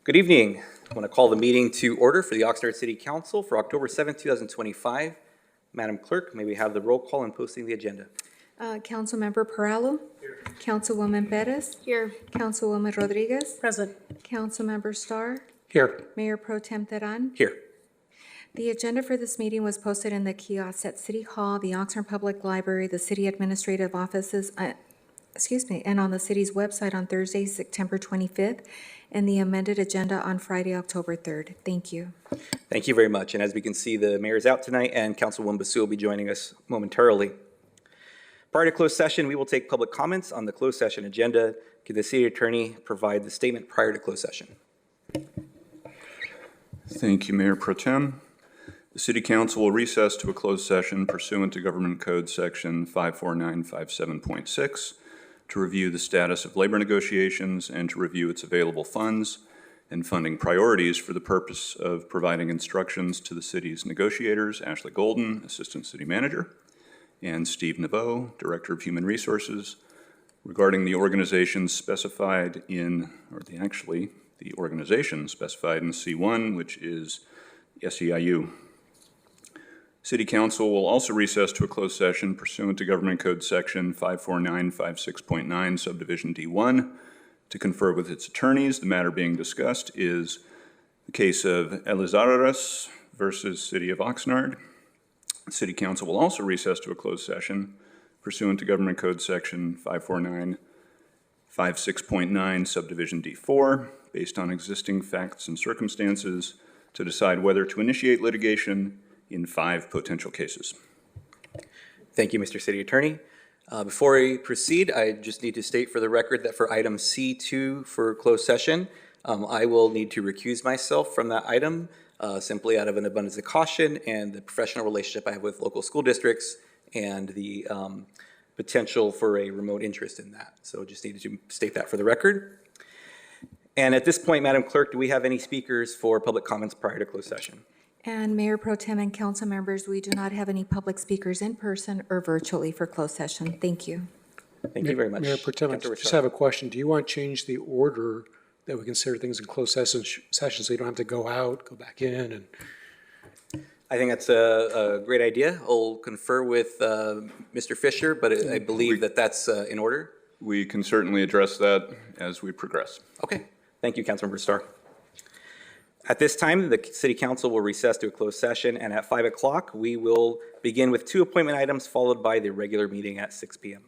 Good evening. I want to call the meeting to order for the Oxnard City Council for October 7th, 2025. Madam Clerk, may we have the roll call and posting the agenda? Councilmember Perallo. Here. Councilwoman Perez. Here. Councilwoman Rodriguez. Present. Councilmember Starr. Here. Mayor Pro Tem Teran. Here. The agenda for this meeting was posted in the kiosks at City Hall, the Oxnard Public Library, the city administrative offices, and on the city's website on Thursday, September 25th, and the amended agenda on Friday, October 3rd. Thank you. Thank you very much. And as we can see, the mayor is out tonight and Councilwoman Basu will be joining us momentarily. Prior to closed session, we will take public comments on the closed session agenda. Could the city attorney provide the statement prior to closed session? Thank you, Mayor Pro Tem. The City Council will recess to a closed session pursuant to Government Code Section 54957.6 to review the status of labor negotiations and to review its available funds and funding priorities for the purpose of providing instructions to the city's negotiators, Ashley Golden, Assistant City Manager, and Steve Naveau, Director of Human Resources, regarding the organization specified in, the organization specified in C1, which is SEIU. City Council will also recess to a closed session pursuant to Government Code Section 54956.9, Subdivision D1, to confer with its attorneys. The matter being discussed is the case of Elizares versus City of Oxnard. City Council will also recess to a closed session pursuant to Government Code Section 54956.9, Subdivision D4, based on existing facts and circumstances, to decide whether to initiate litigation in 5 potential cases. Thank you, Mr. City Attorney. Before we proceed, I just need to state for the record that for item C2 for closed session, I will need to recuse myself from that item simply out of an abundance of caution and the professional relationship I have with local school districts and the potential for a remote interest in that. So just needed to state that for the record. And at this point, Madam Clerk, do we have any speakers for public comments prior to closed session? And Mayor Pro Tem and council members, we do not have any public speakers in person or virtually for closed session. Thank you. Thank you very much. Mayor Pro Tem, I just have a question. Do you want to change the order that we consider things in closed session so you don't have to go out, go back in? And I think that's a great idea. I'll confer with Mr. Fisher, but I believe that's in order. We can certainly address that as we progress. Okay. Thank you, Councilmember Starr. At this time, the City Council will recess to a closed session, and at 5 o'clock, we will begin with 2 appointment items, followed by the regular meeting at 6 p.m.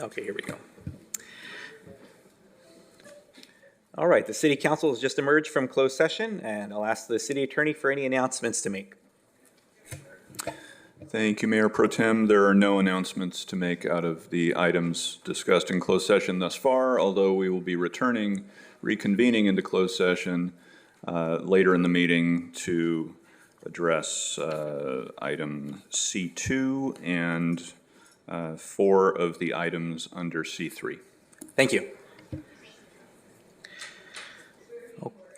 Okay, here we go. All right, the city council has just emerged from closed session, and I'll ask the city attorney for any announcements to make. Thank you, Mayor Pro Tem. There are no announcements to make out of the items discussed in closed session thus far, although we will be reconvening into closed session later in the meeting to address item C2 and 4 of the items under C3. Thank you.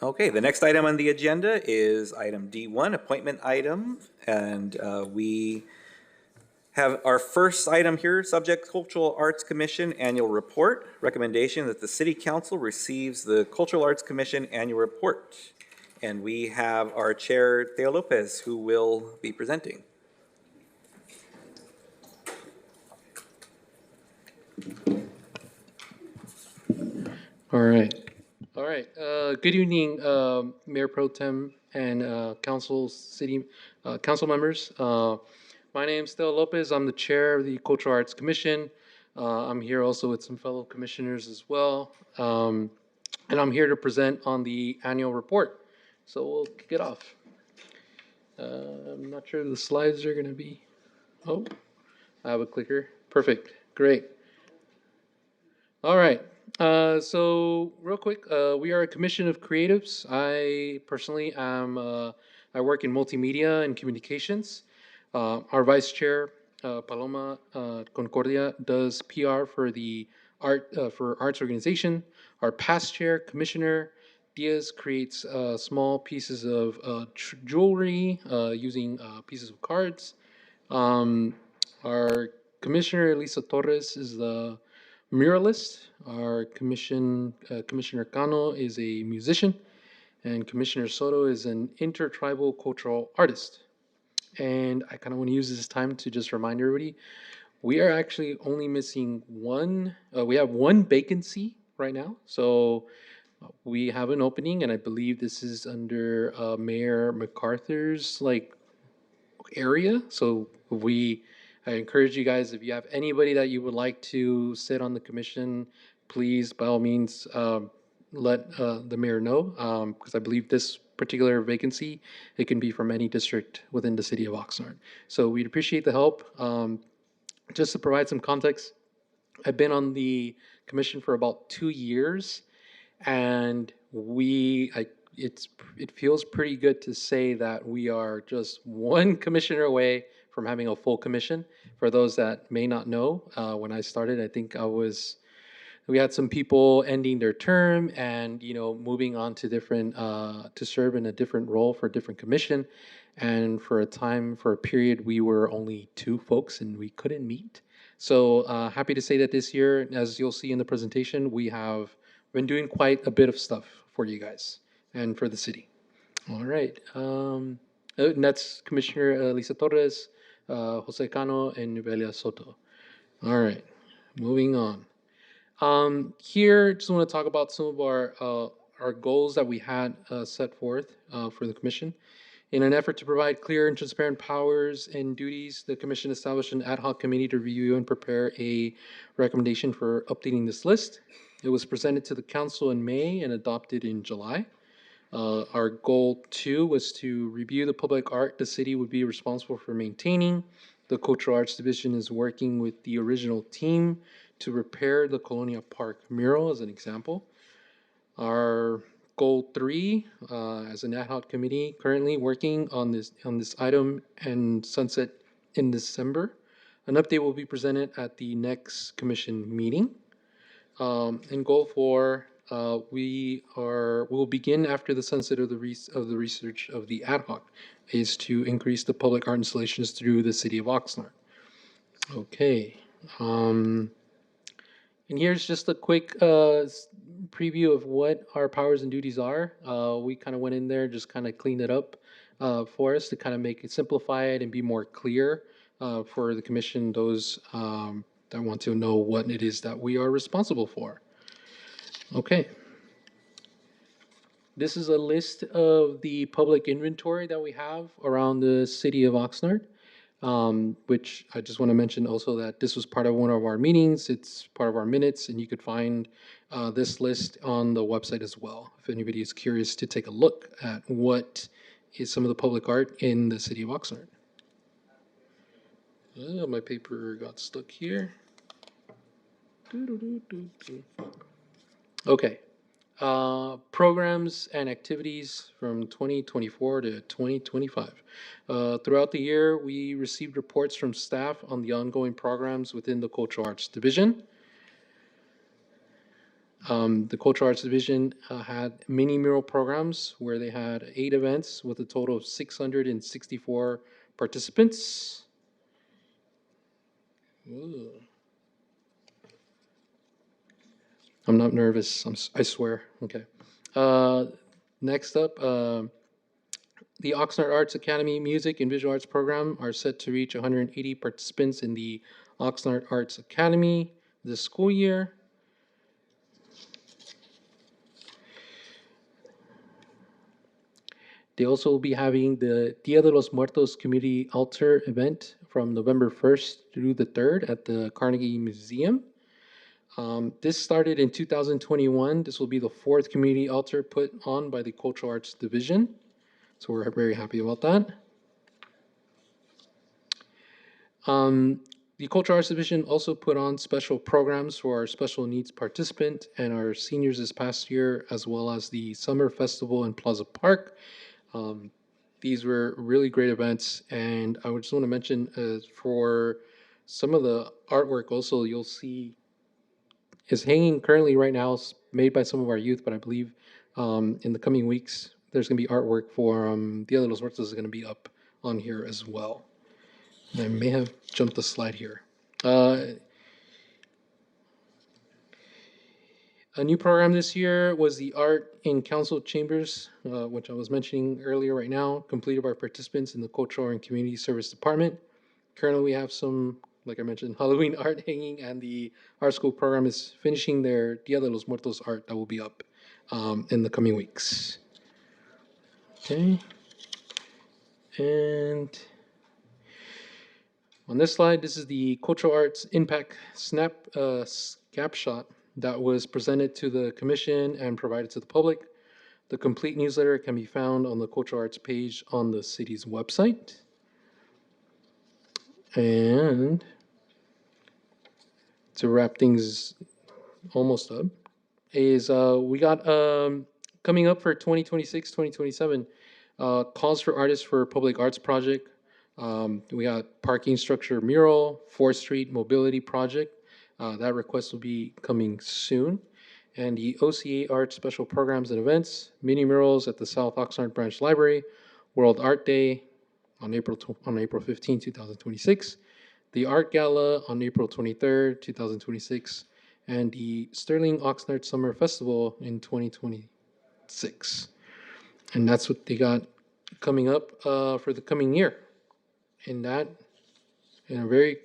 Okay, the next item on the agenda is item D1, appointment item, and we have our first item here, subject Cultural Arts Commission Annual Report. Recommendation that the City Council receives the Cultural Arts Commission Annual Report. And we have our Chair, Theo Lopez, who will be presenting. All right. All right. Good evening, Mayor Pro Tem and council members. My name is Theo Lopez. I'm the chair of the Cultural Arts Commission. I'm here also with some fellow commissioners as well. And I'm here to present on the annual report. So we'll kick it off. I'm not sure the slides are going to be. Oh, I have a clicker. Perfect. Great. All right. So real quick, we are a commission of creatives. I personally am, I work in multimedia and communications. Our vice chair, Paloma Concordia, does PR for the for arts organization. Our past chair, Commissioner Diaz, creates small pieces of jewelry using pieces of cards. Our Commissioner Lisa Torres is the muralist. Our Commissioner Cano is a musician, and Commissioner Soto is an intertribal cultural artist. And I kind of want to use this time to just remind everybody, we are actually only missing one, we have one vacancy right now. So we have an opening, and I believe this is under Mayor MacArthur's area. So I encourage you guys, if you have anybody that you would like to sit on the commission, please, by all means, let the mayor know, because I believe this particular vacancy, it can be from any district within the city of Oxnard. So we'd appreciate the help. Just to provide some context, I've been on the commission for about 2 years, and it feels pretty good to say that we are just one commissioner away from having a full commission. For those that may not know, when I started, I think we had some people ending their term and moving on to different to serve in a different role for a different commission. And for a period, we were only 2 folks and we couldn't meet. So happy to say that this year, as you'll see in the presentation, we have been doing quite a bit of stuff for you guys and for the city. All right. And that's Commissioner Lisa Torres, Jose Cano, and Nubelia Soto. All right. Moving on. Here, just want to talk about some of our goals that we had set forth for the commission. In an effort to provide clear and transparent powers and duties, the commission established an ad hoc committee to review and prepare a recommendation for updating this list. It was presented to the council in May and adopted in July. Our goal 2 was to review the public art the city would be responsible for maintaining. The Cultural Arts Division is working with the original team to repair the Colonia Park mural, as an example. Our goal 3, as an ad hoc committee, currently working on this item and sunset in December. An update will be presented at the next commission meeting. And goal 4, we will begin after the sunset of the research of the ad hoc, is to increase the public art installations through the city of Oxnard. Okay. And here's just a quick preview of what our powers and duties are. We kind of went in there, just kind of cleaned it up for us to kind of make it simplify it and be more clear for the commission, those that want to know what it is that we are responsible for. Okay. This is a list of the public inventory that we have around the city of Oxnard. which I just want to mention also that this was part of one of our meetings. It's part of our minutes, and you could find this list on the website as well. If anybody is curious to take a look at what is some of the public art in the city of Oxnard. My paper got stuck here. Okay. Programs and activities from 2024 to 2025. Throughout the year, we received reports from staff on the ongoing programs within the Cultural Arts Division. The Cultural Arts Division had mini mural programs where they had 8 events with a total of 664 participants. Ooh. I'm not nervous. I swear. Okay. Next up, the Oxnard Arts Academy Music and Visual Arts program are set to reach 180 participants in the Oxnard Arts Academy this school year. They also will be having the Dia de los Muertos community altar event from November 1st through the 3rd at the Carnegie Museum. This started in 2021. This will be the 4th community altar put on by the Cultural Arts Division. So we're very happy about that. The Cultural Arts Division also put on special programs for our special needs participant and our seniors this past year, as well as the Summer Festival in Plaza Park. These were really great events, and I just want to mention for some of the artwork also, you'll see is hanging currently right now, made by some of our youth, but I believe in the coming weeks, there's going to be artwork for Dia de los Muertos is going to be up on here as well. I may have jumped the slide here. A new program this year was the Art in Council Chambers, which I was mentioning earlier right now, completed by participants in the Cultural and Community Service Department. Currently, we have some, like I mentioned, Halloween art hanging, and the art school program is finishing their Dia de los Muertos art that will be up in the coming weeks. Okay. And on this slide, this is the Cultural Arts Impact Snapshot that was presented to the commission and provided to the public. The complete newsletter can be found on the Cultural Arts page on the city's website. And to wrap things almost up, is we got coming up for 2026, 2027, calls for artists for public arts project. We got parking structure mural, 4th Street mobility project. That request will be coming soon. And the OCA Art special programs and events, mini murals at the South Oxnard Branch Library, World Art Day on April 15, 2026, the Art Gala on April 23rd, 2026, and the Sterling Oxnard Summer Festival in 2026. And that's what they got coming up for the coming year. And that, in a very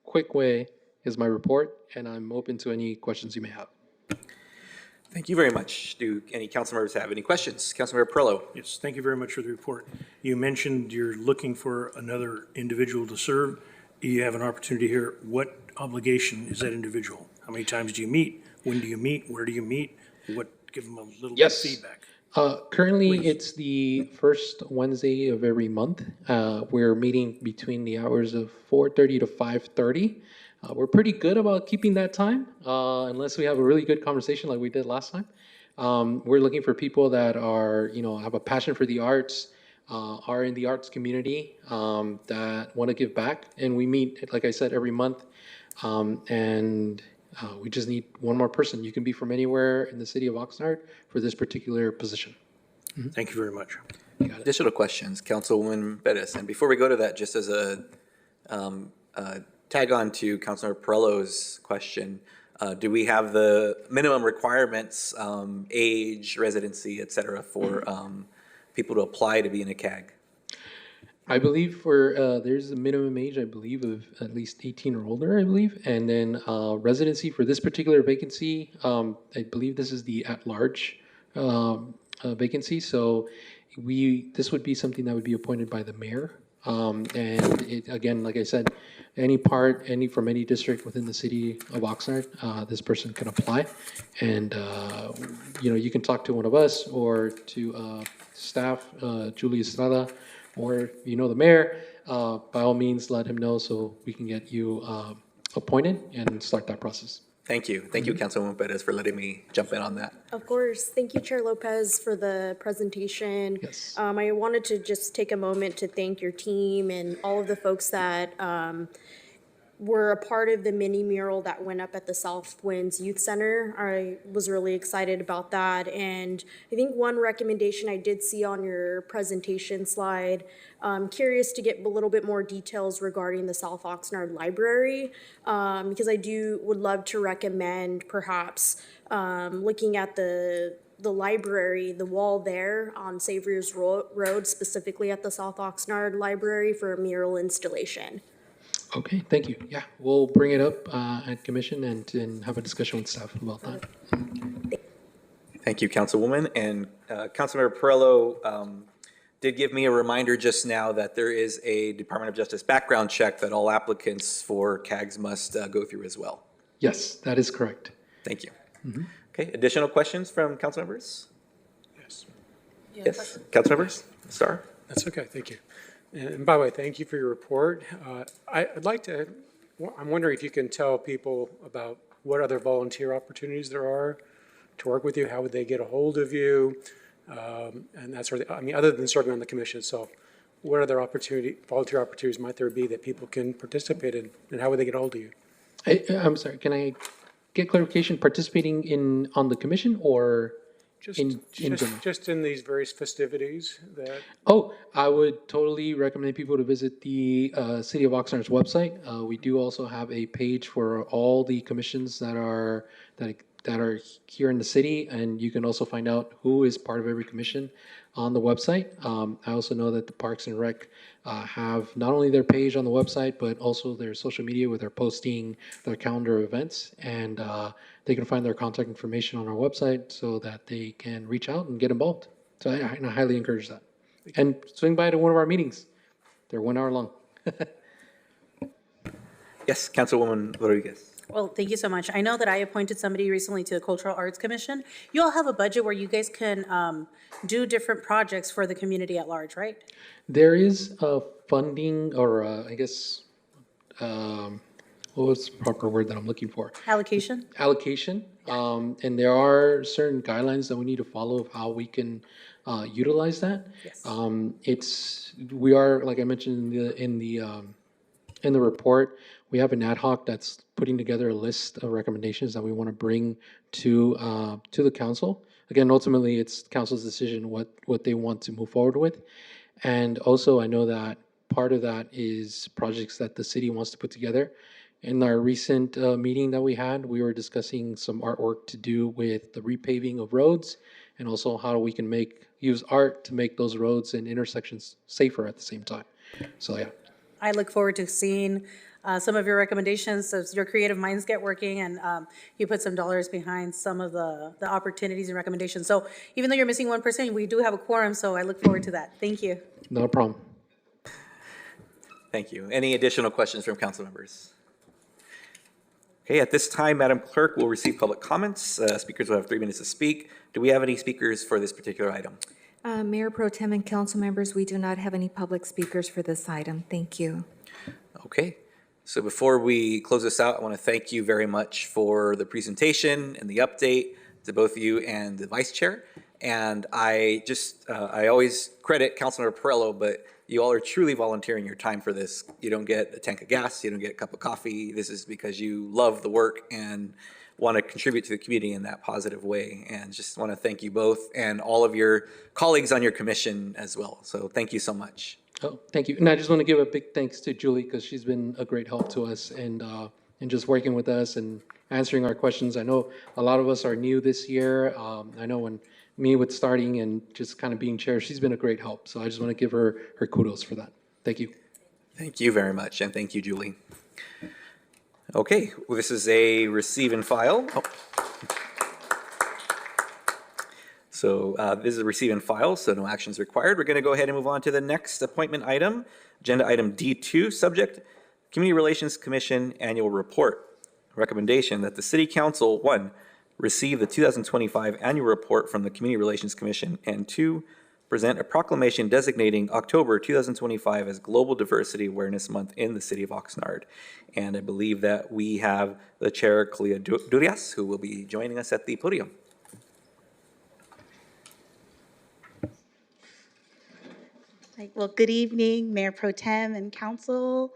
quick way, is my report, and I'm open to any questions you may have. Thank you very much. Do any council members have any questions? Councilmember Perillo. Yes, thank you very much for the report. You mentioned you're looking for another individual to serve. You have an opportunity here. What obligation is that individual? How many times do you meet? When do you meet? Where do you meet? Give them a little bit of feedback. Currently, Please. it's the first Wednesday of every month. We're meeting between the hours of 4:30 to 5:30. We're pretty good about keeping that time, unless we have a really good conversation like we did last time. We're looking for people that are, have a passion for the arts, are in the arts community, that want to give back. And we meet, like I said, every month. And we just need one more person. You can be from anywhere in the city of Oxnard for this particular position. Thank you very much. Additional questions, Councilwoman Bettis. And before we go to that, just as a tag on to Councilor Perillo's question, do we have the minimum requirements, age, residency, et cetera, for people to apply to be in a CAG? I believe there's a minimum age, I believe, of at least 18 or older, I believe. And then residency for this particular vacancy, I believe this is the at-large vacancy. So this would be something that would be appointed by the mayor And it, again, like I said, from any district within the city of Oxnard, this person can apply. And, you can talk to one of us or to staff, Julie Estrada, or the mayor, by all means, let him know so we can get you appointed and start that process. Thank you. Thank you, Councilwoman Perez, for letting me jump in on that. Of course. Thank you, Chair Lopez, for the presentation. Yes. I wanted to just take a moment to thank your team and all of the folks that were a part of the mini mural that went up at the South Winds Youth Center. I was really excited about that. And I think one recommendation I did see on your presentation slide, curious to get a little bit more details regarding the South Oxnard Library, because I would love to recommend perhaps looking at the library, the wall there on Saviors Road, specifically at the South Oxnard Library for a mural installation. Okay, thank you. Yeah, we'll bring it up at commission and have a discussion with staff about that. Thank you, Councilwoman. And Councilmember Perello did give me a reminder just now that there is a Department of Justice background check that all applicants for CAGs must go through as well. Yes, that is correct. Thank you. Okay, additional questions from council members? Yes. Yes, council members? Star? That's okay, thank you. And by the way, thank you for your report. I'm wondering if you can tell people about what other volunteer opportunities there are to work with you, how would they get a hold of you, and that sort of, other than serving on the commission itself, what other volunteer opportunities might there be that people can participate in, and how would they get a hold of you? I'm sorry, can I get clarification, participating on the commission or in general? Just in these various festivities that. Oh, I would totally recommend people to visit the City of Oxnard's website. We do also have a page for all the commissions that are here in the city, and you can also find out who is part of every commission on the website. I also know that the Parks and Rec have not only their page on the website, but also their social media where they're posting their calendar of events, and they can find their contact information on our website so that they can reach out and get involved. So I highly encourage that. And swing by to one of our meetings. They're 1 hour long. Yes, Councilwoman Rodriguez. Well, thank you so much. I know that I appointed somebody recently to the Cultural Arts Commission. You all have a budget where you guys can do different projects for the community at large, right? There is a funding, or I guess, what was the proper word that I'm looking for? Allocation? Allocation. And there are certain guidelines that we need to follow of how we can utilize that. Yes. We are, like I mentioned in the report, we have an ad hoc that's putting together a list of recommendations that we want to bring to the council. Again, ultimately, it's council's decision what they want to move forward with. And also, I know that part of that is projects that the city wants to put together. In our recent meeting that we had, we were discussing some artwork to do with the repaving of roads, and also how we can use art to make those roads and intersections safer at the same time. So, yeah. I look forward to seeing some of your recommendations as your creative minds get working, and you put some dollars behind some of the opportunities and recommendations. So even though you're missing 1%, we do have a quorum, so I look forward to that. Thank you. Not a problem. Thank you. Any additional questions from council members? Okay, at this time, Madam Clerk will receive public comments. Speakers will have 3 minutes to speak. Do we have any speakers for this particular item? Mayor Pro Tem and council members, we do not have any public speakers for this item. Thank you. Okay, so before we close this out, I want to thank you very much for the presentation and the update to both you and the vice chair. And I always credit Councilmember Perello, but you all are truly volunteering your time for this. You don't get a tank of gas, you don't get a cup of coffee. This is because you love the work and want to contribute to the community in that positive way. And just want to thank you both and all of your colleagues on your commission as well. So thank you so much. Oh, thank you. And I just want to give a big thanks to Julie, because she's been a great help to us and just working with us and answering our questions. I know a lot of us are new this year. I know when me with starting and just kind of being chair, she's been a great help. So I just want to give her kudos for that. Thank you. Thank you very much, and thank you, Julie. Okay, well, this is a receive and file. So this is a receive and file, so no actions required. We're going to go ahead and move on to the next appointment item, agenda item D2, subject Community Relations Commission Annual Report. Recommendation that the City Council, 1, receive the 2025 annual report from the Community Relations Commission, and 2, present a proclamation designating October 2025 as Global Diversity Awareness Month in the City of Oxnard. And I believe that we have the Chair, Clea Durias, who will be joining us at the podium. Well, good evening, Mayor Pro Tem and Council,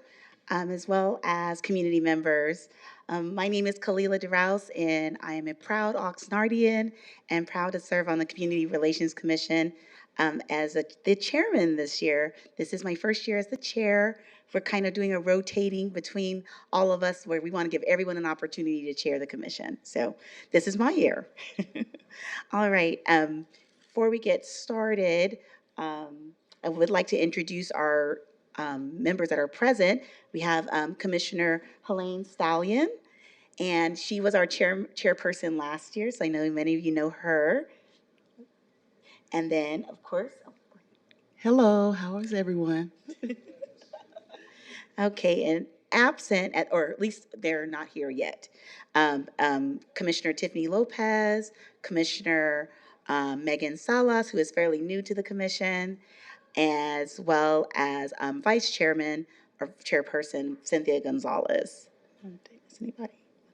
as well as community members. My name is Kalila DeRouse, and I am a proud Oxnardian and proud to serve on the Community Relations Commission as the chairman this year. This is my first year as the chair. We're kind of doing a rotating between all of us where we want to give everyone an opportunity to chair the commission. So this is my year. All right. Before we get started, I would like to introduce our members that are present. We have Commissioner Helene Stallion, and she was our chairperson last year, so I know many of you know her. And then, of course, hello, how is everyone? Okay, and absent, or at least they're not here yet, Commissioner Tiffany Lopez, Commissioner Megan Salas, who is fairly new to the commission, as well as Vice Chairman or Chairperson Cynthia Gonzalez. Is anybody? 1,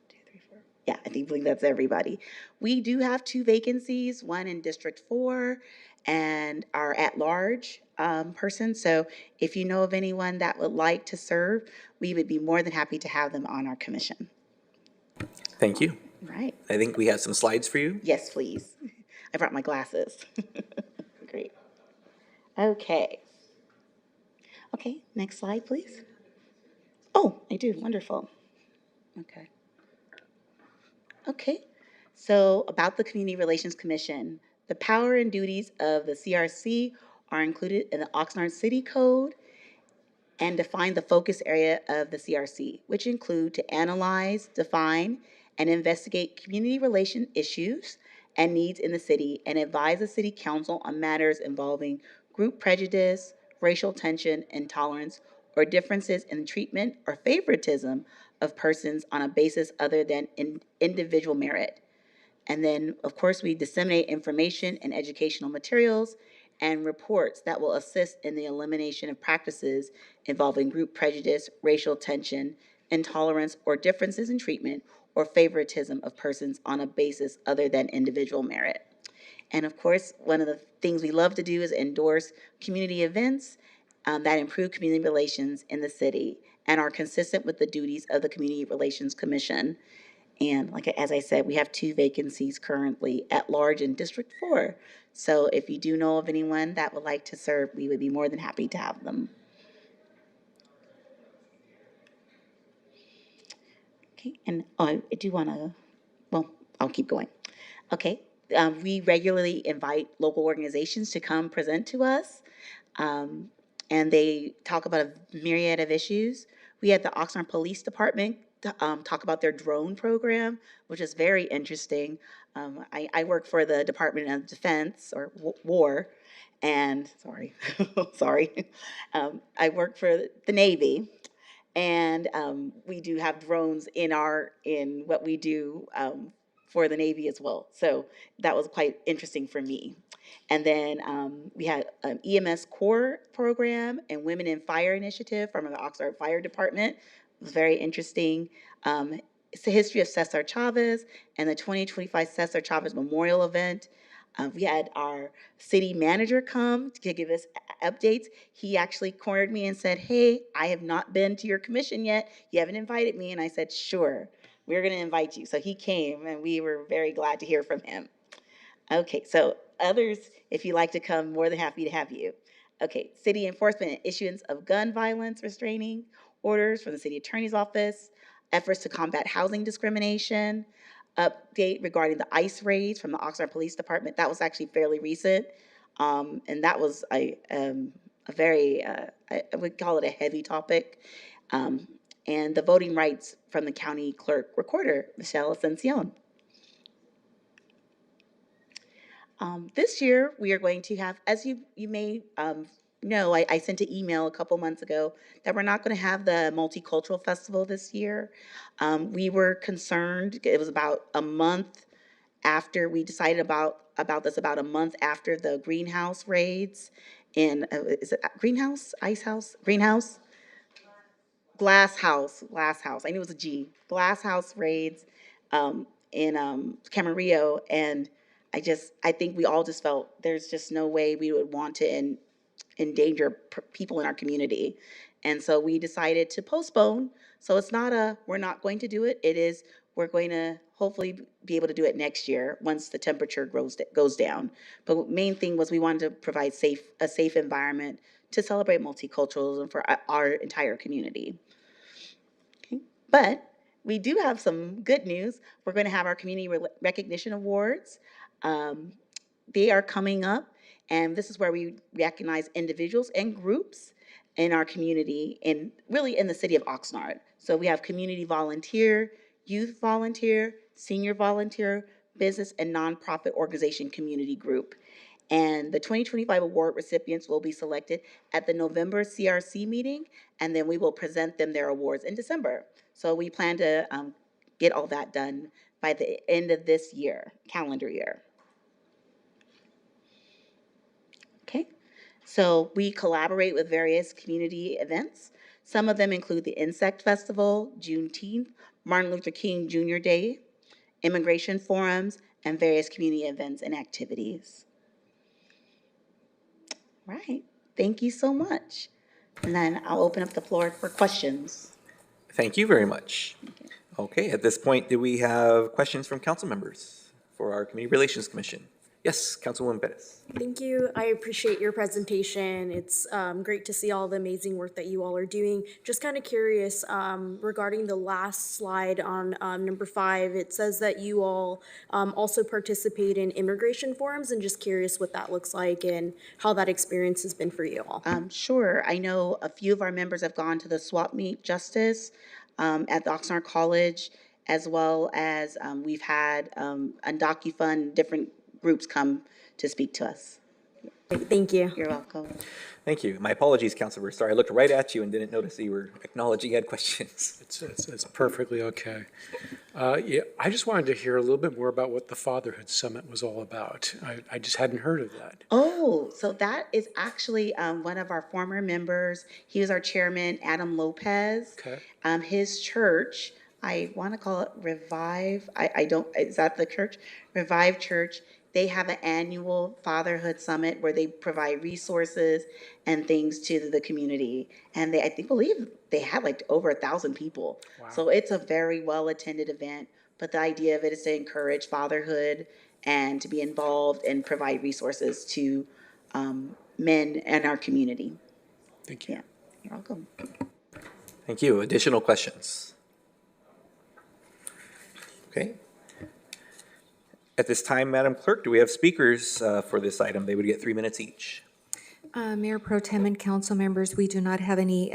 2, 3, 4. Yeah, believe that's everybody. We do have 2 vacancies, one in District 4 and our at-large person. So if you know of anyone that would like to serve, we would be more than happy to have them on our commission. Thank you. Right. I think we have some slides for you. Yes, please. I brought my glasses. Great. Okay. Okay, next slide, please. Oh, I do. Wonderful. Okay. Okay. So about the Community Relations Commission, the power and duties of the CRC are included in the Oxnard City Code and define the focus area of the CRC, which include to analyze, define, and investigate community relation issues and needs in the city and advise the City Council on matters involving group prejudice, racial tension, intolerance, or differences in treatment or favoritism of persons on a basis other than individual merit. And then, of course, we disseminate information and educational materials and reports that will assist in the elimination of practices involving group prejudice, racial tension, intolerance, or differences in treatment or favoritism of persons on a basis other than individual merit. And of course, one of the things we love to do is endorse community events that improve community relations in the city and are consistent with the duties of the Community Relations Commission. And as I said, we have 2 vacancies currently at large in District 4. So if you do know of anyone that would like to serve, we would be more than happy to have them. Okay, and I do want to, well, I'll keep going. Okay, we regularly invite local organizations to come present to us, and they talk about a myriad of issues. We had the Oxnard Police Department talk about their drone program, which is very interesting. I work for the Department of Defense or War, and sorry, I work for the Navy, and we do have drones in what we do for the Navy as well. So that was quite interesting for me. And then we had an EMS Core program and Women in Fire initiative from the Oxnard Fire Department. It was very interesting. It's the history of Cesar Chavez and the 2025 Cesar Chavez Memorial event. We had our city manager come to give us updates. He actually cornered me and said, "Hey, I have not been to your commission yet. You haven't invited me." And I said, "Sure, we're going to invite you." So he came, and we were very glad to hear from him. Okay, so others, if you'd like to come, more than happy to have you. Okay, city enforcement and issuance of gun violence restraining orders from the city attorney's office, efforts to combat housing discrimination, update regarding the ICE raids from the Oxnard Police Department. That was actually fairly recent, and that was a very, I would call it a heavy topic, and the voting rights from the county clerk recorder, Michelle Ascension. This year, we are going to have, as you may know, I sent an email a couple months ago that we're not going to have the Multicultural Festival this year. We were concerned, it was about a month after we decided about this, about a month after the greenhouse raids in, is it greenhouse, ice house, greenhouse? Glass House. I knew it was a G. Glass House raids in Camarillo, and I think we all just felt there's just no way we would want to endanger people in our community, and so we decided to postpone. So it's not we're not going to do it. It is we're going to hopefully be able to do it next year once the temperature goes down. But main thing was we wanted to provide a safe environment to celebrate multiculturalism for our entire community. Okay. But we do have some good news. We're going to have our community recognition awards. They are coming up, and this is where we recognize individuals and groups in our community and really in the city of Oxnard. So we have community volunteer, youth volunteer, senior volunteer, business and nonprofit organization community group. And the 2025 award recipients will be selected at the November CRC meeting, and then we will present them their awards in December. So we plan to get all that done by the end of this year, calendar year. Okay, so we collaborate with various community events. Some of them include the Insect Festival, Juneteenth, Martin Luther King Jr. Day, immigration forums, and various community events and activities. Right, thank you so much. And then I'll open up the floor for questions. Thank you very much. Okay, at this point, do we have questions from council members for our Community Relations Commission? Yes, Councilwoman Perez. Thank you. I appreciate your presentation. It's great to see all the amazing work that you all are doing. Just kind of curious regarding the last slide on number 5. It says that you all also participate in immigration forums, and just curious what that looks like and how that experience has been for you all. Sure, I know a few of our members have gone to the swap meet justice at the Oxnard College, as well as we've had UndocuFund, different groups come to speak to us. Thank you. You're welcome. Thank you. My apologies, Councilor. Sorry, I looked right at you and didn't notice that you were acknowledging you had questions. It's perfectly okay. Yeah, I just wanted to hear a little bit more about what the Fatherhood Summit was all about. I just hadn't heard of that. Oh, so that is actually one of our former members. He was our chairman, Adam Lopez. Okay. His church, I want to call it Revive. I don't, is that the church? Revive Church. They have an annual fatherhood summit where they provide resources and things to the community. And I believe they had like over 1,000 people. Wow. So it's a very well attended event. But the idea of it is to encourage fatherhood and to be involved and provide resources to men in our community. Thank you. Yeah, you're welcome. Thank you. Additional questions? Okay. At this time, Madam Clerk, do we have speakers for this item? They would get 3 minutes each. Mayor Pro Tem and council members, we do not have any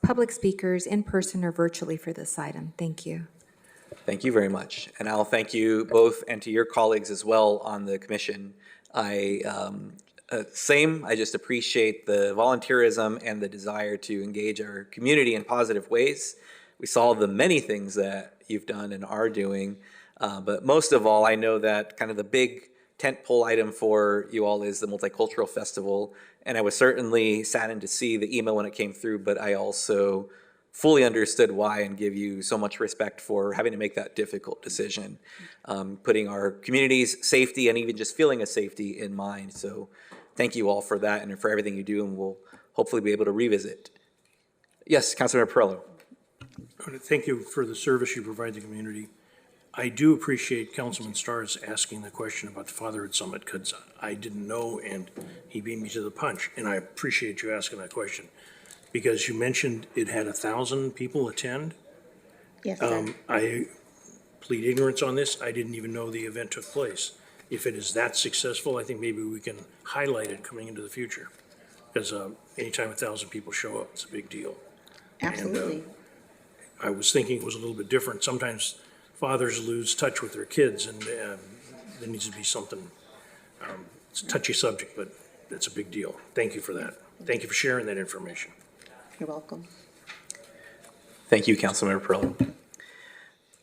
public speakers in person or virtually for this item. Thank you. Thank you very much. And I'll thank you both and to your colleagues as well on the commission. I just appreciate the volunteerism and the desire to engage our community in positive ways. We saw the many things that you've done and are doing. But most of all, I know that kind of the big tentpole item for you all is the Multicultural Festival. And I was certainly saddened to see the email when it came through, but I also fully understood why and give you so much respect for having to make that difficult decision, putting our community's safety and even just feeling a safety in mind. So thank you all for that and for everything you do, and we'll hopefully be able to revisit. Yes, Councilmember Perello. Thank you for the service you provide the community. I do appreciate Councilman Starrs asking the question about the Fatherhood Summit, because I didn't know and he beat me to the punch. And I appreciate you asking that question, because you mentioned it had 1,000 people attend. Yes, sir. I plead ignorance on this. I didn't even know the event took place. If it is that successful, I think maybe we can highlight it coming into the future, because anytime 1,000 people show up, it's a big deal. Absolutely. And I was thinking it was a little bit different. Sometimes fathers lose touch with their kids, and there needs to be something It's a touchy subject, but it's a big deal. Thank you for that. Thank you for sharing that information. You're welcome. Thank you, Councilmember Pearl.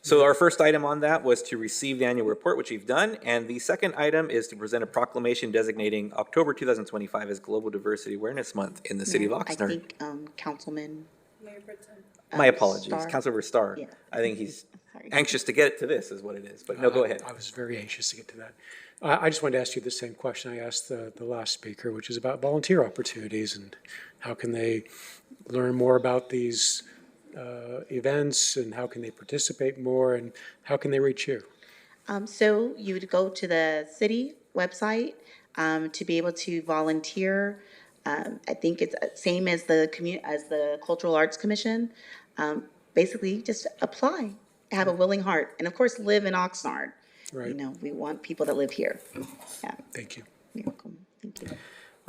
So our first item on that was to receive the annual report, which we've done, and the second item is to present a proclamation designating October 2025 as Global Diversity Awareness Month in the city of I Oxnard. think Councilman. My apologies, Starr. Councilmember Starr. Yeah. I think he's Sorry. anxious to get it to this, is what it is, but no, go ahead. I was very anxious to get to that. I just wanted to ask you the same question I asked the last speaker, which is about volunteer opportunities and how can they learn more about these events and how can they participate more and how can they reach you? So you would go to the city website to be able to volunteer. I think it's same as the Cultural Arts Commission. Basically, just apply, have a willing heart, and of course, live in Oxnard. Right. You know, we want people that live here. Yeah, Thank you. you're welcome. Thank you.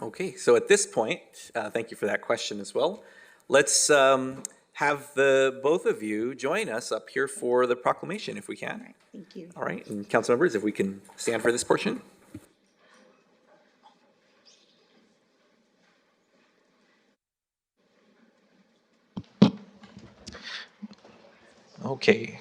Okay, so at this point, thank you for that question as well. Let's have the both of you join us up here for the proclamation, if we All can. right, thank you. All right, and council members, if we can stand for this portion. Okay.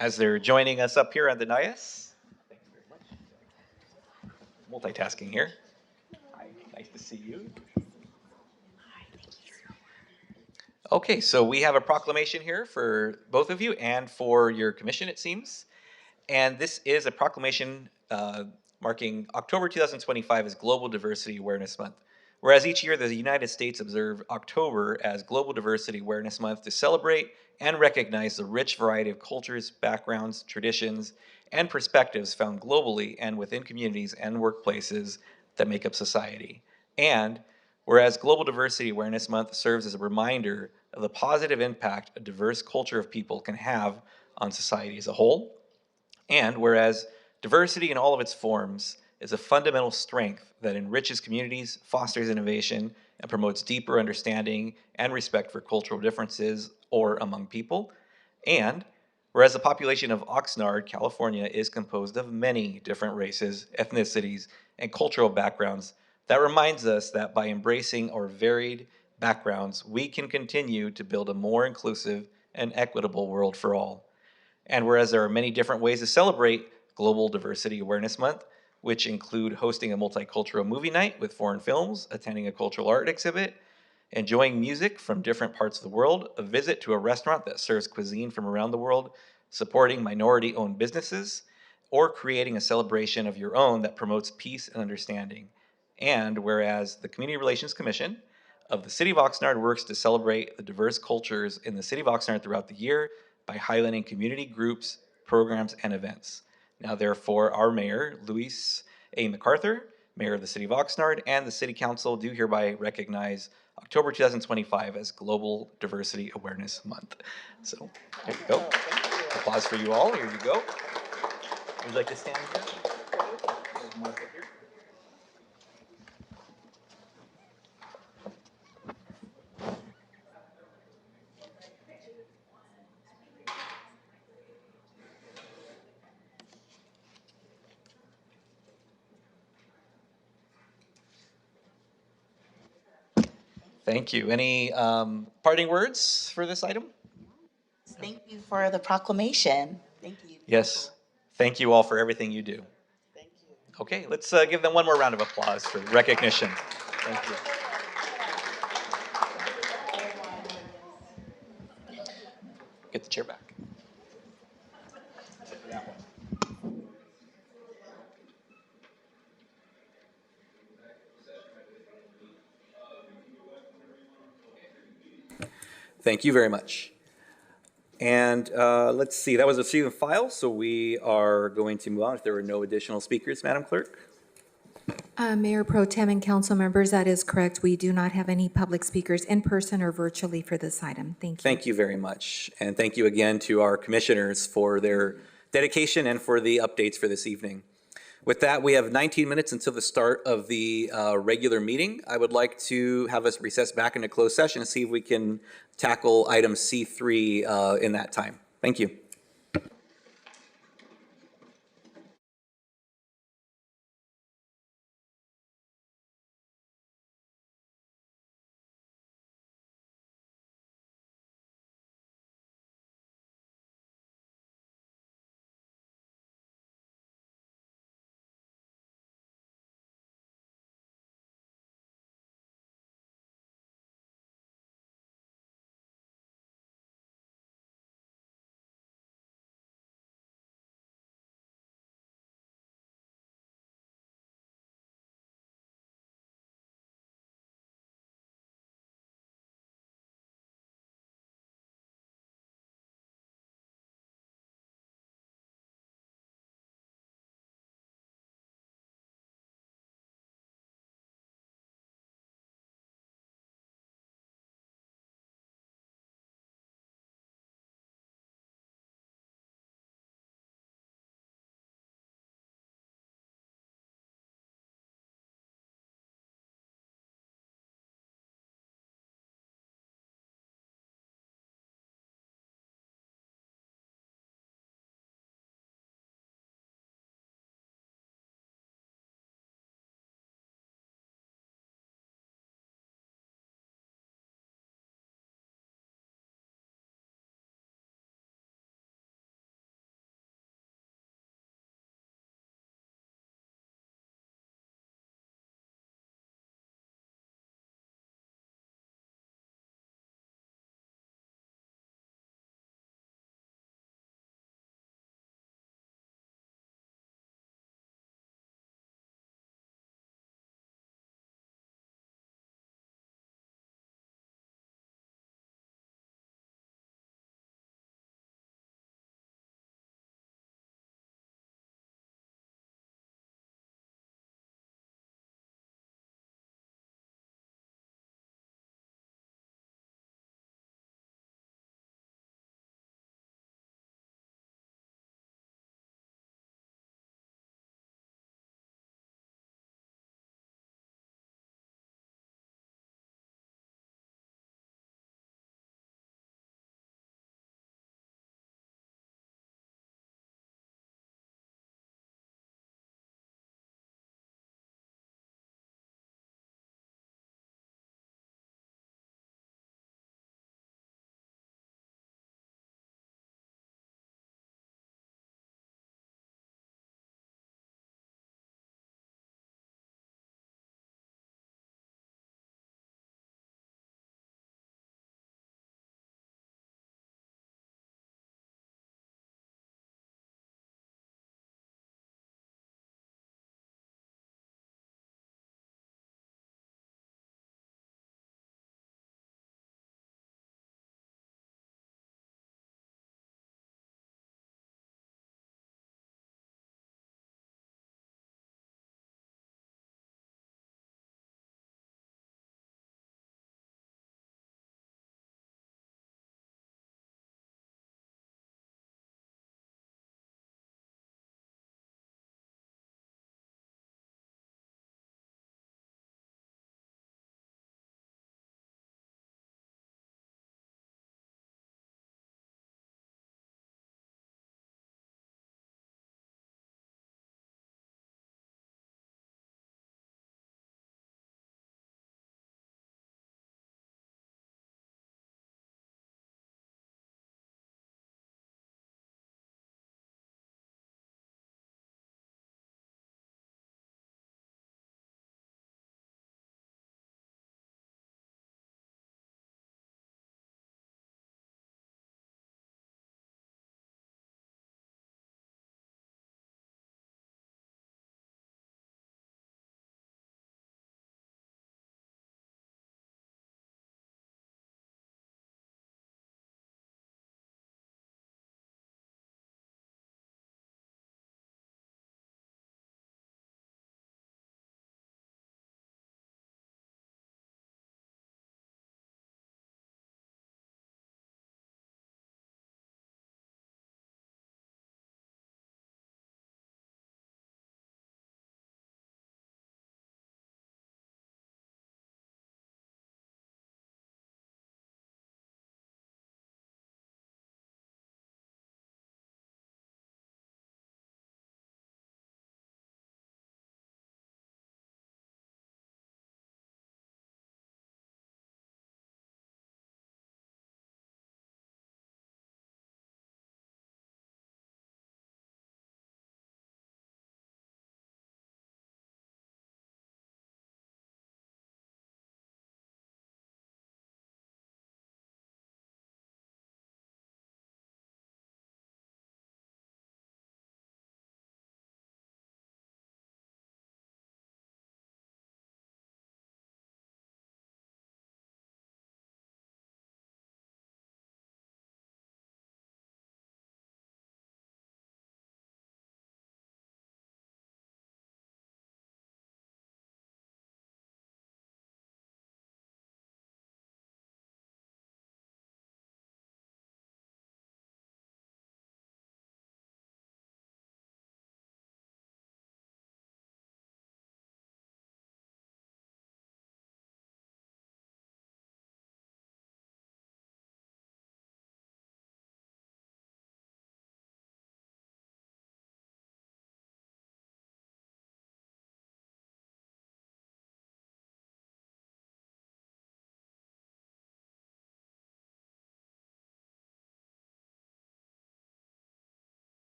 As they're joining us up here on the dais. Thank you very much. Multitasking here. Hi, nice to see you. Okay, so we have a proclamation here for both of you and for your commission, it seems. And this is a proclamation marking October 2025 as Global Diversity Awareness Month. Whereas each year the United States observe October as Global Diversity Awareness Month to celebrate and recognize the rich variety of cultures, backgrounds, traditions, and perspectives found globally and within communities and workplaces that make up society. And whereas Global Diversity Awareness Month serves as a reminder of the positive impact a diverse culture of people can have on society as a whole. And whereas diversity in all of its forms is a fundamental strength that enriches communities, fosters innovation, and promotes deeper understanding and respect for cultural differences or among people. And whereas the population of Oxnard, California, is composed of many different races, ethnicities, and cultural backgrounds, that reminds us that by embracing our varied backgrounds, we can continue to build a more inclusive and equitable world for all. And whereas there are many different ways to celebrate Global Diversity Awareness Month, which include hosting a multicultural movie night with foreign films, attending a cultural art exhibit, enjoying music from different parts of the world, a visit to a restaurant that serves cuisine from around the world, supporting minority-owned businesses, or creating a celebration of your own that promotes peace and understanding. And whereas the Community Relations Commission of the City of Oxnard works to celebrate the diverse cultures in the City of Oxnard throughout the year by highlighting community groups, programs, and events. Now, therefore, our mayor, Luis A. MacArthur, mayor of the City of Oxnard, and the City Council do hereby recognize October 2025 as Global Diversity Awareness Month. So, there you go. Applause for you all. Here you go. Would you like to stand here? Thank you. Any parting words for this item? Thank you for the proclamation. Thank you. Yes. Thank you all for everything you do. Thank you. Okay, let's give them one more round of applause for recognition. Thank you. Get the chair back. Thank you very much. And let's see, that was a receive and file, so we are going to move on if there are no additional speakers, Madam Clerk. Mayor Pro Tem and council members, that is correct. We do not have any public speakers in person or virtually for this item. Thank you. Thank you very much. And thank you again to our commissioners for their dedication and for the updates for this evening. With that, we have 19 minutes until the start of the regular meeting. I would like to have us recess back into closed session and see if we can tackle item C3 in that time. Thank you.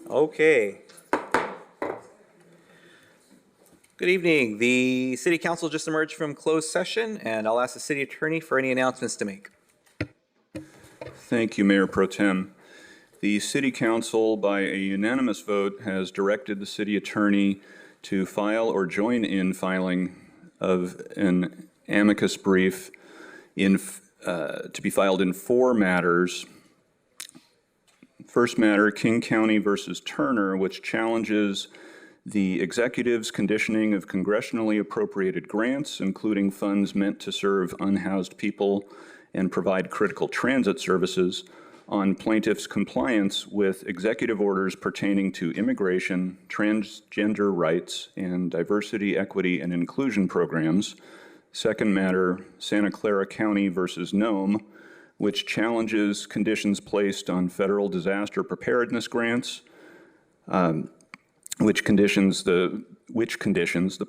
Okay. Good evening. The city council just emerged from closed session, and I'll ask the city attorney for any announcements to make. Thank you, Mayor Pro Tem. The City Council, by a unanimous vote, has directed the city attorney to file or join in filing of an amicus brief to be filed in 4 matters. First matter, King County versus Turner, which challenges the executive's conditioning of congressionally appropriated grants, including funds meant to serve unhoused people and provide critical transit services, on plaintiffs' compliance with executive orders pertaining to immigration, transgender rights, and diversity, equity, and inclusion programs. Second matter, Santa Clara County versus Nome, which challenges conditions placed on federal disaster preparedness grants, which conditions the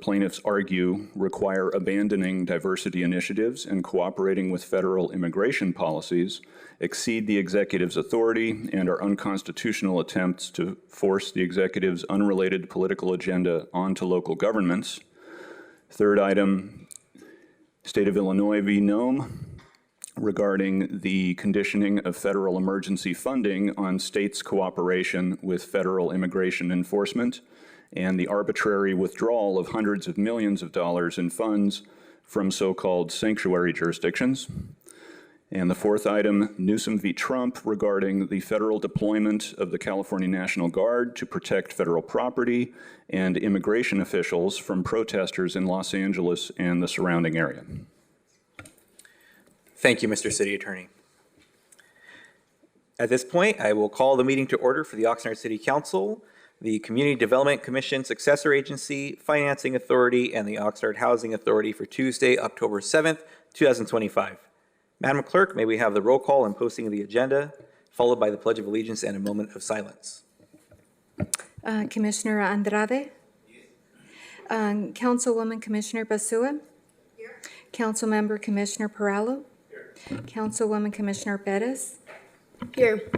plaintiffs argue require abandoning diversity initiatives and cooperating with federal immigration policies, exceed the executive's authority, and are unconstitutional attempts to force the executive's unrelated political agenda onto local governments. Third item, State of Illinois v. Nome, regarding the conditioning of federal emergency funding on states' cooperation with federal immigration enforcement and the arbitrary withdrawal of hundreds of millions of dollars in funds from so-called sanctuary jurisdictions. And the fourth item, Newsom v. Trump, regarding the federal deployment of the California National Guard to protect federal property and immigration officials from protesters in Los Angeles and the surrounding area. Thank you, Mr. City Attorney. At this point, I will call the meeting to order for the Oxnard City Council, the Community Development Commission Successor Agency, Financing Authority, and the Oxnard Housing Authority for Tuesday, October 7th, 2025. Madam Clerk, may we have the roll call and posting of the agenda, followed by the Pledge of Allegiance and a moment of silence. Commissioner Andrade? Councilwoman Commissioner Basua? Here. Councilmember Commissioner Perallo? Here. Councilwoman Commissioner Perez? Here.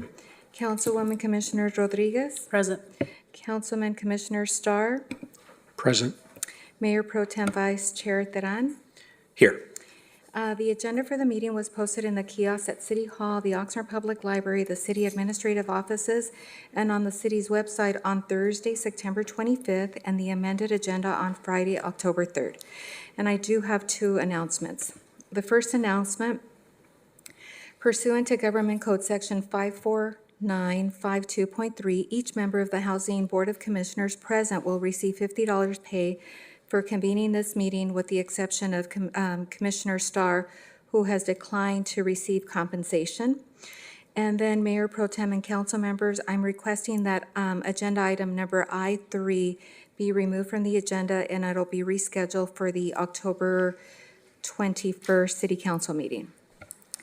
Councilwoman Commissioner Rodriguez? Present. Councilman Commissioner Starr? Present. Mayor Pro Tem Vice Chair Teran? Here. The agenda for the meeting was posted in the kiosk at City Hall, the Oxnard Public Library, the city administrative offices, and on the city's website on Thursday, September 25th, and the amended agenda on Friday, October 3rd. And I do have 2 announcements. The first announcement, pursuant to Government Code Section 54952.3, each member of the Housing Board of Commissioners present will receive $50 pay for convening this meeting, with the exception of Commissioner Starr, who has declined to receive compensation. And then Mayor Pro Tem and council members, I'm requesting that agenda item number I3 be removed from the agenda, and it'll be rescheduled for the October 21st City Council meeting.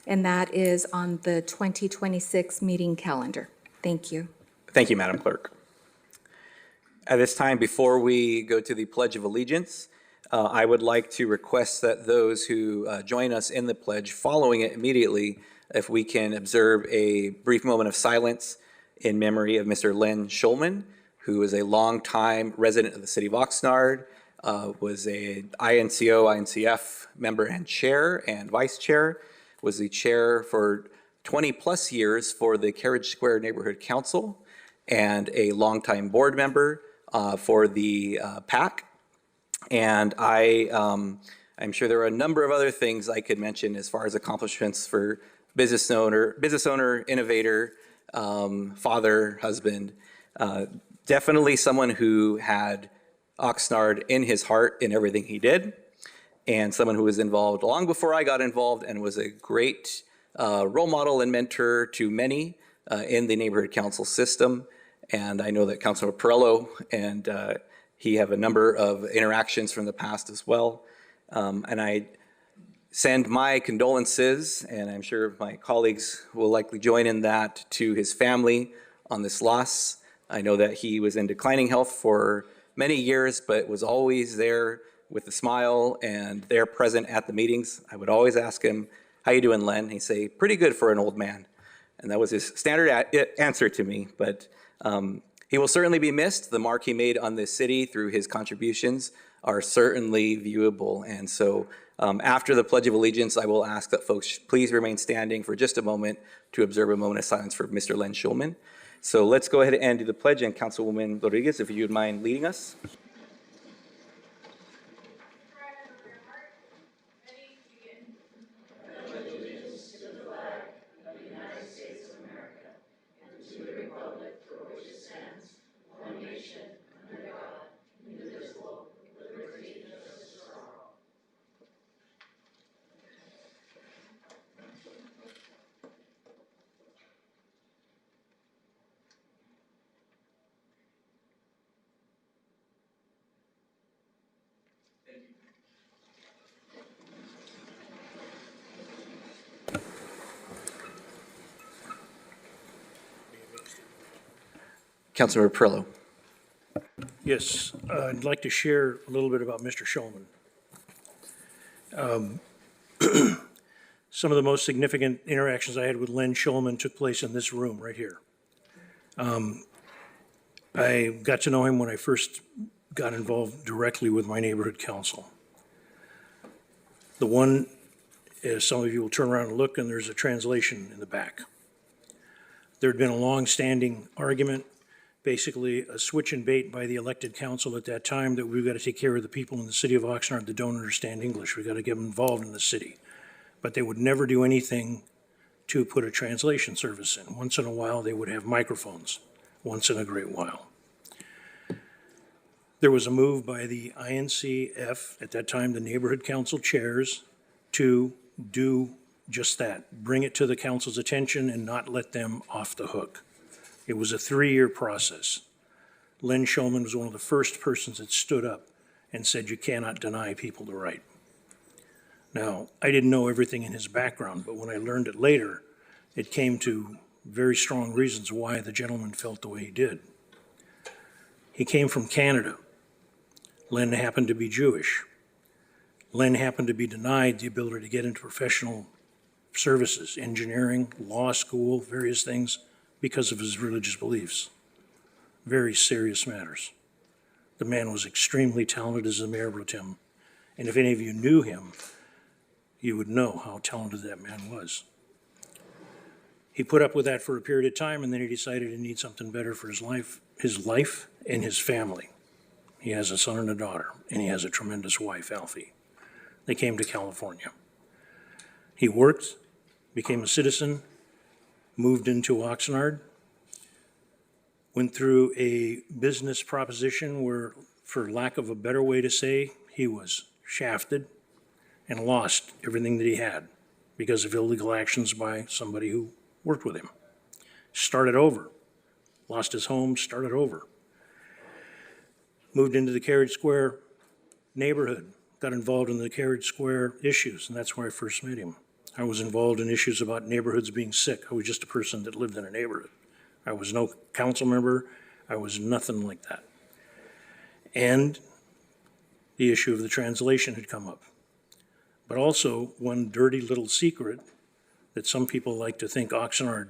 And that is on the 2026 meeting calendar. Thank you. Thank you, Madam Clerk. At this time, before we go to the Pledge of Allegiance, I would like to request that those who join us in the pledge, following it immediately, if we can observe a brief moment of silence in memory of Mr. Len Schulman, who is a longtime resident of the city of Oxnard, was a INCF member and chair and vice chair, was the chair for 20 plus years for the Carriage Square Neighborhood Council, and a longtime board member for the PAC. And I'm sure there are a number of other things I could mention as far as accomplishments for business owner, innovator, father, husband. Definitely someone who had Oxnard in his heart in everything he did, and someone who was involved long before I got involved and was a great role model and mentor to many in the neighborhood council system. And I know that Councilor Perello and he have a number of interactions from the past as well. And I send my condolences, and I'm sure my colleagues will likely join in that, to his family on this loss. I know that he was in declining health for many years, but was always there with a smile and there present at the meetings. I would always ask him, "How you doing, Len?" He'd say, "Pretty good for an old man." And that was his standard answer to me. But He will certainly be missed. The mark he made on this city through his contributions are certainly viewable. And so after the Pledge of Allegiance, I will ask that folks please remain standing for just a moment to observe a moment of silence for Mr. Len Schulman. So let's go ahead and do the pledge, and Councilwoman Rodriguez, if you would mind leading us. Councilmember Perillo. Yes, I'd like to share a little bit about Mr. Schulman. Some of the most significant interactions I had with Len Schulman took place in this room right here. I got to know him when I first got involved directly with my neighborhood council. The one, as some of you will turn around and look, and there's a translation in the back. There had been a long-standing argument, basically a switch and bait by the elected council at that time, that we've got to take care of the people in the city of Oxnard that don't understand English. We've got to get them involved in the city. But they would never do anything to put a translation service in. Once in a while, they would have microphones, once in a great while. There was a move by the INCF, at that time the neighborhood council chairs, to do just that, bring it to the council's attention and not let them off the hook. It was a 3-year process. Len Schulman was one of the first persons that stood up and said, you cannot deny people the right. Now, I didn't know everything in his background, but when I learned it later, it came to very strong reasons why the gentleman felt the way he did. He came from Canada. Len happened to be Jewish. Len happened to be denied the ability to get into professional services, engineering, law school, various things, because of his religious beliefs. Very serious matters. The man was extremely talented as a mayor pro tem, and if any of you knew him, you would know how talented that man was. He put up with that for a period of time, and then he decided he needed something better for his life and his family. He has a son and a daughter, and he has a tremendous wife, Alfie. They came to California. He worked, became a citizen, moved into Oxnard, went through a business proposition where, for lack of a better way to say, he was shafted and lost everything that he had because of illegal actions by somebody who worked with him. Started over, lost his home, started over. Moved into the Carriage Square neighborhood, got involved in the Carriage Square issues, and that's where I first met him. I was involved in issues about neighborhoods being sick. I was just a person that lived in a neighborhood. I was no council member. I was nothing like that. And the issue of the translation had come up. But also one dirty little secret that some people like to think Oxnard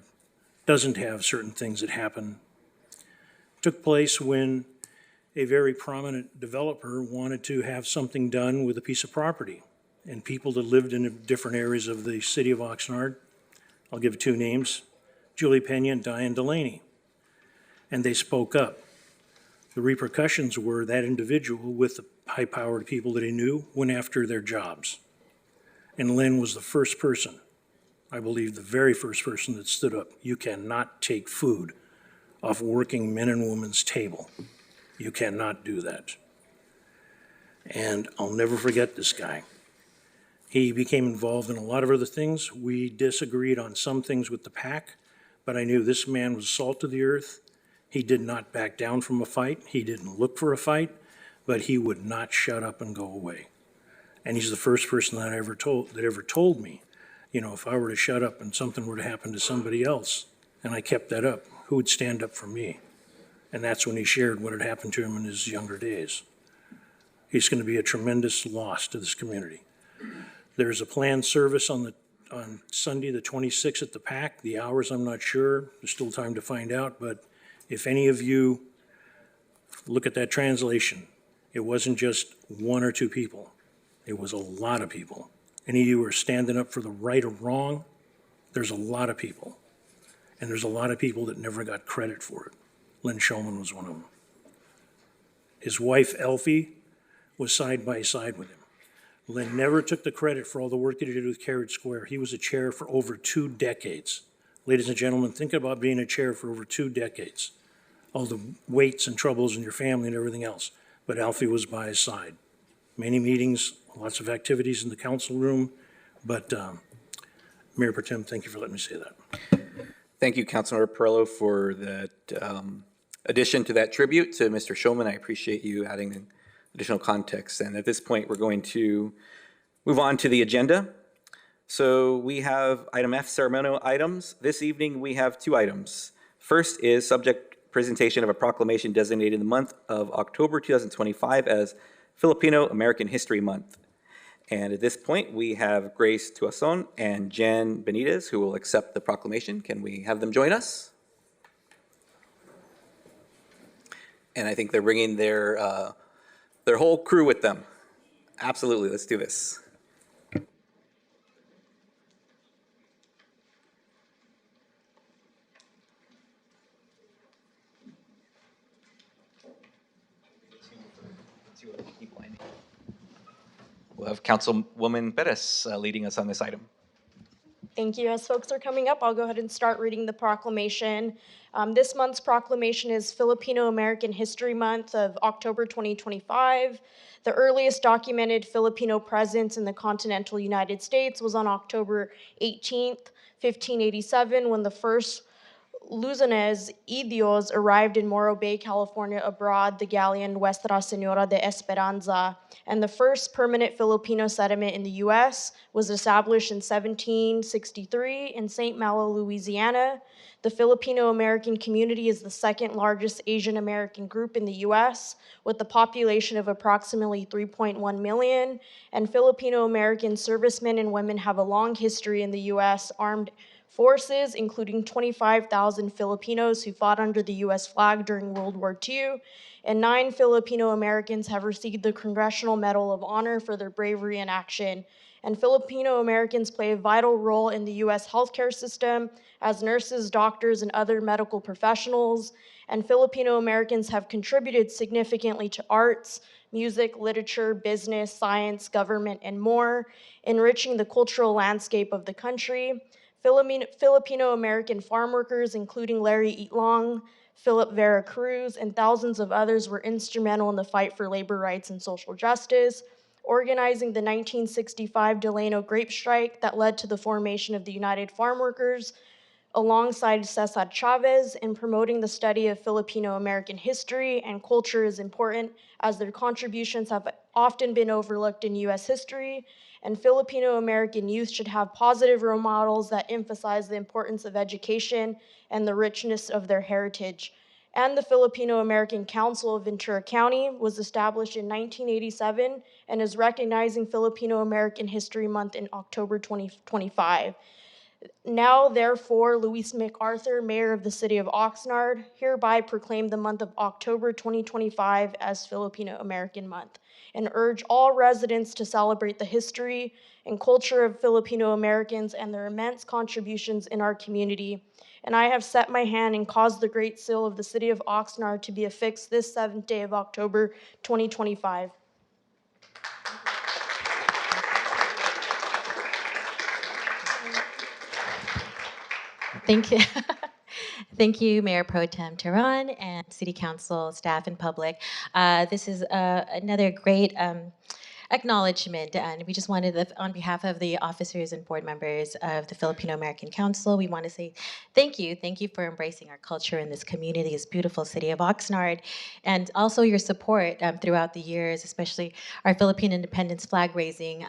doesn't have certain things that happen took place when a very prominent developer wanted to have something done with a piece of property. And people that lived in different areas of the city of Oxnard, I'll give 2 names, Julie Pena and Diane Delaney. And they spoke up. The repercussions were that individual with the high-powered people that he knew went after their jobs. And Len was the first person, I believe the very first person that stood up. You cannot take food off working men and women's table. You cannot do that. And I'll never forget this guy. He became involved in a lot of other things. We disagreed on some things with the PAC, but I knew this man was salt of the earth. He did not back down from a fight. He didn't look for a fight, but he would not shut up and go away. And he's the first person that ever told me, you know, if I were to shut up and something were to happen to somebody else, and I kept that up, who would stand up for me? And that's when he shared what had happened to him in his younger days. He's going to be a tremendous loss to this community. There's a planned service on Sunday, the 26th at the PAC. The hours, I'm not sure. There's still time to find out, but If any of you look at that translation, it wasn't just one or two people. It was a lot of people. Any of you who are standing up for the right or wrong, there's a lot of people. And there's a lot of people that never got credit for it. Lynn Shulman was one of them. His wife, Elfie, was side by side with him. Lynn never took the credit for all the work that he did with Carrot Square. He was a chair for over 2 decades. Ladies and gentlemen, think about being a chair for over 2 decades. All the weights and troubles in your family and everything else. But Alfie was by his side. Many meetings, lots of activities in the council room. But Mayor Pro Tem, thank you for letting me say that. Thank you, Councilmember Perillo, for that addition to that tribute to Mr. Shulman. I appreciate you adding additional context. And at this point, we're going to move on to the agenda. So we have item F, ceremonial items. This evening, we have 2 items. First is subject presentation of a proclamation designating the month of October 2025 as Filipino American History Month. And at this point, we have Grace Tuason and Jan Benitez, who will accept the proclamation. Can we have them join us? And I think they're bringing their whole crew with them. Absolutely, let's do this. We'll have Councilwoman Perez leading us on this item. Thank you. As folks are coming up, I'll go ahead and start reading the proclamation. This month's proclamation is Filipino American History Month of October 2025. The earliest documented Filipino presence in the continental United States was on October 18th, 1587, when the first Luzonese Indios arrived in Morro Bay, California, aboard the galleon Nuestra Senora de Esperanza, and the first permanent Filipino settlement in the U.S. was established in 1763 in St. Malo, Louisiana. The Filipino-American community is the second largest Asian American group in the U.S., with a population of approximately 3.1 million, and Filipino-American servicemen and women have a long history in the U.S. armed forces, including 25,000 Filipinos who fought under the U.S. flag during World War II, and 9 Filipino Americans have received the Congressional Medal of Honor for their bravery in action. And Filipino Americans play a vital role in the U.S. healthcare system as nurses, doctors, and other medical professionals. And Filipino Americans have contributed significantly to arts, music, literature, business, science, government, and more, enriching the cultural landscape of the country. Filipino-American farm workers, including Larry Itlong, Philip Vera Cruz, and thousands of others were instrumental in the fight for labor rights and social justice, organizing the 1965 Delano grape strike that led to the formation of the United Farm Workers, alongside Cesar Chavez, in promoting the study of Filipino-American history and culture is important, as their contributions have often been overlooked in U.S. history, and Filipino-American youth should have positive role models that emphasize the importance of education and the richness of their heritage. And the Filipino-American Council of Ventura County was established in 1987 and is recognizing Filipino-American History Month in October 2025. Now, therefore, Luis MacArthur, Mayor of the City of Oxnard, hereby proclaim the month of October 2025 as Filipino American Month, and urge all residents to celebrate the history and culture of Filipino Americans and their immense contributions in our community. And I have set my hand and caused the Great Seal of the City of Oxnard to be affixed this 7th day of October 2025. Thank you. Thank you, Mayor Pro Tem Tehran and City Council staff and public. This is another great acknowledgement, and we just wanted, on behalf of the officers and board members of the Filipino American Council, we want to say thank you. Thank you for embracing our culture in this community, this beautiful city of Oxnard, and also your support throughout the years, especially our Philippine Independence flag raising.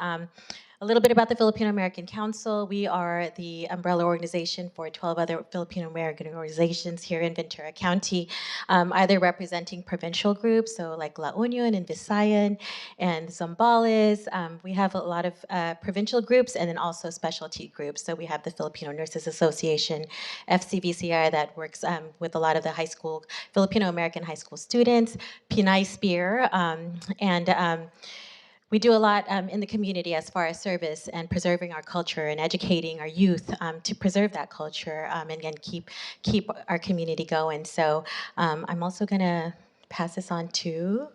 A little bit about the Filipino American Council. We are the umbrella organization for 12 other Filipino American organizations here in Ventura County, either representing provincial groups, so like La Union and Visayan and Zambales. We have a lot of provincial groups and then also specialty groups. So we have the Filipino Nurses Association, FCVCI, that works with a lot of the high school, Filipino American high school students, Pinay Spear, and we do a lot in the community as far as service and preserving our culture and educating our youth to preserve that culture and keep our community going. So I'm also going to pass this on to.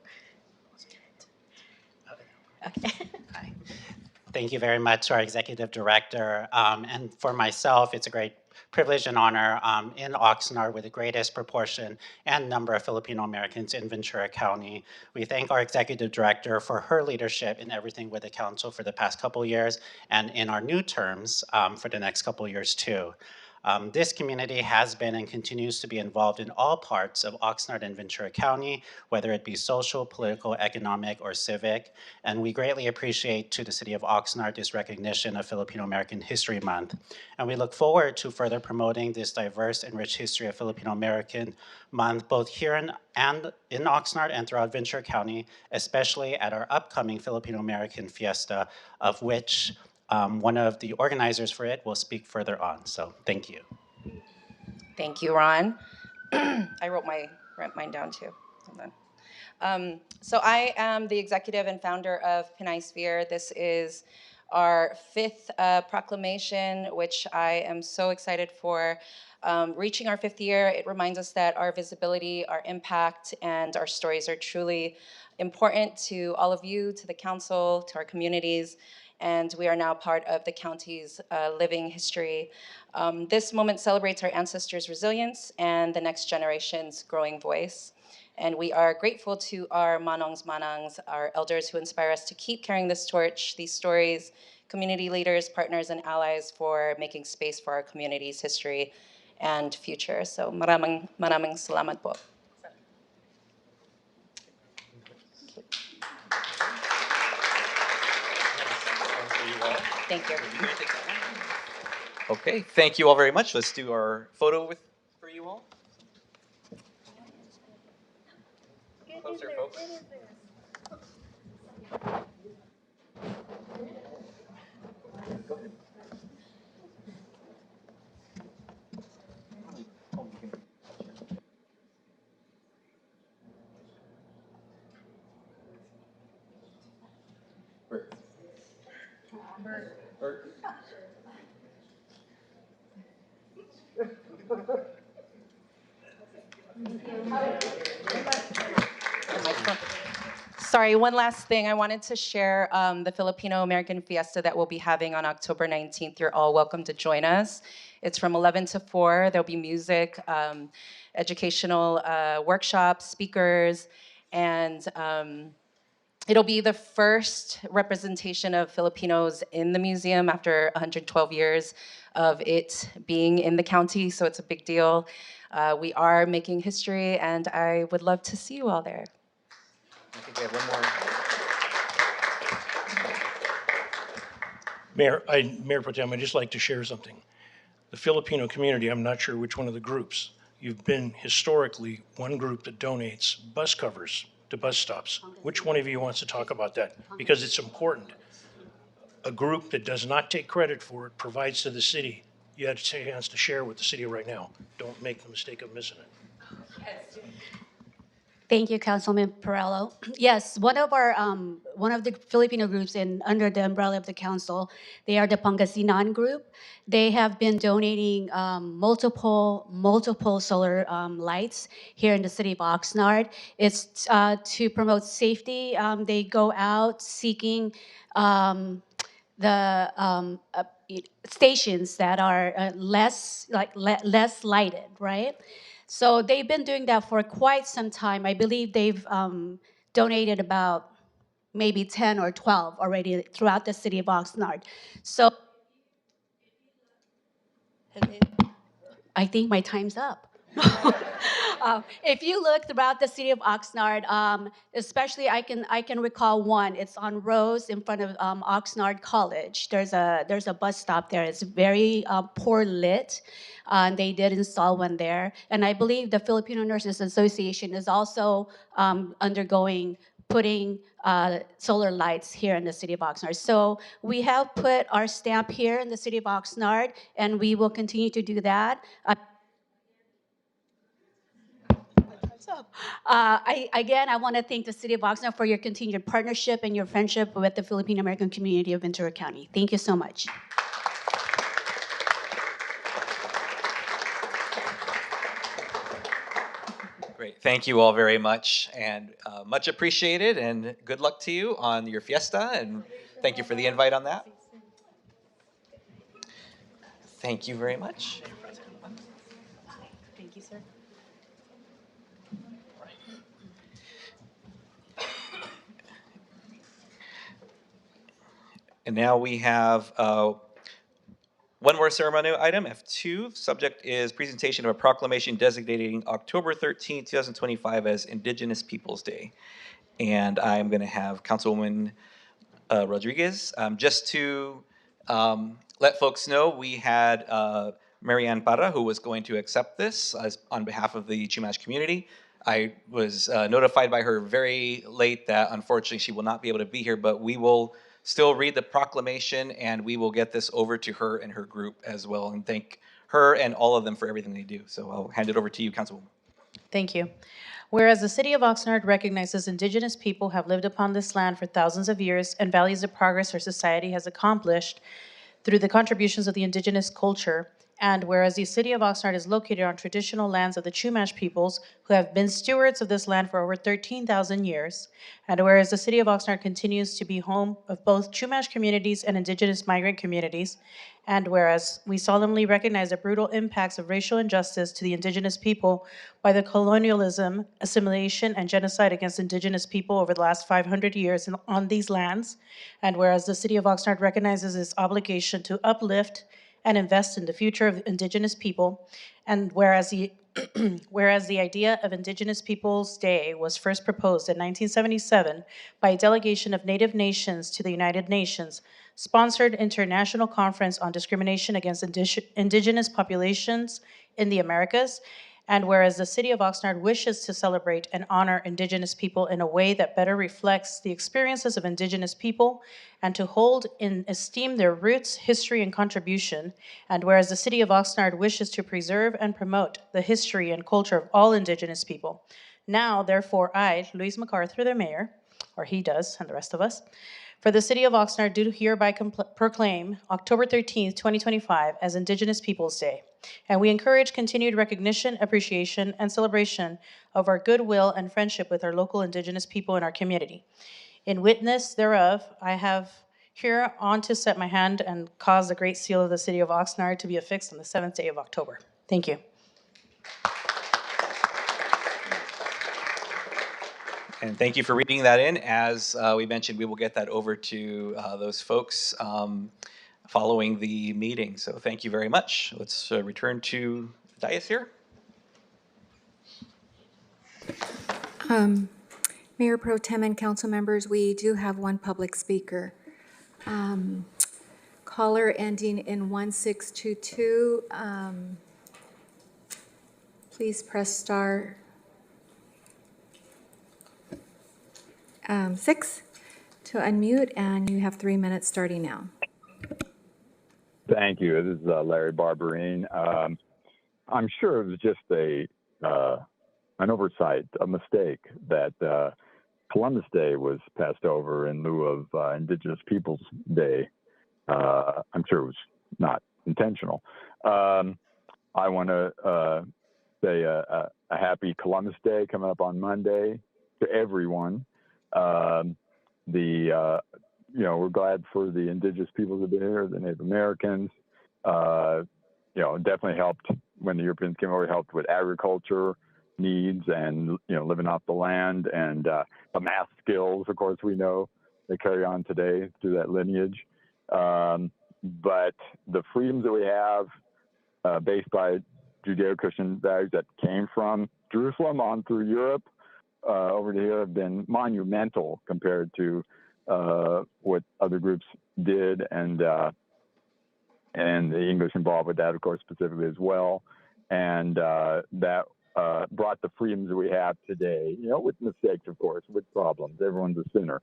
Okay. Thank you very much to our executive director. And for myself, it's a great privilege and honor in Oxnard with the greatest proportion and number of Filipino Americans in Ventura County. We thank our executive director for her leadership in everything with the council for the past couple years and in our new terms for the next couple years too. This community has been and continues to be involved in all parts of Oxnard and Ventura County, whether it be social, political, economic, or civic. And we greatly appreciate to the city of Oxnard this recognition of Filipino American History Month. And we look forward to further promoting this diverse and rich history of Filipino American Month, both here and in Oxnard and throughout Ventura County, especially at our upcoming Filipino American Fiesta, of which one of the organizers for it will speak further on. So thank you. Thank you, Ron. I wrote mine down too. Hold on. So I am the executive and founder of Pinay Sphere. This is our 5th proclamation, which I am so excited for. Reaching our 5th year, it reminds us that our visibility, our impact, and our stories are truly important to all of you, to the council, to our communities, and we are now part of the county's living history. This moment celebrates our ancestors' resilience and the next generation's growing voice. And we are grateful to our manongs, our elders who inspire us to keep carrying this torch, these stories, community leaders, partners, and allies for making space for our community's history and future. So maraming salamat po. Thank you. Okay, thank you all very much. Let's do our photo for you all. Closer, folks. Go ahead. Bert. Sorry, one last thing. I wanted to share the Filipino American Fiesta that we'll be having on October 19th. You're all welcome to join us. It's from 11 to 4. There'll be music, educational workshops, speakers, and it'll be the first representation of Filipinos in the museum after 112 years of it being in the county, so it's a big deal. We are making history, and I would love to see you all there. I think we have one more. Mayor Pro Tem, I'd just like to share something. The Filipino community, I'm not sure which one of the groups, you've been historically one group that donates bus covers to bus stops. Which one of you wants to talk about that? Because it's important. A group that does not take credit for it provides to the city. You have a chance to share with the city right now. Don't make the mistake of missing it. Thank you, Councilman Perello. Yes, one of the Filipino groups under the umbrella of the council, they are the Pangasinan group. They have been donating multiple solar lights here in the city of Oxnard. It's to promote safety. They go out seeking the stations that are less lighted, right? So they've been doing that for quite some time. I believe they've donated about maybe 10 or 12 already throughout the city of Oxnard. So I think my time's up. If you look throughout the city of Oxnard, especially I can recall one. It's on Rose in front of Oxnard College. There's a bus stop there. It's very poor lit. And they did install one there. And I believe the Filipino Nurses Association is also undergoing putting solar lights here in the city of Oxnard. So we have put our stamp here in the city of Oxnard, and we will continue to do that. I want to thank the City of Oxnard for your continued partnership and your friendship with the Filipino American community of Ventura County. Thank you so much. Great. Thank you all very much, and much appreciated, and good luck to you on your fiesta, and thank you for the invite on that. Thank you very much. Thank you, sir. And now we have one more ceremonial item, F2. Subject is presentation of a proclamation designating October 13th, 2025 as Indigenous Peoples Day. And I'm going to have Councilwoman Rodriguez. Just to let folks know, we had Marianne Parra, who was going to accept this on behalf of the Chumash community. I was notified by her very late that unfortunately she will not be able to be here, but we will still read the proclamation and we will get this over to her and her group as well, and thank her and all of them for everything they do. So I'll hand it over to you, Councilwoman. Thank you. Whereas the City of Oxnard recognizes Indigenous people have lived upon this land for thousands of years and values the progress our society has accomplished through the contributions of the Indigenous culture, and whereas the City of Oxnard is located on traditional lands of the Chumash peoples who have been stewards of this land for over 13,000 years, and whereas the City of Oxnard continues to be home of both Chumash communities and Indigenous migrant communities, and whereas we solemnly recognize the brutal impacts of racial injustice to the Indigenous people by the colonialism, assimilation, and genocide against Indigenous people over the last 500 years on these lands, and whereas the City of Oxnard recognizes its obligation to uplift and invest in the future of Indigenous people, and whereas the idea of Indigenous Peoples Day was first proposed in 1977 by a delegation of Native nations to the United Nations, sponsored International Conference on Discrimination Against Indigenous Populations in the Americas, and whereas the City of Oxnard wishes to celebrate and honor Indigenous people in a way that better reflects the experiences of Indigenous people and to hold in esteem their roots, history, and contribution, and whereas the City of Oxnard wishes to preserve and promote the history and culture of all Indigenous people. Now, therefore, I, Luis MacArthur, the mayor, or he does, and the rest of us, for the City of Oxnard do hereby proclaim October 13th, 2025 as Indigenous Peoples Day. And we encourage continued recognition, appreciation, and celebration of our goodwill and friendship with our local Indigenous people in our community. In witness thereof, I have here on to set my hand and cause the great seal of the City of Oxnard to be affixed on the 7th day of October. Thank you. And thank you for reading that in. As we mentioned, we will get that over to those folks following the meeting. So thank you very much. Let's return to the dais here. Mayor Pro Tem and council members, we do have one public speaker. Caller ending in 1622. Please press star 6 to unmute, and you have 3 minutes starting now. Thank you. This is Larry Barberine. I'm sure it was just an oversight, a mistake that Columbus Day was passed over in lieu of Indigenous Peoples Day. I'm sure it was not intentional. I want to say a happy Columbus Day coming up on Monday to everyone. We're glad for the Indigenous peoples that have been here, the Native Americans. Definitely helped when the Europeans came over, helped with agriculture needs and, living off the land, and the math skills, of course, we know they carry on today through that lineage. But the freedoms that we have based by Judeo-Christian values that came from Jerusalem on through Europe over to here have been monumental compared to what other groups did, and the English involved with that, of course, specifically as well. And that brought the freedoms that we have today, with mistakes, of course, with problems. Everyone's a sinner.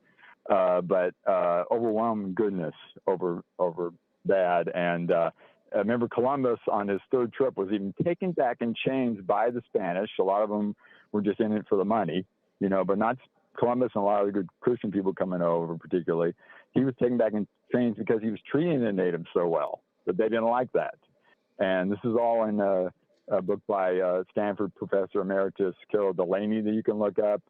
But overwhelming goodness over bad. And I remember Columbus on his third trip was even taken back in chains by the Spanish. A lot of them were just in it for the money, but not Columbus and a lot of the good Christian people coming over particularly. He was taken back in chains because he was treating the natives so well, but they didn't like that. And this is all in a book by Stanford Professor Emeritus Carol Delaney that you can look up.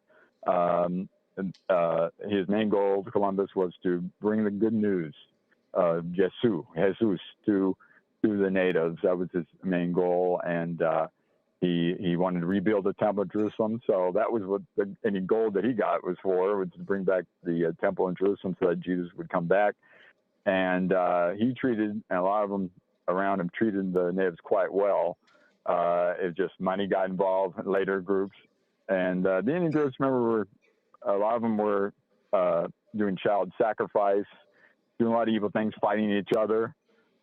His main goal of Columbus was to bring the good news of Jesus to the natives. That was his main goal, and he wanted to rebuild the Temple of Jerusalem. So that was what any gold that he got was to bring back the Temple in Jerusalem so that Jesus would come back. And he treated, and a lot of them around him treated the natives quite well. It just money got involved in later groups, and the Indian groups, remember, a lot of them were doing child sacrifice, doing a lot of evil things, fighting each other.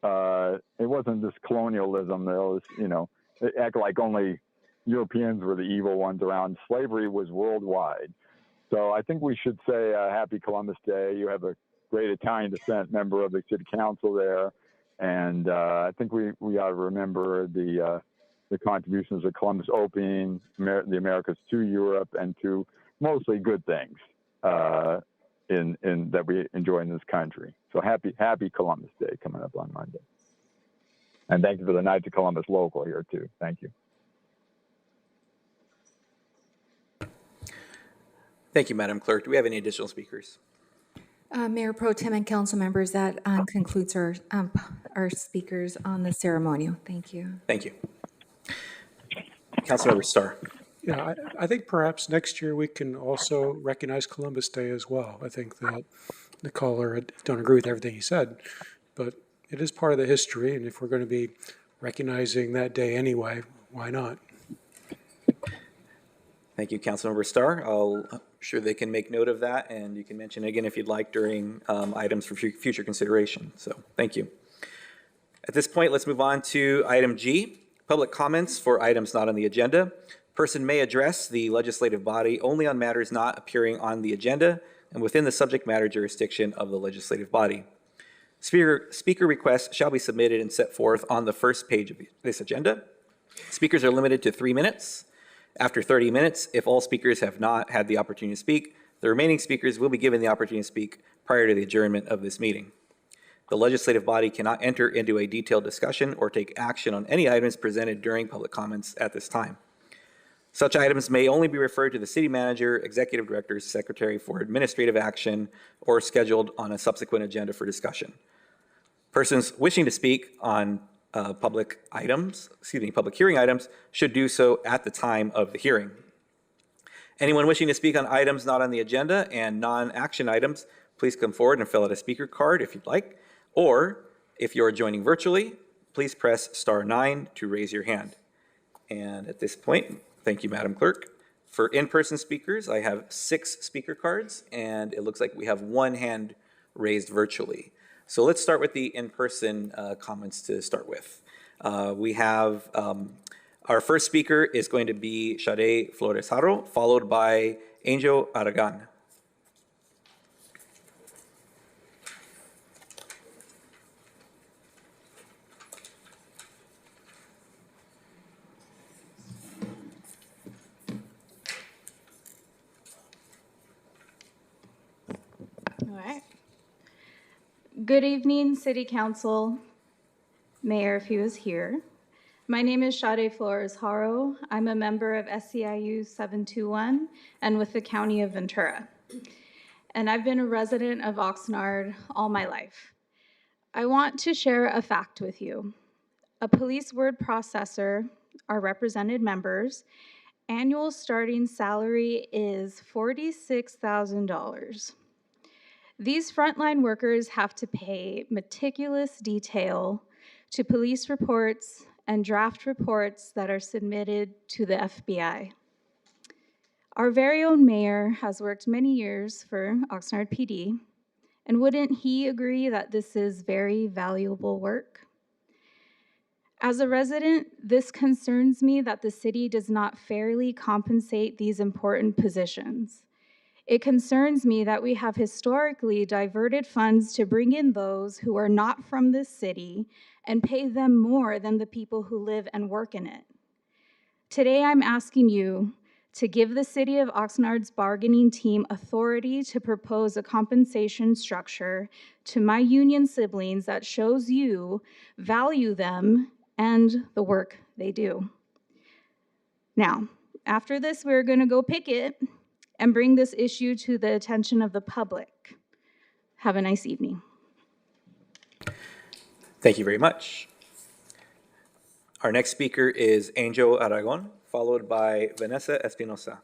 It wasn't just colonialism. There was, it acted like only Europeans were the evil ones around. Slavery was worldwide. So I think we should say Happy Columbus Day. You have a great Italian descent member of the city council there. And I think we ought to remember the contributions of Columbus opening the Americas to Europe and to mostly good things in that we enjoy in this country. So happy Columbus Day coming up on Monday. And thank you for the Knights of Columbus local here too. Thank you. Thank you, Madam Clerk. Do we have any additional speakers? Mayor Pro Tem and council members, that concludes our speakers on the ceremonial. Thank you. Thank you. Councilmember Starr. Yeah, I think perhaps next year we can also recognize Columbus Day as well. I think that the caller, don't agree with everything he said, but it is part of the history, and if we're going to be recognizing that day anyway, why not? Thank you, Councilmember Starr. I'm sure they can make note of that, and you can mention it again if you'd like during items for future consideration. So thank you. At this point, let's move on to item G, public comments for items not on the agenda. Person may address the legislative body only on matters not appearing on the agenda and within the subject matter jurisdiction of the legislative body. Speaker requests shall be submitted and set forth on the first page of this agenda. Speakers are limited to 3 minutes. After 30 minutes, if all speakers have not had the opportunity to speak, the remaining speakers will be given the opportunity to speak prior to the adjournment of this meeting. The legislative body cannot enter into a detailed discussion or take action on any items presented during public comments at this time. Such items may only be referred to the city manager, executive director, secretary for administrative action, or scheduled on a subsequent agenda for discussion. Persons wishing to speak on public hearing items should do so at the time of the hearing. Anyone wishing to speak on items not on the agenda and non-action items, please come forward and fill out a speaker card if you'd like, or if you're joining virtually, please press *9 to raise your hand. And at this point, thank you, Madam Clerk. For in-person speakers, I have 6 speaker cards, and it looks like we have 1 hand raised virtually. So let's start with the in-person comments to start with. We have our first speaker is going to be Shade Flores Haro, followed by Angel Aragon. All right. Good evening, City Council, Mayor, if he was here. My name is Shade Flores Haro. I'm a member of SCIU 721 and with the County of Ventura. And I've been a resident of Oxnard all my life. I want to share a fact with you. A police word processor, our represented members, annual starting salary is $46,000. These frontline workers have to pay meticulous detail to police reports and draft reports that are submitted to the FBI. Our very own mayor has worked many years for Oxnard PD, and wouldn't he agree that this is very valuable work? As a resident, this concerns me that the city does not fairly compensate these important positions. It concerns me that we have historically diverted funds to bring in those who are not from this city and pay them more than the people who live and work in it. Today, I'm asking you to give the City of Oxnard's bargaining team authority to propose a compensation structure to my union siblings that shows you value them and the work they do. Now, after this, we're going to go picket and bring this issue to the attention of the public. Have a nice evening. Thank you very much. Our next speaker is Angel Aragon, followed by Vanessa Espinosa.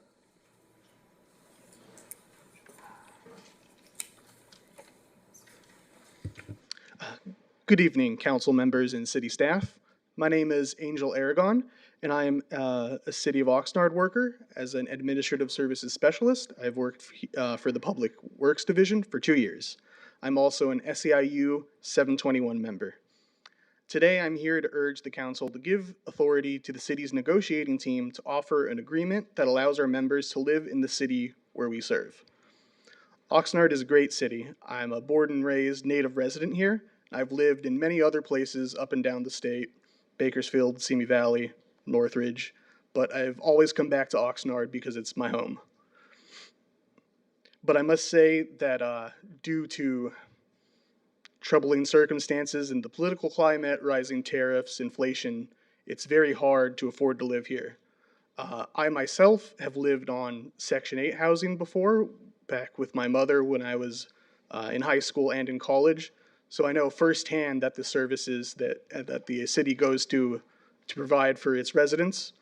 Good evening, council members and city staff. My name is Angel Aragon, and I am a City of Oxnard worker as an administrative services specialist. I've worked for the Public Works Division for 2 years. I'm also an SEIU 721 member. Today, I'm here to urge the council to give authority to the city's negotiating team to offer an agreement that allows our members to live in the city where we serve. Oxnard is a great city. I'm a born and raised native resident here. I've lived in many other places up and down the state, Bakersfield, Simi Valley, Northridge, but I've always come back to Oxnard because it's my home. But I must say that due to troubling circumstances in the political climate, rising tariffs, inflation, it's very hard to afford to live here. I myself have lived on Section 8 housing before, back with my mother when I was in high school and in college. So I know firsthand that the services that the city goes to provide for its residents.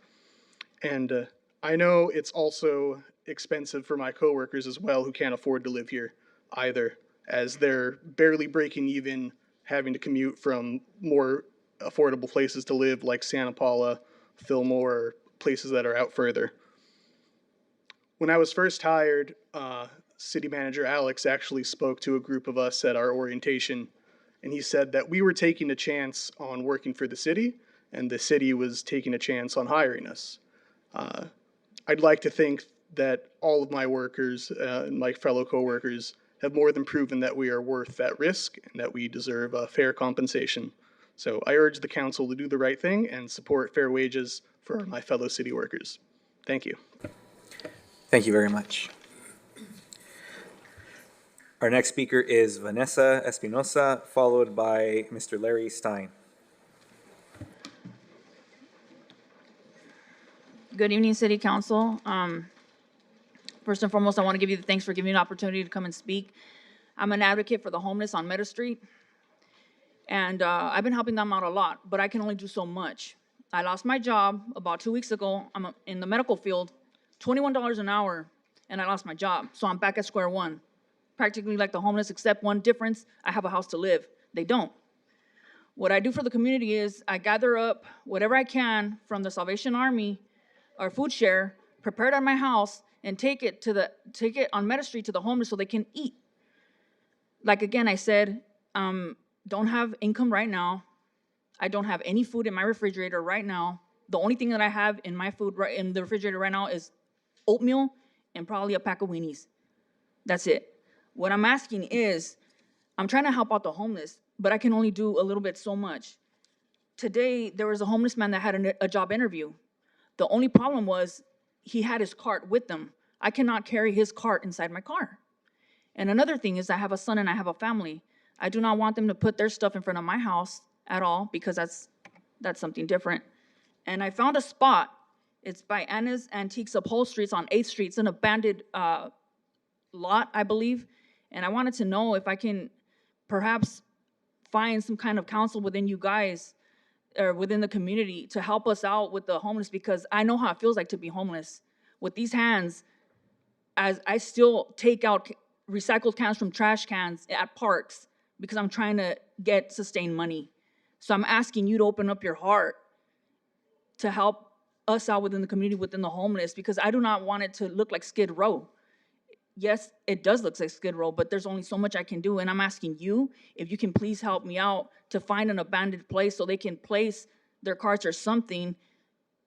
And I know it's also expensive for my coworkers as well who can't afford to live here either, as they're barely breaking even, having to commute from more affordable places to live like Santa Paula, Fillmore, or places that are out further. When I was first hired, City Manager Alex actually spoke to a group of us at our orientation, and he said that we were taking a chance on working for the city, and the city was taking a chance on hiring us. I'd like to think that all of my workers and my fellow coworkers have more than proven that we are worth that risk and that we deserve a fair compensation. So I urge the council to do the right thing and support fair wages for my fellow city workers. Thank you. Thank you very much. Our next speaker is Vanessa Espinosa, followed by Mr. Larry Stein. Good evening, City Council. First and foremost, I want to give you the thanks for giving me an opportunity to come and speak. I'm an advocate for the homeless on Meadow Street, and I've been helping them out a lot, but I can only do so much. I lost my job about 2 weeks ago. I'm in the medical field, $21 an hour, and I lost my job, so I'm back at square one. Practically like the homeless, except one difference, I have a house to live. They don't. What I do for the community is I gather up whatever I can from the Salvation Army or food share, prepare it at my house, and take it on Meadow Street to the homeless so they can eat. Like again, I said, don't have income right now. I don't have any food in my refrigerator right now. The only thing that I have in my food in the refrigerator right now is oatmeal and probably a pack of weenies. That's it. What I'm asking is, I'm trying to help out the homeless, but I can only do a little bit so much. Today, there was a homeless man that had a job interview. The only problem was he had his cart with him. I cannot carry his cart inside my car. And another thing is I have a son and I have a family. I do not want them to put their stuff in front of my house at all because that's something different. And I found a spot. It's by Anna's Antiques Upholstery. It's on 8th Street. It's an abandoned lot, I believe. And I wanted to know if I can perhaps find some kind of counsel within you guys or within the community to help us out with the homeless, because I know how it feels like to be homeless. With these hands, as I still take out recycled cans from trash cans at parks because I'm trying to get sustained money. So I'm asking you to open up your heart to help us out within the community, within the homeless, because I do not want it to look like Skid Row. Yes, it does look like Skid Row, but there's only so much I can do. And I'm asking you if you can please help me out to find an abandoned place so they can place their carts or something,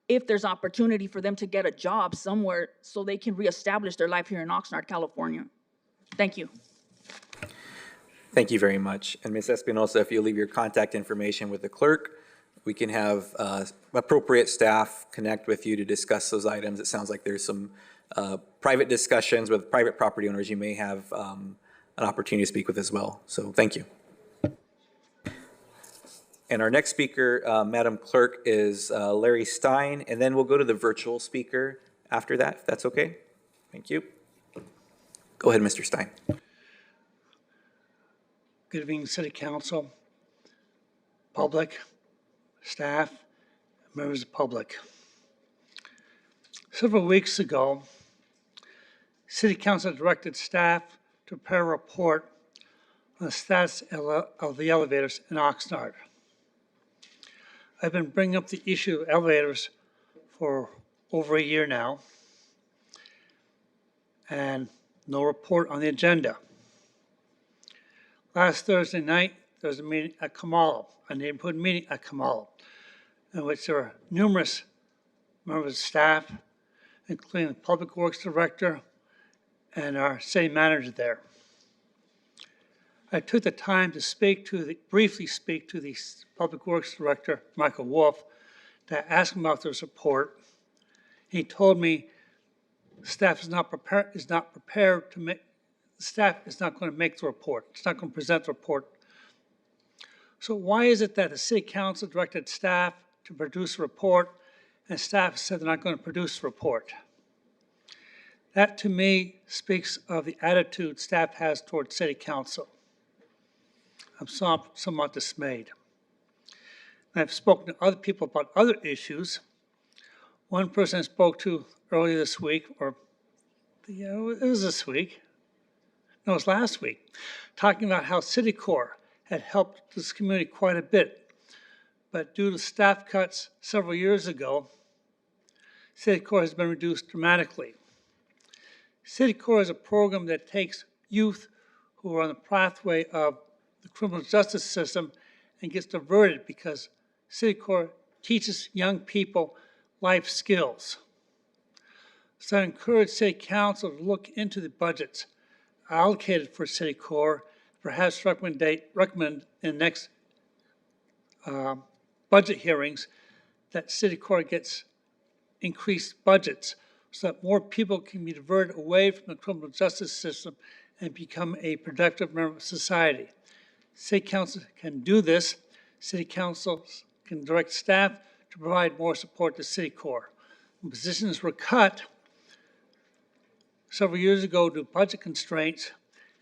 if there's opportunity for them to get a job somewhere so they can reestablish their life here in Oxnard, California. Thank you. Thank you very much. And Ms. Espinosa, if you leave your contact information with the clerk, we can have appropriate staff connect with you to discuss those items. It sounds like there's some private discussions with private property owners you may have an opportunity to speak with as well. So thank you. And our next speaker, Madam Clerk, is Larry Stein, and then we'll go to the virtual speaker after that, if that's okay. Thank you. Go ahead, Mr. Stein. Good evening, City Council, public, staff, members of the public. Several weeks ago, City Council directed staff to prepare a report on the status of the elevators in Oxnard. I've been bringing up the issue of elevators for over a year now, and no report on the agenda. Last Thursday night, there was a meeting at Kamalo, a neighborhood meeting at Kamalo, in which there were numerous members of staff, including the Public Works Director and our city manager there. I took the time to briefly speak to the Public Works Director, Michael Wolf, to ask him about this report. He told me staff is not prepared to make. Staff is not going to make the report. It's not going to present the report. So why is it that the City Council directed staff to produce a report and staff said they're not going to produce the report? That to me speaks of the attitude staff has towards City Council. I'm somewhat dismayed. And I've spoken to other people about other issues. One person I spoke to earlier this week, it was this week, no, it was last week, talking about how City Corps had helped this community quite a bit. But due to staff cuts several years ago, City Corps has been reduced dramatically. City Corps is a program that takes youth who are on the pathway of the criminal justice system and gets diverted because City Corps teaches young people life skills. So I encourage City Council to look into the budgets allocated for City Corps, perhaps recommend in next budget hearings that City Corps gets increased budgets so that more people can be diverted away from the criminal justice system and become a productive member of society. City Council can do this. City Councils can direct staff to provide more support to City Corps. When positions were cut several years ago due to budget constraints,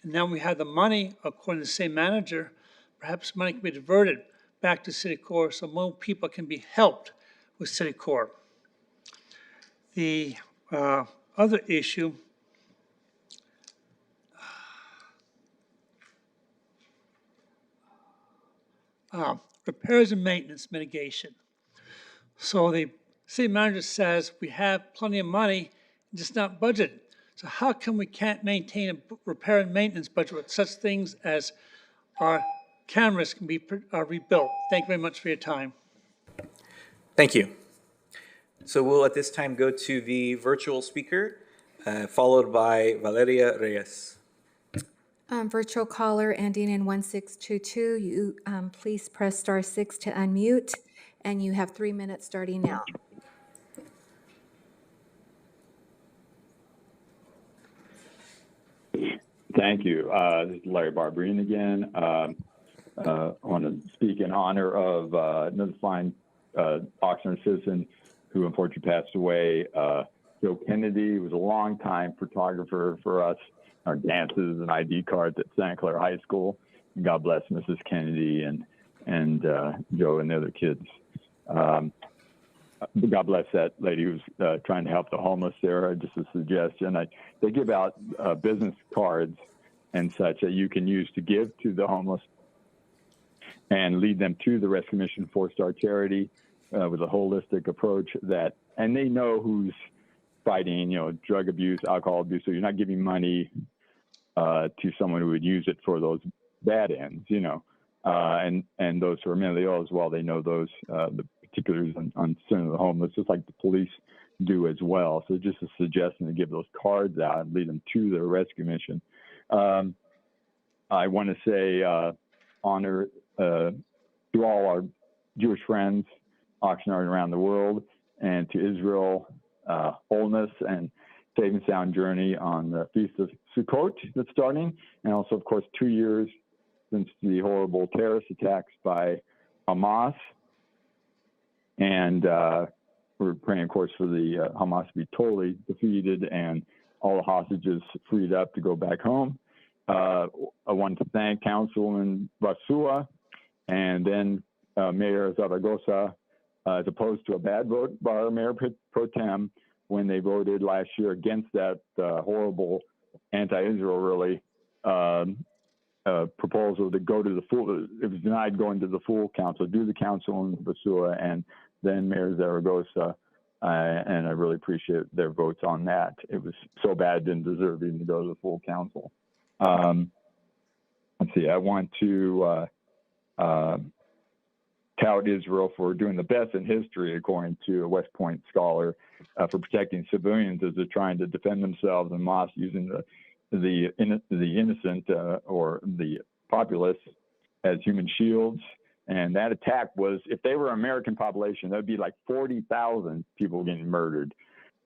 and now we have the money, according to the same manager, perhaps money can be diverted back to City Corps so more people can be helped with City Corps. The other issue, repairs and maintenance mitigation. So the city manager says we have plenty of money, just not budgeted. So how come we can't maintain a repair and maintenance budget with such things as our cameras can be rebuilt? Thank you very much for your time. Thank you. So we'll at this time go to the virtual speaker, followed by Valeria Reyes. Virtual caller ending in 1622, you please press *6 to unmute, and you have 3 minutes starting now. Thank you. This is Larry Barberine again. I want to speak in honor of another fine Oxnard citizen who unfortunately passed away. Joe Kennedy was a longtime photographer for us, our dances and ID cards at Santa Clara High School. God bless Mrs. Kennedy and Joe and the other kids. God bless that lady who's trying to help the homeless there. Just a suggestion. They give out business cards and such that you can use to give to the homeless and lead them to the Rescue Mission 4-star charity. with a holistic approach and they know who's fighting, drug abuse, alcohol abuse. So you're not giving money to someone who would use it for those bad ends, and those who are mentally ill as well. They know those the particulars on Center of the Homeless, just like the police do as well. So just a suggestion to give those cards out and lead them to the rescue mission. I want to say honor to all our Jewish friends, Oxnard around the world, and to Israel, wholeness and safe and sound journey on the Feast of Sukkot that's starting, and also, of course, 2 years since the horrible terrorist attacks by Hamas. And we're praying, of course, for the Hamas to be totally defeated and all the hostages freed up to go back home. I want to thank Councilwoman Basua and then Mayor Zaragoza, as opposed to a bad vote by our Mayor Pro Tem when they voted last year against that horrible anti-Israel, really, proposal to go to the full, it was denied going to the full council, do the council in Basua and then Mayor Zaragoza. And I really appreciate their votes on that. It was so bad, didn't deserve even to go to the full council. Let's see, I want to tout Israel for doing the best in history, according to a West Point scholar, for protecting civilians as they're trying to defend themselves in mosques using the innocent or the populace as human shields. And that attack was, if they were American population, that would be like 40,000 people getting murdered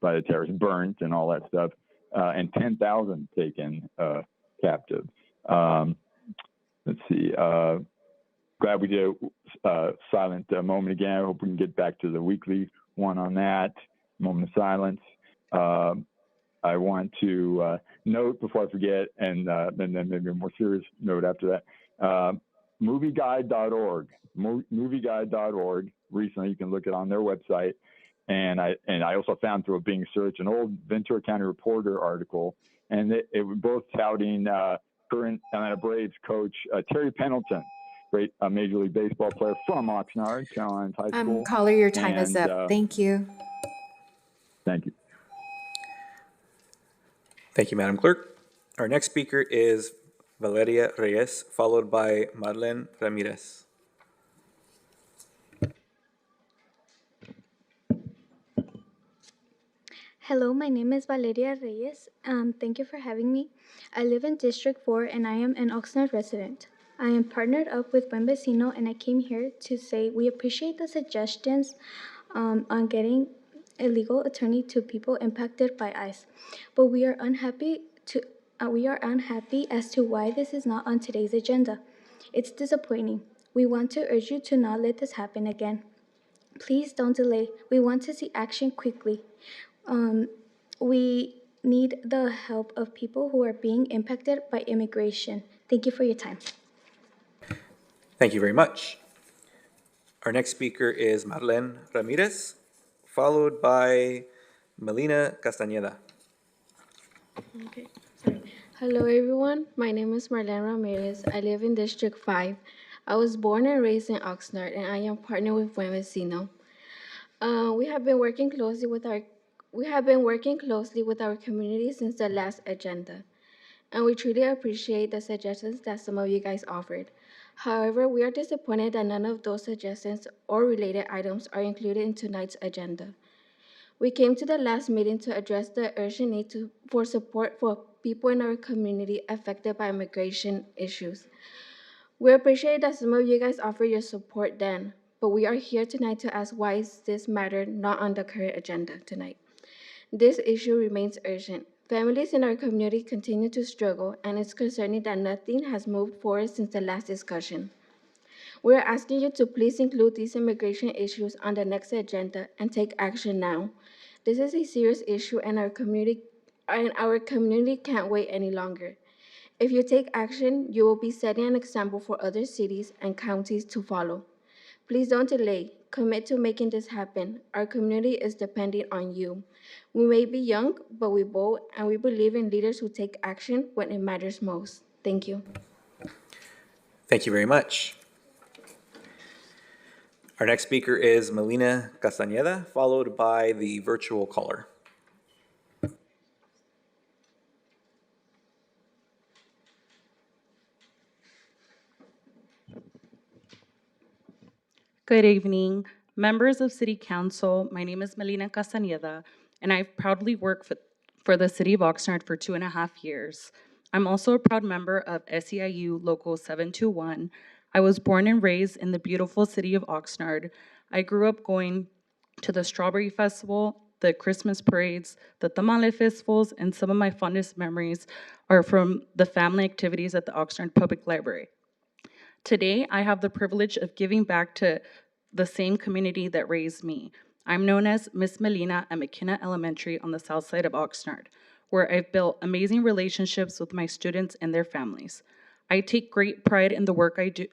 by the terrorists, burnt and all that stuff, and 10,000 taken captive. Let's see. Glad we did a silent moment again. I hope we can get back to the weekly one on that, moment of silence. I want to note before I forget, and then maybe a more serious note after that, movieguide.org, movieguide.org. Recently, you can look it on their website. And I also found through a Bing search an old Ventura County Reporter article, and it was both touting current Atlanta Braves coach Terry Pendleton, great Major League Baseball player from Oxnard, Carolinas High School. Caller, your time is up. Thank you. Thank you. Thank you, Madam Clerk. Our next speaker is Valeria Reyes, followed by Marlene Ramirez. Hello, my name is Valeria Reyes. Thank you for having me. I live in District 4 and I am an Oxnard resident. I am partnered up with Buen Vecino and I came here to say we appreciate the suggestions on getting a legal attorney to people impacted by ICE, but we are unhappy as to why this is not on today's agenda. It's disappointing. We want to urge you to not let this happen again. Please don't delay. We want to see action quickly. We need the help of people who are being impacted by immigration. Thank you for your time. Thank you very much. Our next speaker is Marlene Ramirez, followed by Melina Castañeda. Okay. Sorry. Hello, everyone. My name is Marlene Ramirez. I live in District 5. I was born and raised in Oxnard, and I am partnered with Buen Vecino. We have been working closely with our community since the last agenda, and we truly appreciate the suggestions that some of you guys offered. However, we are disappointed that none of those suggestions or related items are included in tonight's agenda. We came to the last meeting to address the urgent need for support for people in our community affected by immigration issues. We appreciate that some of you guys offered your support then, but we are here tonight to ask why is this matter not on the current agenda tonight. This issue remains urgent. Families in our community continue to struggle, and it's concerning that nothing has moved forward since the last discussion. We are asking you to please include these immigration issues on the next agenda and take action now. This is a serious issue, and our community can't wait any longer. If you take action, you will be setting an example for other cities and counties to follow. Please don't delay. Commit to making this happen. Our community is depending on you. We may be young, but we bold, and we believe in leaders who take action when it matters most. Thank you. Thank you very much. Our next speaker is Melina Castañeda, followed by the virtual caller. Good evening, members of City Council. My name is Melina Castañeda, and I've proudly worked for the City of Oxnard for 2.5 years. I'm also a proud member of SEIU Local 721. I was born and raised in the beautiful city of Oxnard. I grew up going to the Strawberry Festival, the Christmas parades, the tamale festivals, and some of my fondest memories are from the family activities at the Oxnard Public Library. Today, I have the privilege of giving back to the same community that raised me. I'm known as Miss Melina at McKenna Elementary on the south side of Oxnard, where I've built amazing relationships with my students and their families. I take great pride in the work I do.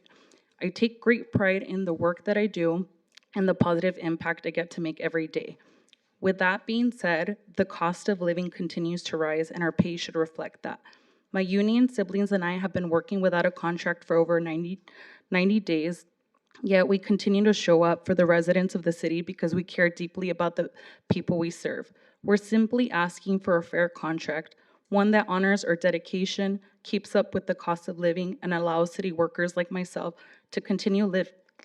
I take great pride in the work that I do and the positive impact I get to make every day. With that being said, the cost of living continues to rise and our pay should reflect that. My union siblings and I have been working without a contract for over 90 days, yet we continue to show up for the residents of the city because we care deeply about the people we serve. We're simply asking for a fair contract, one that honors our dedication, keeps up with the cost of living, and allows city workers like myself to continue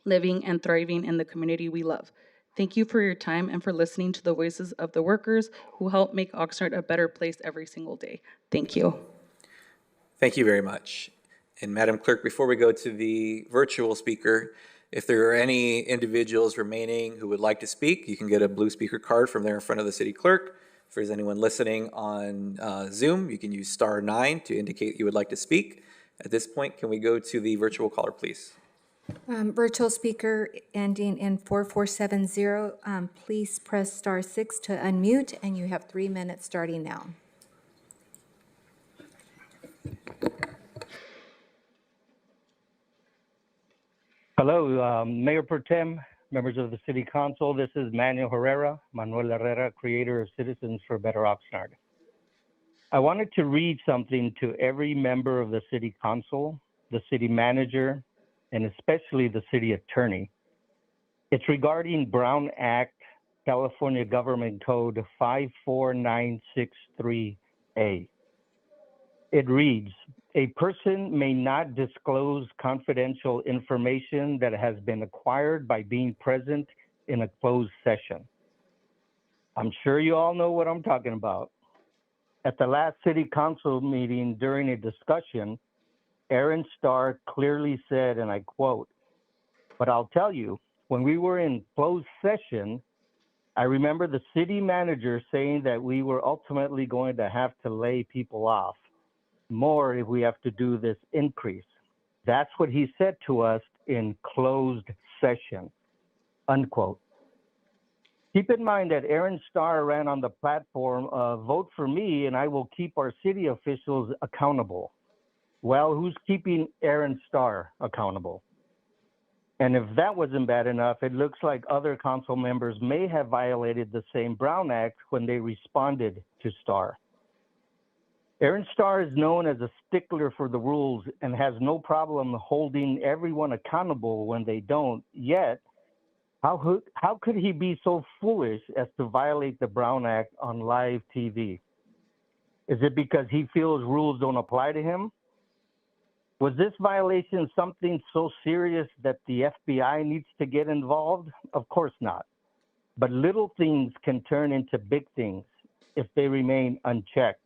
living and thriving in the community we love. Thank you for your time and for listening to the voices of the workers who help make Oxnard a better place every single day. Thank you. Thank you very much. And Madam Clerk, before we go to the virtual speaker, if there are any individuals remaining who would like to speak, you can get a blue speaker card from there in front of the city clerk. If there's anyone listening on Zoom, you can use *9 to indicate you would like to speak. At this point, can we go to the virtual caller, please? Virtual speaker ending in 4470, please press *6 to unmute, and you have 3 minutes starting now. Hello, Mayor Pro Tem, members of the City Council. This is Manuel Herrera, creator of Citizens for Better Oxnard. I wanted to read something to every member of the City Council, the City Manager, and especially the City Attorney. It's regarding Brown Act, California Government Code 54963A. It reads, a person may not disclose confidential information that has been acquired by being present in a closed session. I'm sure you all know what I'm talking about. At the last City Council meeting during a discussion, Aaron Starr clearly said, and I quote, but I'll tell you, when we were in closed session, I remember the city manager saying that we were ultimately going to have to lay people off more if we have to do this increase. That's what he said to us in closed session, unquote. Keep in mind that Aaron Starr ran on the platform of vote for me and I will keep our city officials accountable. Well, who's keeping Aaron Starr accountable? And if that wasn't bad enough, it looks like other council members may have violated the same Brown Act when they responded to Starr. Aaron Starr is known as a stickler for the rules and has no problem holding everyone accountable when they don't. Yet, how could he be so foolish as to violate the Brown Act on live TV? Is it because he feels rules don't apply to him? Was this violation something so serious that the FBI needs to get involved? Of course not. But little things can turn into big things if they remain unchecked.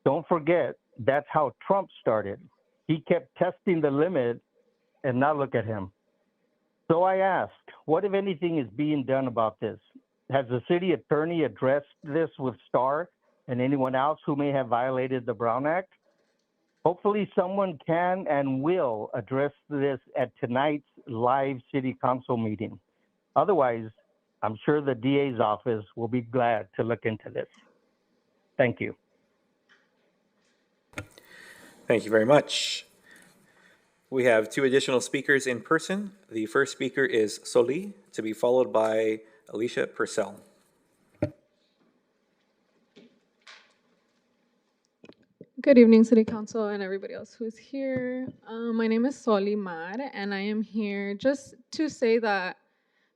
Don't forget, that's how Trump started. He kept testing the limit, and now look at him. So I ask, what, if anything, is being done about this? Has the city attorney addressed this with Starr and anyone else who may have violated the Brown Act? Hopefully someone can and will address this at tonight's live city council meeting. Otherwise, I'm sure the DA's office will be glad to look into this. Thank you. Thank you very much. We have 2 additional speakers in person. The first speaker is Soli, to be followed by Alicia Purcell. Good evening, City Council and everybody else who is here. My name is Soli Mar, and I am here just to say that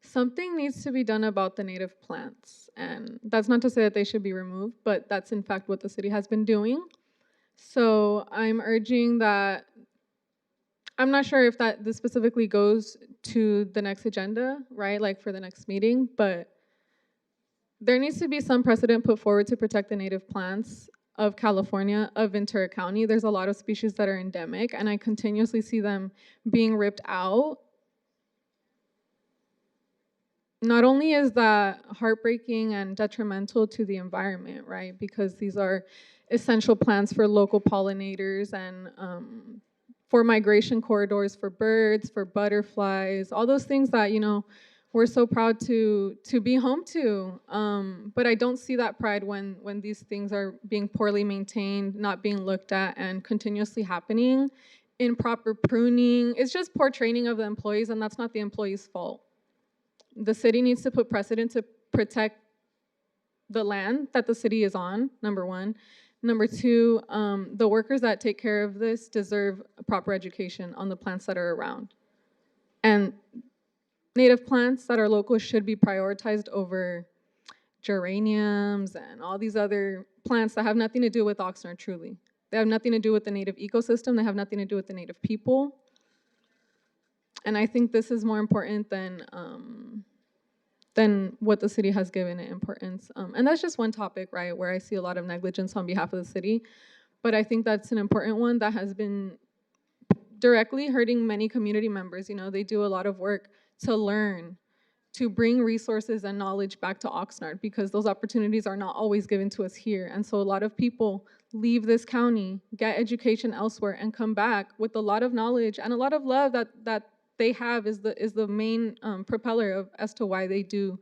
something needs to be done about the native plants. And that's not to say that they should be removed, but that's in fact what the city has been doing. So I'm urging that, I'm not sure if this specifically goes to the next agenda, right? Like for the next meeting, but there needs to be some precedent put forward to protect the native plants of California, of Ventura County. There's a lot of species that are endemic, and I continuously see them being ripped out. Not only is that heartbreaking and detrimental to the environment, right? Because these are essential plants for local pollinators and for migration corridors for birds, for butterflies, all those things that, you know, we're so proud to be home to. But I don't see that pride when these things are being poorly maintained, not being looked at, and continuously happening. Improper pruning, it's just poor training of the employees, and that's not the employees' fault. The city needs to put precedent to protect the land that the city is on, number one. Number two, the workers that take care of this deserve a proper education on the plants that are around. And native plants that are local should be prioritized over geraniums and all these other plants that have nothing to do with Oxnard, truly. They have nothing to do with the native ecosystem. They have nothing to do with the native people. And I think this is more important than what the city has given it importance. And that's just one topic, right, where I see a lot of negligence on behalf of the city. But I think that's an important one that has been directly hurting many community members. You know, they do a lot of work to learn, to bring resources and knowledge back to Oxnard, because those opportunities are not always given to us here. And so a lot of people leave this county, get education elsewhere, and come back with a lot of knowledge and a lot of love that they have is the main propeller of as to why they do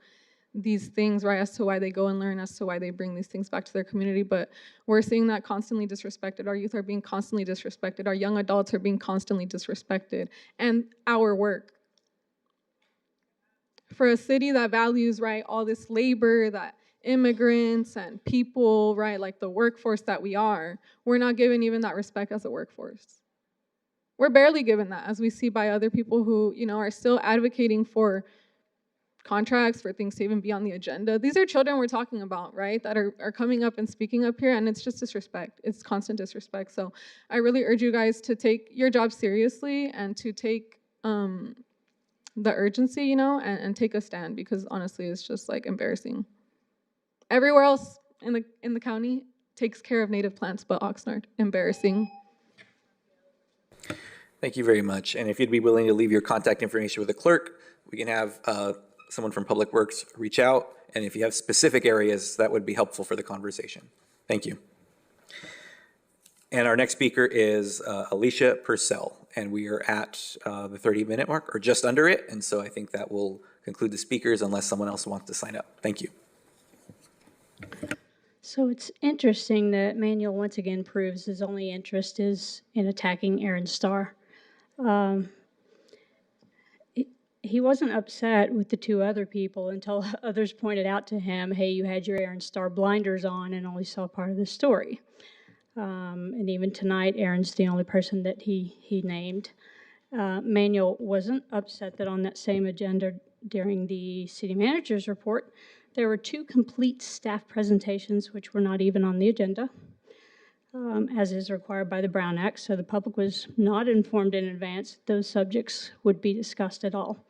these things, right? As to why they go and learn, as to why they bring these things back to their community. But we're seeing that constantly disrespected. Our youth are being constantly disrespected. Our young adults are being constantly disrespected. And our work. For a city that values, right, all this labor, that immigrants and people, right, like the workforce that we are, we're not given even that respect as a workforce. We're barely given that, as we see by other people who, you know, are still advocating for contracts, for things to even be on the agenda. These are children we're talking about, right, that are coming up and speaking up here, and it's just disrespect. It's constant disrespect. So I really urge you guys to take your job seriously and to take the urgency, you know, and take a stand, because honestly, it's just like embarrassing. Everywhere else in the county takes care of native plants, but Oxnard, embarrassing. Thank you very much. And if you'd be willing to leave your contact information with the clerk, we can have someone from Public Works reach out. And if you have specific areas, that would be helpful for the conversation. Thank you. And our next speaker is Alicia Purcell. And we are at the 30-minute mark, or just under it. And so I think that will conclude the speakers unless someone else wants to sign up. Thank you. So it's interesting that Manuel once again proves his only interest is in attacking Aaron Starr. He wasn't upset with the two other people until others pointed out to him, hey, you had your Aaron Starr blinders on and only saw part of the story. And even tonight, Aaron's the only person that he named. Manuel wasn't upset that on that same agenda during the city manager's report, there were 2 complete staff presentations which were not even on the agenda, as is required by the Brown Act, so the public was not informed in advance those subjects would be discussed at all.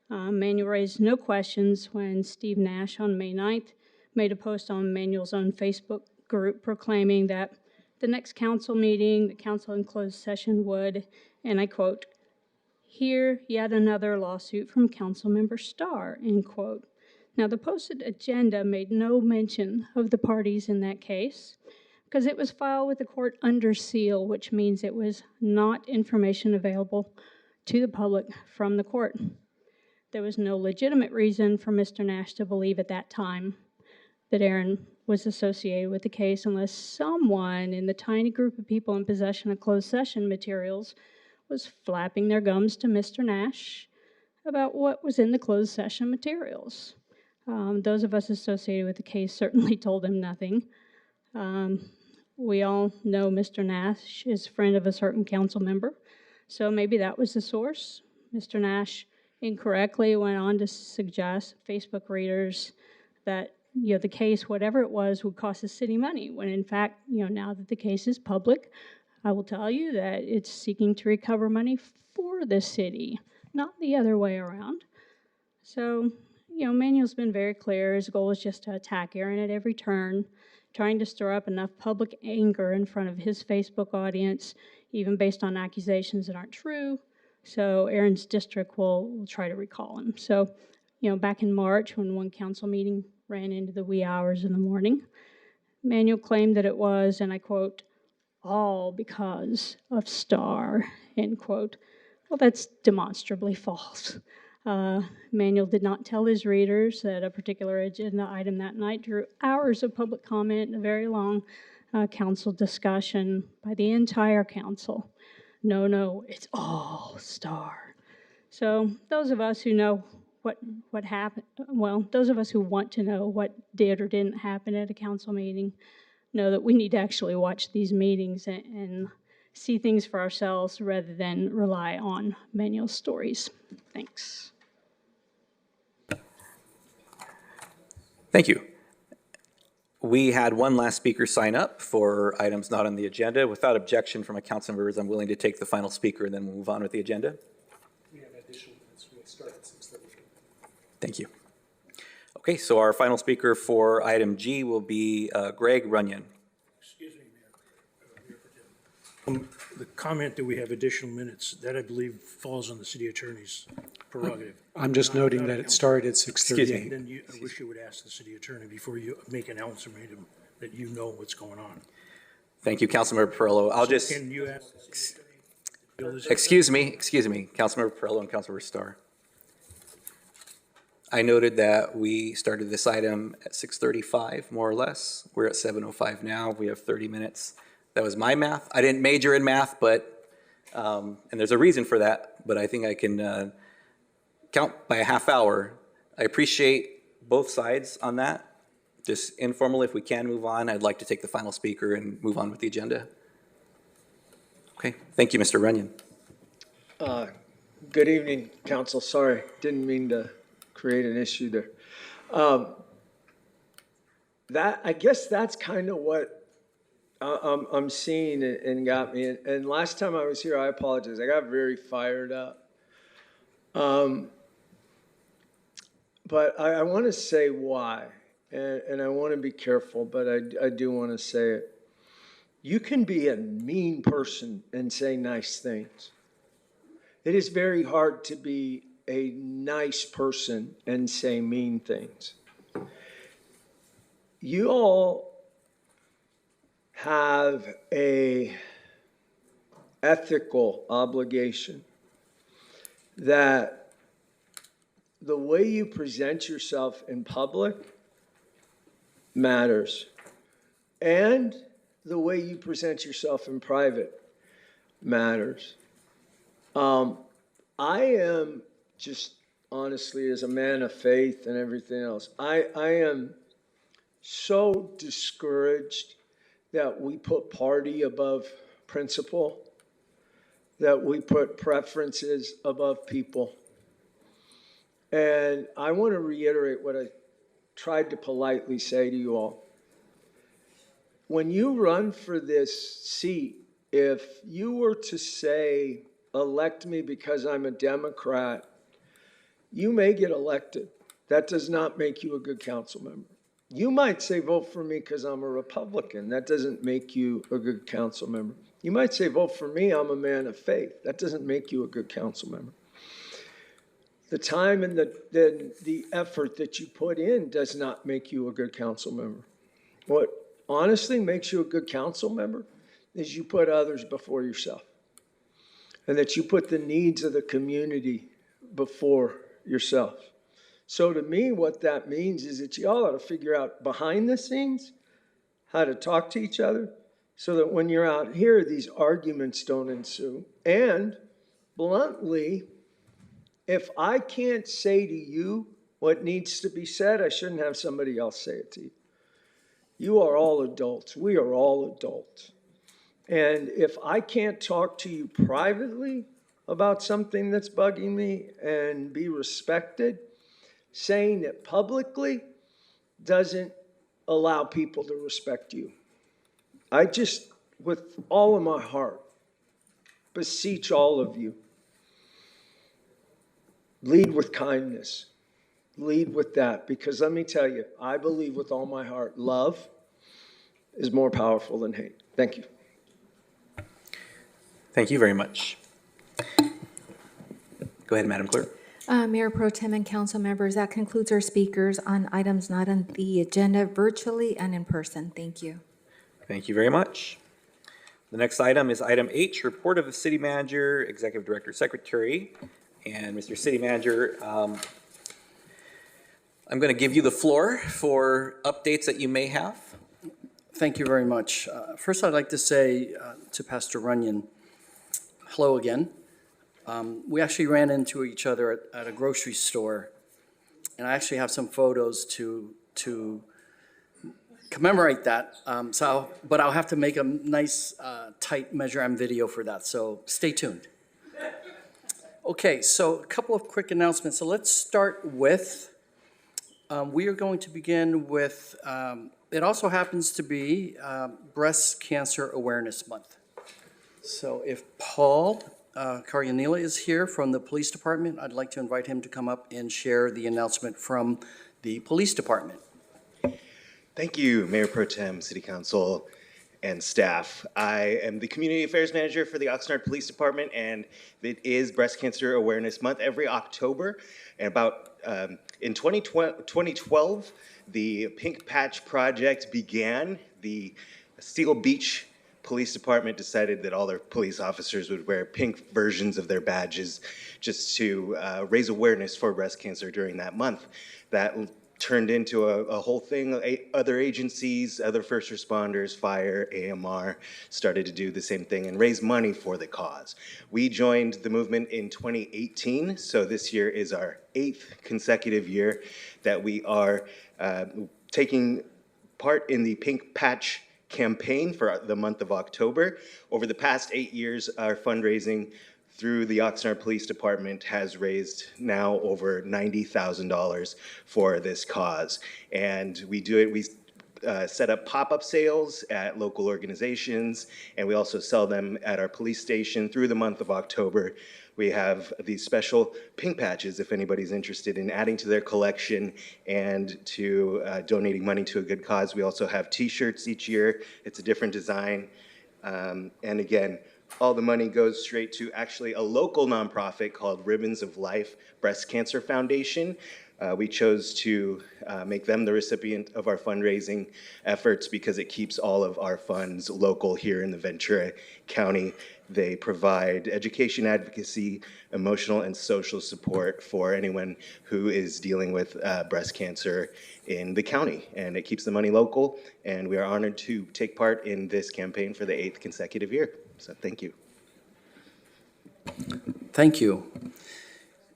Manuel raised no questions when Steve Nash on May 9th made a post on Manuel's own Facebook group proclaiming that the next council meeting, the council in closed session would, and I quote, hear yet another lawsuit from Councilmember Starr, end quote. Now, the posted agenda made no mention of the parties in that case because it was filed with the court under seal, which means it was not information available to the public from the court. There was no legitimate reason for Mr. Nash to believe at that time that Aaron was associated with the case unless someone in the tiny group of people in possession of closed session materials was flapping their gums to Mr. Nash about what was in the closed session materials. Those of us associated with the case certainly told him nothing. We all know Mr. Nash is a friend of a certain council member, so maybe that was the source. Mr. Nash incorrectly went on to suggest Facebook readers that, the case, whatever it was, would cost the city money, when in fact, now that the case is public, I will tell you that it's seeking to recover money for the city, not the other way around. So, Manuel's been very clear. His goal is just to attack Aaron at every turn, trying to stir up enough public anger in front of his Facebook audience, even based on accusations that aren't true. So Aaron's district will try to recall him. So, back in March, when one council meeting ran into the wee hours in the morning, Manuel claimed that it was, and I quote, all because of Star, end quote. Well, that's demonstrably false. Manuel did not tell his readers that a particular agenda item that night drew hours of public comment and a very long council discussion by the entire council. No, it's all Star. So those of us who know what happened, well, those of us who want to know what did or didn't happen at a council meeting, know that we need to actually watch these meetings and see things for ourselves rather than rely on Manuel's stories. Thanks. Thank you. We had one last speaker sign up for items not on the agenda. Without objection from my council members, I'm willing to take the final speaker and then we'll move on with the agenda. We have additional minutes. We'll start at 6:30. Thank you. Okay, so our final speaker for item G will be Greg Runyon. Excuse me, Mayor. The comment that we have additional minutes, that I believe falls on the city attorney's prerogative. I'm just noting that it started at 6:38. Then I wish you would ask the city attorney before you make an announcement that you know what's going on. Thank you, Councilmember Perrello. I'll just, Can you ask the city attorney? excuse me, Councilmember Perrello and Councilmember Starr. I noted that we started this item at 6:35, more or less. We're at 7:05 now. We have 30 minutes. That was my math. I didn't major in math, but, and there's a reason for that, but I think I can count by a half hour. I appreciate both sides on that. Just informal, if we can move on, I'd like to take the final speaker and move on with the agenda. Okay, thank you, Mr. Runyon. Good evening, council. Sorry, didn't mean to create an issue there. I guess that's kind of what I'm seeing and got me. And last time I was here, I apologize. I got very fired up. But I want to say why, and I want to be careful, but I do want to say it. You can be a mean person and say nice things. It is very hard to be a nice person and say mean things. You all have a ethical obligation that the way you present yourself in public matters, and the way you present yourself in private matters. I am just honestly, as a man of faith and everything else, I am so discouraged that we put party above principle, that we put preferences above people. And I want to reiterate what I tried to politely say to you all. When you run for this seat, if you were to say, elect me because I'm a Democrat, you may get elected. That does not make you a good council member. You might say, vote for me because I'm a Republican. That doesn't make you a good council member. You might say, vote for me, I'm a man of faith. That doesn't make you a good council member. The time and the effort that you put in does not make you a good council member. What honestly makes you a good council member is you put others before yourself, and that you put the needs of the community before yourself. So to me, what that means is that y'all ought to figure out behind the scenes how to talk to each other so that when you're out here, these arguments don't ensue. And bluntly, if I can't say to you what needs to be said, I shouldn't have somebody else say it to you. You are all adults. We are all adults. And if I can't talk to you privately about something that's bugging me and be respected, saying it publicly doesn't allow people to respect you. I just, with all of my heart, beseech all of you, lead with kindness. Lead with that, because let me tell you, I believe with all my heart, love is more powerful than hate. Thank you. Thank you very much. Go ahead, Madam Clerk. Mayor Pro Tem and council members, that concludes our speakers on items not on the agenda, virtually and in person. Thank you. Thank you very much. The next item is item H, report of the city manager, executive director, secretary. And Mr. City Manager, I'm going to give you the floor for updates that you may have. Thank you very much. First, I'd like to say to Pastor Runyon, hello again. We actually ran into each other at a grocery store, and I actually have some photos to commemorate that. But I'll have to make a nice, tight Measure M video for that, so stay tuned. Okay, so a couple of quick announcements. So let's start with, we are going to begin with, it also happens to be Breast Cancer Awareness Month. So if Paul Caryanila is here from the police department, I'd like to invite him to come up and share the announcement from the police department. Thank you, Mayor Pro Tem, City Council, and staff. I am the Community Affairs Manager for the Oxnard Police Department, and it is Breast Cancer Awareness Month every October. And about in 2012, the Pink Patch Project began. The Steel Beach Police Department decided that all their police officers would wear pink versions of their badges just to raise awareness for breast cancer during that month. That turned into a whole thing. Other agencies, other first responders, fire, AMR, started to do the same thing and raise money for the cause. We joined the movement in 2018, so this year is our 8th consecutive year that we are taking part in the Pink Patch campaign for the month of October. Over the past 8 years, our fundraising through the Oxnard Police Department has raised now over $90,000 for this cause. And we do it, we set up pop-up sales at local organizations, and we also sell them at our police station through the month of October. We have these special pink patches if anybody's interested in adding to their collection and to donating money to a good cause. We also have t-shirts each year. It's a different design. And again, all the money goes straight to actually a local nonprofit called Ribbons of Life Breast Cancer Foundation. We chose to make them the recipient of our fundraising efforts because it keeps all of our funds local here in the Ventura County. They provide education, advocacy, emotional and social support for anyone who is dealing with breast cancer in the county. And it keeps the money local, and we are honored to take part in this campaign for the 8th consecutive year. So thank you. Thank you.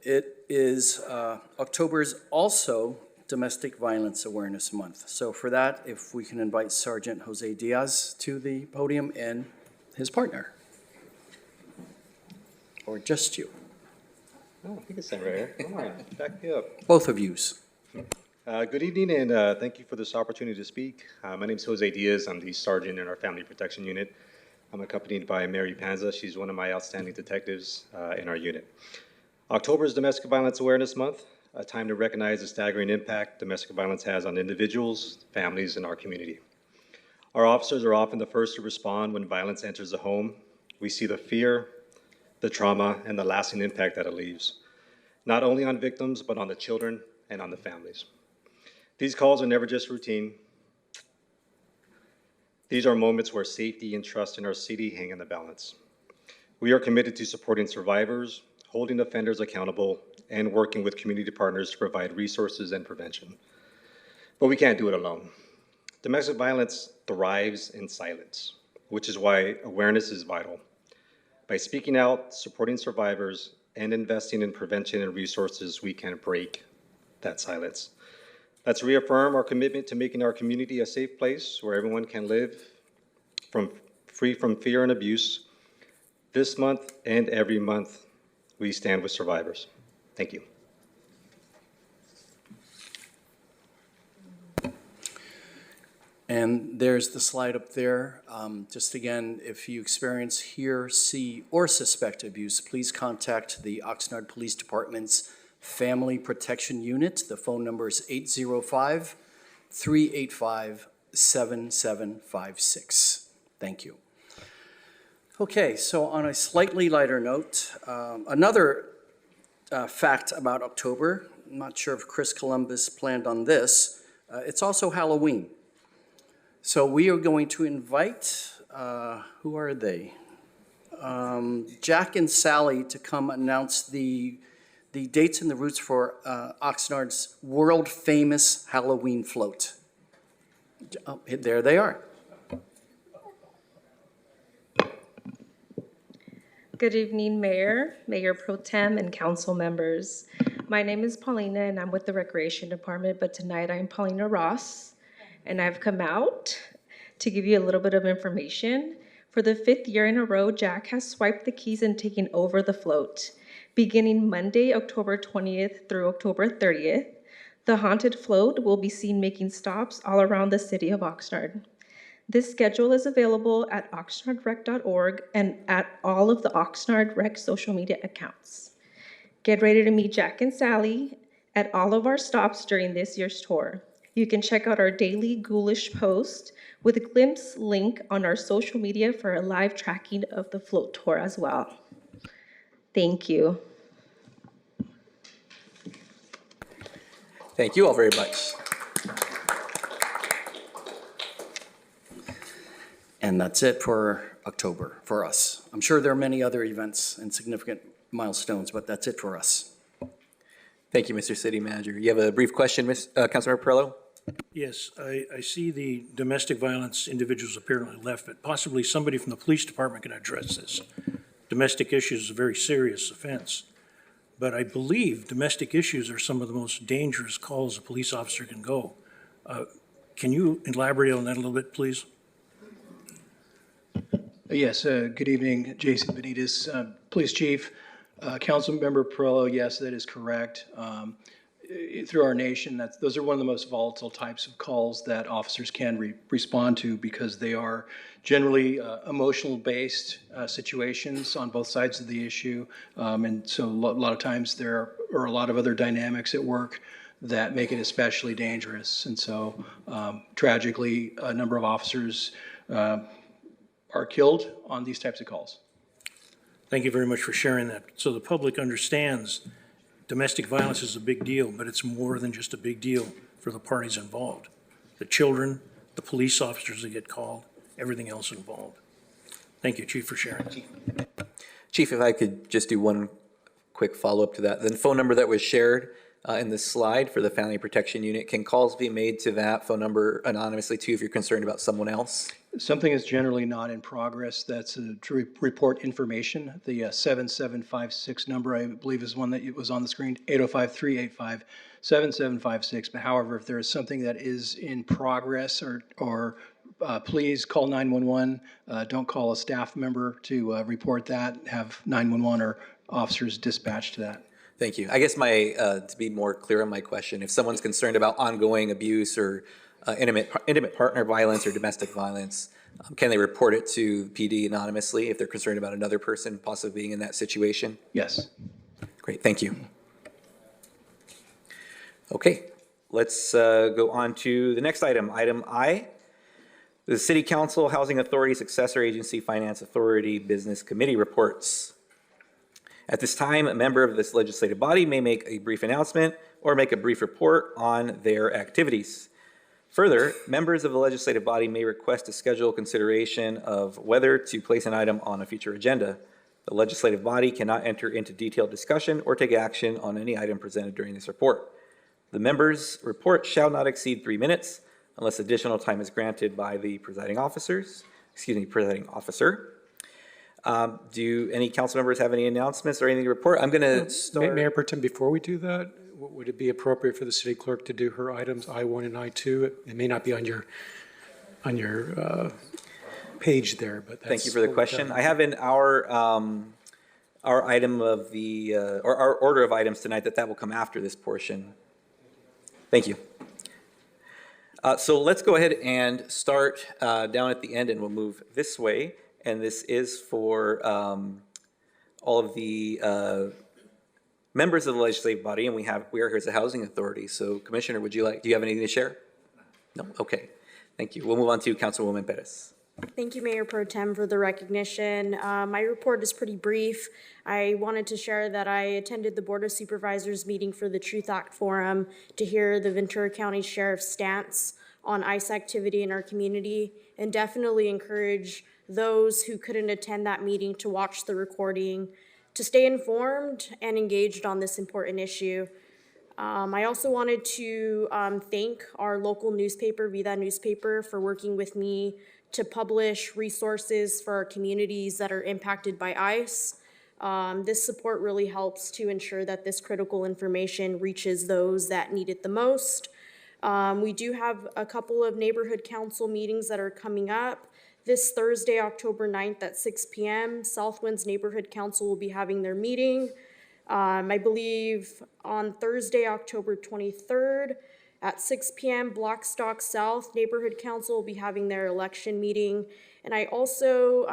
It is, October is also Domestic Violence Awareness Month. So for that, if we can invite Sergeant Jose Diaz to the podium and his partner. Or just you. Oh, I think it's right here. Come on, back me up. Both of yous. Good evening, and thank you for this opportunity to speak. My name is Jose Diaz. I'm the sergeant in our Family Protection Unit. I'm accompanied by Mary Panza. She's one of my outstanding detectives in our unit. October is Domestic Violence Awareness Month, a time to recognize the staggering impact domestic violence has on individuals, families, and our community. Our officers are often the first to respond when violence enters the home. We see the fear, the trauma, and the lasting impact that it leaves, not only on victims, but on the children and on the families. These calls are never just routine. These are moments where safety and trust in our city hang in the balance. We are committed to supporting survivors, holding offenders accountable, and working with community partners to provide resources and prevention. But we can't do it alone. Domestic violence thrives in silence, which is why awareness is vital. By speaking out, supporting survivors, and investing in prevention and resources, we can break that silence. Let's reaffirm our commitment to making our community a safe place where everyone can live free from fear and abuse. This month and every month, We stand with survivors. Thank you. And there's the slide up there. Just again, if you experience, hear, see, or suspect abuse, please contact the Oxnard Police Department's Family Protection Unit. The phone number is 805-385-7756. Thank you. Okay, so on a slightly lighter note, another fact about October, I'm not sure if Chris Columbus planned on this, it's also Halloween. So we are going to invite, who are they? Jack and Sally to come announce the dates and the routes for Oxnard's world-famous Halloween float. Oh, there they are. Good evening, Mayor, Mayor Pro Tem, and council members. My name is Paulina, and I'm with the Recreation Department, but tonight I'm Paulina Ross, and I've come out to give you a little bit of information. For the 5th year in a row, Jack has swiped the keys and taken over the float. Beginning Monday, October 20th through October 30th, the haunted float will be seen making stops all around the city of Oxnard. This schedule is available at oxnardrec.org and at all of the Oxnard Rec social media accounts. Get ready to meet Jack and Sally at all of our stops during this year's tour. You can check out our daily ghoulish post with a glimpse link on our social media for a live tracking of the float tour as well. Thank you. Thank you all very much. And that's it for October for us. I'm sure there are many other events and significant milestones, but that's it for us. Thank you, Mr. City Manager. You have a brief question, Councilmember Perello? Yes, I see the domestic violence individuals apparently left, but possibly somebody from the police department can address this. Domestic issues is a very serious offense, but I believe domestic issues are some of the most dangerous calls a police officer can go. Can you elaborate on that a little bit, please? Yes, good evening, Jason Benitez, Police Chief. Councilmember Perello, yes, that is correct. Through our nation, those are one of the most volatile types of calls that officers can respond to because they are generally emotional-based situations on both sides of the issue. And so a lot of times there are a lot of other dynamics at work that make it especially dangerous. And so tragically, a number of officers are killed on these types of calls. Thank you very much for sharing that. So the public understands domestic violence is a big deal, but it's more than just a big deal for the parties involved. The children, the police officers that get called, everything else involved. Thank you, Chief, for sharing. Chief, if I could just do one quick follow-up to that. The phone number that was shared in the slide for the Family Protection Unit, can calls be made to that phone number anonymously too if you're concerned about someone else? Something is generally not in progress. That's to report information. The 7756 number, I believe, is one that was on the screen, 805-385-7756. But however, if there is something that is in progress or please call 911. Don't call a staff member to report that. Have 911 or officers dispatched to that. Thank you. I guess to be more clear on my question, if someone's concerned about ongoing abuse or intimate partner violence or domestic violence, can they report it to PD anonymously if they're concerned about another person possibly being in that situation? Yes. Great, thank you. Okay, let's go on to the next item. Item I, the City Council, Housing Authority, Successor Agency, Finance Authority, Business Committee reports. At this time, a member of this legislative body may make a brief announcement or make a brief report on their activities. Further, members of the legislative body may request to schedule consideration of whether to place an item on a future agenda. The legislative body cannot enter into detailed discussion or take action on any item presented during this report. The member's report shall not exceed 3 minutes unless additional time is granted by the presiding officer. Do any council members have any announcements or anything to report? I'm going to start. Mayor Pro Tem, before we do that, would it be appropriate for the city clerk to do her items I1 and I2? It may not be on your page there, but that's. Thank you for the question. I have in our our item of the, or our order of items tonight, that will come after this portion. Thank you. So let's go ahead and start down at the end, and we'll move this way. And this is for all of the members of the legislative body, and we are here as a housing authority. So Commissioner, do you have anything to share? No? Okay. Thank you. We'll move on to Councilwoman Perez. Thank you, Mayor Pro Tem, for the recognition. My report is pretty brief. I wanted to share that I attended the Board of Supervisors meeting for the Truth Act Forum to hear the Ventura County Sheriff's stance on ICE activity in our community, and definitely encourage those who couldn't attend that meeting to watch the recording, to stay informed and engaged on this important issue. I also wanted to thank our local newspaper, Vida Newspaper, for working with me to publish resources for our communities that are impacted by ICE. This support really helps to ensure that this critical information reaches those that need it the most. We do have a couple of neighborhood council meetings that are coming up. This Thursday, October 9th at 6 p.m., Southwind's Neighborhood Council will be having their meeting. I believe on Thursday, October 23rd at 6 p.m., Blackstock South Neighborhood Council will be having their election meeting. And I also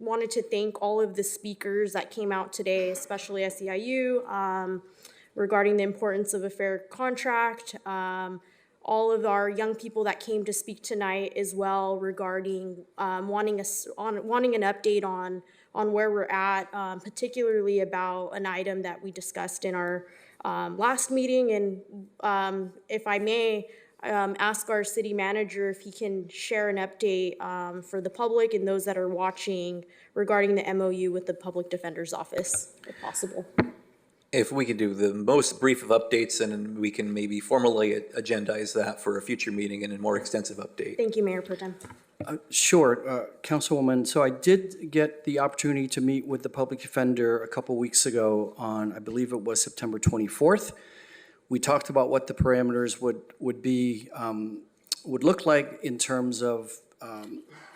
wanted to thank all of the speakers that came out today, especially SEIU, regarding the importance of a fair contract. All of our young people that came to speak tonight as well, regarding wanting an update on where we're at, particularly about an item that we discussed in our last meeting. And if I may, ask our city manager if he can share an update for the public and those that are watching regarding the MOU with the Public Defender's Office, if possible. If we could do the most brief of updates, and then we can maybe formally agendize that for a future meeting and a more extensive update. Thank you, Mayor Pro Tem. Sure, Councilwoman. So I did get the opportunity to meet with the public defender a couple weeks ago on, I believe it was September 24th. We talked about what the parameters would look like in terms of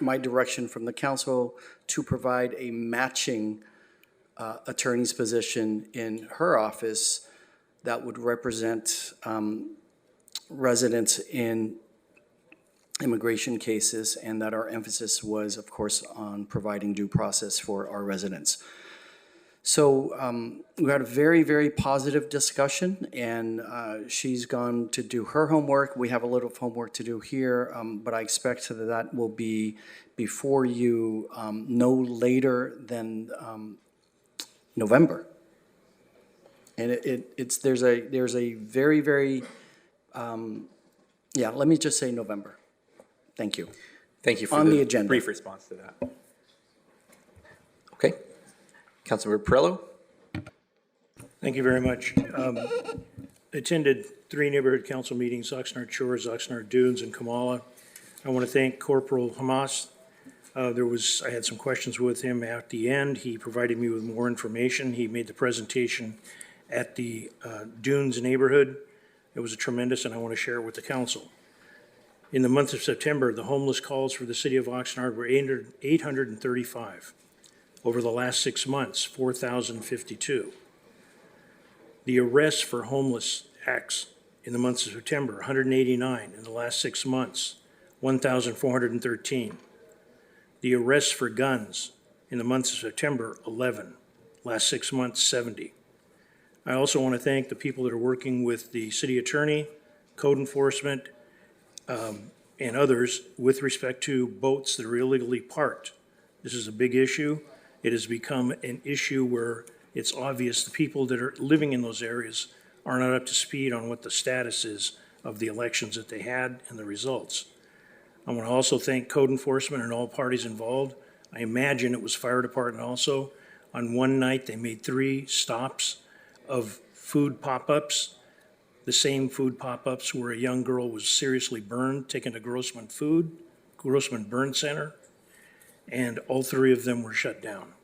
my direction from the council to provide a matching attorney's position in her office that would represent residents in immigration cases, and that our emphasis was, of course, on providing due process for our residents. So we had a very, very positive discussion, and she's gone to do her homework. We have a little homework to do here, but I expect that will be before you no later than November. And there's a very, very, let me just say November. Thank you. Thank you for on the agenda. Brief response to that. Okay. Councilmember Perello. Thank you very much. Attended 3 neighborhood council meetings, Oxnard Shores, Oxnard Dunes, and Kamala. I want to thank Corporal Hamas. I had some questions with him at the end. He provided me with more information. He made the presentation at the Dunes neighborhood. It was tremendous, and I want to share it with the council. In the month of September, the homeless calls for the city of Oxnard were 835. Over the last 6 months, 4,052. The arrests for homeless acts in the month of September, 189. In the last 6 months, 1,413. The arrests for guns in the month of September, 11. Last 6 months, 70. I also want to thank the people that are working with the city attorney, code enforcement, and others with respect to boats that are illegally parked. This is a big issue. It has become an issue where it's obvious the people that are living in those areas are not up to speed on what the status is of the elections that they had and the results. I want to also thank code enforcement and all parties involved. I imagine it was fire department also. On one night, they made 3 stops of food pop-ups, the same food pop-ups where a young girl was seriously burned, taken to Grossman Burn Center, and all 3 of them were shut down.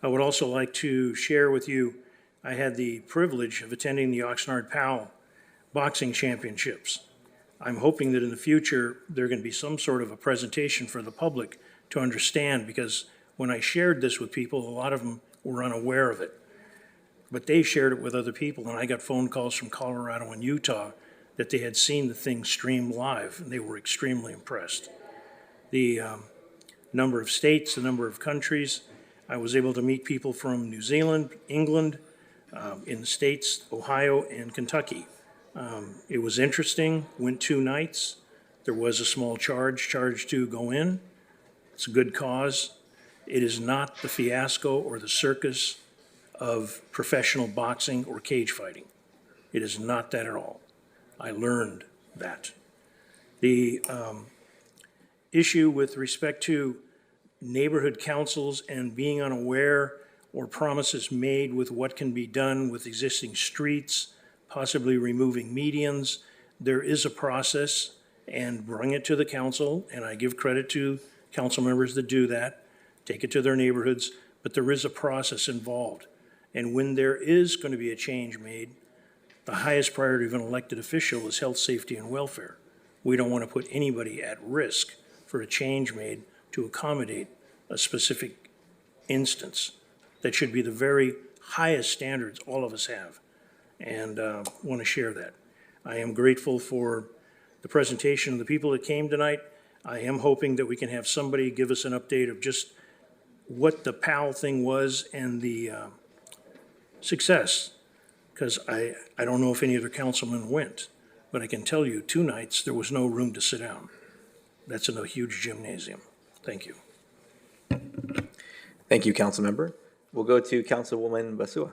I would also like to share with you, I had the privilege of attending the Oxnard POW boxing championships. I'm hoping that in the future, there can be some sort of a presentation for the public to understand, because when I shared this with people, a lot of them were unaware of it. But they shared it with other people, and I got phone calls from Colorado and Utah that they had seen the thing stream live, and they were extremely impressed. The number of states, the number of countries. I was able to meet people from New Zealand, England, in the States, Ohio, and Kentucky. It was interesting, went 2 nights. There was a small charge to go in. It's a good cause. It is not the fiasco or the circus of professional boxing or cage fighting. It is not that at all. I learned that. The issue with respect to neighborhood councils and being unaware or promises made with what can be done with existing streets, possibly removing medians, there is a process, and bring it to the council, and I give credit to council members that do that, take it to their neighborhoods, but there is a process involved. And when there is going to be a change made, the highest priority of an elected official is health, safety, and welfare. We don't want to put anybody at risk for a change made to accommodate a specific instance. That should be the very highest standards all of us have, and want to share that. I am grateful for the presentation of the people that came tonight. I am hoping that we can have somebody give us an update of just what the PAL thing was and the success, because I don't know if any other councilman went, but I can tell you 2 nights there was no room to sit down. That's in a huge gymnasium. Thank you. Thank you, council member. We'll go to Councilwoman Basua.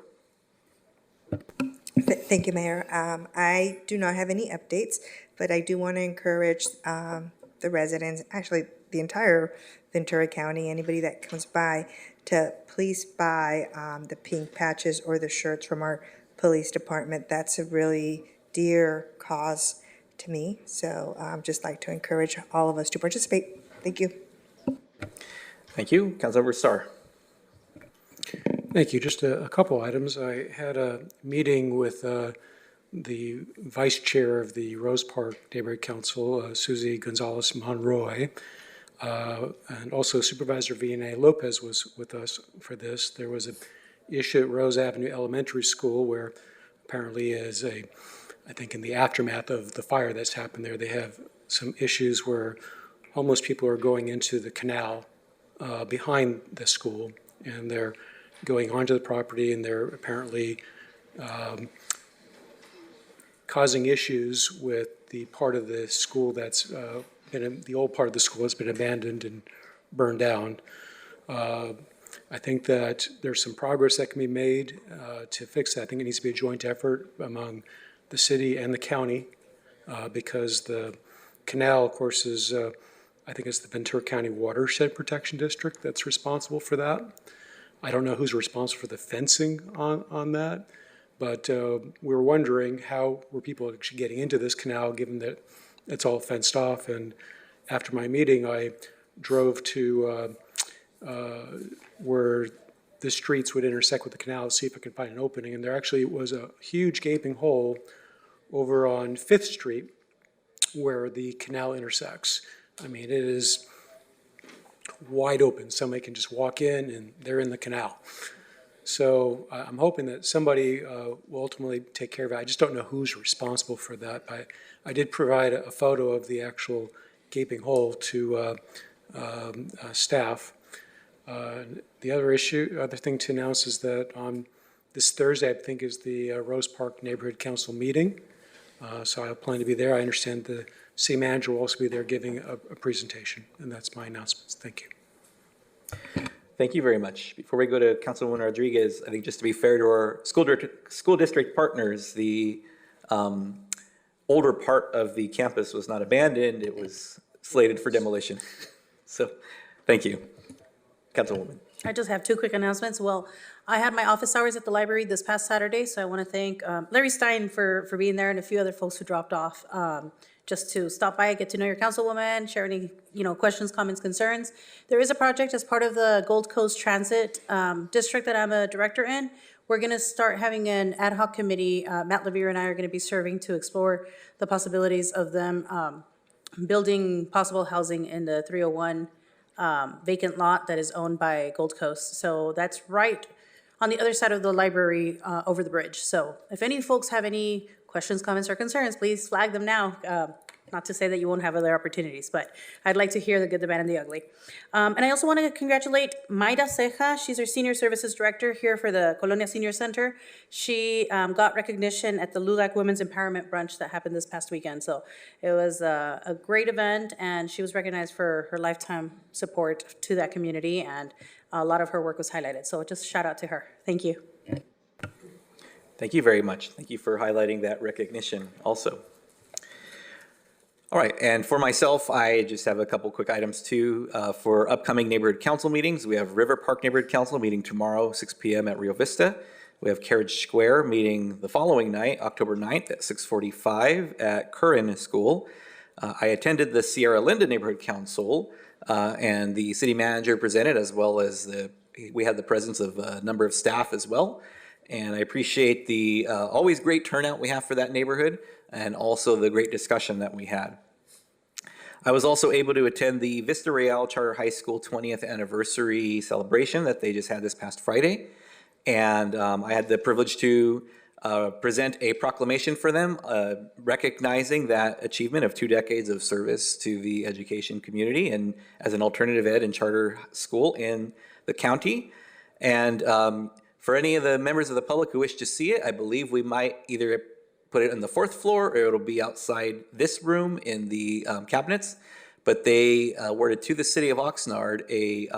Thank you, Mayor. I do not have any updates, but I do want to encourage the residents, actually the entire Ventura County, anybody that comes by, to please buy the pink patches or the shirts from our police department. That's a really dear cause to me. So just like to encourage all of us to participate. Thank you. Thank you. Councilmember Starr. Thank you. Just a couple items. I had a meeting with the vice chair of the Rose Park Neighborhood Council, Susie Gonzalez Monroy, and also Supervisor Vianey Lopez was with us for this. There was an issue at Rose Avenue Elementary School where apparently I think in the aftermath of the fire that's happened there, they have some issues where homeless people are going into the canal behind the school, and they're going onto the property, and they're apparently causing issues with the part of the school that's the old part of the school has been abandoned and burned down. I think that there's some progress that can be made to fix that. I think it needs to be a joint effort among the city and the county because the canal, of course, is I think it's the Ventura County Watershed Protection District that's responsible for that. I don't know who's responsible for the fencing on that, but we were wondering how were people actually getting into this canal given that it's all fenced off. And after my meeting, I drove to where the streets would intersect with the canal to see if I could find an opening. And there actually was a huge gaping hole over on 5th Street where the canal intersects. I mean, it is wide open. Somebody can just walk in and they're in the canal. So I'm hoping that somebody will ultimately take care of it. I just don't know who's responsible for that. I did provide a photo of the actual gaping hole to staff. The other thing to announce is that on this Thursday, I think, is the Rose Park Neighborhood Council meeting. So I plan to be there. I understand the city manager will also be there giving a presentation, and that's my announcements. Thank you. Thank you very much. Before we go to Councilwoman Rodriguez, I think just to be fair to our school district partners, the older part of the campus was not abandoned. It was slated for demolition. So thank you. Councilwoman. I just have 2 quick announcements. Well, I had my office hours at the library this past Saturday, so I want to thank Larry Stein for being there and a few other folks who dropped off just to stop by, get to know your councilwoman, share any questions, comments, concerns. There is a project as part of the Gold Coast Transit District that I'm a director in. We're going to start having an ad hoc committee. Matt Levere and I are going to be serving to explore the possibilities of them building possible housing in the 301 vacant lot that is owned by Gold Coast. So that's right on the other side of the library over the bridge. So if any folks have any questions, comments, or concerns, please flag them now. Not to say that you won't have other opportunities, but I'd like to hear the good, the bad, and the ugly. And I also want to congratulate Mayra Ceja. She's our Senior Services Director here for the Colonia Senior Center. She got recognition at the LULAC Women's Empowerment Brunch that happened this past weekend. So it was a great event, and she was recognized for her lifetime support to that community, and a lot of her work was highlighted. So just shout out to her. Thank you. Thank you very much. Thank you for highlighting that recognition also. All right, and for myself, I just have a couple quick items too. For upcoming neighborhood council meetings, we have River Park Neighborhood Council meeting tomorrow, 6 p.m. at Rio Vista. We have Carriage Square meeting the following night, October 9th at 6:45 at Curran School. I attended the Sierra Linda Neighborhood Council, and the city manager presented, as well as we had the presence of a number of staff as well. And I appreciate the always great turnout we have for that neighborhood, and also the great discussion that we had. I was also able to attend the Vista Real Charter High School 20th anniversary celebration that they just had this past Friday. And I had the privilege to present a proclamation for them, recognizing that achievement of 2 decades of service to the education community and as an alternative ed and charter school in the county. And for any of the members of the public who wish to see it, I believe we might either put it on the 4th floor, or it'll be outside this room in the cabinets. But they awarded to the city of Oxnard a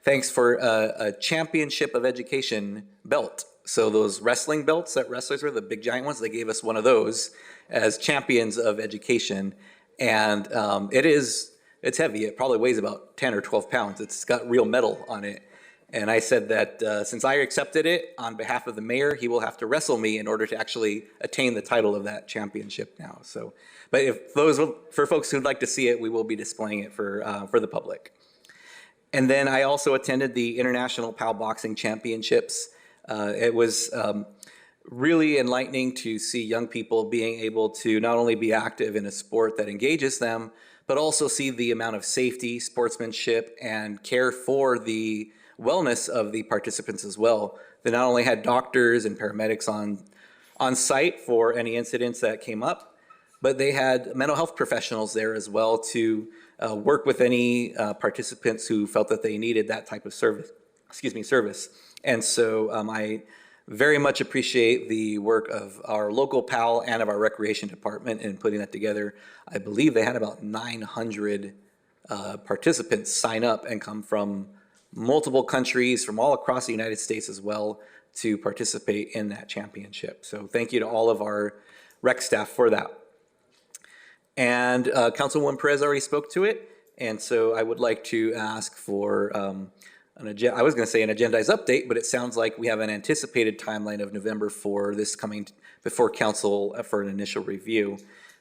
thanks for a championship of education belt. So those wrestling belts that wrestlers wear, the big giant ones, they gave us one of those as champions of education. And it's heavy. It probably weighs about 10 or 12 pounds. It's got real metal on it. And I said that since I accepted it on behalf of the mayor, he will have to wrestle me in order to actually attain the title of that championship now. So, but for folks who'd like to see it, we will be displaying it for the public. And then I also attended the International PAL Boxing Championships. It was really enlightening to see young people being able to not only be active in a sport that engages them, but also see the amount of safety, sportsmanship, and care for the wellness of the participants as well. They not only had doctors and paramedics on site for any incidents that came up, but they had mental health professionals there as well to work with any participants who felt that they needed that type of service. And so I very much appreciate the work of our local PAL and of our recreation department in putting that together. I believe they had about 900 participants sign up and come from multiple countries from all across the United States as well to participate in that championship. So thank you to all of our rec staff for that. And Councilwoman Perez already spoke to it, and so I would like to ask for I was going to say an agendized update, but it sounds like we have an anticipated timeline of November for this coming before council for an initial review.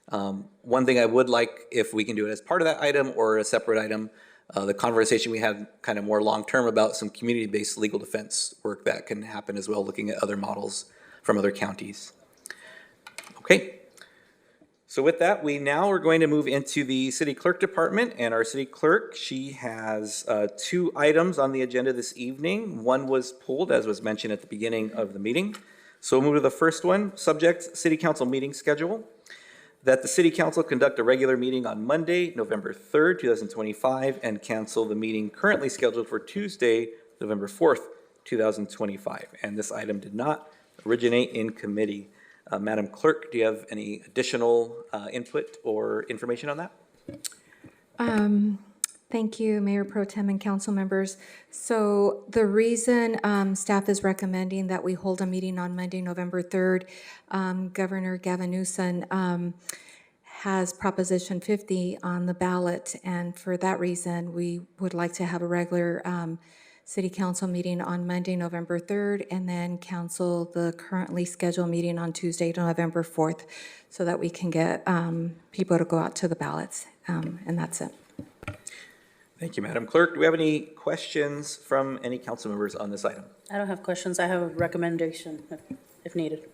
One thing I would like, if we can do it as part of that item or a separate item, the conversation we had kind of more long-term about some community-based legal defense work that can happen as well, looking at other models from other counties. Okay. So with that, we now are going to move into the city clerk department, and our city clerk, she has 2 items on the agenda this evening. One was pulled, as was mentioned at the beginning of the meeting. So we'll move to the first one, subject city council meeting schedule. That the city council conduct a regular meeting on Monday, November 3rd, 2025, and cancel the meeting currently scheduled for Tuesday, November 4th, 2025. And this item did not originate in committee. Madam Clerk, do you have any additional input or information on that? Thank you, Mayor Pro Tem and council members. So the reason staff is recommending that we hold a meeting on Monday, November 3rd, Governor Gavin Newsom has Proposition 50 on the ballot, and for that reason, we would like to have a regular city council meeting on Monday, November 3rd, and then cancel the currently scheduled meeting on Tuesday, November 4th, so that we can get people to go out to the ballots, and that's it. Thank you, Madam Clerk. Do we have any questions from any council members on this item? I don't have questions. I have a recommendation if needed.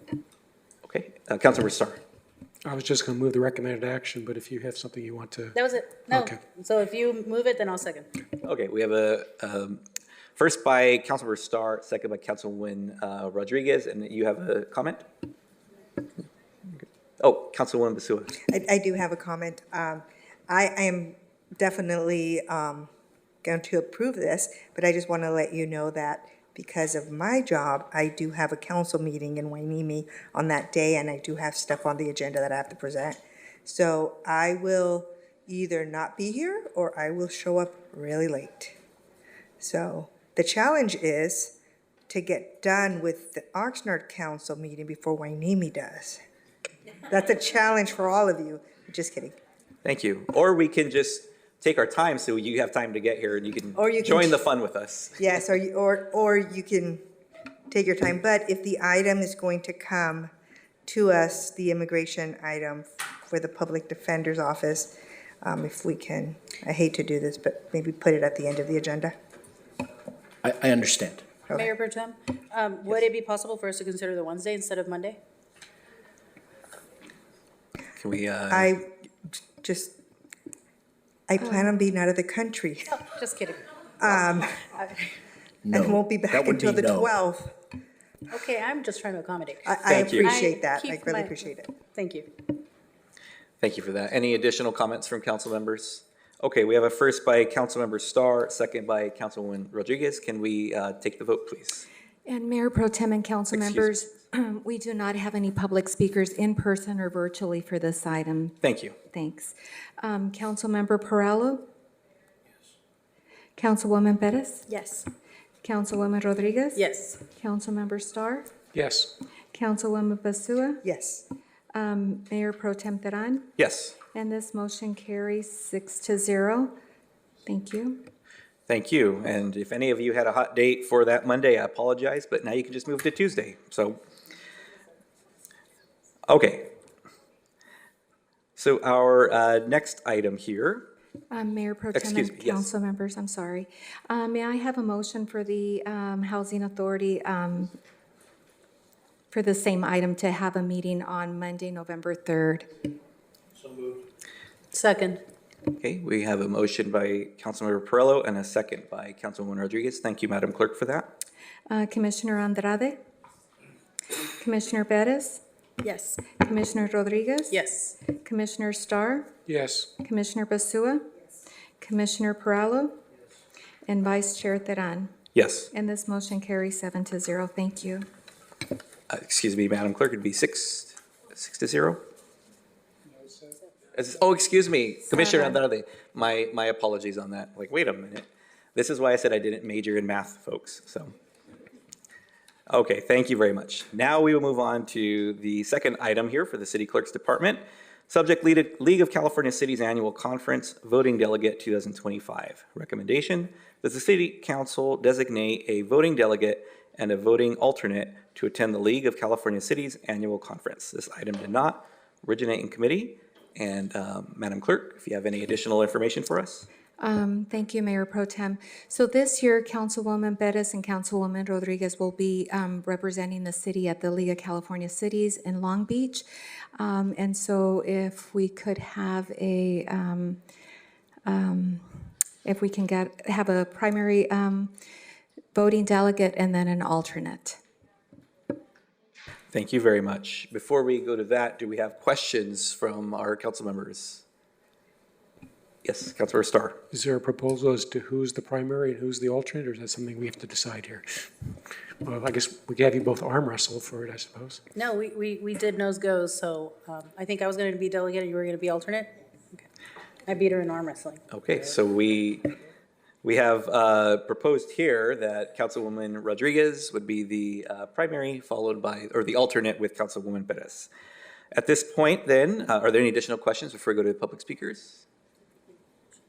Okay, Councilmember Starr. I was just going to move the recommended action, but if you have something you want to. That was it. No. Okay. So if you move it, then I'll second. Okay, we have a First by Councilmember Starr, second by Councilwoman Rodriguez, and you have a comment? Oh, Councilwoman Basua. I do have a comment. I am definitely going to approve this, but I just want to let you know that because of my job, I do have a council meeting in Wainimi on that day, and I do have stuff on the agenda that I have to present. So I will either not be here or I will show up really late. So the challenge is to get done with the Oxnard Council meeting before Wainimi does. That's a challenge for all of you. Just kidding. Thank you. Or we can just take our time so you have time to get here and you can join the fun with us. Yes, or you can take your time. But if the item is going to come to us, the immigration item for the public defender's office, if we can, I hate to do this, but maybe put it at the end of the agenda. I understand. Okay. Mayor Pro Tem, would it be possible for us to consider the Wednesday instead of Monday? Can we, I plan on being out of the country. Oh, just kidding. And won't be that back would until be the no. 12th. Okay, I'm just trying to accommodate. I appreciate that. keep I really my- appreciate it. Thank you. Thank you for that. Any additional comments from council members? Okay, we have a first by Councilmember Starr, second by Councilwoman Rodriguez. Can we take the vote, please? And Mayor Pro Tem and council members, we do not have any public speakers in person or virtually for this item. Thank you. Thanks. Councilmember Perallo? Councilwoman Perez? Yes. Councilwoman Rodriguez? Yes. Councilmember Starr? Yes. Councilwoman Basua? Yes. Mayor Pro Tem Teran? Yes. And this motion carries 6-0. Thank you. Thank you. And if any of you had a hot date for that Monday, I apologize, but now you can just move to Tuesday. So, okay. So our next item here. Mayor Pro Tem Excuse and me, yes. council members, I'm sorry. May I have a motion for the Housing Authority for the same item to have a meeting on Monday, November 3rd? So moved. Second. Okay, we have a motion by Councilmember Perello and a second by Councilwoman Rodriguez. Thank you, Madam Clerk, for that. Commissioner Andrade? Commissioner Perez? Yes. Commissioner Rodriguez? Yes. Commissioner Starr? Yes. Commissioner Basua? Commissioner Perallo? And Vice Chair Teran. Yes. And this motion carries 7-0. Thank you. Excuse me, Madam Clerk, it'd be 6-0? Oh, excuse me, Commissioner Andrade. My apologies on that. Like, wait a minute. This is why I said I didn't major in math, folks, so. Okay, thank you very much. Now we will move on to the second item here for the City Clerk's Department. Subject League of California Cities Annual Conference, Voting Delegate 2025. Recommendation, that the City Council designate a voting delegate and a voting alternate to attend the League of California Cities Annual Conference. This item did not originate in committee. And Madam Clerk, if you have any additional information for us. Thank you, Mayor Pro Tem. So this year, Councilwoman Perez and Councilwoman Rodriguez will be representing the city at the League of California Cities in Long Beach. And so if we could have a, if we can have a primary voting delegate and then an alternate. Thank you very much. Before we go to that, do we have questions from our council members? Yes, Councilor Starr. Is there a proposal as to who's the primary and who's the alternate, or is that something we have to decide here? Well, I guess we could have you both arm wrestle for it, I suppose. No, we did nose goes, so I think I was going to be delegate and you were going to be alternate. Okay. I beat her in arm wrestling. Okay, so we have proposed here that Councilwoman Rodriguez would be the primary, followed by, or the alternate with Councilwoman Perez. At this point then, are there any additional questions before we go to the public speakers?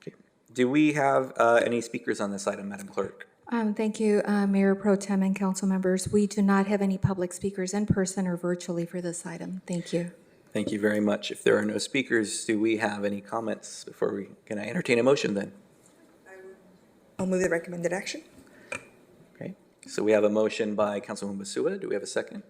Okay. Do we have any speakers on this item, Madam Clerk? Thank you, Mayor Pro Tem and council members. We do not have any public speakers in person or virtually for this item. Thank you. Thank you very much. If there are no speakers, do we have any comments before we, can I entertain a motion then? I'll move the recommended action. Okay, so we have a motion by Councilwoman Basua. Do we have a second?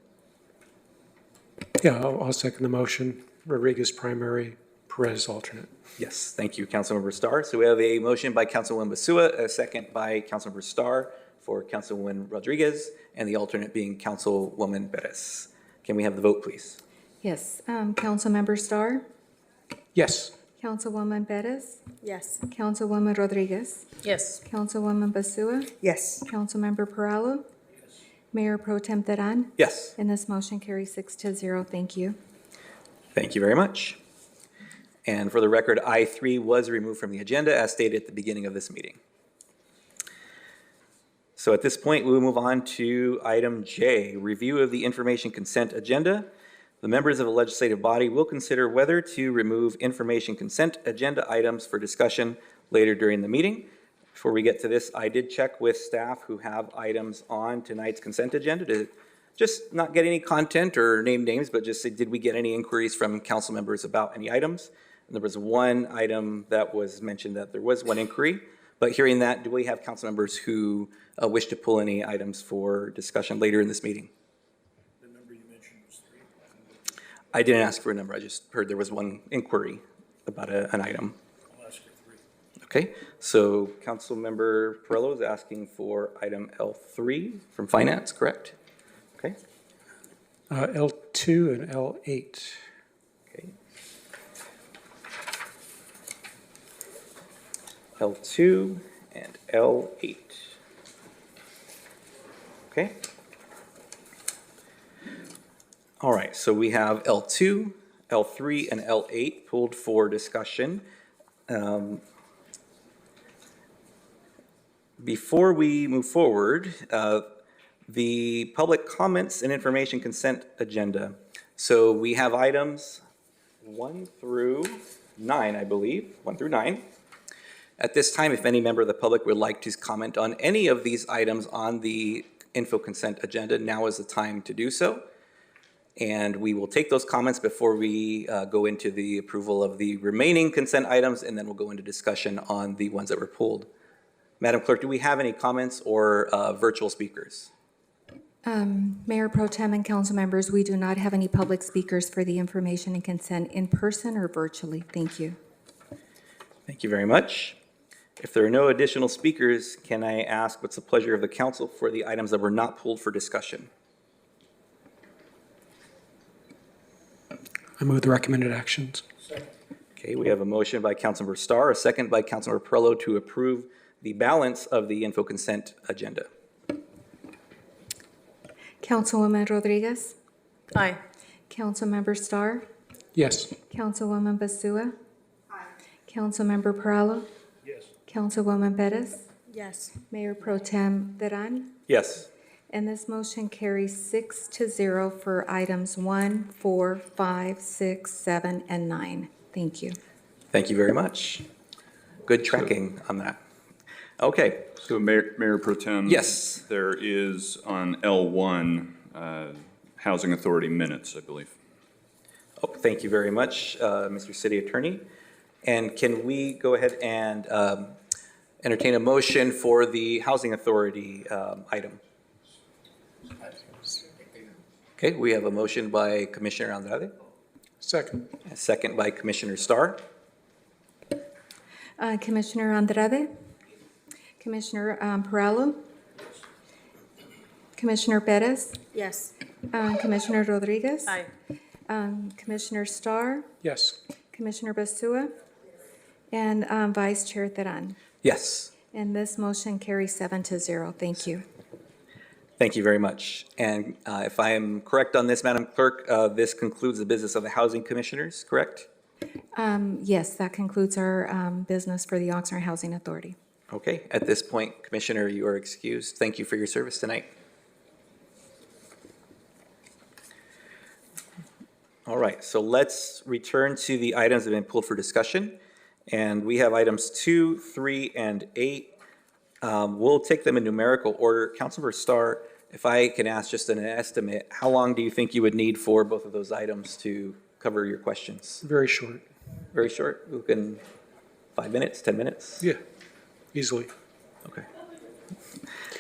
Yeah, I'll second the motion. Rodriguez primary, Perez alternate. Yes, thank you, Councilmember Starr. So we have a motion by Councilwoman Basua, a second by Councilmember Starr for Councilwoman Rodriguez and the alternate being Councilwoman Perez. Can we have the vote, please? Yes. Councilmember Starr? Yes. Councilwoman Perez? Yes. Councilwoman Rodriguez? Yes. Councilwoman Basua? Yes. Councilmember Perallo? Mayor Pro Tem Teran? Yes. And this motion carries 6-0. Thank you. Thank you very much. And for the record, I3 was removed from the agenda as stated at the beginning of this meeting. So at this point, we will move on to item J, review of the information consent agenda. The members of the legislative body will consider whether to remove information consent agenda items for discussion later during the meeting. Before we get to this, I did check with staff who have items on tonight's consent agenda to just not get any content or name names, but just say, did we get any inquiries from council members about any items? And there was one item that was mentioned that there was one inquiry, but hearing that, do we have council members who wish to pull any items for discussion later in this meeting? The number you mentioned was 3. I didn't ask for a number, I just heard there was one inquiry about an item. I'll ask for 3. Okay, so Councilmember Perello is asking for item L3 from Finance, correct? Okay. L2 and L8. Okay. L2 and L8. Okay. All right, so we have L2, L3, and L8 pulled for discussion. Before we move forward, the public comments and information consent agenda. So we have items 1 through 9, I believe, 1 through 9. At this time, if any member of the public would like to comment on any of these items on the info consent agenda, now is the time to do so. And we will take those comments before we go into the approval of the remaining consent items, and then we'll go into discussion on the ones that were pulled. Madam Clerk, do we have any comments or virtual speakers? Mayor Pro Tem and council members, we do not have any public speakers for the information and consent in person or virtually. Thank you. Thank you very much. If there are no additional speakers, can I ask what's the pleasure of the council for the items that were not pulled for discussion? I move the recommended actions. Okay, we have a motion by Councilmember Starr, a second by Councilmember Perello to approve the balance of the info consent agenda. Councilwoman Rodriguez? Aye. Councilmember Starr? Yes. Councilwoman Basua? Aye. Councilmember Perallo? Yes. Councilwoman Perez? Yes. Mayor Pro Tem Teran? Yes. And this motion carries 6-0 for items 1, 4, 5, 6, 7, and 9. Thank you. Thank you very much. Good tracking on that. Okay. So Mayor Pro Tem? Yes. There is on L1, Housing Authority minutes, I believe. Oh, thank you very much, Mr. City Attorney. And can we go ahead and entertain a motion for the Housing Authority item? Okay, we have a motion by Commissioner Andrade. Second. A second by Commissioner Starr. Commissioner Andrade? Commissioner Perallo? Commissioner Perez? Yes. Commissioner Rodriguez? Aye. Commissioner Starr? Yes. Commissioner Basua? And Vice Chair Teran. Yes. And this motion carries 7-0. Thank you. Thank you very much. And if I am correct on this, Madam Clerk, this concludes the business of the Housing Commissioners, correct? Yes, that concludes our business for the Oxnard Housing Authority. Okay, at this point, Commissioner, you are excused. Thank you for your service tonight. All right, so let's return to the items that have been pulled for discussion. And we have items 2, 3, and 8. We'll take them in numerical order. Councilmember Starr, if I can ask just an estimate, how long do you think you would need for both of those items to cover your questions? Very short. Very short? We can 5 minutes, 10 minutes? Yeah, easily. Okay.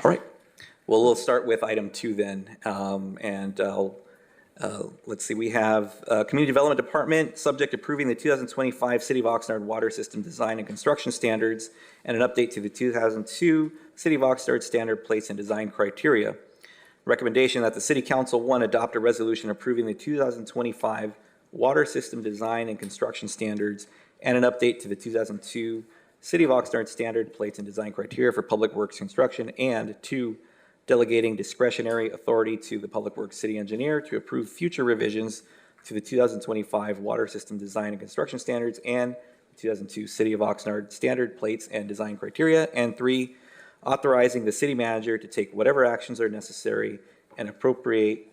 All right. Well, we'll start with item 2 then. And I'll Let's see, we have Community Development Department, subject approving the 2025 City of Oxnard Water System Design and Construction Standards and an update to the 2002 City of Oxnard Standard Plates and Design Criteria. Recommendation that the City Council, one, adopt a resolution approving the 2025 Water System Design and Construction Standards and an update to the 2002 City of Oxnard Standard Plates and Design Criteria for Public Works Construction, and two, delegating discretionary authority to the Public Works City Engineer to approve future revisions to the 2025 Water System Design and Construction Standards and 2002 City of Oxnard Standard Plates and Design Criteria, and three, authorizing the city manager to take whatever actions are necessary and appropriate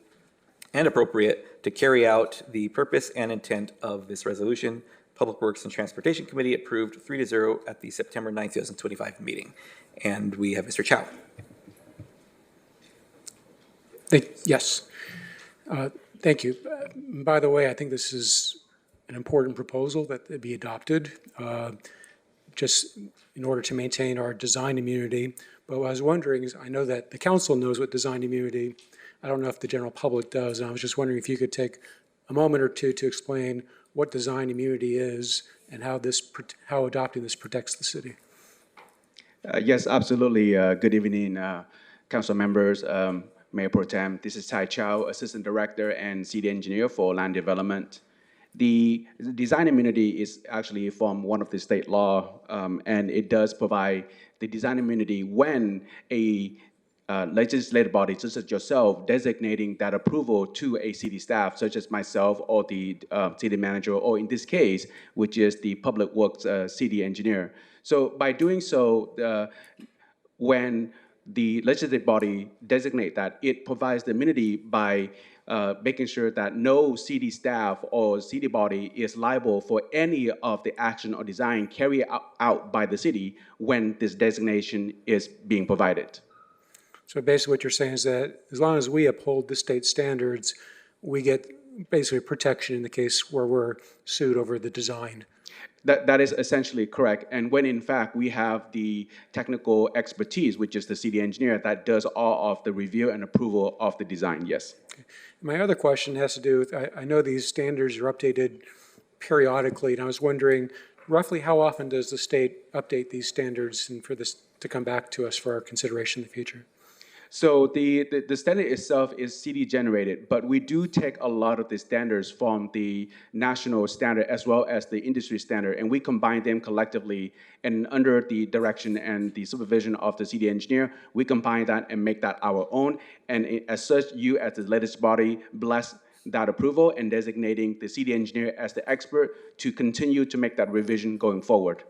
to carry out the purpose and intent of this resolution. Public Works and Transportation Committee approved 3-0 at the September 9th, 2025 meeting. And we have Mr. Chow. Yes. Thank you. By the way, I think this is an important proposal that it be adopted, just in order to maintain our design immunity. But what I was wondering is, I know that the council knows what design immunity, I don't know if the general public does, and I was just wondering if you could take a moment or two to explain what design immunity is and how adopting this protects the city. Yes, absolutely. Good evening, council members. Mayor Pro Tem, this is Tai Chow, Assistant Director and City Engineer for Land Development. The design immunity is actually from one of the state law, and it does provide the design immunity when a legislative body, such as yourself, designating that approval to a city staff, such as myself or the city manager, or in this case, which is the Public Works City Engineer. So by doing so, when the legislative body designate that, it provides the immunity by making sure that no city staff or city body is liable for any of the action or design carried out by the city when this designation is being provided. So basically what you're saying is that as long as we uphold the state standards, we get basically protection in the case where we're sued over the design. That is essentially correct. And when in fact we have the technical expertise, which is the city engineer, that does all of the review and approval of the design, yes. Okay. My other question has to do with, I know these standards are updated periodically, and I was wondering roughly how often does the state update these standards and for this to come back to us for our consideration in the future? So the standard itself is city generated, but we do take a lot of the standards from the national standard as well as the industry standard, and we combine them collectively, and under the direction and the supervision of the city engineer, we combine that and make that our own. And as such, you as the latest body bless that approval and designating the city engineer as the expert to continue to make that revision going forward.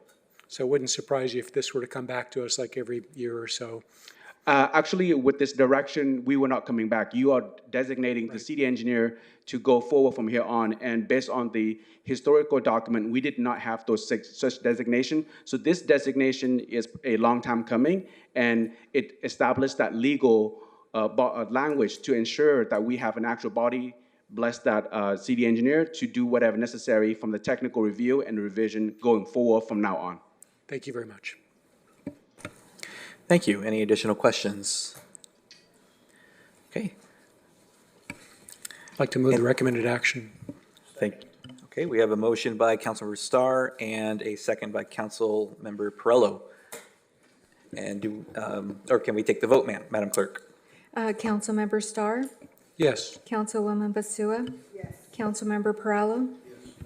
So it wouldn't surprise you if this were to come back to us like every year or so. Actually, with this direction, we were not coming back. You are designating the city engineer to go forward from here on. And based on the historical document, we did not have those such designation. So this designation is a long time coming, and it established that legal language to ensure that we have an actual body, bless that city engineer to do whatever necessary from the technical review and revision going forward from now on. Thank you very much. Thank you. Any additional questions? Okay. I'd like to move the recommended action. Thank you. Okay, we have a motion by Councilmember Starr and a second by Councilmember Perrello. And or can we take the vote, Madam Clerk? Councilmember Starr? Yes. Councilwoman Basua? Yes. Councilmember Perrello?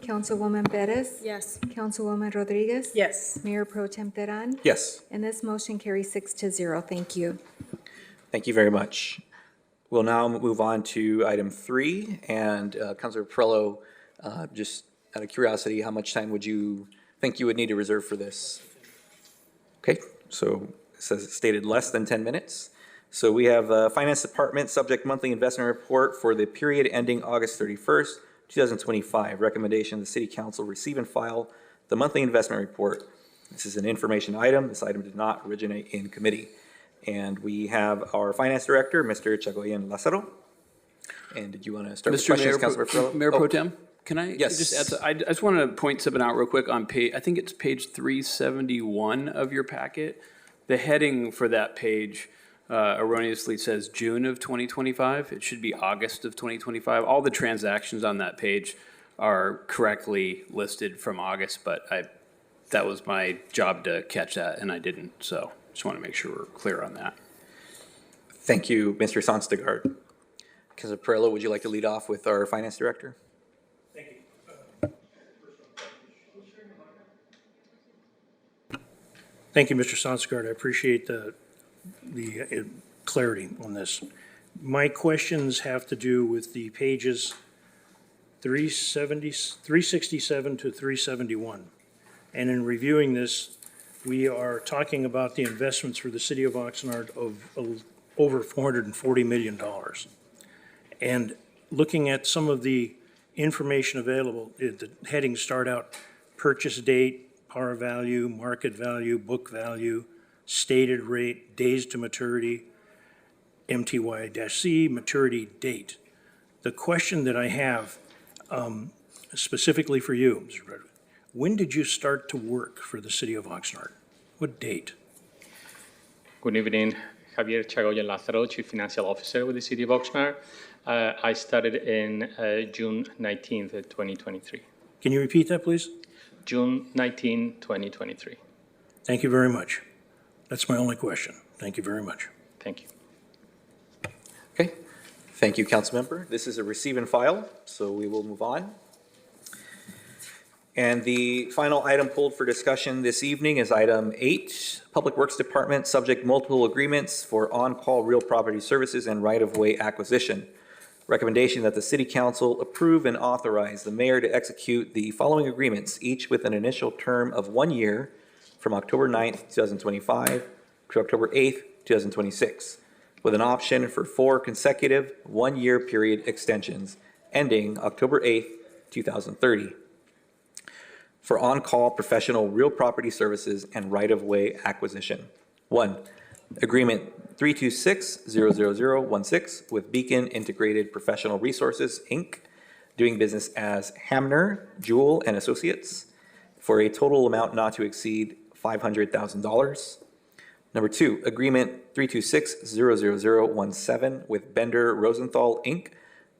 Councilwoman Perez? Yes. Councilwoman Rodriguez? Yes. Mayor Pro Tem Teran? Yes. And this motion carries 6-0. Thank you. Thank you very much. We'll now move on to item 3. And Councilor Perrello, just out of curiosity, how much time would you think you would need to reserve for this? Okay, so it says stated less than 10 minutes. So we have Finance Department Subject Monthly Investment Report for the period ending August 31st, 2025. Recommendation, the City Council receive and file the monthly investment report. This is an information item. This item did not originate in committee. And we have our Finance Director, Mr. Chagoyan Lazaro. And did you want to start with questions, Councilor Perrello? Mayor Pro Tem, can I Yes. just add, I just want to point something out real quick on page, I think it's page 371 of your packet. The heading for that page erroneously says June of 2025. It should be August of 2025. All the transactions on that page are correctly listed from August, but that was my job to catch that, and I didn't. So just want to make sure we're clear on that. Thank you, Mr. Sonstegard. Councilor Perrello, would you like to lead off with our finance director? Thank you, Mr. Sonsgaard. I appreciate the clarity on this. My questions have to do with the pages 367 to 371. And in reviewing this, we are talking about the investments for the city of Oxnard of over $440 million. And looking at some of the information available, the headings start out purchase date, par value, market value, book value, stated rate, days to maturity, MTY-C, maturity date. The question that I have specifically for you, Mr. President, when did you start to work for the city of Oxnard? What date? Good evening, Javier Chagoyen Lázaro, Chief Financial Officer with the City of Oxnard. I started in June 19th, 2023. Can you repeat that, please? June 19, 2023. Thank you very much. That's my only question. Thank you very much. Thank you. Okay. Thank you, Councilmember. This is a receive and file, so we will move on. And the final item pulled for discussion this evening is item 8, Public Works Department, subject multiple agreements for on-call real property services and right-of-way acquisition. Recommendation that the City Council approve and authorize the mayor to execute the following agreements, each with an initial term of 1 year from October 9th, 2025 to October 8th, 2026, with an option for 4 consecutive 1-year period extensions ending October 8th, 2030. For on-call professional real property services and right-of-way acquisition. 1, Agreement 326-00016 with Beacon Integrated Professional Resources, Inc., doing business as Hamner, Jewell and Associates, for a total amount not to exceed $500,000. Number 2, Agreement 326-00017 with Bender Rosenthal, Inc.,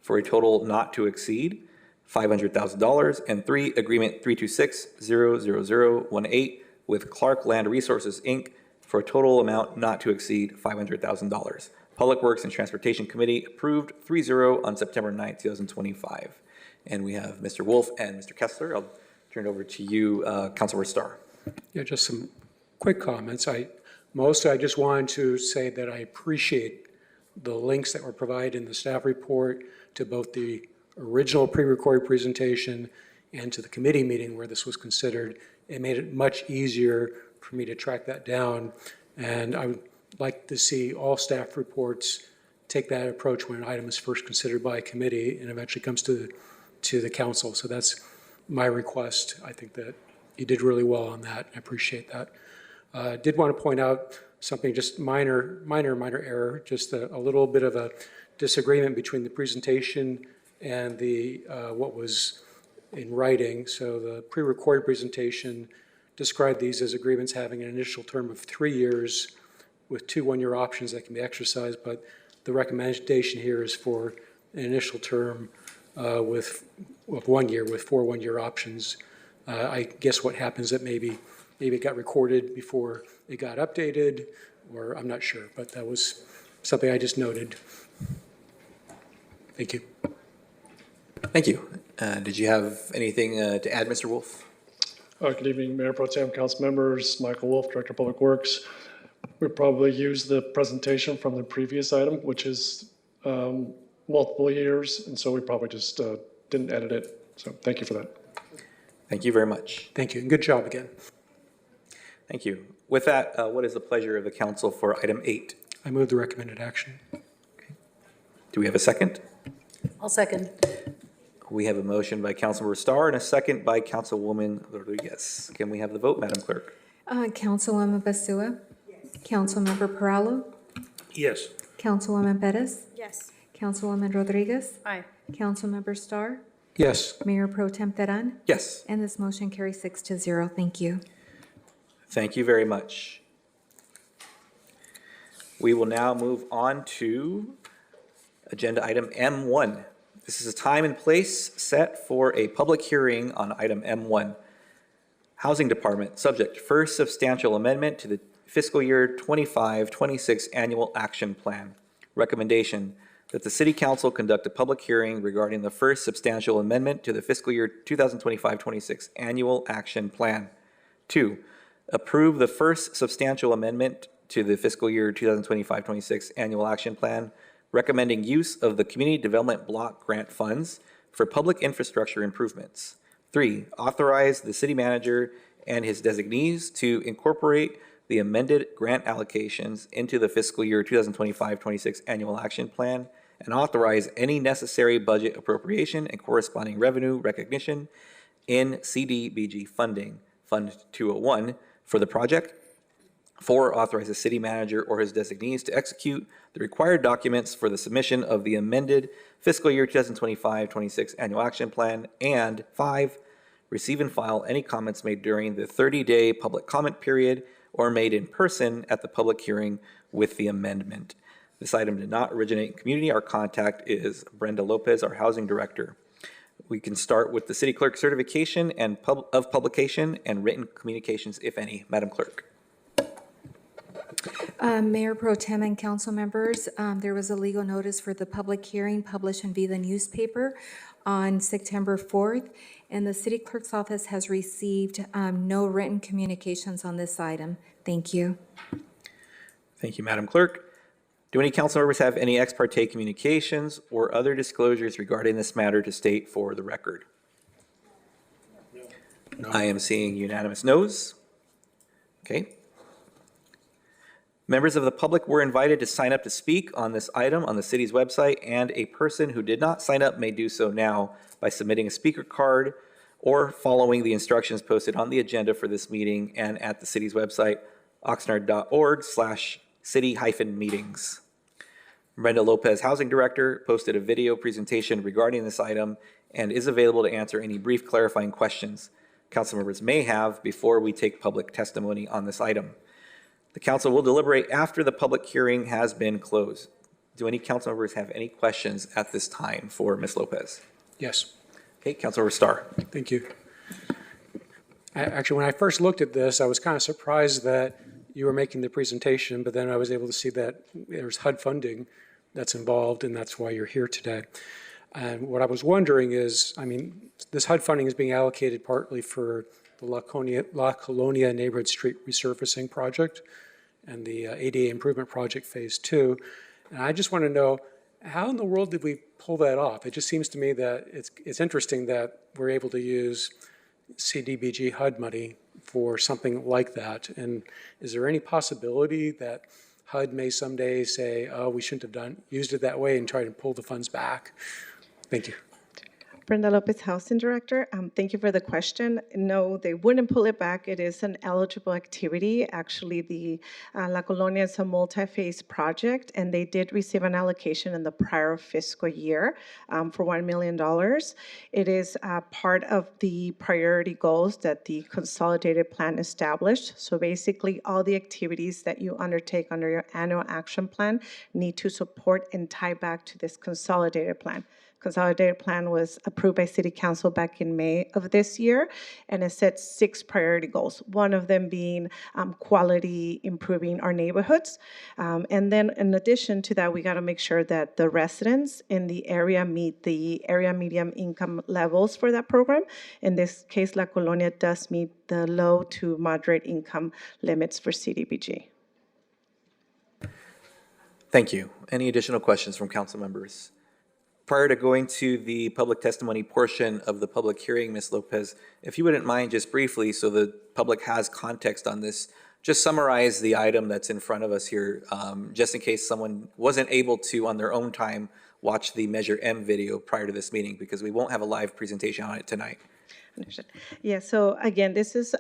for a total not to exceed $500,000. And 3, Agreement 326-00018 with Clark Land Resources, Inc., for a total amount not to exceed $500,000. Public Works and Transportation Committee approved 3-0 on September 9th, 2025. And we have Mr. Wolf and Mr. Kessler. I'll turn it over to you, Councilor Starr. Yeah, just some quick comments. I just wanted to say that I appreciate the links that were provided in the staff report to both the original pre-recorded presentation and to the committee meeting where this was considered. It made it much easier for me to track that down. And I would like to see all staff reports take that approach when an item is first considered by a committee and eventually comes to the council. So that's my request. I think that you did really well on that. I appreciate that. I did want to point out something, just minor error, just a little bit of a disagreement between the presentation and the what was in writing. So the pre-recorded presentation described these as agreements having an initial term of 3 years with 2 1-year options that can be exercised, but the recommendation here is for an initial term with 1 year with 4 1-year options. I guess what happens that maybe it got recorded before it got updated, or I'm not sure, but that was something I just noted. Thank you. Thank you. Did you have anything to add, Mr. Wolf? Good evening, Mayor Pro Tem, council members. Michael Wolf, Director of Public Works. We probably used the presentation from the previous item, which is multiple years, and so we probably just didn't edit it. So thank you for that. Thank you very much. Thank you, and good job again. Thank you. With that, what is the pleasure of the council for item 8? I move the recommended action. Okay. Do we have a second? I'll second. We have a motion by Councilmember Starr and a second by Councilwoman Rodriguez. Can we have the vote, Madam Clerk? Councilwoman Basua? Yes. Councilmember Perallo? Yes. Councilwoman Perez? Yes. Councilwoman Rodriguez? Aye. Councilmember Starr? Yes. Mayor Pro Tem Teran? Yes. And this motion carries 6-0. Thank you. Thank you very much. We will now move on to agenda item M1. This is a time and place set for a public hearing on item M1. Housing Department, subject, first substantial amendment to the fiscal year 25-26 annual action plan. Recommendation that the City Council conduct a public hearing regarding the first substantial amendment to the fiscal year 2025-26 annual action plan. 2, approve the first substantial amendment to the fiscal year 2025-26 annual action plan, recommending use of the Community Development Block Grant funds for public infrastructure improvements. 3, authorize the city manager and his designees to incorporate the amended grant allocations into the fiscal year 2025-26 annual action plan and authorize any necessary budget appropriation and corresponding revenue recognition in CDBG funding, Fund 201, for the project. 4, authorize the city manager or his designees to execute the required documents for the submission of the amended fiscal year 2025-26 annual action plan. And 5, receive and file any comments made during the 30-day public comment period or made in person at the public hearing with the amendment. This item did not originate in community. Our contact is Brenda Lopez, our housing director. We can start with the city clerk certification and of publication and written communications, if any. Madam Clerk. Mayor Pro Tem and council members, there was a legal notice for the public hearing published in the newspaper on September 4th, and the city clerk's office has received no written communications on this item. Thank you. Thank you, Madam Clerk. Do any council members have any ex parte communications or other disclosures regarding this matter to state for the record? No. I am seeing unanimous no's. Okay. Members of the public were invited to sign up to speak on this item on the city's website, and a person who did not sign up may do so now by submitting a speaker card or following the instructions posted on the agenda for this meeting and at the city's website, oxnard.org/city-meetings. Brenda Lopez, Housing Director, posted a video presentation regarding this item and is available to answer any brief clarifying questions council members may have before we take public testimony on this item. The council will deliberate after the public hearing has been closed. Do any council members have any questions at this time for Ms. Lopez? Yes. Okay, Councilmember Starr. Thank you. Actually, when I first looked at this, I was kind of surprised that you were making the presentation, but then I was able to see that there's HUD funding that's involved, and that's why you're here today. And what I was wondering is, I mean, this HUD funding is being allocated partly for the La Colonia Neighborhood Street Resurfacing Project and the ADA Improvement Project Phase 2. And I just want to know, how in the world did we pull that off? It just seems to me that it's interesting that we're able to use CDBG HUD money for something like that. And is there any possibility that HUD may someday say, oh, we shouldn't have used it that way and try to pull the funds back? Thank you. Brenda Lopez, Housing Director. Thank you for the question. No, they wouldn't pull it back. It is an eligible activity. Actually, the La Colonia is a multi-phase project, and they did receive an allocation in the prior fiscal year for $1 million. It is part of the priority goals that the consolidated plan established. So basically, all the activities that you undertake under your annual action plan need to support and tie back to this consolidated plan. Consolidated plan was approved by City Council back in May of this year, and it sets 6 priority goals, one of them being quality improving our neighborhoods. And then in addition to that, we got to make sure that the residents in the area meet the area medium income levels for that program. In this case, La Colonia does meet the low to moderate income limits for CDBG. Thank you. Any additional questions from council members? Prior to going to the public testimony portion of the public hearing, Ms. Lopez, if you wouldn't mind just briefly, so the public has context on this, just summarize the item that's in front of us here, just in case someone wasn't able to, on their own time, watch the Measure M video prior to this meeting, because we won't have a live presentation on it tonight. recognition. Yeah, so again, this is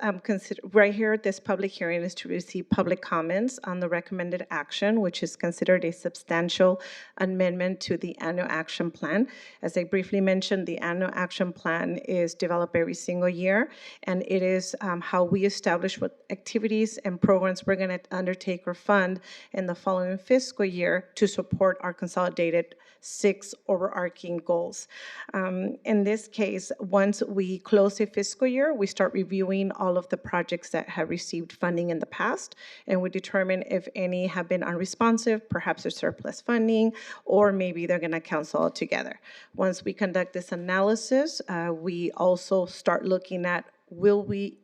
right here, this public hearing is to receive public comments on the recommended action, which is considered a substantial amendment to the annual action plan. As I briefly mentioned, the annual action plan is developed every single year, and it is how we establish what activities and programs we're going to undertake or fund in the following fiscal year to support our consolidated 6 overarching goals. In this case, once we close a fiscal year, we start reviewing all of the projects that have received funding in the past, and we determine if any have been unresponsive, perhaps there's surplus funding, or maybe they're going to cancel altogether. Once we conduct this analysis, we also start looking at, will we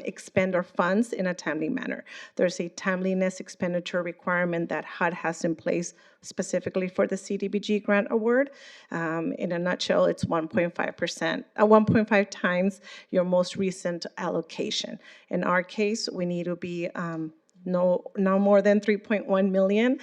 expend our funds in a timely manner? There's a timeliness expenditure requirement that HUD has in place specifically for the CDBG grant award. In a nutshell, it's 1.5 times your most recent allocation. In our case, we need to be no more than 3.1 million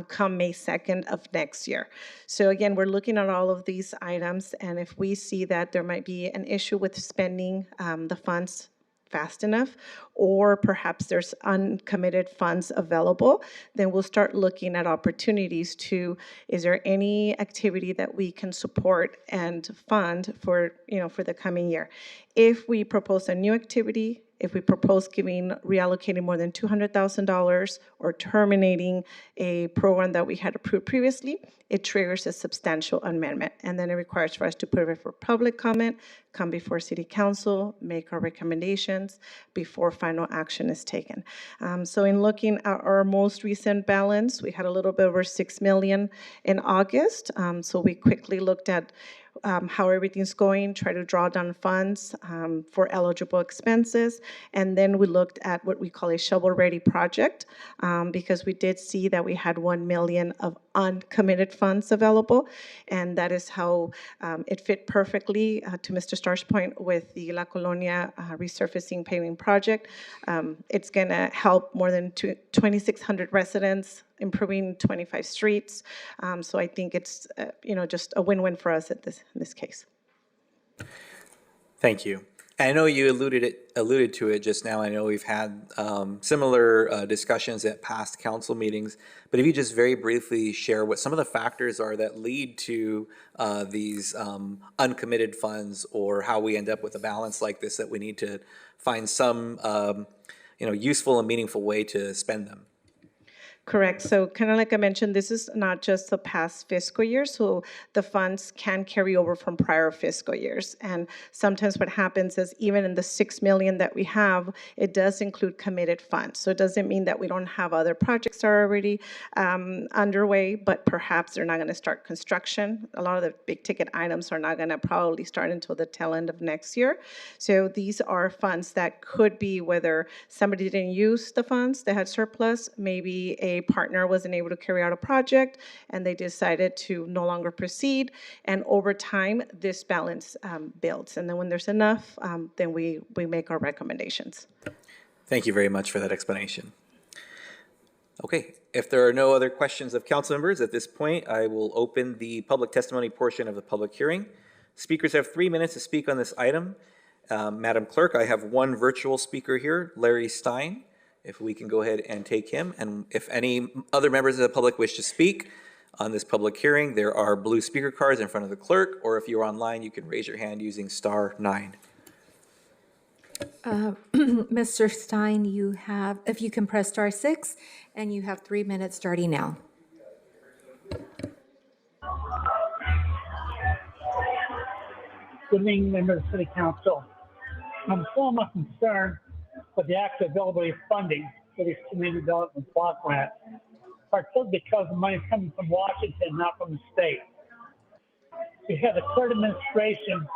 come May 2nd of next year. So again, we're looking at all of these items, and if we see that there might be an issue with spending the funds fast enough, or perhaps there's uncommitted funds available, then we'll start looking at opportunities to, is there any activity that we can support and fund for, for the coming year? If we propose a new activity, if we propose reallocating more than $200,000 or terminating a program that we had approved previously, it triggers a substantial amendment. And then it requires for us to put it for public comment, come before City Council, make our recommendations before final action is taken. So in looking at our most recent balance, we had a little bit over $6 million in August. So we quickly looked at how everything's going, try to draw down funds for eligible expenses. And then we looked at what we call a shovel-ready project because we did see that we had 1 million of uncommitted funds available. And that is how it fit perfectly, to Mr. Starr's point, with the La Colonia resurfacing paving project. It's going to help more than 2,600 residents, improving 25 streets. So I think it's just a win-win for us in this case. Thank you. I know you alluded to it just now. I know we've had similar discussions at past council meetings, but if you just very briefly share what some of the factors are that lead to these uncommitted funds, or how we end up with a balance like this, that we need to find some useful and meaningful way to spend them. Correct. So kind of like I mentioned, this is not just the past fiscal year, so the funds can carry over from prior fiscal years. And sometimes what happens is even in the 6 million that we have, it does include committed funds. So it doesn't mean that we don't have other projects that are already underway, but perhaps they're not going to start construction. A lot of the big ticket items are not going to probably start until the tail end of next year. So these are funds that could be whether somebody didn't use the funds, they had surplus, maybe a partner wasn't able to carry out a project and they decided to no longer proceed, and over time this balance builds, and then when there's enough, then we make our recommendations. Thank you very much for that explanation. Okay, if there are no other questions of council members at this point, I will open the public testimony portion of the public hearing. Speakers have 3 minutes to speak on this item. Madam Clerk, I have one virtual speaker here, Larry Stein. If we can go ahead and take him, and if any other members of the public wish to speak on this public hearing, there are blue speaker cards in front of the clerk, or if you're online, you can raise your hand using *9. Mr. Stein, if you can press *6, and you have 3 minutes starting now. Good evening, members of the City Council. I'm so much concerned with the actual availability of funding for this community development block grant, particularly because the money is coming from Washington, not from the state. We have the current administration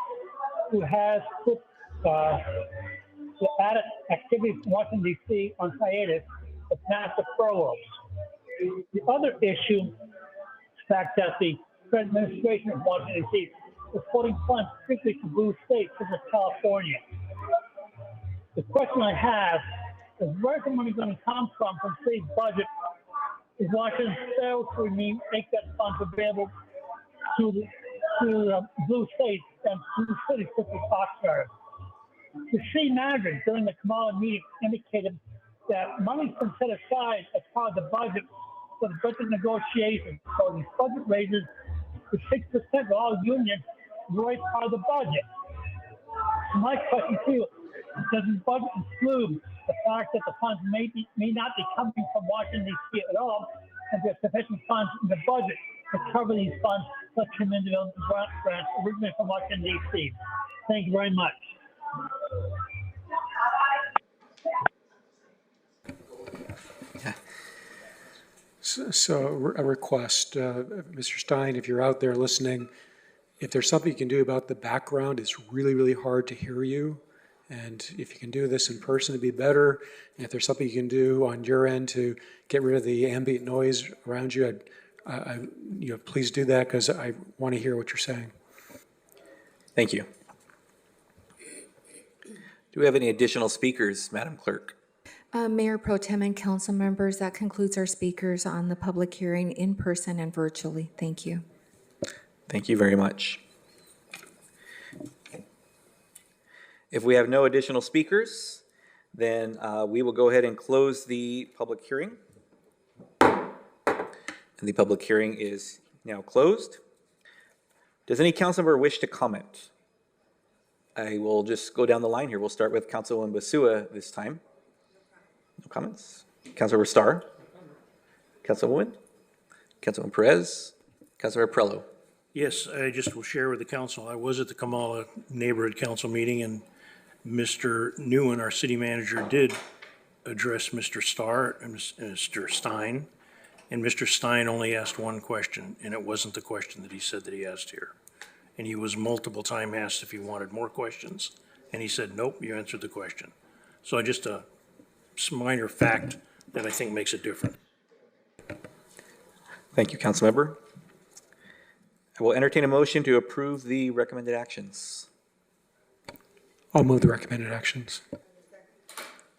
who has put the added activities in Washington, D.C. on hiatus with massive furloughs. The other issue is the fact that the current administration of Washington, D.C. is putting funds strictly to blue states such as California. The question I have is, where's the money going to come from the city's budget if Washington fails to make that fund available to blue states and blue cities such as Oxnard? The city manager during the Kamala meeting indicated that money's been set aside as part of the budget for the budget negotiations. So these budget raises to 6% for all unions is always part of the budget. So my question to you, does this budget include the fact that the funds may not be coming from Washington, D.C. at all, and there's sufficient funds in the budget to cover these funds that come into the grants originally from Washington, D.C.? Thank you very much. So a request, Mr. Stein, if you're out there listening, if there's something you can do about the background, it's really, really hard to hear you. And if you can do this in person, it'd be better. And if there's something you can do on your end to get rid of the ambient noise around you, please do that, because I want to hear what you're saying. Thank you. Do we have any additional speakers, Madam Clerk? Mayor Pro Tem and council members, that concludes our speakers on the public hearing in person and virtually. Thank you. Thank you very much. If we have no additional speakers, then we will go ahead and close the public hearing. And the public hearing is now closed. Does any council member wish to comment? I will just go down the line here. We'll start with Councilwoman Basua this time. No comments? Councilmember Starr? Councilwoman? Councilwoman Perez? Councilmember Prello? Yes, I just will share with the council. I was at the Kamala Neighborhood Council meeting, and Mr. Nguyen, our city manager, did address Mr. Starr and Mr. Stein. And Mr. Stein only asked one question, and it wasn't the question that he said that he asked here. And he was multiple time asked if he wanted more questions, and he said, nope, you answered the question. So just a minor fact that I think makes a difference. Thank you, Councilmember. I will entertain a motion to approve the recommended actions. I'll move the recommended actions.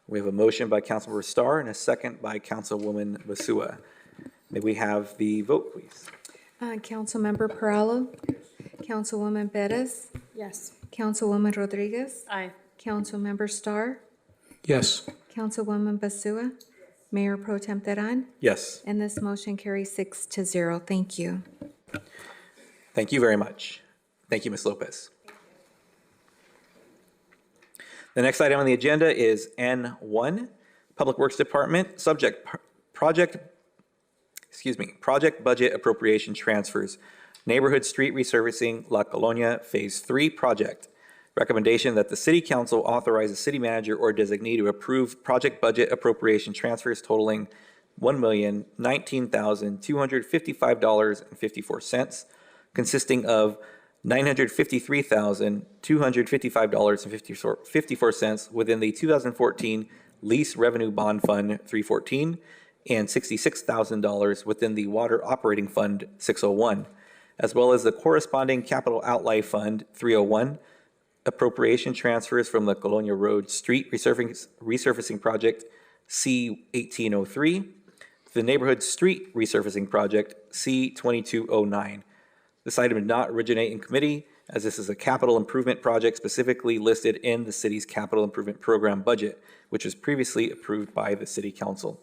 We have a motion by Councilmember Starr and a second by Councilwoman Basua. May we have the vote, please? Councilmember Perallo? Councilwoman Perez? Yes. Councilwoman Rodriguez? Aye. Councilmember Starr? Yes. Councilwoman Basua? Mayor Pro Tem Teran? Yes. And this motion carries 6-0. Thank you. Thank you very much. Thank you, Ms. Lopez. The next item on the agenda is N1, Public Works Department, project budget appropriation transfers, Neighborhood Street Resurfacing La Colonia Phase 3 project. Recommendation that the City Council authorize the city manager or designee to approve project budget appropriation transfers totaling $1,019,255.54, consisting of $953,255.54 within the 2014 Lease Revenue Bond Fund 314 and $66,000 within the Water Operating Fund 601, as well as the corresponding Capital Outlay Fund 301, appropriation transfers from the Colonia Road Street Resurfacing Project C1803, the Neighborhood Street Resurfacing Project C2209. This item did not originate in committee, as this is a capital improvement project specifically listed in the city's capital improvement program budget, which was previously approved by the City Council.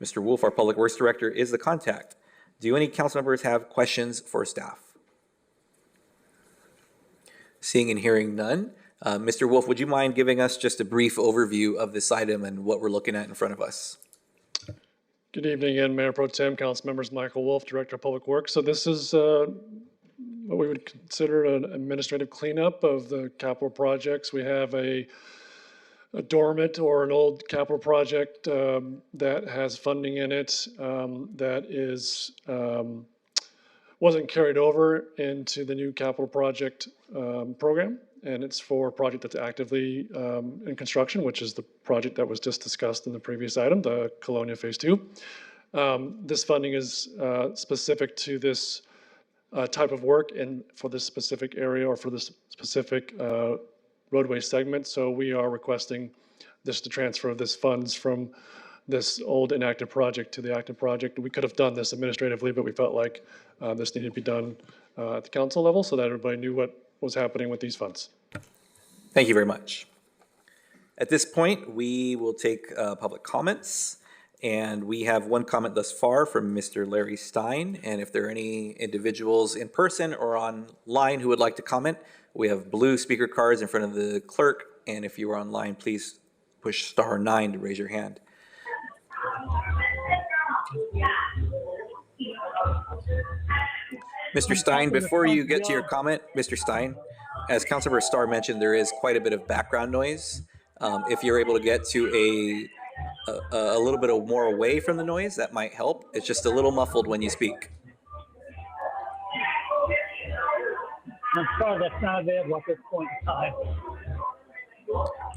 Mr. Wolf, our Public Works Director, is the contact. Do any council members have questions for staff? Seeing and hearing none. Mr. Wolf, would you mind giving us just a brief overview of this item and what we're looking at in front of us? Good evening again, Mayor Pro Tem, council members. Michael Wolf, Director of Public Works. So this is what we would consider an administrative cleanup of the capital projects. We have a dormant or an old capital project that has funding in it that is wasn't carried over into the new capital project program, and it's for a project that's actively in construction, which is the project that was just discussed in the previous item, the Colonia Phase 2. This funding is specific to this type of work and for this specific area or for this specific roadway segment. So we are requesting this to transfer this funds from this old inactive project to the active project. We could have done this administratively, but we felt like this needed to be done at the council level so that everybody knew what was happening with these funds. Thank you very much. At this point, we will take public comments, and we have one comment thus far from Mr. Larry Stein. And if there are any individuals in person or online who would like to comment, we have blue speaker cards in front of the clerk, and if you are online, please push *9 to raise your hand. Mr. Stein, before you get to your comment, Mr. Stein, as Councilmember Starr mentioned, there is quite a bit of background noise. If you're able to get to a little bit more away from the noise, that might help. It's just a little muffled when you speak. I'm sorry that's not available at this point in time.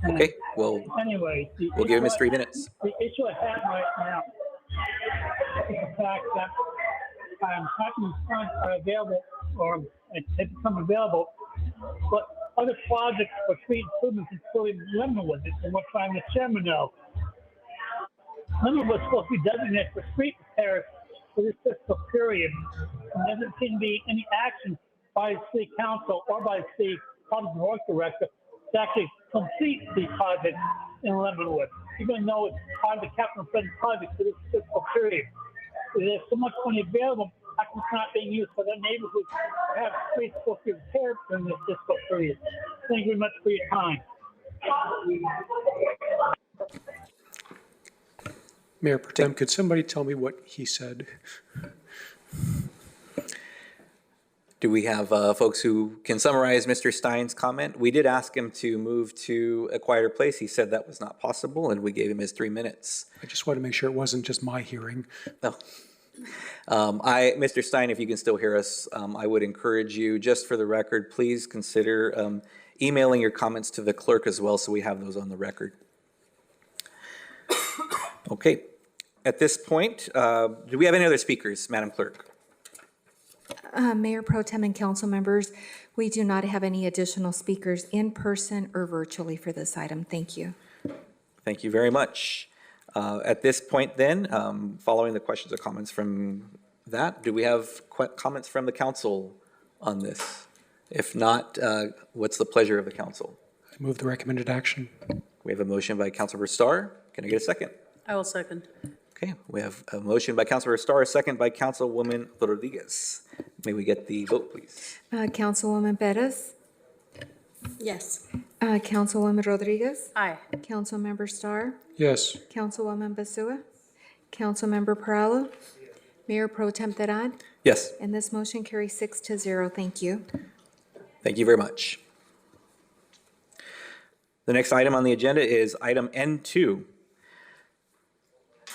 Okay, well, Anyway, we'll give him his 3 minutes. The issue I have right now is the fact that parking funds are available, or they become available, but other projects for street improvements, including Lemonwood, and what I'm the chairman of. Lemonwood was supposed to be designated for street repairs for this fiscal period, and there doesn't seem to be any action by the city council or by the city public works director to actually complete these projects in Lemonwood, even though it's part of the capital improvement project for this fiscal period. There's so much money available, it's not being used for the neighborhoods to have streets supposed to be repaired during this fiscal period. Thank you very much for your time. Mayor Pro Tem, could somebody tell me what he said? Do we have folks who can summarize Mr. Stein's comment? We did ask him to move to a quieter place. He said that was not possible, and we gave him his 3 minutes. I just want to make sure it wasn't just my hearing. No. Mr. Stein, if you can still hear us, I would encourage you, just for the record, please consider emailing your comments to the clerk as well, so we have those on the record. Okay. At this point, do we have any other speakers, Madam Clerk? Mayor Pro Tem and council members, we do not have any additional speakers in person or virtually for this item. Thank you. Thank you very much. At this point then, following the questions or comments from that, do we have comments from the council on this? If not, what's the pleasure of the council? I move the recommended action. We have a motion by Councilmember Starr. Can I get a second? I will second. Okay, we have a motion by Councilmember Starr, a second by Councilwoman Rodriguez. May we get the vote, please? Councilwoman Perez? Yes. Councilwoman Rodriguez? Aye. Councilmember Starr? Yes. Councilwoman Basua? Councilmember Perallo? Mayor Pro Tem Terán? Yes. And this motion carries 6-0. Thank you. Thank you very much. The next item on the agenda is item N2.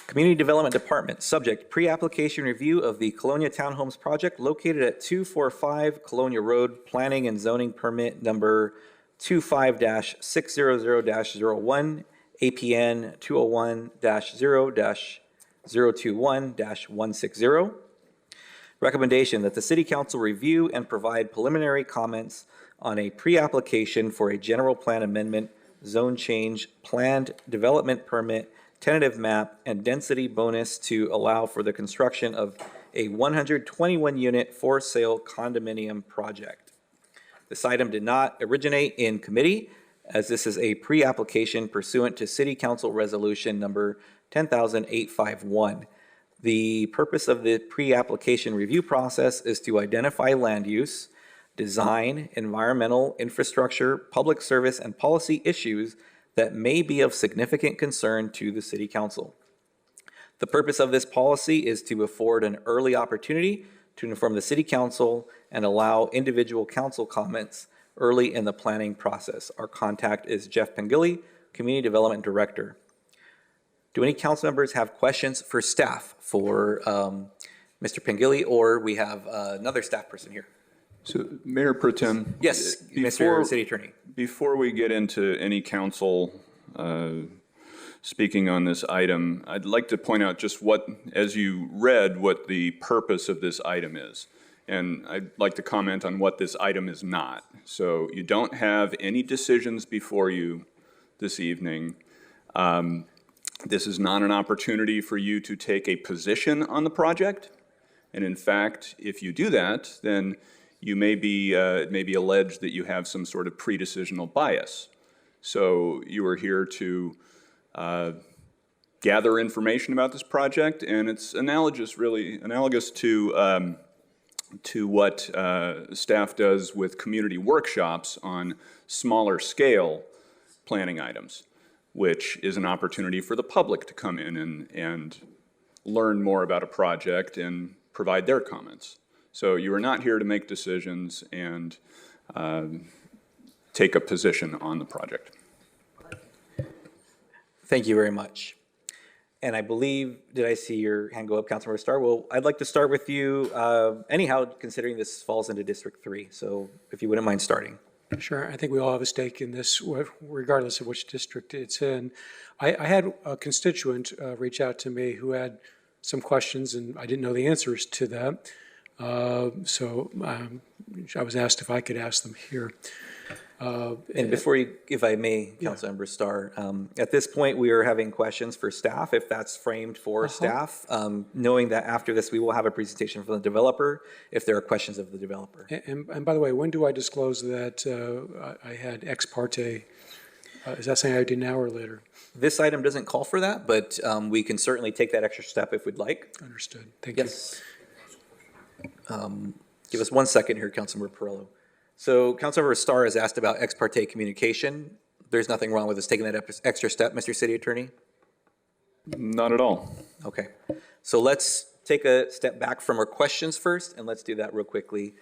Community Development Department, subject, pre-application review of the Colonia Townhomes project located at 245 Colonia Road, planning and zoning permit number 25-600-01, APN 201-0-021-160. Recommendation that the City Council review and provide preliminary comments on a pre-application for a general plan amendment, zone change, planned development permit, tentative map, and density bonus to allow for the construction of a 121-unit for-sale condominium project. This item did not originate in committee, as this is a pre-application pursuant to City Council Resolution number 10,851. The purpose of the pre-application review process is to identify land use, design, environmental, infrastructure, public service, and policy issues that may be of significant concern to the City Council. The purpose of this policy is to afford an early opportunity to inform the City Council and allow individual council comments early in the planning process. Our contact is Jeff Pengilly, Community Development Director. Do any council members have questions for staff for Mr. Pengilly, or we have another staff person here? So, Mayor Pro Tem. Yes, Mr. City Attorney. Before we get into any council speaking on this item, I'd like to point out just what, as you read, what the purpose of this item is. And I'd like to comment on what this item is not. So you don't have any decisions before you this evening. This is not an opportunity for you to take a position on the project. And in fact, if you do that, then you may be, it may be alleged that you have some sort of pre-decisional bias. So you are here to gather information about this project, and it's really analogous to what staff does with community workshops on smaller scale planning items, which is an opportunity for the public to come in and learn more about a project and provide their comments. So you are not here to make decisions and take a position on the project. Thank you very much. And I believe, did I see your hand go up, Councilmember Starr? Well, I'd like to start with you anyhow, considering this falls into District 3. So if you wouldn't mind starting. Sure, I think we all have a stake in this, regardless of which district it's in. I had a constituent reach out to me who had some questions, and I didn't know the answers to that. So I was asked if I could ask them here. And before you, if I may, Councilmember Starr, at this point, we are having questions for staff, if that's framed for staff, knowing that after this, we will have a presentation from the developer, if there are questions of the developer. And by the way, when do I disclose that I had ex parte? Is that something I do now or later? This item doesn't call for that, but we can certainly take that extra step if we'd like. Understood. Thank you. Give us 1 second here, Councilmember Perillo. So Councilmember Starr has asked about ex parte communication. There's nothing wrong with us taking that extra step, Mr. City Attorney? Not at all. Okay. So let's take a step back from our questions first, and let's do that real quickly.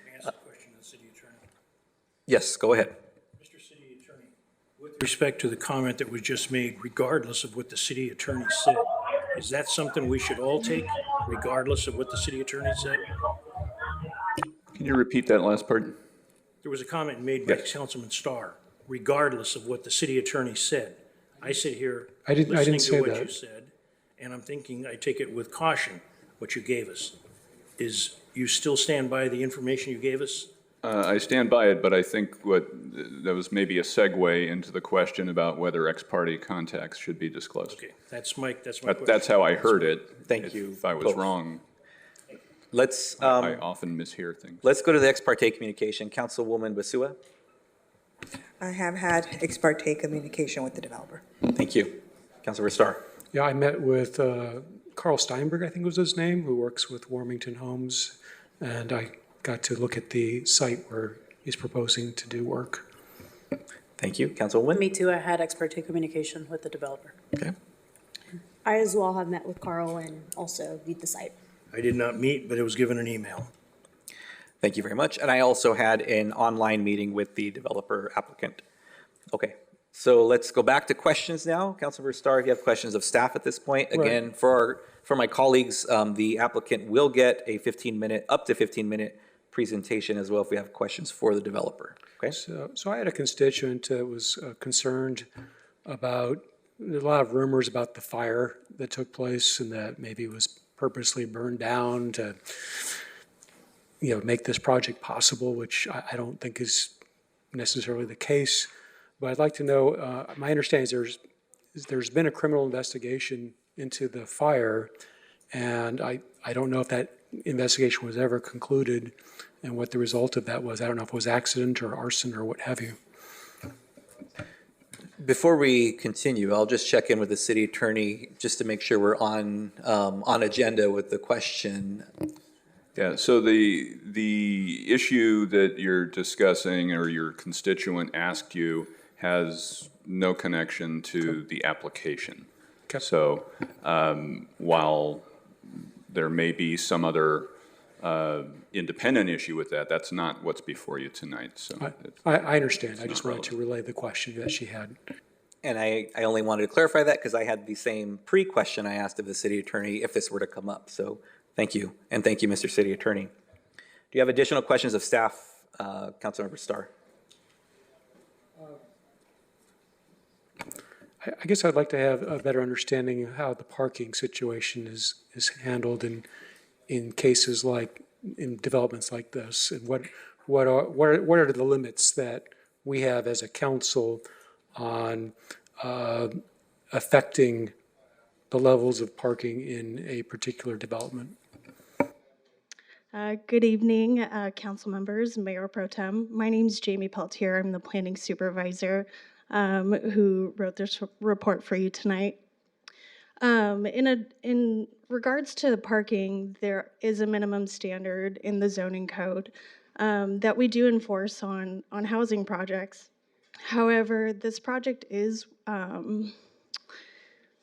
Yes, go ahead. With respect to the comment that was just made, regardless of what the city attorney said, is that something we should all take, regardless of what the city attorney said? Can you repeat that last part? There was a comment made by Councilman Starr, regardless of what the city attorney said. I sit here listening to what you said, and I'm thinking I take it with caution, what you gave us. Is you still stand by the information you gave us? I stand by it, but I think that was maybe a segue into the question about whether ex parte contacts should be disclosed. Okay, that's my question. That's how I heard it. Thank you. If I was wrong, let's. I often mishear things. Let's go to the ex parte communication. Councilwoman Basua. I have had ex parte communication with the developer. Thank you. Councilmember Starr. Yeah, I met with Carl Steinberg, I think was his name, who works with Warmington Homes, and I got to look at the site where he's proposing to do work. Thank you. Councilwoman? Me too. I had ex parte communication with the developer. Okay. I as well have met with Carl and also viewed the site. I did not meet, but it was given an email. Thank you very much. And I also had an online meeting with the developer applicant. Okay. So let's go back to questions now. Councilmember Starr, if you have questions of staff at this point. Again, for my colleagues, the applicant will get a 15-minute, up to 15-minute presentation as well if we have questions for the developer. Okay. So I had a constituent that was concerned about, there's a lot of rumors about the fire that took place and that maybe it was purposely burned down to, make this project possible, which I don't think is necessarily the case. But I'd like to know, my understanding is there's been a criminal investigation into the fire, and I don't know if that investigation was ever concluded and what the result of that was. I don't know if it was accident or arson or what have you. Before we continue, I'll just check in with the city attorney just to make sure we're on agenda with the question. Yeah, so the issue that you're discussing or your constituent asked you has no connection to the application. Okay. So while there may be some other independent issue with that, that's not what's before you tonight. So I understand. I just wanted to relay the question that she had. And I only wanted to clarify that because I had the same pre-question I asked of the city attorney if this were to come up. So thank you. And thank you, Mr. City Attorney. Do you have additional questions of staff, Councilmember Starr? I guess I'd like to have a better understanding of how the parking situation is handled in cases like, in developments like this, and what are the limits that we have as a council on affecting the levels of parking in a particular development? Good evening, council members, Mayor Pro Tem. My name is Jamie Peltier. I'm the planning supervisor who wrote this report for you tonight. In regards to the parking, there is a minimum standard in the zoning code that we do enforce on housing projects. However, this project is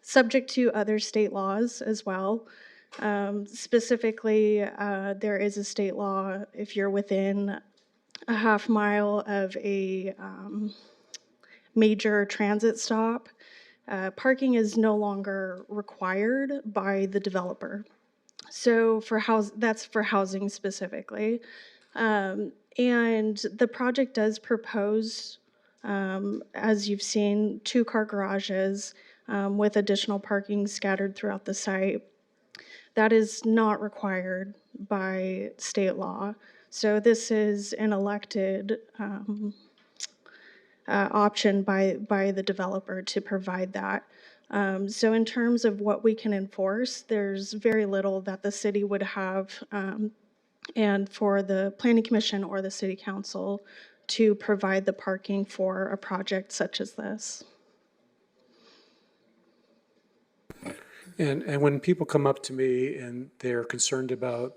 subject to other state laws as well. Specifically, there is a state law if you're within a half mile of a major transit stop, parking is no longer required by the developer. So that's for housing specifically. And the project does propose, as you've seen, 2-car garages with additional parking scattered throughout the site. That is not required by state law. So this is an elected option by the developer to provide that. So in terms of what we can enforce, there's very little that the city would have and for the planning commission or the city council to provide the parking for a project such as this. And when people come up to me and they're concerned about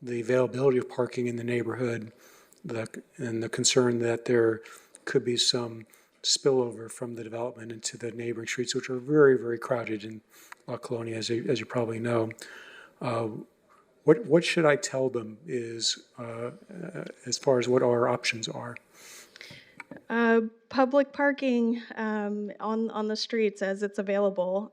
the availability of parking in the neighborhood, and the concern that there could be some spillover from the development into the neighboring streets, which are very, very crowded in La Colonia, as you probably know, what should I tell them is as far as what our options are? Public parking on the streets as it's available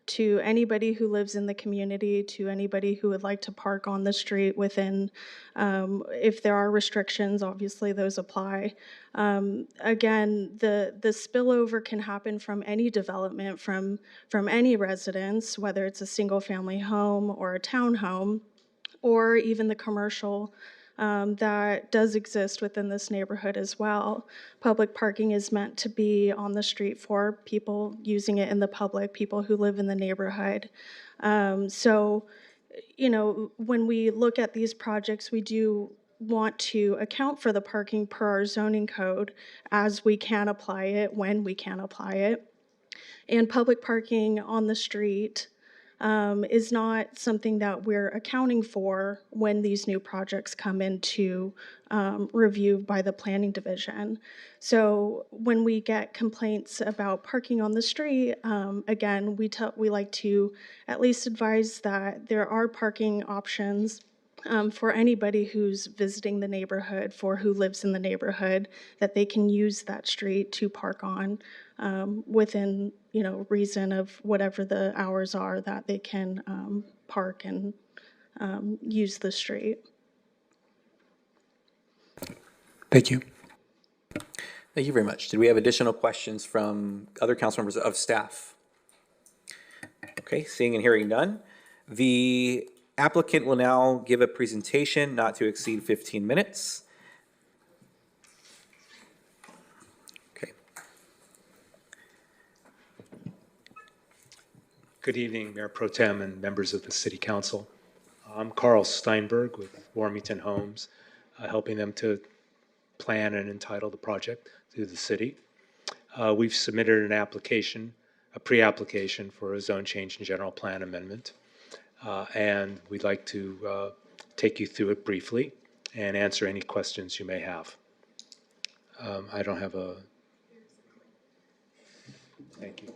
to anybody who lives in the community, to anybody who would like to park on the street within, if there are restrictions, obviously those apply. Again, the spillover can happen from any development, from any residence, whether it's a single family home or a townhome, or even the commercial that does exist within this neighborhood as well. Public parking is meant to be on the street for people using it in the public, people who live in the neighborhood. So, you know, when we look at these projects, we do want to account for the parking per our zoning code as we can apply it, when we can apply it. And public parking on the street is not something that we're accounting for when these new projects come into review by the planning division. So when we get complaints about parking on the street, again, we like to at least advise that there are parking options for anybody who's visiting the neighborhood, for who lives in the neighborhood, that they can use that street to park on within, you know, reason of whatever the hours are that they can park and use the street. Thank you. Thank you very much. Did we have additional questions from other council members of staff? Okay, seeing and hearing none. The applicant will now give a presentation not to exceed 15 minutes. Okay. Good evening, Mayor Pro Tem and members of the City Council. I'm Carl Steinberg with Warmington Homes, helping them to plan and entitle the project through the city. We've submitted an application, a pre-application for a zone change and general plan amendment. And we'd like to take you through it briefly and answer any questions you may have. I don't have a... Thank you.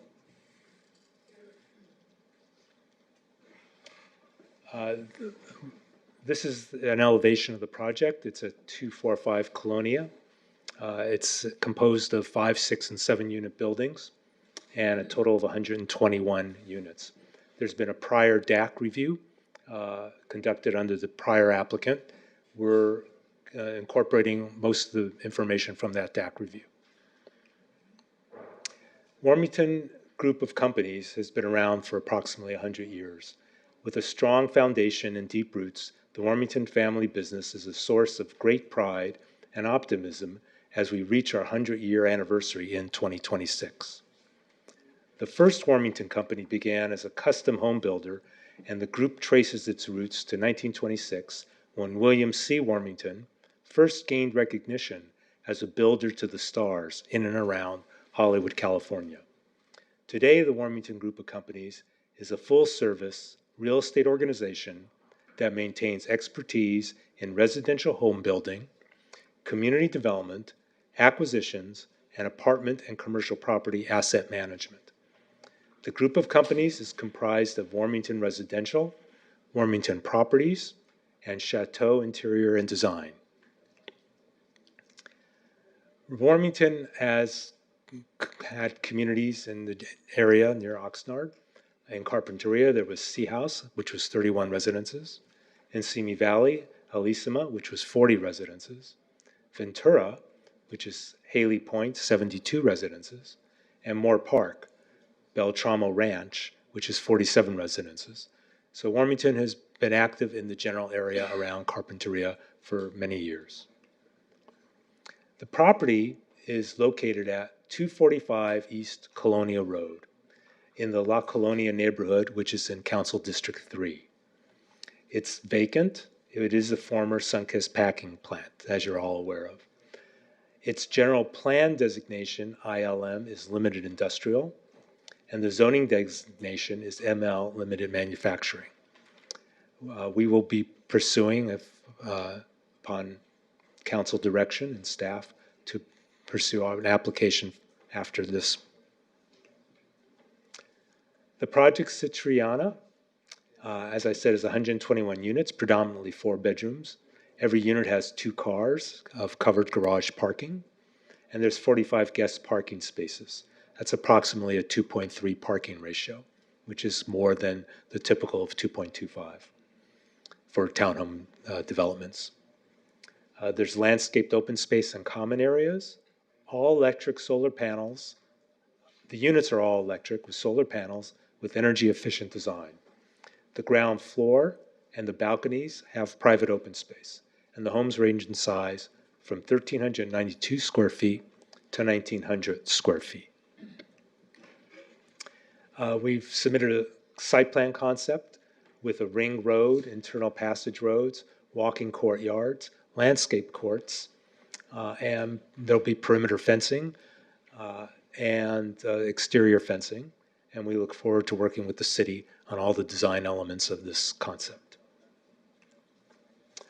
This is an elevation of the project. It's a 245 Colonia. It's composed of 5, 6, and 7 unit buildings and a total of 121 units. There's been a prior DAC review conducted under the prior applicant. We're incorporating most of the information from that DAC review. Warmington Group of Companies has been around for approximately 100 years. With a strong foundation and deep roots, the Warmington family business is a source of great pride and optimism as we reach our 100-year anniversary in 2026. The first Warmington company began as a custom home builder, and the group traces its roots to 1926 when William C. Warmington first gained recognition as a builder to the stars in and around Hollywood, California. Today, the Warmington Group of Companies is a full-service real estate organization that maintains expertise in residential home building, community development, acquisitions, and apartment and commercial property asset management. The group of companies is comprised of Warmington Residential, Warmington Properties, and Chateau Interior and Design. Warmington has had communities in the area near Oxnard. In Carpinteria, there was Sea House, which was 31 residences. In Simi Valley, Alisima, which was 40 residences. Ventura, which is Haley Point, 72 residences. And Moore Park, Beltramo Ranch, which is 47 residences. So Warmington has been active in the general area around Carpinteria for many years. The property is located at 245 East Colonia Road in the La Colonia neighborhood, which is in Council District 3. It's vacant. It is a former Sunkist packing plant, as you're all aware of. Its general plan designation, ILM, is limited industrial, and the zoning designation is ML, limited manufacturing. We will be pursuing, upon council direction and staff, to pursue an application after this. The project Citriana, as I said, is 121 units, predominantly 4 bedrooms. Every unit has 2 cars of covered garage parking, and there's 45 guest parking spaces. That's approximately a 2.3 parking ratio, which is more than the typical of 2.25 for townhome developments. There's landscaped open space and common areas, all electric solar panels. The units are all electric with solar panels with energy efficient design. The ground floor and the balconies have private open space, and the homes range in size from 1,392 square feet to 1,900 square feet. We've submitted a site plan concept with a ring road, internal passage roads, walking courtyards, landscape courts, and there'll be perimeter fencing and exterior fencing. And we look forward to working with the city on all the design elements of this concept.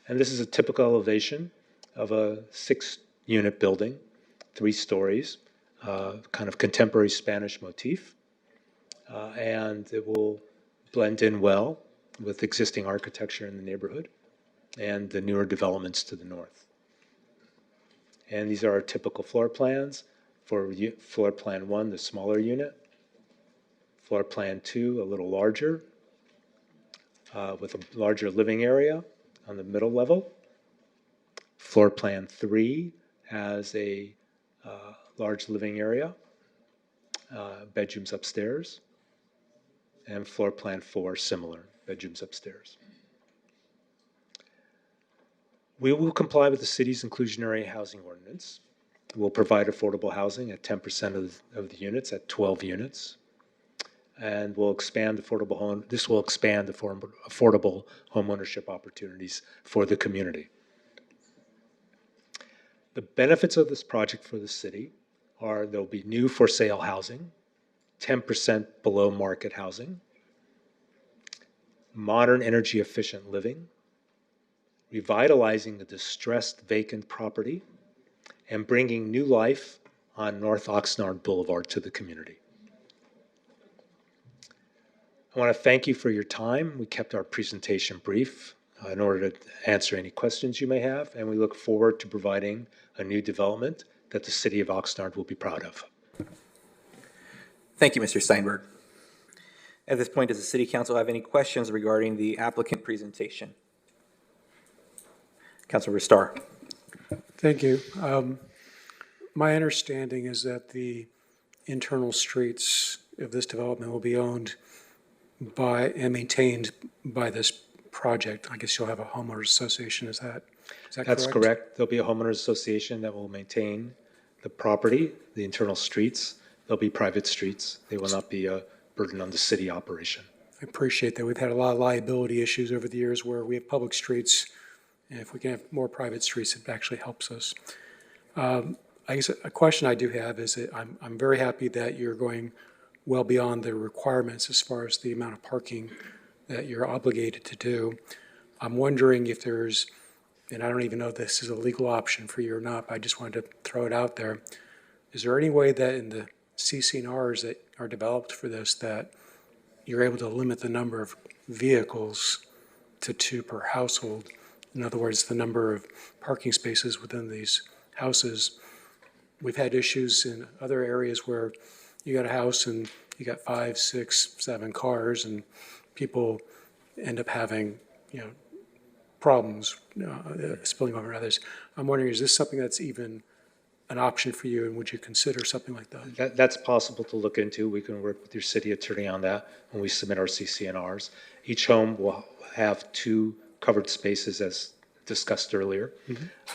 And this is a typical elevation of a 6-unit building, 3 stories, kind of contemporary Spanish motif. And it will blend in well with existing architecture in the neighborhood and the newer developments to the north. And these are our typical floor plans. For floor plan 1, the smaller unit. Floor plan 2, a little larger, with a larger living area on the middle level. Floor plan 3 has a large living area, bedrooms upstairs. And floor plan 4, similar, bedrooms upstairs. We will comply with the city's inclusionary housing ordinance. We'll provide affordable housing at 10% of the units, at 12 units. And we'll expand affordable home. This will expand affordable home ownership opportunities for the community. The benefits of this project for the city are there'll be new for sale housing, 10% below market housing, modern energy efficient living, revitalizing the distressed vacant property, and bringing new life on North Oxnard Boulevard to the community. I want to thank you for your time. We kept our presentation brief in order to answer any questions you may have, and we look forward to providing a new development that the city of Oxnard will be proud of. Thank you, Mr. Steinberg. At this point, does the City Council have any questions regarding the applicant presentation? Councilor Starr. Thank you. My understanding is that the internal streets of this development will be owned by and maintained by this project. I guess you'll have a homeowners association, is that correct? That's correct. There'll be a homeowners association that will maintain the property, the internal streets. They'll be private streets. They will not be a burden on the city operation. I appreciate that. We've had a lot of liability issues over the years where we have public streets And if we can have more private streets, it actually helps us. I guess a question I do have is that I'm very happy that you're going well beyond the requirements as far as the amount of parking that you're obligated to do. I'm wondering if there's, and I don't even know if this is a legal option for you or not, but I just wanted to throw it out there. Is there any way that in the CC&Rs that are developed for this that you're able to limit the number of vehicles to 2 per household? In other words, the number of parking spaces within these houses. We've had issues in other areas where you got a house and you got 5, 6, 7 cars, and people end up having, problems spilling over others. I'm wondering, is this something that's even an option for you, and would you consider something like that? That's possible to look into. We can work with your city attorney on that when we submit our CC&Rs. Each home will have 2 covered spaces, as discussed earlier.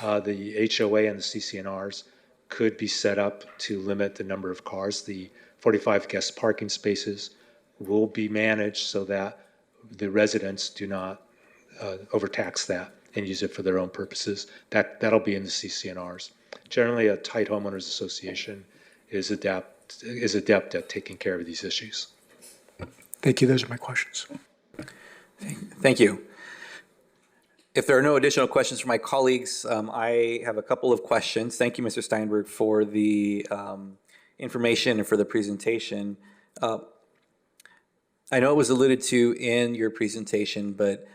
The HOA and the CC&Rs could be set up to limit the number of cars. The 45 guest parking spaces will be managed so that the residents do not overtax that and use it for their own purposes. That'll be in the CC&Rs. Generally, a tight homeowners association is adept at taking care of these issues. Thank you. Those are my questions. Thank you. If there are no additional questions from my colleagues, I have a couple of questions. Thank you, Mr. Steinberg, for the information and for the presentation. I know it was alluded to in your presentation, but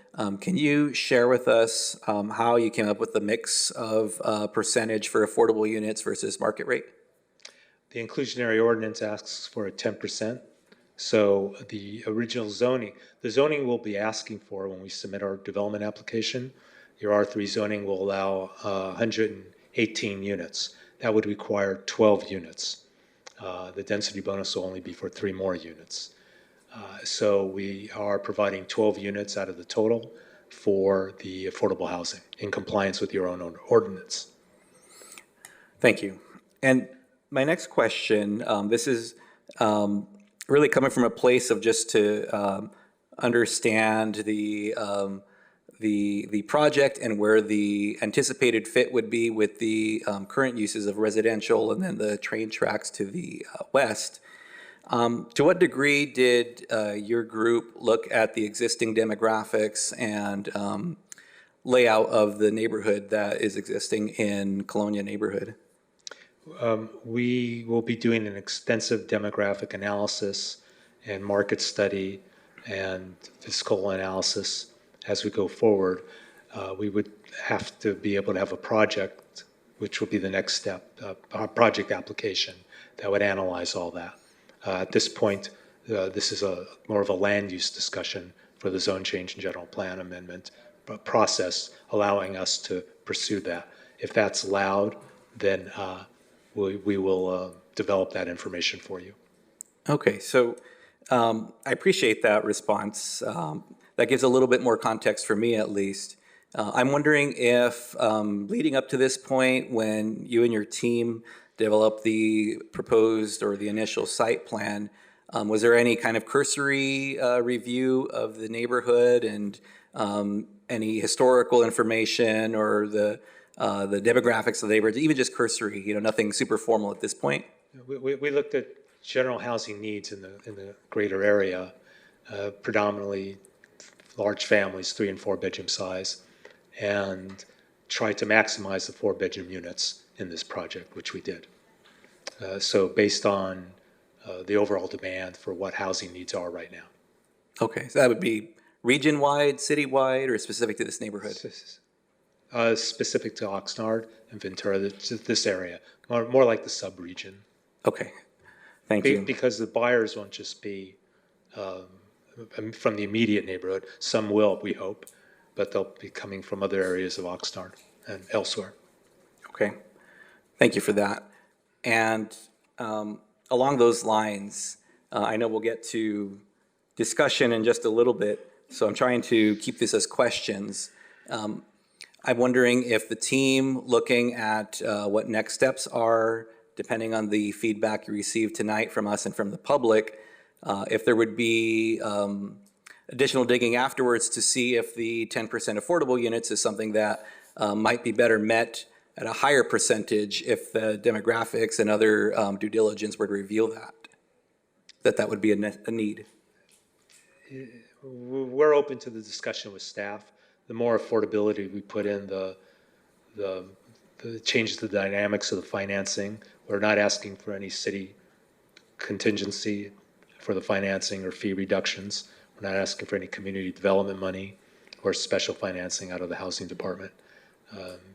can you share with us how you came up with the mix of percentage for affordable units versus market rate? The inclusionary ordinance asks for a 10%. So the original zoning, the zoning we'll be asking for when we submit our development application, your R3 zoning will allow 118 units. That would require 12 units. The density bonus will only be for 3 more units. So we are providing 12 units out of the total for the affordable housing in compliance with your own ordinance. Thank you. And my next question, this is really coming from a place of just to understand the project and where the anticipated fit would be with the current uses of residential and then the train tracks to the west. To what degree did your group look at the existing demographics and layout of the neighborhood that is existing in Colonia neighborhood? We will be doing an extensive demographic analysis and market study and fiscal analysis as we go forward. We would have to be able to have a project, which would be the next step, a project application that would analyze all that. At this point, this is more of a land use discussion for the zone change and general plan amendment process, allowing us to pursue that. If that's allowed, then we will develop that information for you. Okay, so I appreciate that response. That gives a little bit more context for me, at least. I'm wondering if leading up to this point, when you and your team developed the proposed or the initial site plan, was there any kind of cursory review of the neighborhood and any historical information or the demographics of the neighborhood, even just cursory, nothing super formal at this point? We looked at general housing needs in the greater area, predominantly large families, 3 and 4 bedroom size, and tried to maximize the 4-bedroom units in this project, which we did. So based on the overall demand for what housing needs are right now. Okay, so that would be region-wide, city-wide, or specific to this neighborhood? Specific to Oxnard and Ventura, this area, more like the sub-region. Okay, thank you. Because the buyers won't just be from the immediate neighborhood. Some will, we hope, but they'll be coming from other areas of Oxnard and elsewhere. Okay, thank you for that. And along those lines, I know we'll get to discussion in just a little bit, so I'm trying to keep this as questions. I'm wondering if the team, looking at what next steps are, depending on the feedback you received tonight from us and from the public, if there would be additional digging afterwards to see if the 10% affordable units is something that might be better met at a higher percentage if the demographics and other due diligence were to reveal that would be a need. We're open to the discussion with staff. The more affordability we put in, the changes the dynamics of the financing. We're not asking for any city contingency for the financing or fee reductions. We're not asking for any community development money or special financing out of the housing department.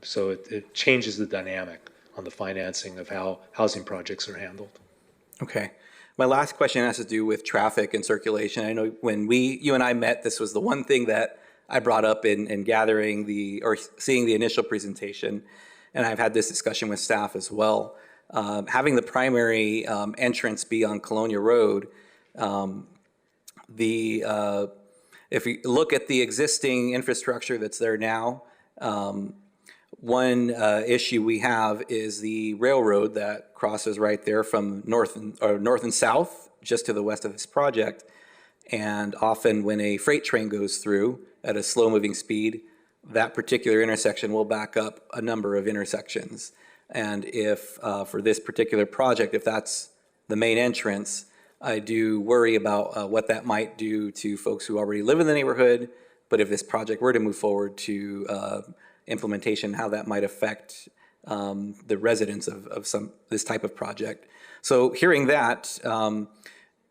So it changes the dynamic on the financing of how housing projects are handled. Okay. My last question has to do with traffic and circulation. I know when you and I met, this was the one thing that I brought up in gathering seeing the initial presentation, and I've had this discussion with staff as well. Having the primary entrance be on Colonia Road, if you look at the existing infrastructure that's there now, one issue we have is the railroad that crosses right there from north and south, just to the west of this project. And often when a freight train goes through at a slow-moving speed, that particular intersection will back up a number of intersections. And if, for this particular project, if that's the main entrance, I do worry about what that might do to folks who already live in the neighborhood. But if this project were to move forward to implementation, how that might affect the residents of this type of project. So hearing that,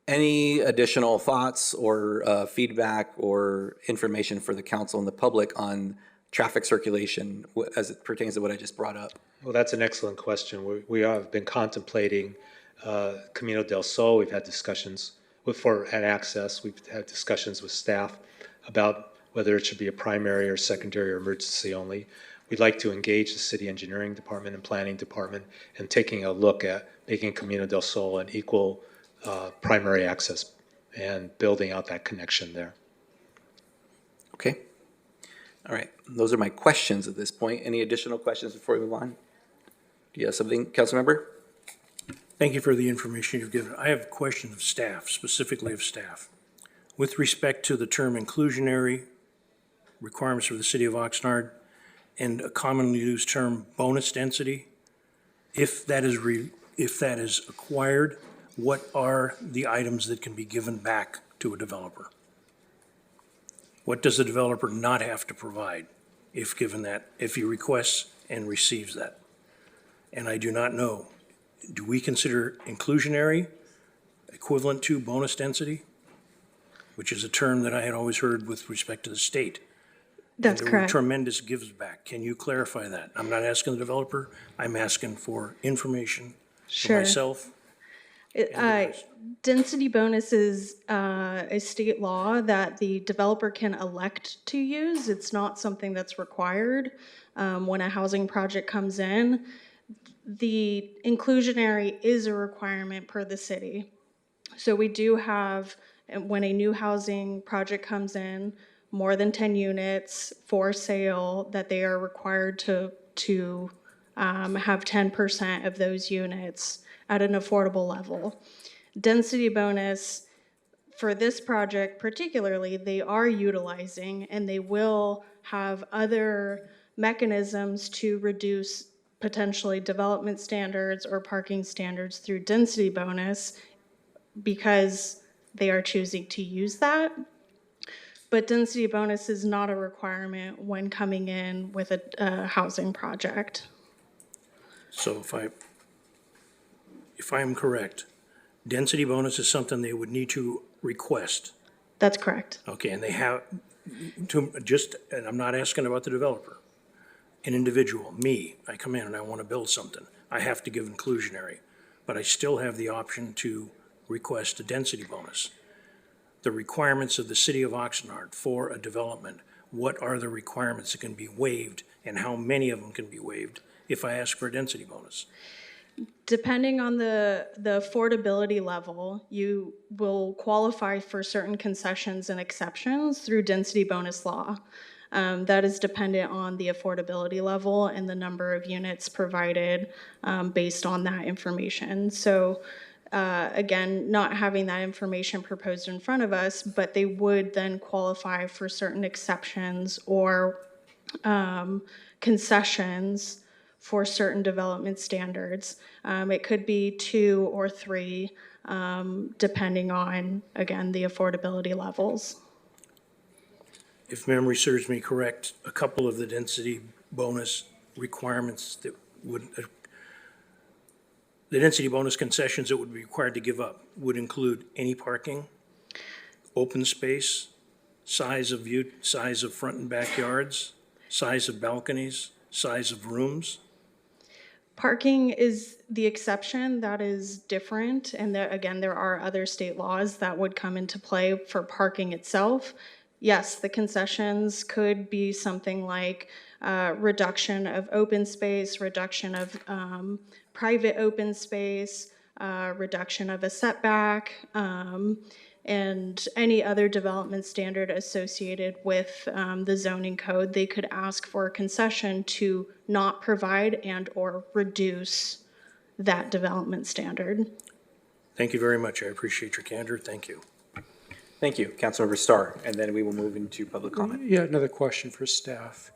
any additional thoughts or feedback or information for the council and the public on traffic circulation as it pertains to what I just brought up? Well, that's an excellent question. We have been contemplating Camino del Sol. We've had discussions for access. We've had discussions with staff about whether it should be a primary or secondary or emergency only. We'd like to engage the city engineering department and planning department in taking a look at making Camino del Sol an equal primary access and building out that connection there. Okay. All right. Those are my questions at this point. Any additional questions before we move on? Do you have something, council member? Thank you for the information you've given. I have a question of staff, specifically of staff. With respect to the term inclusionary requirements for the city of Oxnard and a commonly used term bonus density, if that is acquired, what are the items that can be given back to a developer? What does the developer not have to provide if given that, if he requests and receives that? And I do not know. Do we consider inclusionary equivalent to bonus density? Which is a term that I had always heard with respect to the state. That's And there were correct. tremendous gives back. Can you clarify that? I'm not asking the developer, I'm asking for information for Sure. myself. Density bonus is a state law that the developer can elect to use. It's not something that's required when a housing project comes in. The inclusionary is a requirement per the city. So we do have, when a new housing project comes in, more than 10 units for sale, that they are required to have 10% of those units at an affordable level. Density bonus, for this project particularly, they are utilizing, and they will have other mechanisms to reduce potentially development standards or parking standards through density bonus because they are choosing to use that. But density bonus is not a requirement when coming in with a housing project. So if I am correct, density bonus is something they would need to request. That's correct. Okay, and they have and I'm not asking about the developer. An individual, me, I come in and I want to build something. I have to give inclusionary, but I still have the option to request a density bonus. The requirements of the city of Oxnard for a development, what are the requirements that can be waived and how many of them can be waived if I ask for a density bonus? Depending on the affordability level, you will qualify for certain concessions and exceptions through density bonus law. That is dependent on the affordability level and the number of units provided based on that information. So Again, not having that information proposed in front of us, but they would then qualify for certain exceptions or concessions for certain development standards. It could be 2 or 3, depending on, again, the affordability levels. If memory serves me correct, a couple of the density bonus requirements that would, the density bonus concessions that would be required to give up would include any parking, open space, size of view, size of front and backyards, size of balconies, size of rooms. Parking is the exception that is different, and again, there are other state laws that would come into play for parking itself. Yes, the concessions could be something like reduction of open space, reduction of private open space, reduction of a setback, and any other development standard associated with the zoning code. They could ask for a concession to not provide and or reduce that development standard. Thank you very much. I appreciate your candor. Thank you. Thank you, Councilmember Starr, and then we will move into public comment. Yeah, another question for staff.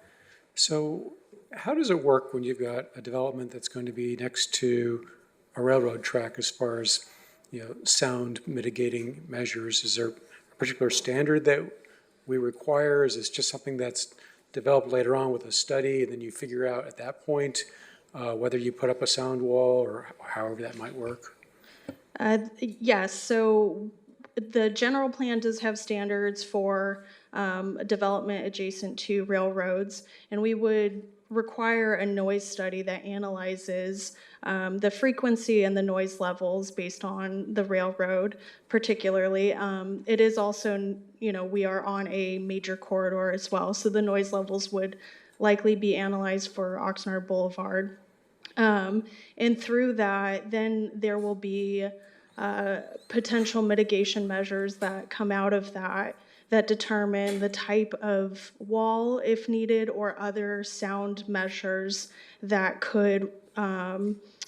So how does it work when you've got a development that's going to be next to a railroad track as far as, you know, sound mitigating measures? Is there a particular standard that we require? Is this just something that's developed later on with a study and then you figure out at that point whether you put up a sound wall or however that might work? Yes, so the general plan does have standards for development adjacent to railroads, and we would require a noise study that analyzes the frequency and the noise levels based on the railroad particularly. It is also, you know, we are on a major corridor as well, so the noise levels would likely be analyzed for Oxnard Boulevard. And through that, then there will be potential mitigation measures that come out of that determine the type of wall, if needed, or other sound measures that could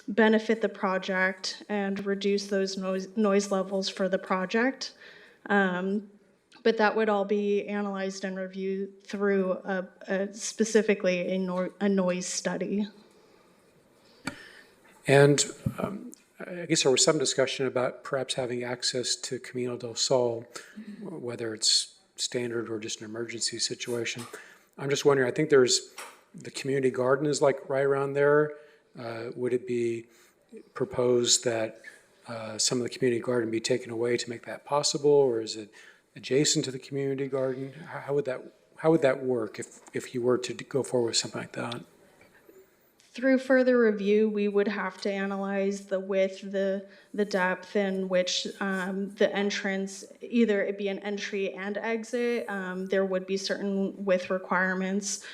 benefit the project and reduce those noise levels for the project. But that would all be analyzed and reviewed through specifically a noise study. And I guess there was some discussion about perhaps having access to Camino del Sol, whether it's standard or just an emergency situation. I'm just wondering, I think there's, the community garden is like right around there. Would it be proposed that some of the community garden be taken away to make that possible, or is it adjacent to the community garden? How would that work if you were to go forward with something like that? Through further review, we would have to analyze the width, the depth in which the entrance, either it be an entry and exit. There would be certain width requirements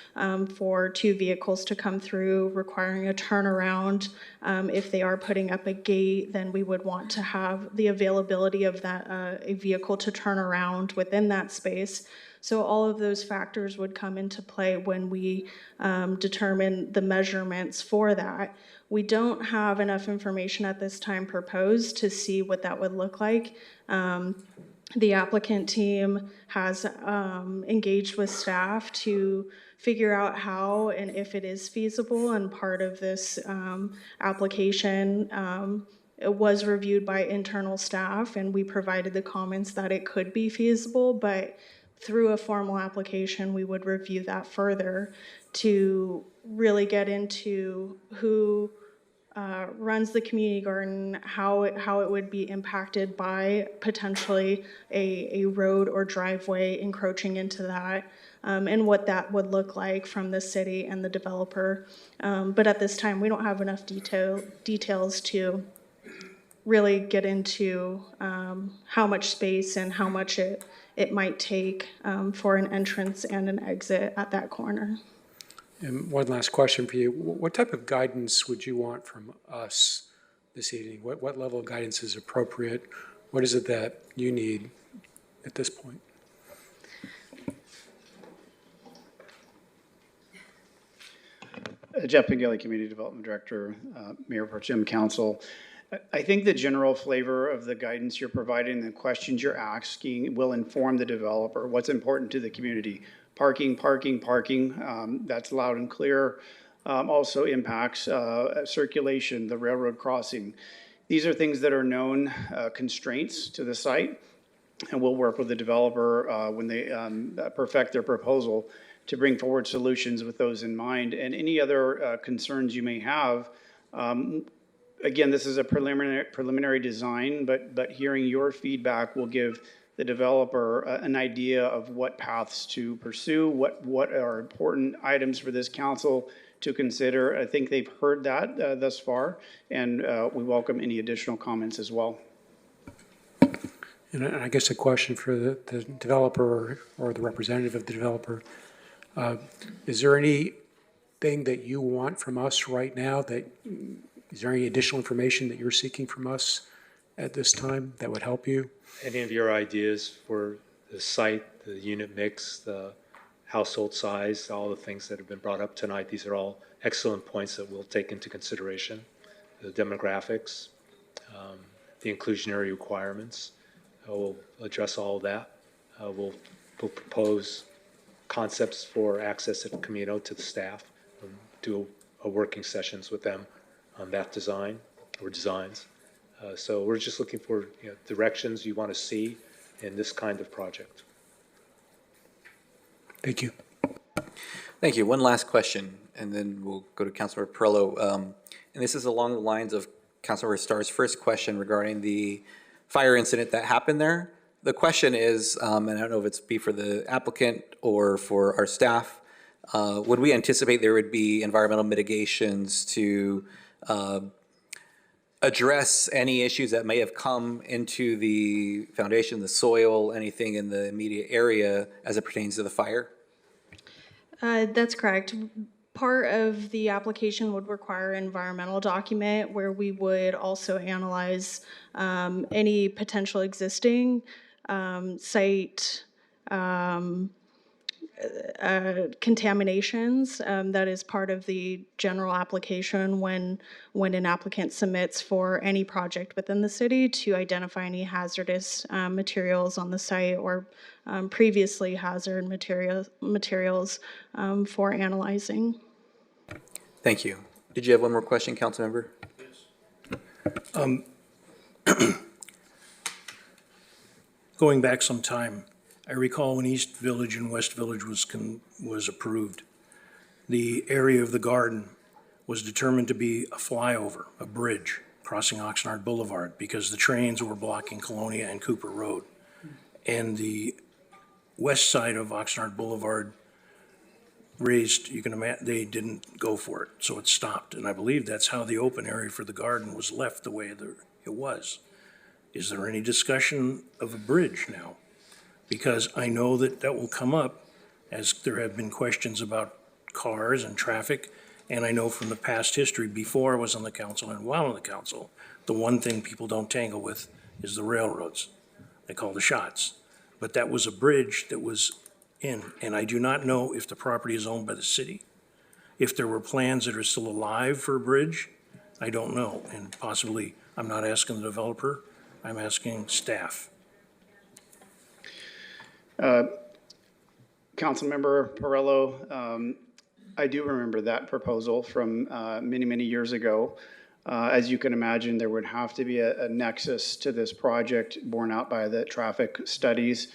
for 2 vehicles to come through, requiring a turnaround. If they are putting up a gate, then we would want to have the availability of that a vehicle to turn around within that space. So all of those factors would come into play when we determine the measurements for that. We don't have enough information at this time proposed to see what that would look like. The applicant team has engaged with staff to figure out how and if it is feasible, and part of this application it was reviewed by internal staff, and we provided the comments that it could be feasible, but through a formal application, we would review that further to really get into who runs the community garden, how it would be impacted by potentially a road or driveway encroaching into that, and what that would look like from the city and the developer. But at this time, we don't have enough details to really get into how much space and how much it might take for an entrance and an exit at that corner. And one last question for you. What type of guidance would you want from us this evening? What level of guidance is appropriate? What is it that you need at this point? Jeff Pingelli, Community Development Director, Mayor Pro Tem Council. I think the general flavor of the guidance you're providing and the questions you're asking will inform the developer. What's important to the community? Parking, parking, parking, that's loud and clear. Also impacts circulation, the railroad crossing. These are things that are known constraints to the site, and we'll work with the developer when they perfect their proposal to bring forward solutions with those in mind. And any other concerns you may have, again, this is a preliminary design, but hearing your feedback will give the developer an idea of what paths to pursue, what are important items for this council to consider. I think they've heard that thus far, and we welcome any additional comments as well. And I guess a question for the developer or the representative of the developer. Is there anything that you want from us right now? Is there any additional information that you're seeking from us at this time that would help you? Any of your ideas for the site, the unit mix, the household size, all the things that have been brought up tonight, these are all excellent points that we'll take into consideration. The demographics, the inclusionary requirements, we'll address all of that. We'll propose concepts for access at Camino to the staff, and do a working sessions with them on that design or designs. So we're just looking for directions you want to see in this kind of project. Thank you. Thank you. One last question, and then we'll go to Councilmember Perillo. And this is along the lines of Councilmember Starr's first question regarding the fire incident that happened there. The question is, and I don't know if it's be for the applicant or for our staff, would we anticipate there would be environmental mitigations to address any issues that may have come into the foundation, the soil, anything in the immediate area as it pertains to the fire? That's correct. Part of the application would require an environmental document where we would also analyze any potential existing site contaminations. That is part of the general application when an applicant submits for any project within the city to identify any hazardous materials on the site or previously hazard materials for analyzing. Thank you. Did you have one more question, Councilmember? Going back some time, I recall when East Village and West Village was approved, the area of the garden was determined to be a flyover, a bridge crossing Oxnard Boulevard because the trains were blocking Colonia and Cooper Road. And the west side of Oxnard Boulevard raised, you can imagine, they didn't go for it, so it stopped. And I believe that's how the open area for the garden was left the way it was. Is there any discussion of a bridge now? Because I know that will come up as there have been questions about cars and traffic. And I know from the past history, before I was on the council and while on the council, the one thing people don't tangle with is the railroads. They call the shots. But that was a bridge that was in, and I do not know if the property is owned by the city. If there were plans that are still alive for a bridge, I don't know. And possibly, I'm not asking the developer, I'm asking staff. Councilmember Perillo, I do remember that proposal from many, many years ago. As you can imagine, there would have to be a nexus to this project borne out by the traffic studies,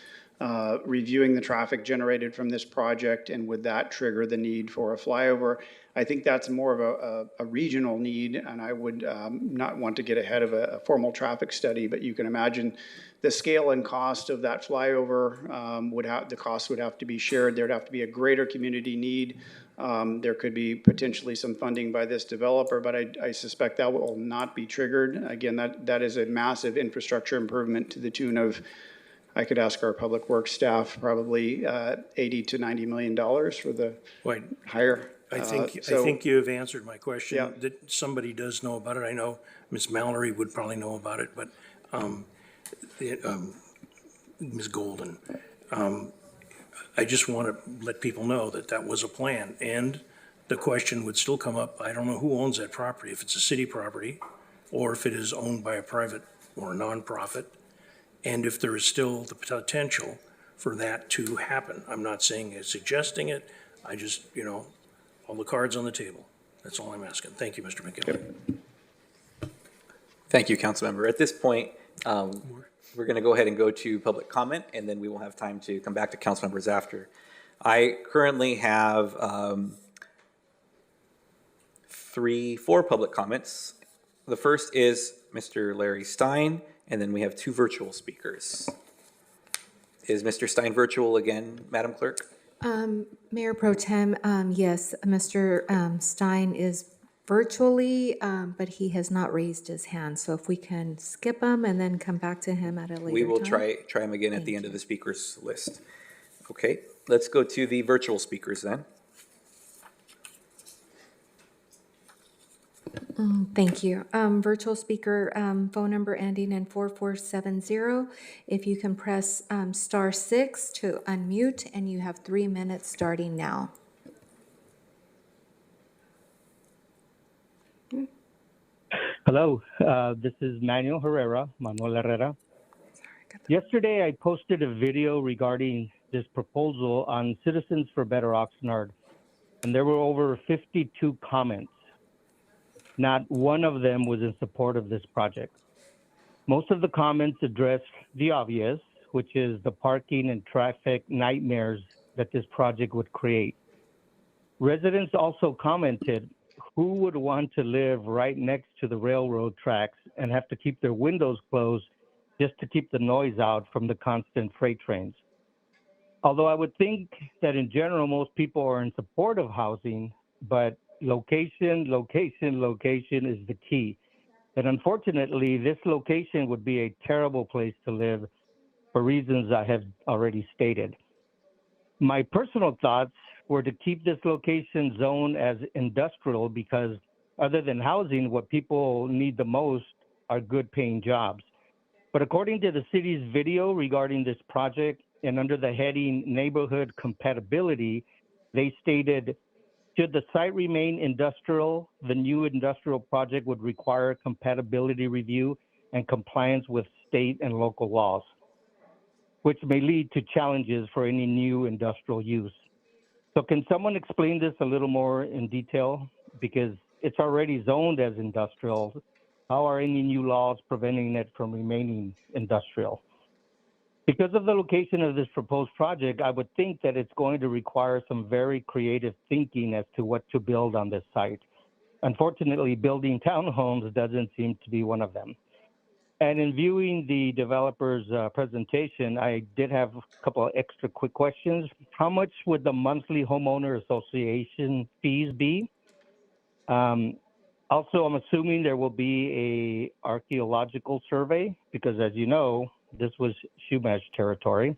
reviewing the traffic generated from this project, and would that trigger the need for a flyover? I think that's more of a regional need, and I would not want to get ahead of a formal traffic study, but you can imagine the scale and cost of that flyover the cost would have to be shared. There'd have to be a greater community need. There could be potentially some funding by this developer, but I suspect that will not be triggered. Again, that is a massive infrastructure improvement to the tune of, I could ask our public works staff, probably $80 to $90 million for the higher. I think you have answered my question. Yeah. That somebody does know about it. I know Ms. Mallory would probably know about it, but Ms. Golden. I just want to let people know that that was a plan, and the question would still come up. I don't know who owns that property. If it's a city property, or if it is owned by a private or nonprofit, and if there is still the potential for that to happen. I'm not saying it's suggesting it, I just, all the cards on the table. That's all I'm asking. Thank you, Mr. McKinley. Thank you, Councilmember. At this point, we're going to go ahead and go to public comment, and then we will have time to come back to council members after. I currently have 4 public comments. The first is Mr. Larry Stein, and then we have 2 virtual speakers. Is Mr. Stein virtual again, Madam Clerk? Mayor Pro Tem, yes, Mr. Stein is virtually, but he has not raised his hand. So if we can skip him and then come back to him at a later time. We will try him again at the end of the speakers list. Okay, let's go to the virtual speakers then. Thank you. Virtual speaker, phone number ending in 4470. If you can press *6 to unmute, and you have 3 minutes starting now. Hello, this is Manuel Herrera. Yesterday, I posted a video regarding this proposal on Citizens for Better Oxnard, and there were over 52 comments. Not one of them was in support of this project. Most of the comments addressed the obvious, which is the parking and traffic nightmares that this project would create. Residents also commented, who would want to live right next to the railroad tracks and have to keep their windows closed just to keep the noise out from the constant freight trains? Although I would think that in general, most people are in support of housing, but location is the key. And unfortunately, this location would be a terrible place to live for reasons I have already stated. My personal thoughts were to keep this location zoned as industrial because other than housing, what people need the most are good paying jobs. But according to the city's video regarding this project and under the heading neighborhood compatibility, they stated, should the site remain industrial, the new industrial project would require compatibility review and compliance with state and local laws, which may lead to challenges for any new industrial use. So can someone explain this a little more in detail? Because it's already zoned as industrial. How are any new laws preventing it from remaining industrial? Because of the location of this proposed project, I would think that it's going to require some very creative thinking as to what to build on this site. Unfortunately, building townhomes doesn't seem to be one of them. And in viewing the developer's presentation, I did have a couple of extra quick questions. How much would the monthly homeowner association fees be? Also, I'm assuming there will be a archaeological survey because, as you know, this was Shumash territory.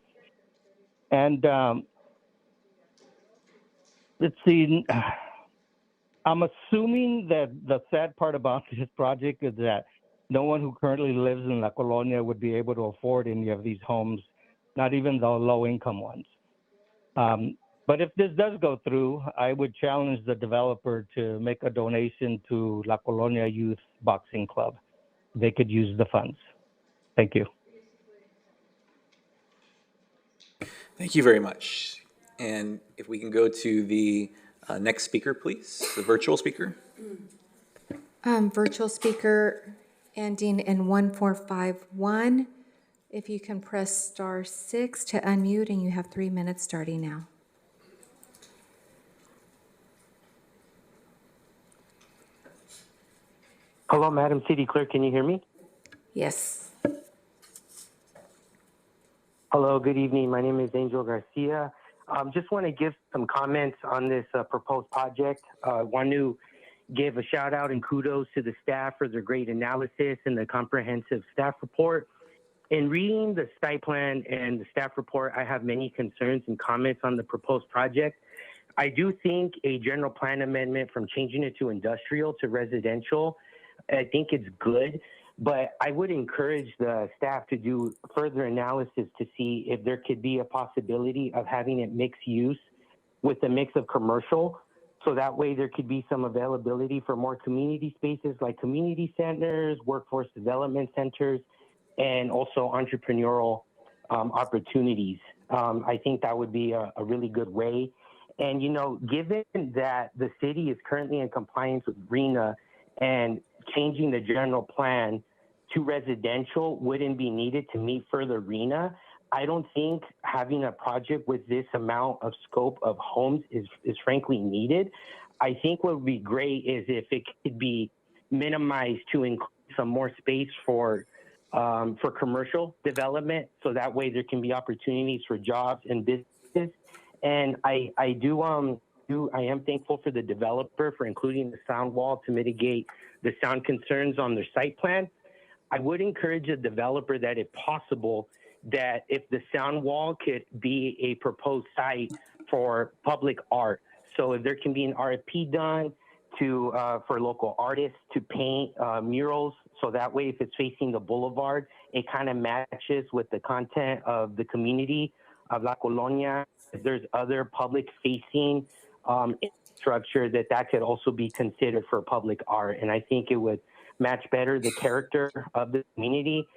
And let's see, I'm assuming that the sad part about this project is that no one who currently lives in La Colonia would be able to afford any of these homes, not even the low-income ones. But if this does go through, I would challenge the developer to make a donation to La Colonia Youth Boxing Club. They could use the funds. Thank you. Thank you very much. And if we can go to the next speaker, please, the virtual speaker. Virtual speaker ending in 1451. If you can press *6 to unmute, and you have 3 minutes starting now. Hello, Madam City Clerk, can you hear me? Yes. Hello, good evening. My name is Angel Garcia. Just want to give some comments on this proposed project. Want to give a shout out and kudos to the staff for their great analysis and the comprehensive staff report. In reading the site plan and the staff report, I have many concerns and comments on the proposed project. I do think a general plan amendment from changing it to industrial to residential, I think it's good, but I would encourage the staff to do further analysis to see if there could be a possibility of having it mixed use with a mix of commercial So that way there could be some availability for more community spaces like community centers, workforce development centers, and also entrepreneurial opportunities. I think that would be a really good way. And, you know, given that the city is currently in compliance with RENA and changing the general plan to residential wouldn't be needed to meet further RENA, I don't think having a project with this amount of scope of homes is frankly needed. I think what would be great is if it could be minimized to include some more space for commercial development, so that way there can be opportunities for jobs and businesses. And I am thankful for the developer for including the sound wall to mitigate the sound concerns on their site plan. I would encourage a developer that if possible, that if the sound wall could be a proposed site for public art. So if there can be an RFP done to for local artists to paint murals, so that way if it's facing the boulevard, it kind of matches with the content of the community of La Colonia. If there's other public facing infrastructure, that could also be considered for public art. And I think it would match better the character of the community.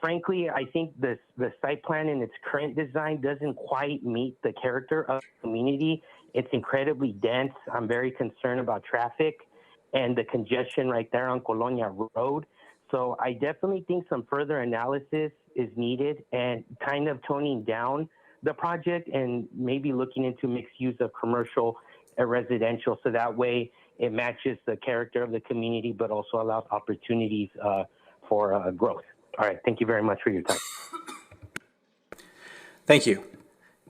Frankly, I think the site plan in its current design doesn't quite meet the character of the community. It's incredibly dense. I'm very concerned about traffic and the congestion right there on Colonia Road. So I definitely think some further analysis is needed and kind of toning down the project and maybe looking into mixed use of commercial and residential, so that way it matches the character of the community, but also allows opportunities for growth. All right, thank you very much for your time. Thank you.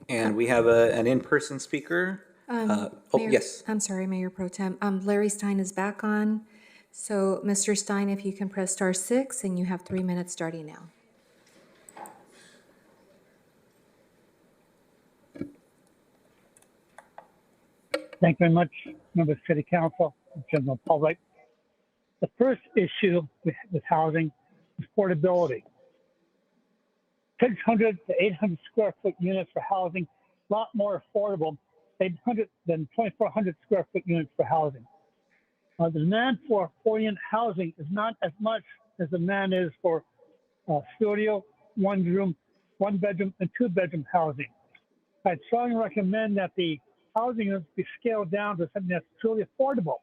And we have an in-person speaker. Mayor, Yes. I'm sorry, Mayor Pro Tem. Larry Stein is back on. So, Mr. Stein, if you can press *6, and you have 3 minutes starting now. Thank you very much, members of City Council, general public. The first issue with housing is portability. 600 to 800 square foot units for housing, a lot more affordable, 800 than 2,400 square foot units for housing. The demand for 4-unit housing is not as much as the demand is for studio, one bedroom, and 2-bedroom housing. I'd strongly recommend that the housing is be scaled down to something that's truly affordable.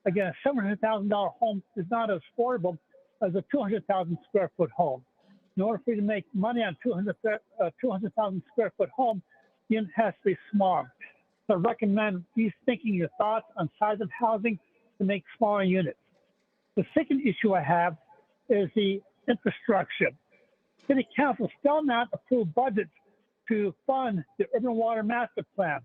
Again, a $700,000 home is not as affordable as a 200,000 square foot home. In order for you to make money on 200,000 square foot home, the unit has to be small. So I recommend rethinking your thoughts on size of housing to make smaller units. The second issue I have is the infrastructure. City Council still not approved budgets to fund the Urban Water Master Plan.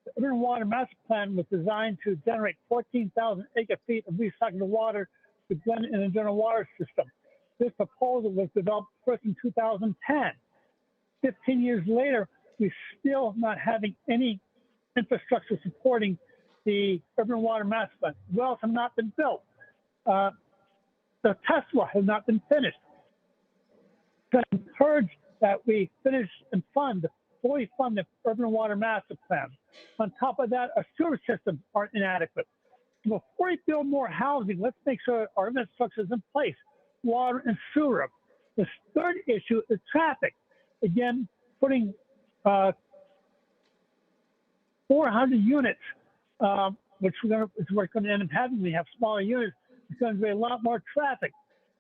The Urban Water Master Plan was designed to generate 14,000 acre-feet of recycled water to blend in the general water system. This proposal was developed first in 2010. 15 years later, we're still not having any infrastructure supporting the Urban Water Master Plan. Wells have not been built. The Tesla has not been finished. So I encourage that we finish and fully fund the Urban Water Master Plan. On top of that, our sewer systems are inadequate. Before we build more housing, let's make sure our infrastructure is in place, water and sewer. The third issue is traffic. Again, putting 400 units, which we're going to end up having. We have smaller units. It's going to be a lot more traffic.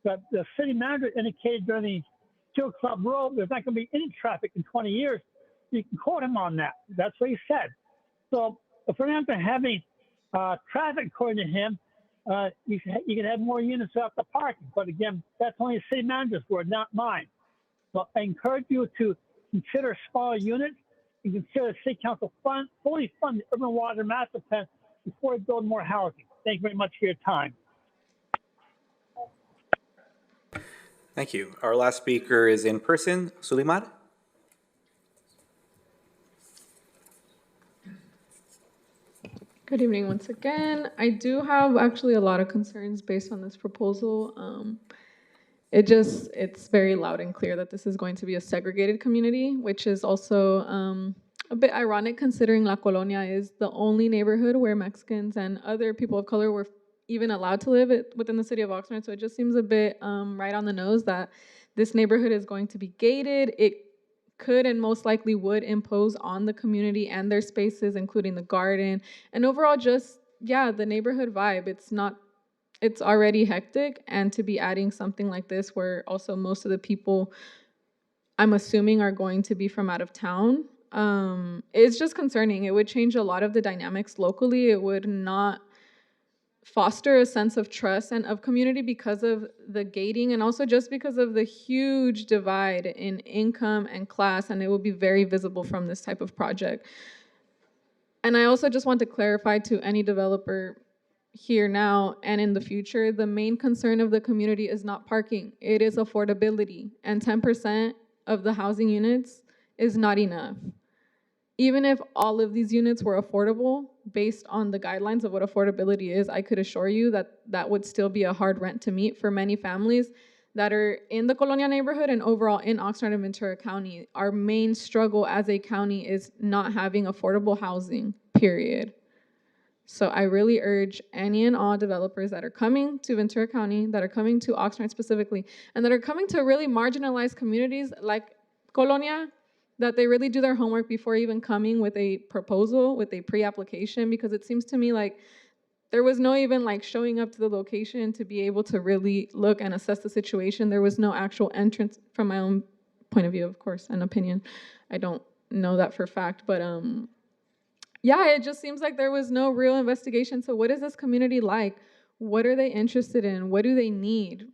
But the city manager indicated during the Steel Club Road, there's not going to be any traffic in 20 years. You can quote him on that. That's what he said. So if we're not going to have any traffic, according to him, you can have more units out the parking. But again, that's only a city manager's word, not mine. So I encourage you to consider smaller units and consider City Council fully fund the Urban Water Master Plan before we build more housing. Thank you very much for your time. Thank you. Our last speaker is in person, Suleiman. Good evening once again. I do have actually a lot of concerns based on this proposal. It's very loud and clear that this is going to be a segregated community, which is also a bit ironic considering La Colonia is the only neighborhood where Mexicans and other people of color were even allowed to live within the city of Oxnard. So it just seems a bit right on the nose that this neighborhood is going to be gated. It could and most likely would impose on the community and their spaces, including the garden, and overall just, yeah, the neighborhood vibe. It's already hectic, and to be adding something like this where also most of the people, I'm assuming, are going to be from out of town, it's just concerning. It would change a lot of the dynamics locally. It would not foster a sense of trust and of community because of the gating, and also just because of the huge divide in income and class, and it will be very visible from this type of project. And I also just want to clarify to any developer here now and in the future, the main concern of the community is not parking, it is affordability, and 10% of the housing units is not enough. Even if all of these units were affordable, based on the guidelines of what affordability is, I could assure you that that would still be a hard rent to meet for many families that are in the Colonia neighborhood and overall in Oxnard and Ventura County. Our main struggle as a county is not having affordable housing, period. So I really urge any and all developers that are coming to Ventura County, that are coming to Oxnard specifically, and that are coming to really marginalized communities like Colonia, that they really do their homework before even coming with a proposal, with a pre-application, because it seems to me like there was no even like showing up to the location to be able to really look and assess the situation. There was no actual entrance from my own point of view, of course, and opinion. I don't know that for a fact, but yeah, it just seems like there was no real investigation. So what is this community like? What are they interested in? What do they need?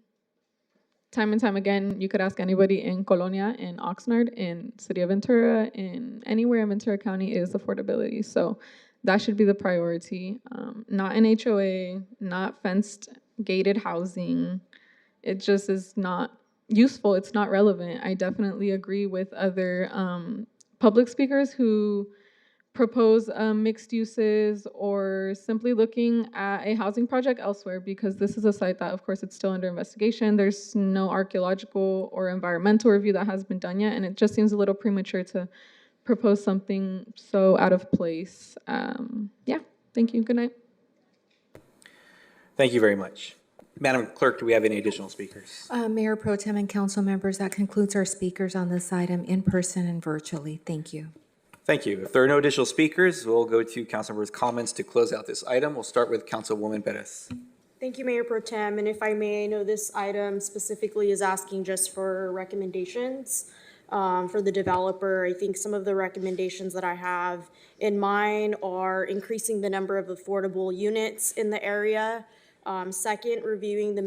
Time and time again, you could ask anybody in Colonia, in Oxnard, in City of Ventura, in anywhere in Ventura County is affordability. So that should be the priority. Not an HOA, not fenced, gated housing. It just is not useful. It's not relevant. I definitely agree with other public speakers who propose mixed uses or simply looking at a housing project elsewhere, because this is a site that, of course, it's still under investigation. There's no archaeological or environmental review that has been done yet, and it just seems a little premature to propose something so out of place. Yeah, thank you. Good night. Thank you very much. Madam Clerk, do we have any additional speakers? Mayor Pro Tem and council members, that concludes our speakers on this item in person and virtually. Thank you. Thank you. If there are no additional speakers, we'll go to council members' comments to close out this item. We'll start with Councilwoman Perez. Thank you, Mayor Pro Tem. And if I may, I know this item specifically is asking just for recommendations for the developer. I think some of the recommendations that I have in mind are increasing the number of affordable units in the area. Second, reviewing the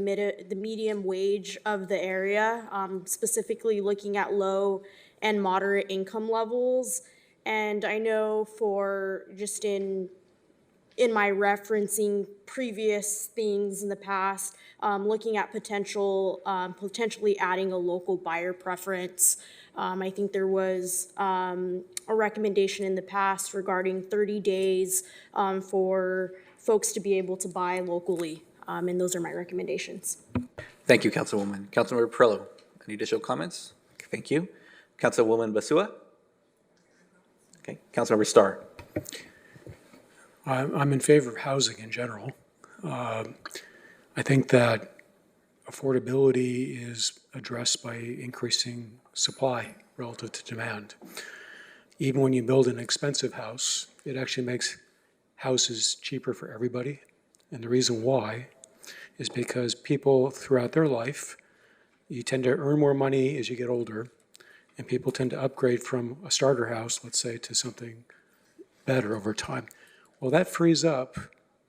medium wage of the area, specifically looking at low and moderate income levels. And I know for just in my referencing previous things in the past, looking at potentially adding a local buyer preference. I think there was a recommendation in the past regarding 30 days for folks to be able to buy locally. And those are my recommendations. Thank you, Councilwoman. Councilmember Perillo, any additional comments? Thank you. Councilwoman Basua? Okay, Councilmember Starr. I'm in favor of housing in general. I think that affordability is addressed by increasing supply relative to demand. Even when you build an expensive house, it actually makes houses cheaper for everybody. And the reason why is because people throughout their life, you tend to earn more money as you get older, and people tend to upgrade from a starter house, let's say, to something better over time. Well, that frees up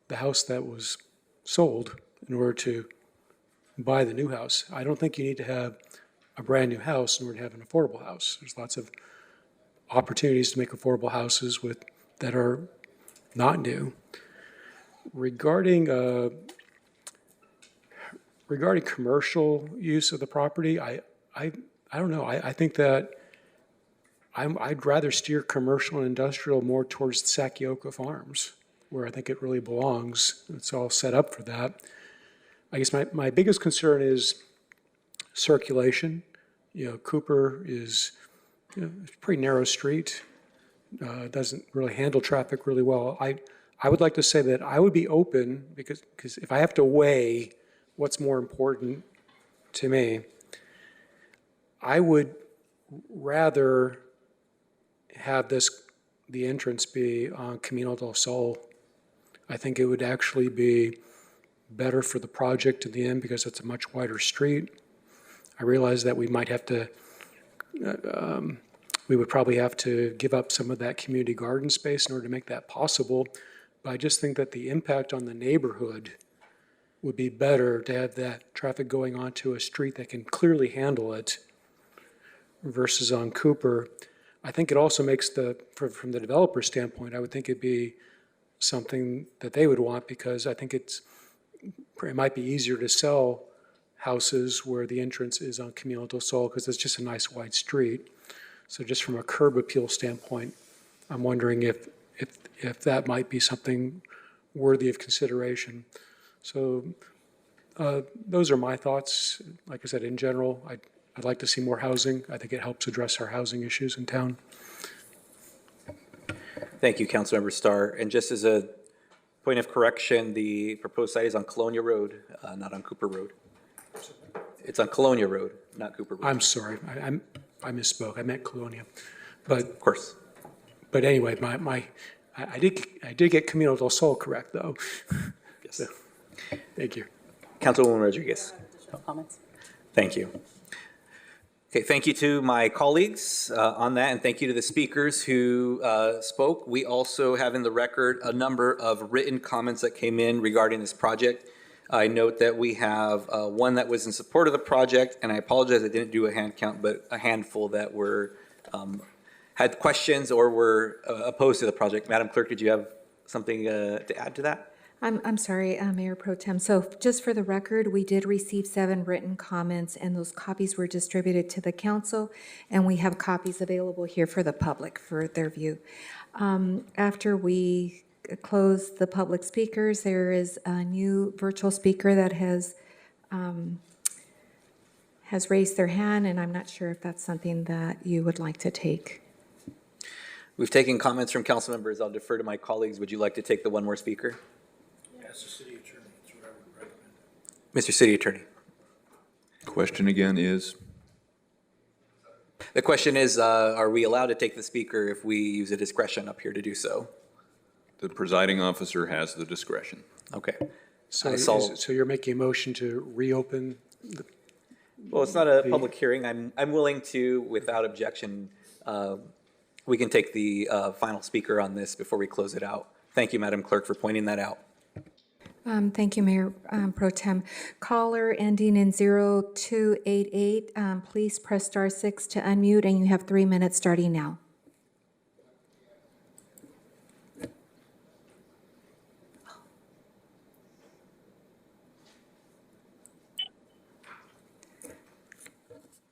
the house that was sold in order to buy the new house. I don't think you need to have a brand new house in order to have an affordable house. There's lots of opportunities to make affordable houses that are not new. Regarding commercial use of the property, I don't know. I think that I'd rather steer commercial and industrial more towards Sakioka Farms, where I think it really belongs. It's all set up for that. I guess my biggest concern is circulation. Cooper is a pretty narrow street. doesn't really handle traffic really well. I would like to say that I would be open, because if I have to weigh what's more important to me, I would rather have the entrance be on Camino del Sol. I think it would actually be better for the project in the end because it's a much wider street. I realize that we might have to, we would probably have to give up some of that community garden space in order to make that possible. But I just think that the impact on the neighborhood would be better to have that traffic going onto a street that can clearly handle it versus on Cooper. I think it also makes from the developer standpoint, I would think it'd be something that they would want, because I think it might be easier to sell houses where the entrance is on Camino del Sol, because it's just a nice wide street. So just from a curb appeal standpoint, I'm wondering if that might be something worthy of consideration. So those are my thoughts. Like I said, in general, I'd like to see more housing. I think it helps address our housing issues in town. Thank you, Councilmember Starr. And just as a point of correction, the proposed site is on Colonia Road, not on Cooper Road. It's on Colonia Road, not Cooper Road. I'm sorry, I misspoke. I meant Colonia, but of course. But anyway, I did get Camino del Sol correct, though. Yes. So, thank you. Councilwoman Rodriguez. Additional comments? Thank you. Okay, thank you to my colleagues on that, and thank you to the speakers who spoke. We also have in the record a number of written comments that came in regarding this project. I note that we have one that was in support of the project, and I apologize I didn't do a hand count, but a handful that were had questions or were opposed to the project. Madam Clerk, did you have something to add to that? I'm sorry, Mayor Pro Tem. So just for the record, we did receive 7 written comments, and those copies were distributed to the council, and we have copies available here for the public for their view. After we close the public speakers, there is a new virtual speaker that has raised their hand, and I'm not sure if that's something that you would like to take. We've taken comments from council members. I'll defer to my colleagues. Would you like to take the one more speaker? As the city attorney, that's what I would recommend. Mr. City Attorney. Question again is? The question is, are we allowed to take the speaker if we use a discretion up here to do so? The presiding officer has the discretion. Okay. So, so you're making a motion to reopen? Well, it's not a public hearing. I'm willing to, without objection, we can take the final speaker on this before we close it out. Thank you, Madam Clerk, for pointing that out. Thank you, Mayor Pro Tem. Caller ending in 0288, please press *6 to unmute, and you have 3 minutes starting now.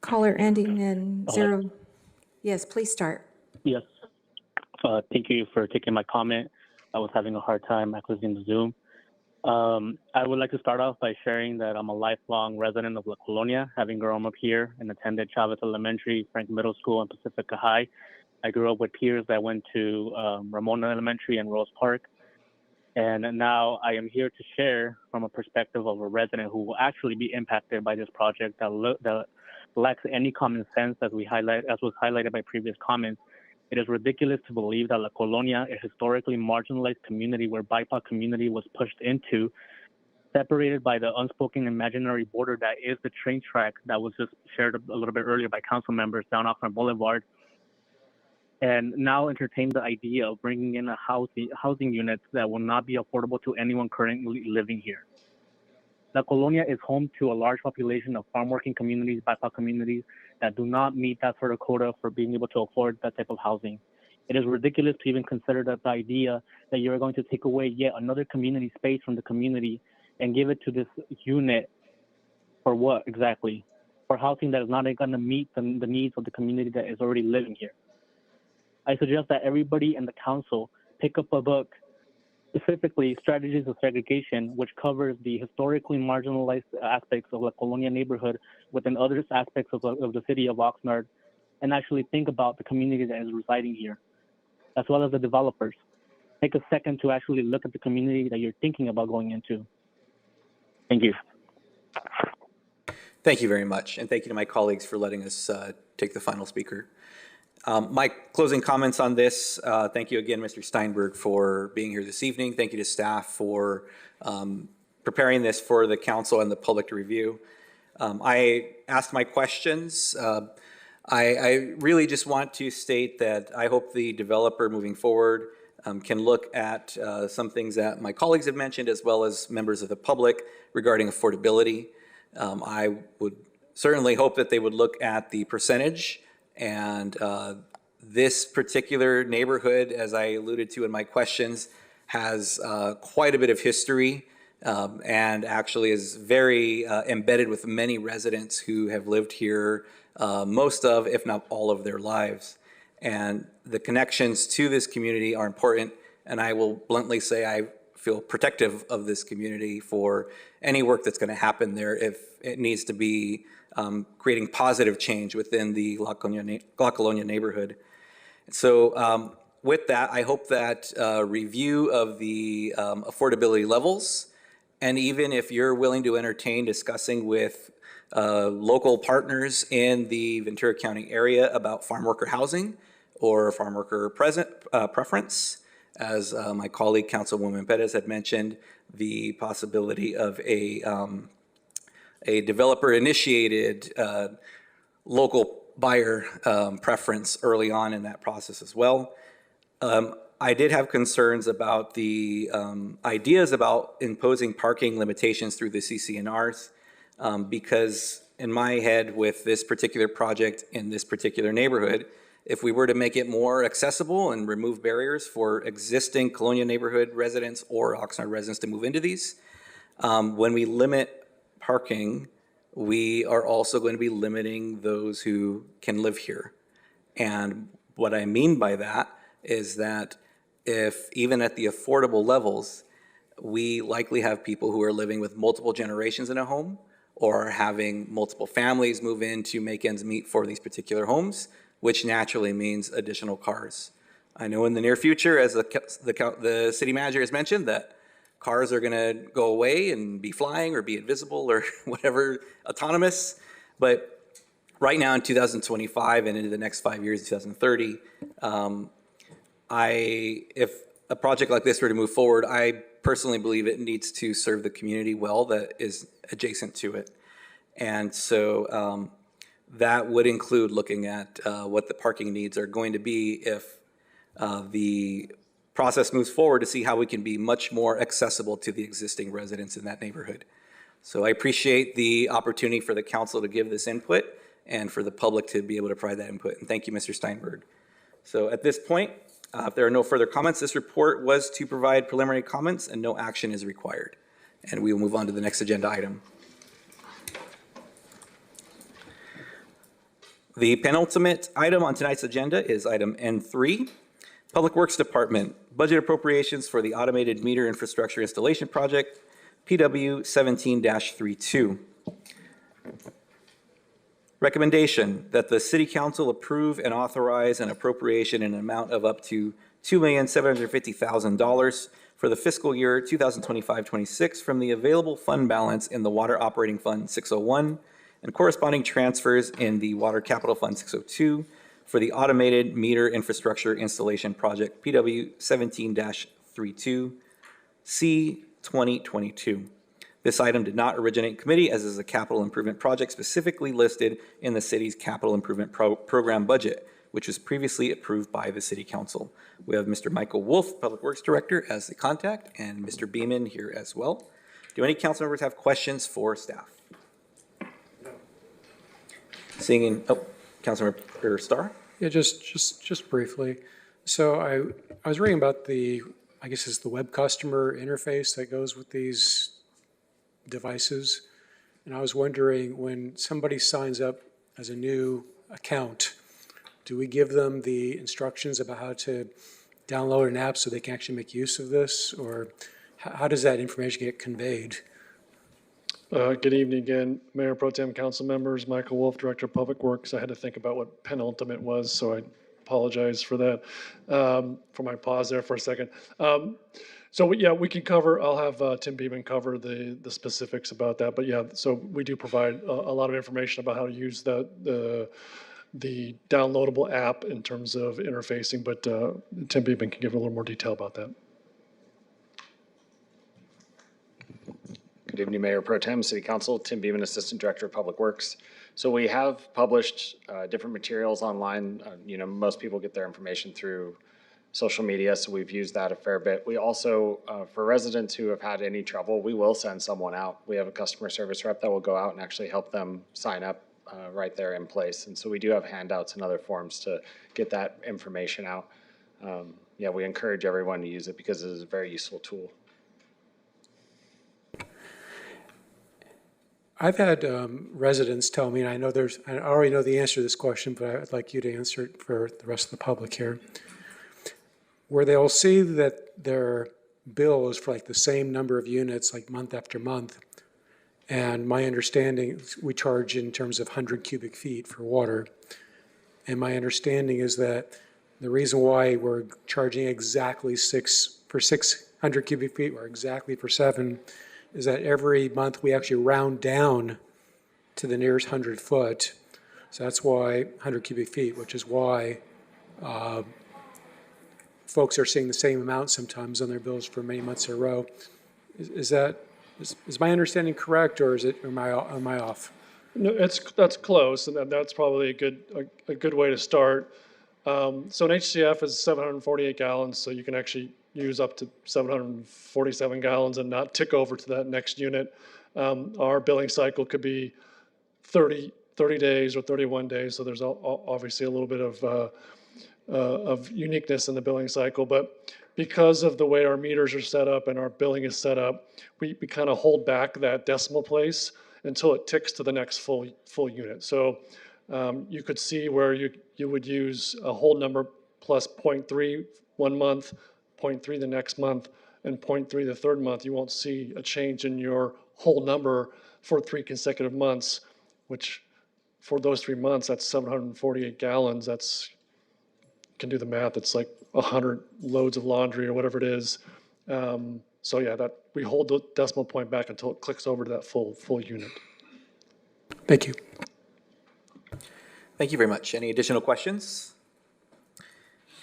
Caller ending in 0. Yes, please start. Yes. Thank you for taking my comment. I was having a hard time accessing the Zoom. I would like to start off by sharing that I'm a lifelong resident of La Colonia, having grown up here and attended Chavez Elementary, Frank Middle School, and Pacifica High. I grew up with peers that went to Ramona Elementary and Rose Park. And now I am here to share from a perspective of a resident who will actually be impacted by this project that lacks any common sense, as was highlighted by previous comments. It is ridiculous to believe that La Colonia, a historically marginalized community where BIPOC community was pushed into, separated by the unspoken imaginary border that is the train track that was just shared a little bit earlier by council members down Oxnard Boulevard, and now entertain the idea of bringing in a housing units that will not be affordable to anyone currently living here. La Colonia is home to a large population of farm working communities, BIPOC communities that do not meet that sort of quota for being able to afford that type of housing. It is ridiculous to even consider that the idea that you're going to take away yet another community space from the community and give it to this unit for what exactly? For housing that is not going to meet the needs of the community that is already living here. I suggest that everybody in the council pick up a book, specifically Strategies of Segregation, which covers the historically marginalized aspects of La Colonia neighborhood within other aspects of the city of Oxnard, and actually think about the community that is residing here. as well as the developers. Take a second to actually look at the community that you're thinking about going into. Thank you. Thank you very much, and thank you to my colleagues for letting us take the final speaker. My closing comments on this, thank you again, Mr. Steinberg, for being here this evening. Thank you to staff for preparing this for the council and the public to review. I asked my questions. I really just want to state that I hope the developer moving forward can look at some things that my colleagues have mentioned, as well as members of the public, regarding affordability. I would certainly hope that they would look at the percentage, and this particular neighborhood, as I alluded to in my questions, has quite a bit of history and actually is very embedded with many residents who have lived here most of, if not all of their lives. And the connections to this community are important, and I will bluntly say I feel protective of this community for any work that's going to happen there if it needs to be creating positive change within the La Colonia neighborhood. So with that, I hope that review of the affordability levels, and even if you're willing to entertain discussing with local partners in the Ventura County area about farm worker housing or farm worker preference, as my colleague Councilwoman Perez had mentioned, the possibility of a developer-initiated local buyer preference early on in that process as well. I did have concerns about the ideas about imposing parking limitations through the CCNRs because in my head with this particular project in this particular neighborhood, if we were to make it more accessible and remove barriers for existing Colonia neighborhood residents or Oxnard residents to move into these, when we limit parking, we are also going to be limiting those who can live here. And what I mean by that is that if even at the affordable levels, we likely have people who are living with multiple generations in a home or having multiple families move in to make ends meet for these particular homes, which naturally means additional cars. I know in the near future, as the city manager has mentioned, that cars are gonna go away and be flying or be invisible or whatever, autonomous. But right now in 2025 and into the next 5 years, 2030, if a project like this were to move forward, I personally believe it needs to serve the community well that is adjacent to it. And so that would include looking at what the parking needs are going to be if the process moves forward to see how we can be much more accessible to the existing residents in that neighborhood. So I appreciate the opportunity for the council to give this input and for the public to be able to provide that input. And thank you, Mr. Steinberg. So at this point, if there are no further comments, this report was to provide preliminary comments and no action is required. And we will move on to the next agenda item. The penultimate item on tonight's agenda is item N3, Public Works Department, budget appropriations for the automated meter infrastructure installation project, PW 17-32. Recommendation that the City Council approve and authorize an appropriation in an amount of up to $2,750,000 for the fiscal year 2025-26 from the available fund balance in the Water Operating Fund 601 and corresponding transfers in the Water Capital Fund 602 for the automated meter infrastructure installation project PW 17-32 C 2022. This item did not originate in committee, as is a capital improvement project specifically listed in the city's capital improvement program budget, which was previously approved by the City Council. We have Mr. Michael Wolf, Public Works Director, as the contact, and Mr. Beeman here as well. Do any council members have questions for staff? Seeing, Councilmember Starr? Yeah, just briefly. So I was reading about the, I guess it's the web customer interface that goes with these devices. And I was wondering, when somebody signs up as a new account, do we give them the instructions about how to download an app so they can actually make use of this? Or how does that information get conveyed? Good evening again, Mayor Pro Tem, council members, Michael Wolf, Director of Public Works. I had to think about what penultimate was, so I apologize for that, for my pause there for a second. We can cover, I'll have Tim Beeman cover the specifics about that. But yeah, so we do provide a lot of information about how to use the downloadable app in terms of interfacing, but Tim Beeman can give a little more detail about that. Good evening, Mayor Pro Tem, City Council. Tim Beeman, Assistant Director of Public Works. So we have published different materials online. Most people get their information through social media, so we've used that a fair bit. We also, for residents who have had any trouble, we will send someone out. We have a customer service rep that will go out and actually help them sign up right there in place. And so we do have handouts and other forms to get that information out. We encourage everyone to use it because it is a very useful tool. I've had residents tell me, and I already know the answer to this question, but I'd like you to answer it for the rest of the public here, where they'll see that their bill is for like the same number of units, like month after month. And my understanding, we charge in terms of 100 cubic feet for water. And my understanding is that the reason why we're charging exactly 600 cubic feet or exactly for 7 is that every month we actually round down to the nearest 100 foot. So that's why 100 cubic feet, which is why folks are seeing the same amount sometimes on their bills for many months in a row. Is my understanding correct, or am I off? No, that's close, and that's probably a good way to start. So an HCF is 748 gallons, so you can actually use up to 747 gallons and not tick over to that next unit. Our billing cycle could be 30 days or 31 days, so there's obviously a little bit of uniqueness in the billing cycle. But because of the way our meters are set up and our billing is set up, we kind of hold back that decimal place until it ticks to the next full unit. So you could see where you would use a whole number plus 0.3 one month, 0.3 the next month, and 0.3 the third month. You won't see a change in your whole number for 3 consecutive months, which for those 3 months, that's 748 gallons. Can do the math. It's like 100 loads of laundry or whatever it is. That we hold the decimal point back until it clicks over to that full unit. Thank you. Thank you very much. Any additional questions?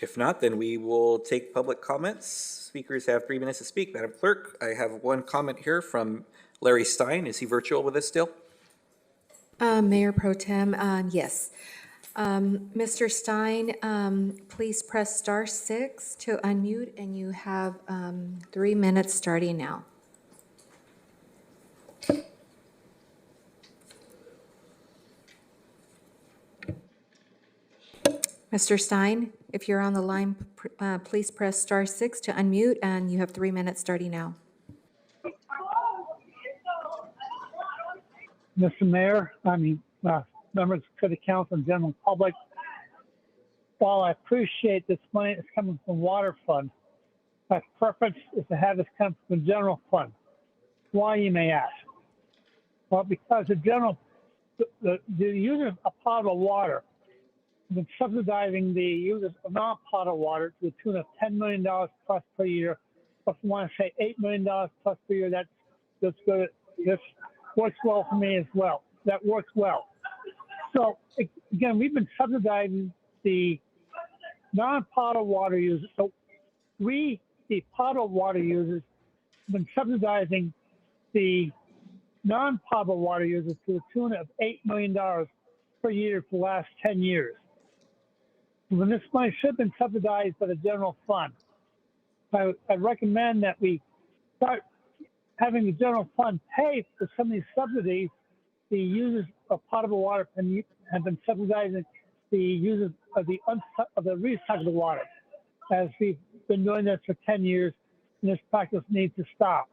If not, then we will take public comments. Speakers have 3 minutes to speak. Madam Clerk, I have one comment here from Larry Stein. Is he virtual with us still? Mayor Pro Tem, yes. Mr. Stein, please press *6 to unmute, and you have 3 minutes starting now. Mr. Stein, if you're on the line, please press *6 to unmute, and you have 3 minutes starting now. Mr. Mayor, members of the council and general public, while I appreciate this money is coming from water fund, my preference is to have this come from the general fund. Why, you may ask? Well, because the users of potable water have been subsidizing the users of non-potable water to the tune of $10 million plus per year, plus I want to say $8 million plus per year. That's good. This works well for me as well. That works well. So again, we've been subsidizing the non-potable water users. So we, the potable water users, have been subsidizing the non-potable water users to the tune of $8 million per year for the last 10 years. When this money should have been subsidized by the general fund, I recommend that we start having the general fund pay for some of these subsidies. The users of potable water have been subsidizing the users of the recycled water, as we've been doing this for 10 years, and this practice needs to stop.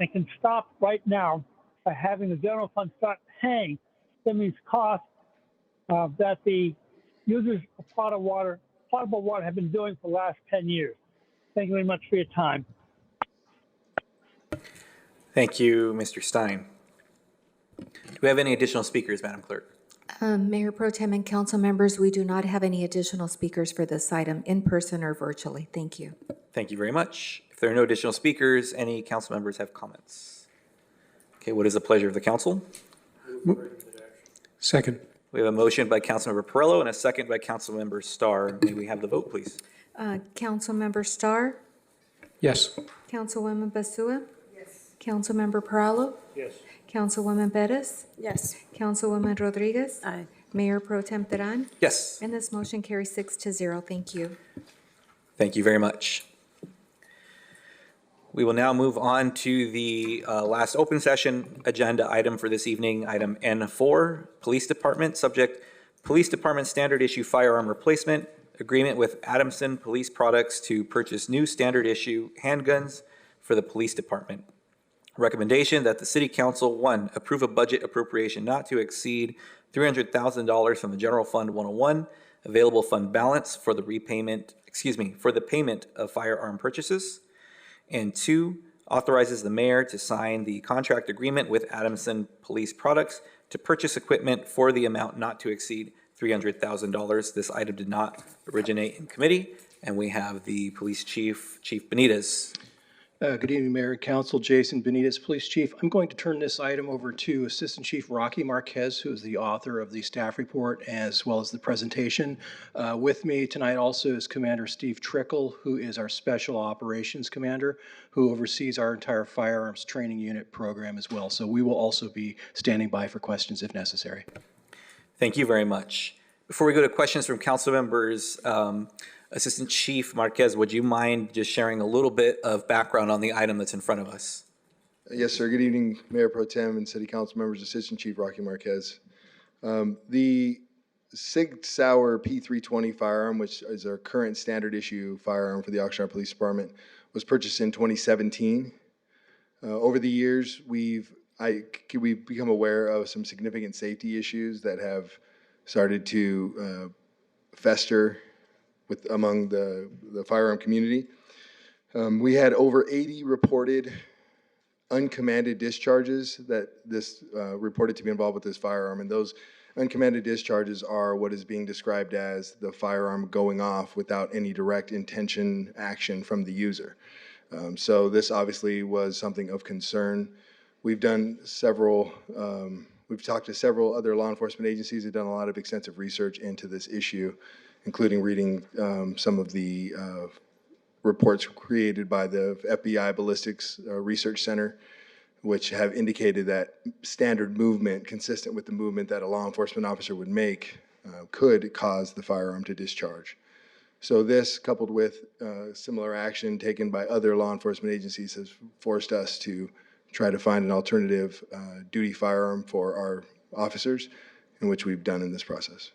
It can stop right now by having the general fund start paying some of these costs that the users of potable water have been doing for the last 10 years. Thank you very much for your time. Thank you, Mr. Stein. Do we have any additional speakers, Madam Clerk? Mayor Pro Tem and council members, we do not have any additional speakers for this item in person or virtually. Thank you. Thank you very much. If there are no additional speakers, any council members have comments? Okay, what is the pleasure of the council? Second. We have a motion by Councilmember Perillo and a second by Councilmember Starr. May we have the vote, please? Councilmember Starr? Yes. Councilwoman Basua? Yes. Councilmember Perallo? Yes. Councilwoman Bettis? Yes. Councilwoman Rodriguez? Aye. Mayor Pro Tem Teran? Yes. And this motion carries 6-0. Thank you. Thank you very much. We will now move on to the last open session agenda item for this evening, item N4, Police Department, subject Police Department Standard Issue Firearm Replacement Agreement with Adamson Police Products to purchase new standard issue handguns for the Police Department. Recommendation that the City Council, 1, approve a budget appropriation not to exceed $300,000 from the General Fund 101 available fund balance for the for the payment of firearm purchases. And 2, authorizes the mayor to sign the contract agreement with Adamson Police Products to purchase equipment for the amount not to exceed $300,000. This item did not originate in committee, and we have the police chief, Chief Benitez. Good evening, Mayor and Council. Jason Benitez, Police Chief. I'm going to turn this item over to Assistant Chief Rocky Marquez, who is the author of the staff report as well as the presentation. With me tonight also is Commander Steve Trickle, who is our Special Operations Commander, who oversees our entire firearms training unit program as well. So we will also be standing by for questions if necessary. Thank you very much. Before we go to questions from council members, Assistant Chief Marquez, would you mind just sharing a little bit of background on the item that's in front of us? Yes, sir. Good evening, Mayor Pro Tem and City Council members, Assistant Chief Rocky Marquez. The Sig Sauer P320 firearm, which is our current standard issue firearm for the Oxnard Police Department, was purchased in 2017. Over the years, we've become aware of some significant safety issues that have started to fester among the firearm community. We had over 80 reported uncommanded discharges that reported to be involved with this firearm, and those uncommanded discharges are what is being described as the firearm going off without any direct intention action from the user. So this obviously was something of concern. We've done we've talked to several other law enforcement agencies who've done a lot of extensive research into this issue, including reading some of the reports created by the FBI Ballistics Research Center, which have indicated that standard movement, consistent with the movement that a law enforcement officer would make, could cause the firearm to discharge. So this, coupled with similar action taken by other law enforcement agencies, has forced us to try to find an alternative duty firearm for our officers, in which we've done in this process.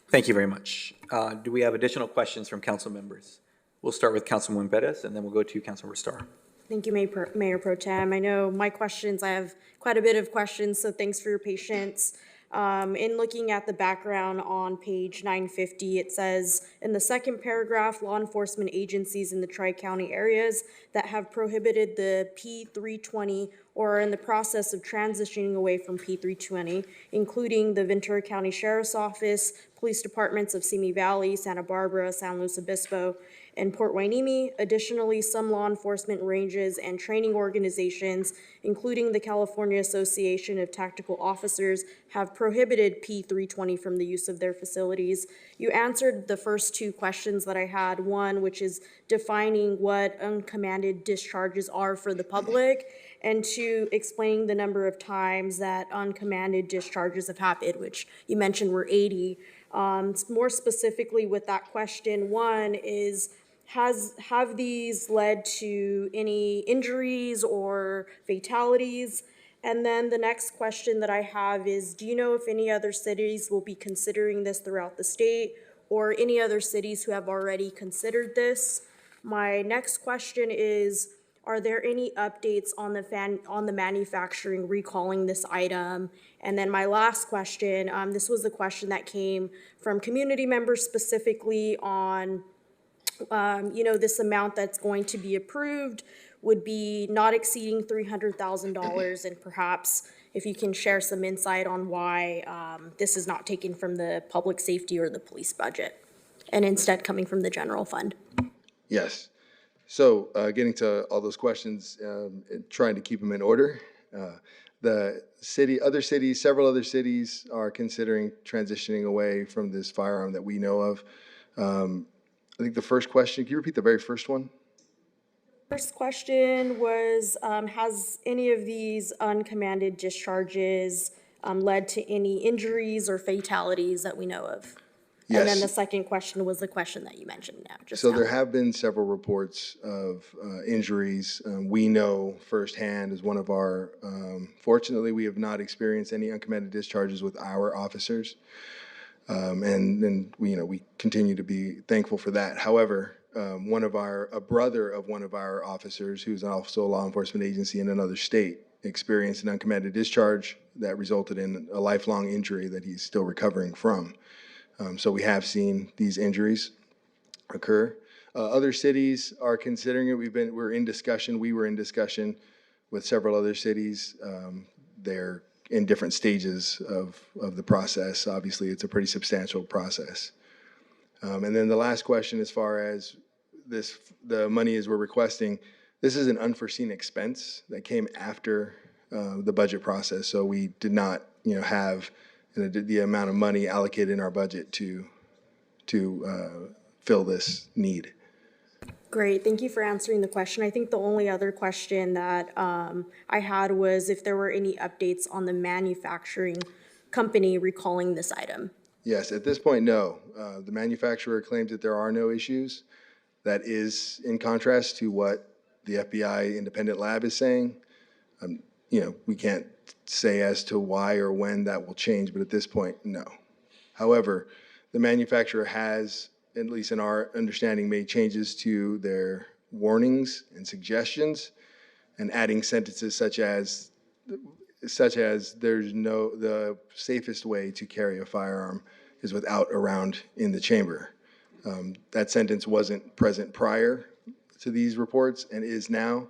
Thank you very much. Do we have additional questions from council members? We'll start with Councilwoman Bettis, and then we'll go to Councilmember Starr. Thank you, Mayor Pro Tem. I know my questions, I have quite a bit of questions, so thanks for your patience. In looking at the background on page 950, it says, in the second paragraph, law enforcement agencies in the Tri-County areas that have prohibited the P320 or are in the process of transitioning away from P320, including the Ventura County Sheriff's Office, police departments of Simi Valley, Santa Barbara, San Luis Obispo, and Port Hueneme. Additionally, some law enforcement ranges and training organizations, including the California Association of Tactical Officers, have prohibited P320 from the use of their facilities. You answered the first two questions that I had, one, which is defining what uncommanded discharges are for the public, and two, explaining the number of times that uncommanded discharges have happened, which you mentioned were 80. More specifically with that question, one is, have these led to any injuries or fatalities? And then the next question that I have is, do you know if any other cities will be considering this throughout the state, or any other cities who have already considered this? My next question is, are there any updates on the manufacturing recalling this item? And then my last question, this was the question that came from community members specifically on, this amount that's going to be approved would be not exceeding $300,000, and perhaps, if you can share some insight on why this is not taken from the public safety or the police budget and instead coming from the general fund. Yes. So getting to all those questions, and trying to keep them in order. Several other cities are considering transitioning away from this firearm that we know of. I think the first question, can you repeat the very first one? First question was, has any of these uncommanded discharges led to any injuries or fatalities that we know of? Yes. And then the second question was the question that you mentioned now. So there have been several reports of injuries. We know firsthand as one of our, fortunately, we have not experienced any uncommanded discharges with our officers. And we continue to be thankful for that. However, a brother of one of our officers, who's also a law enforcement agency in another state, experienced an uncommanded discharge that resulted in a lifelong injury that he's still recovering from. So we have seen these injuries occur. Other cities are considering it. We were in discussion with several other cities. They're in different stages of the process. Obviously, it's a pretty substantial process. And then the last question, as far as the money as we're requesting, this is an unforeseen expense that came after the budget process. So we did not, have the amount of money allocated in our budget to fill this need. Great, thank you for answering the question. I think the only other question that I had was if there were any updates on the manufacturing company recalling this item. Yes, at this point, no. The manufacturer claims that there are no issues. That is in contrast to what the FBI independent lab is saying. We can't say as to why or when that will change, but at this point, no. However, the manufacturer has, at least in our understanding, made changes to their warnings and suggestions, and adding sentences such as the safest way to carry a firearm is without a round in the chamber. That sentence wasn't present prior to these reports and is now,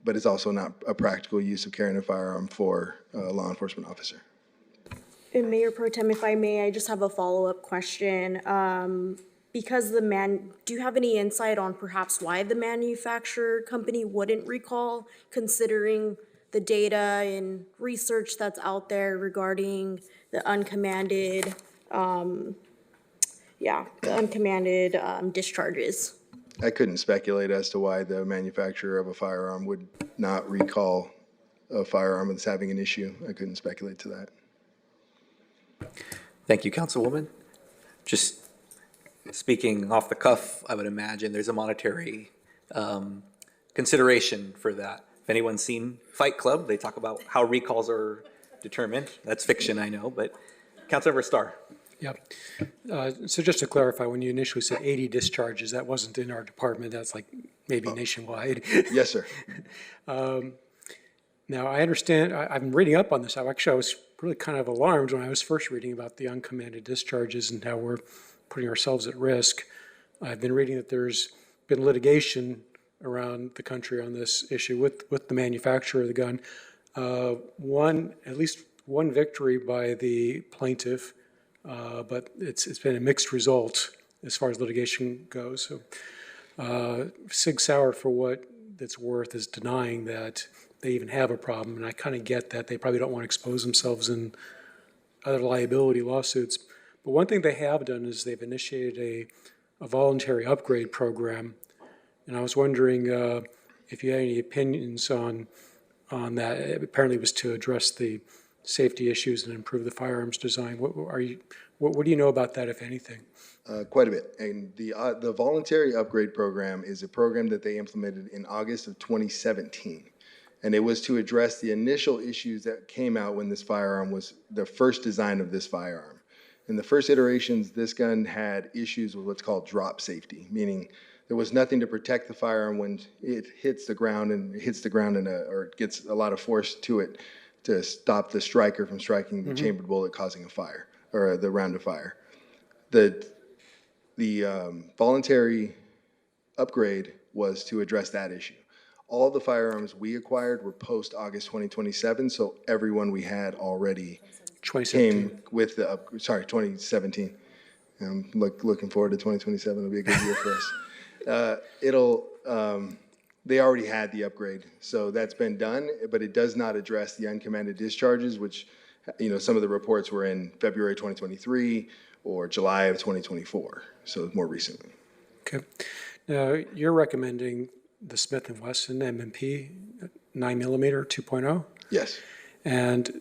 but it's also not a practical use of carrying a firearm for a law enforcement officer. And Mayor Pro Tem, if I may, I just have a follow-up question. Because do you have any insight on perhaps why the manufacturer company wouldn't recall, considering the data and research that's out there regarding the uncommanded, discharges? I couldn't speculate as to why the manufacturer of a firearm would not recall a firearm that's having an issue. I couldn't speculate to that. Thank you, Councilwoman. Just speaking off the cuff, I would imagine there's a monetary consideration for that. If anyone's seen Fight Club, they talk about how recalls are determined. That's fiction, I know, but Councilmember Starr. Yep. So just to clarify, when you initially said 80 discharges, that wasn't in our department. That's like maybe nationwide. Yes, sir. Now, I understand, I've been reading up on this. I was really kind of alarmed when I was first reading about the uncommanded discharges and how we're putting ourselves at risk. I've been reading that there's been litigation around the country on this issue with the manufacturer of the gun. At least one victory by the plaintiff, but it's been a mixed result as far as litigation goes. So Sig Sauer, for what it's worth, is denying that they even have a problem, and I kind of get that. They probably don't want to expose themselves in other liability lawsuits. But one thing they have done is they've initiated a voluntary upgrade program, and I was wondering if you had any opinions on that. It apparently was to address the safety issues and improve the firearms design. What do you know about that, if anything? Quite a bit. And the voluntary upgrade program is a program that they implemented in August of 2017. And it was to address the initial issues that came out when this firearm was the first design of this firearm. In the first iterations, this gun had issues with what's called drop safety, meaning there was nothing to protect the firearm when it hits the ground or it gets a lot of force to it to stop the striker from striking the chambered bullet, causing a fire, or the round of fire. The voluntary upgrade was to address that issue. All the firearms we acquired were post-August 2027, so everyone we had already 2017. came with the, 2017. Looking forward to 2027. It'll be a good year for us. They already had the upgrade, so that's been done, but it does not address the uncommanded discharges, which, some of the reports were in February 2023 or July of 2024, so more recently. Okay. Now, you're recommending the Smith & Wesson M&P 9mm 2.0? Yes. And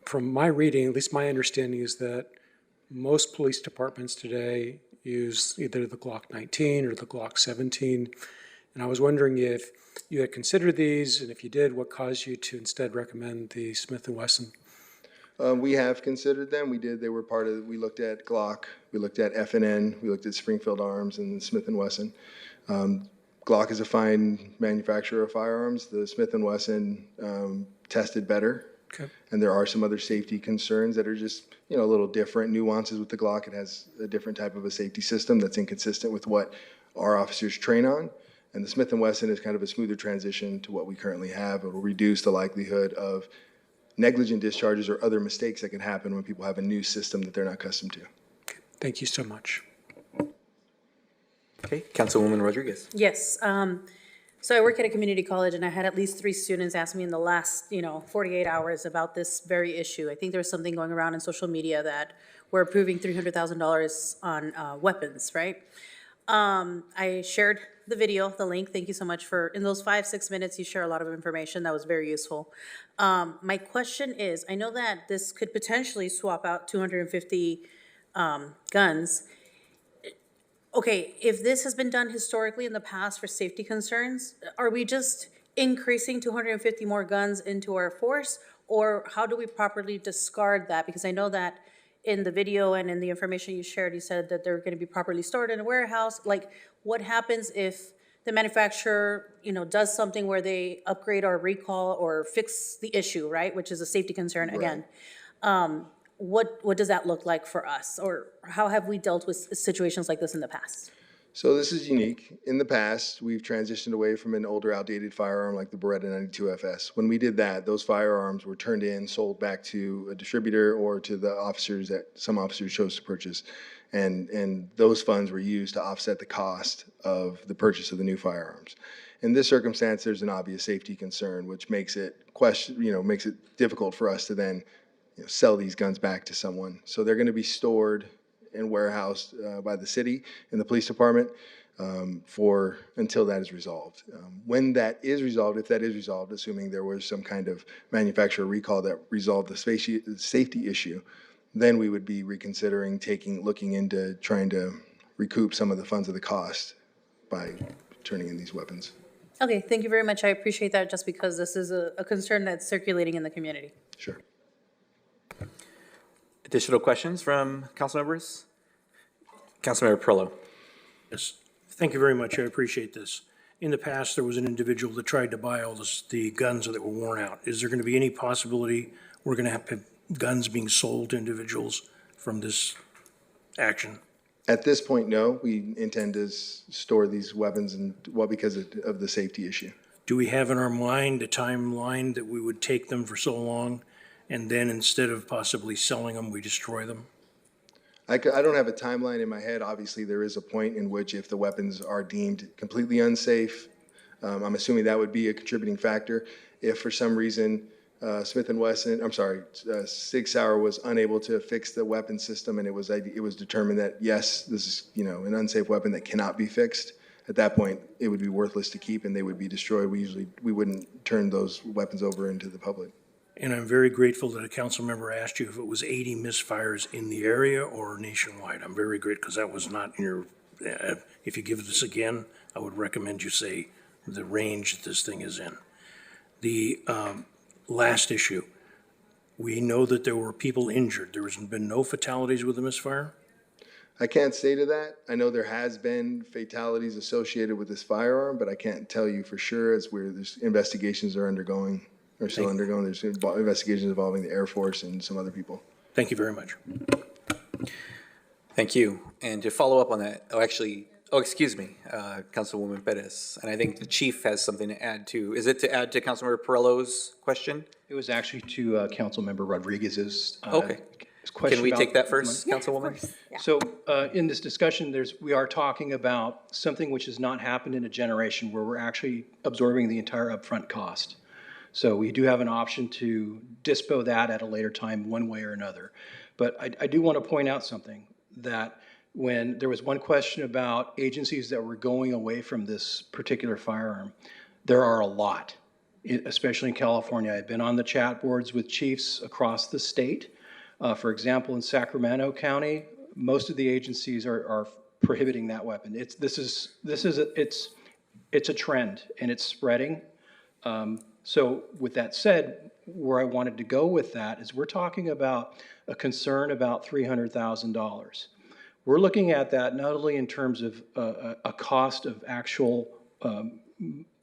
from my reading, at least my understanding is that most police departments today use either the Glock 19 or the Glock 17. And I was wondering if you had considered these, and if you did, what caused you to instead recommend the Smith & Wesson? We have considered them. We did. They were part of. We looked at Glock. We looked at F&N. We looked at Springfield Arms and Smith & Wesson. Glock is a fine manufacturer of firearms. The Smith & Wesson tested better. Okay. And there are some other safety concerns that are just, a little different nuances with the Glock. It has a different type of a safety system that's inconsistent with what our officers train on. And the Smith & Wesson is kind of a smoother transition to what we currently have. It will reduce the likelihood of negligent discharges or other mistakes that can happen when people have a new system that they're not accustomed to. Okay. Thank you so much. Okay, Councilwoman Rodriguez. Yes. So I work at a community college, and I had at least 3 students ask me in the last, 48 hours about this very issue. I think there was something going around in social media that we're approving $300,000 on weapons, right? I shared the video, the link. Thank you so much for, in those 5-6 minutes, you share a lot of information. That was very useful. My question is, I know that this could potentially swap out 250 guns. Okay, if this has been done historically in the past for safety concerns, are we just increasing 250 more guns into our force? Or how do we properly discard that? Because I know that in the video and in the information you shared, you said that they're going to be properly stored in a warehouse. Like, what happens if the manufacturer, does something where they upgrade or recall or fix the issue, right? Which is a safety concern again. What does that look like for us? Or how have we dealt with situations like this in the past? So this is unique. In the past, we've transitioned away from an older, outdated firearm like the Beretta 92FS. When we did that, those firearms were turned in, sold back to a distributor or to the officers that some officers chose to purchase. And those funds were used to offset the cost of the purchase of the new firearms. In this circumstance, there's an obvious safety concern, which makes it makes it difficult for us to then sell these guns back to someone. So they're going to be stored and warehoused by the city and the police department until that is resolved. When that is resolved, if that is resolved, assuming there was some kind of manufacturer recall that resolved the safety issue, then we would be reconsidering looking into trying to recoup some of the funds of the cost by turning in these weapons. Okay, thank you very much. I appreciate that, just because this is a concern that's circulating in the community. Sure. Additional questions from council members? Councilmember Perillo. Yes, thank you very much. I appreciate this. In the past, there was an individual that tried to buy all the guns that were worn out. Is there going to be any possibility we're going to have guns being sold to individuals from this action? At this point, no. We intend to store these weapons, because of the safety issue. Do we have in our mind a timeline that we would take them for so long, and then instead of possibly selling them, we destroy them? I don't have a timeline in my head. Obviously, there is a point in which if the weapons are deemed completely unsafe, I'm assuming that would be a contributing factor. If for some reason Sig Sauer was unable to fix the weapon system and it was determined that, yes, this is an unsafe weapon that cannot be fixed, at that point, it would be worthless to keep and they would be destroyed. We wouldn't turn those weapons over into the public. And I'm very grateful that a council member asked you if it was 80 misfires in the area or nationwide. I'm very grateful, because that was not in your, if you give this again, I would recommend you say the range that this thing is in. The last issue, we know that there were people injured. There has been no fatalities with the misfire? I can't say to that. I know there has been fatalities associated with this firearm, but I can't tell you for sure as there's investigations are undergoing. There's investigations involving the Air Force and some other people. Thank you very much. Thank you. And to follow up on that, Oh, excuse me, Councilwoman Perez, and I think the chief has something to add too. Is it to add to Councilmember Perillo's question? It was actually to Councilmember Rodriguez's Okay. question. Can we about take that the first, money. Councilwoman? So in this discussion, we are talking about something which has not happened in a generation where we're actually absorbing the entire upfront cost. So we do have an option to dispo that at a later time, one way or another. But I do want to point out something, that when there was one question about agencies that were going away from this particular firearm, there are a lot, especially in California. I've been on the chat boards with chiefs across the state. For example, in Sacramento County, most of the agencies are prohibiting that weapon. It's a trend and it's spreading. So with that said, where I wanted to go with that is we're talking about a concern about $300,000. We're looking at that not only in terms of a cost of actual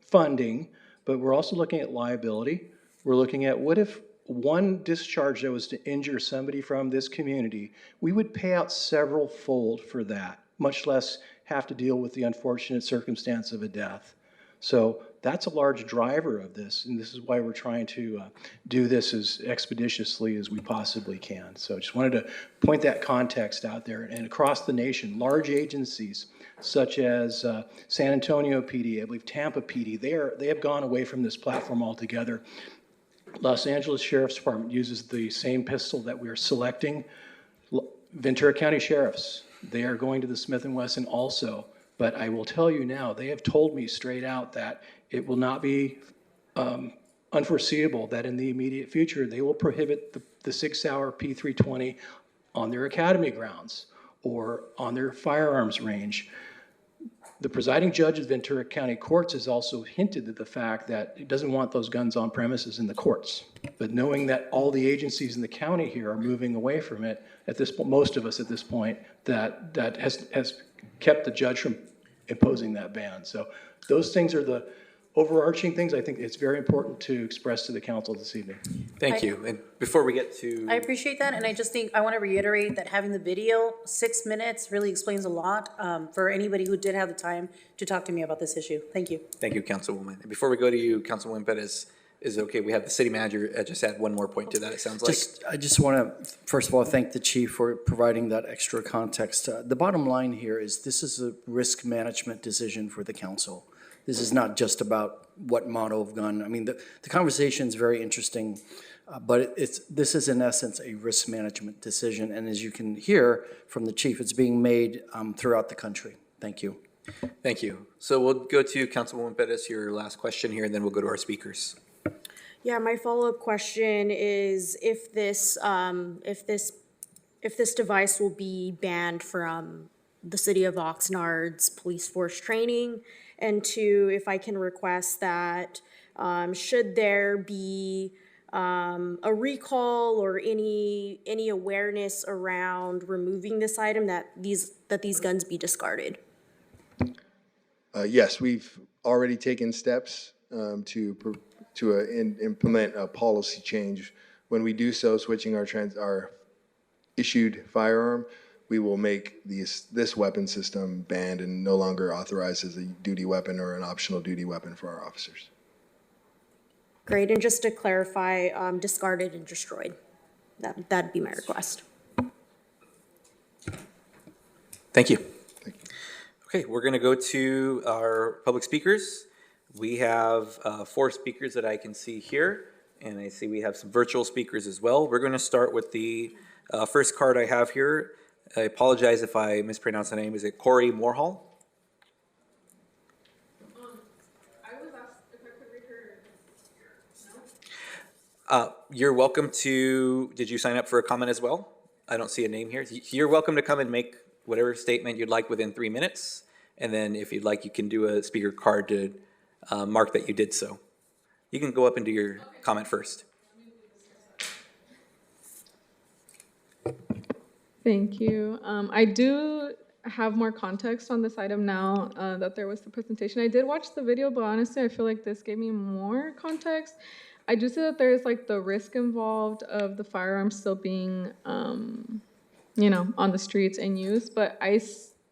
funding, but we're also looking at liability. We're looking at what if one discharge that was to injure somebody from this community, we would pay out several fold for that, much less have to deal with the unfortunate circumstance of a death. So that's a large driver of this, and this is why we're trying to do this as expeditiously as we possibly can. So I just wanted to point that context out there. And across the nation, large agencies such as San Antonio PD, I believe Tampa PD, they have gone away from this platform altogether. Los Angeles Sheriff's Department uses the same pistol that we are selecting. Ventura County Sheriffs, they are going to the Smith & Wesson also. But I will tell you now, they have told me straight out that it will not be unforeseeable that in the immediate future, they will prohibit the 6 Sauer P320 on their academy grounds or on their firearms range. The presiding judge of Ventura County Courts has also hinted at the fact that he doesn't want those guns on premises in the courts. But knowing that all the agencies in the county here are moving away from it, at this point, most of us at this point, that has kept the judge from imposing that ban. So those things are the overarching things I think it's very important to express to the council this evening. Thank you. And before we get to... I appreciate that, and I just think I want to reiterate that having the video, 6 minutes, really explains a lot for anybody who did have the time to talk to me about this issue. Thank you. Thank you, Councilwoman. And before we go to you, Councilwoman Perez, is it okay? We have the city manager just add one more point to that, it sounds like. I just want to, first of all, thank the chief for providing that extra context. The bottom line here is this is a risk management decision for the council. This is not just about what model of gun. I mean, the conversation is very interesting, but this is in essence a risk management decision. And as you can hear from the chief, it's being made throughout the country. Thank you. Thank you. So we'll go to Councilwoman Perez, your last question here, and then we'll go to our speakers. Yeah, my follow-up question is if this device will be banned from the city of Oxnard's police force training, and two, if I can request that should there be a recall or any awareness around removing this item, that these guns be discarded. Yes, we've already taken steps to implement a policy change. When we do so, switching our issued firearm, we will make this weapon system banned and no longer authorized as a duty weapon or an optional duty weapon for our officers. Great, and just to clarify, discarded and destroyed. That'd be my request. Thank you. Okay, we're going to go to our public speakers. We have 4 speakers that I can see here, and I see we have some virtual speakers as well. We're going to start with the first card I have here. I apologize if I mispronounce the name. Is it Corey Moorhall? I was asked if I could read her. No? You're welcome to, did you sign up for a comment as well? I don't see a name here. You're welcome to come and make whatever statement you'd like within 3 minutes. And then if you'd like, you can do a speaker card to mark that you did so. You can go up and do your comment first. Thank you. I do have more context on this item now that there was the presentation. I did watch the video, but honestly, I feel like this gave me more context. I do see that there's like the risk involved of the firearm still being, on the streets and use, but I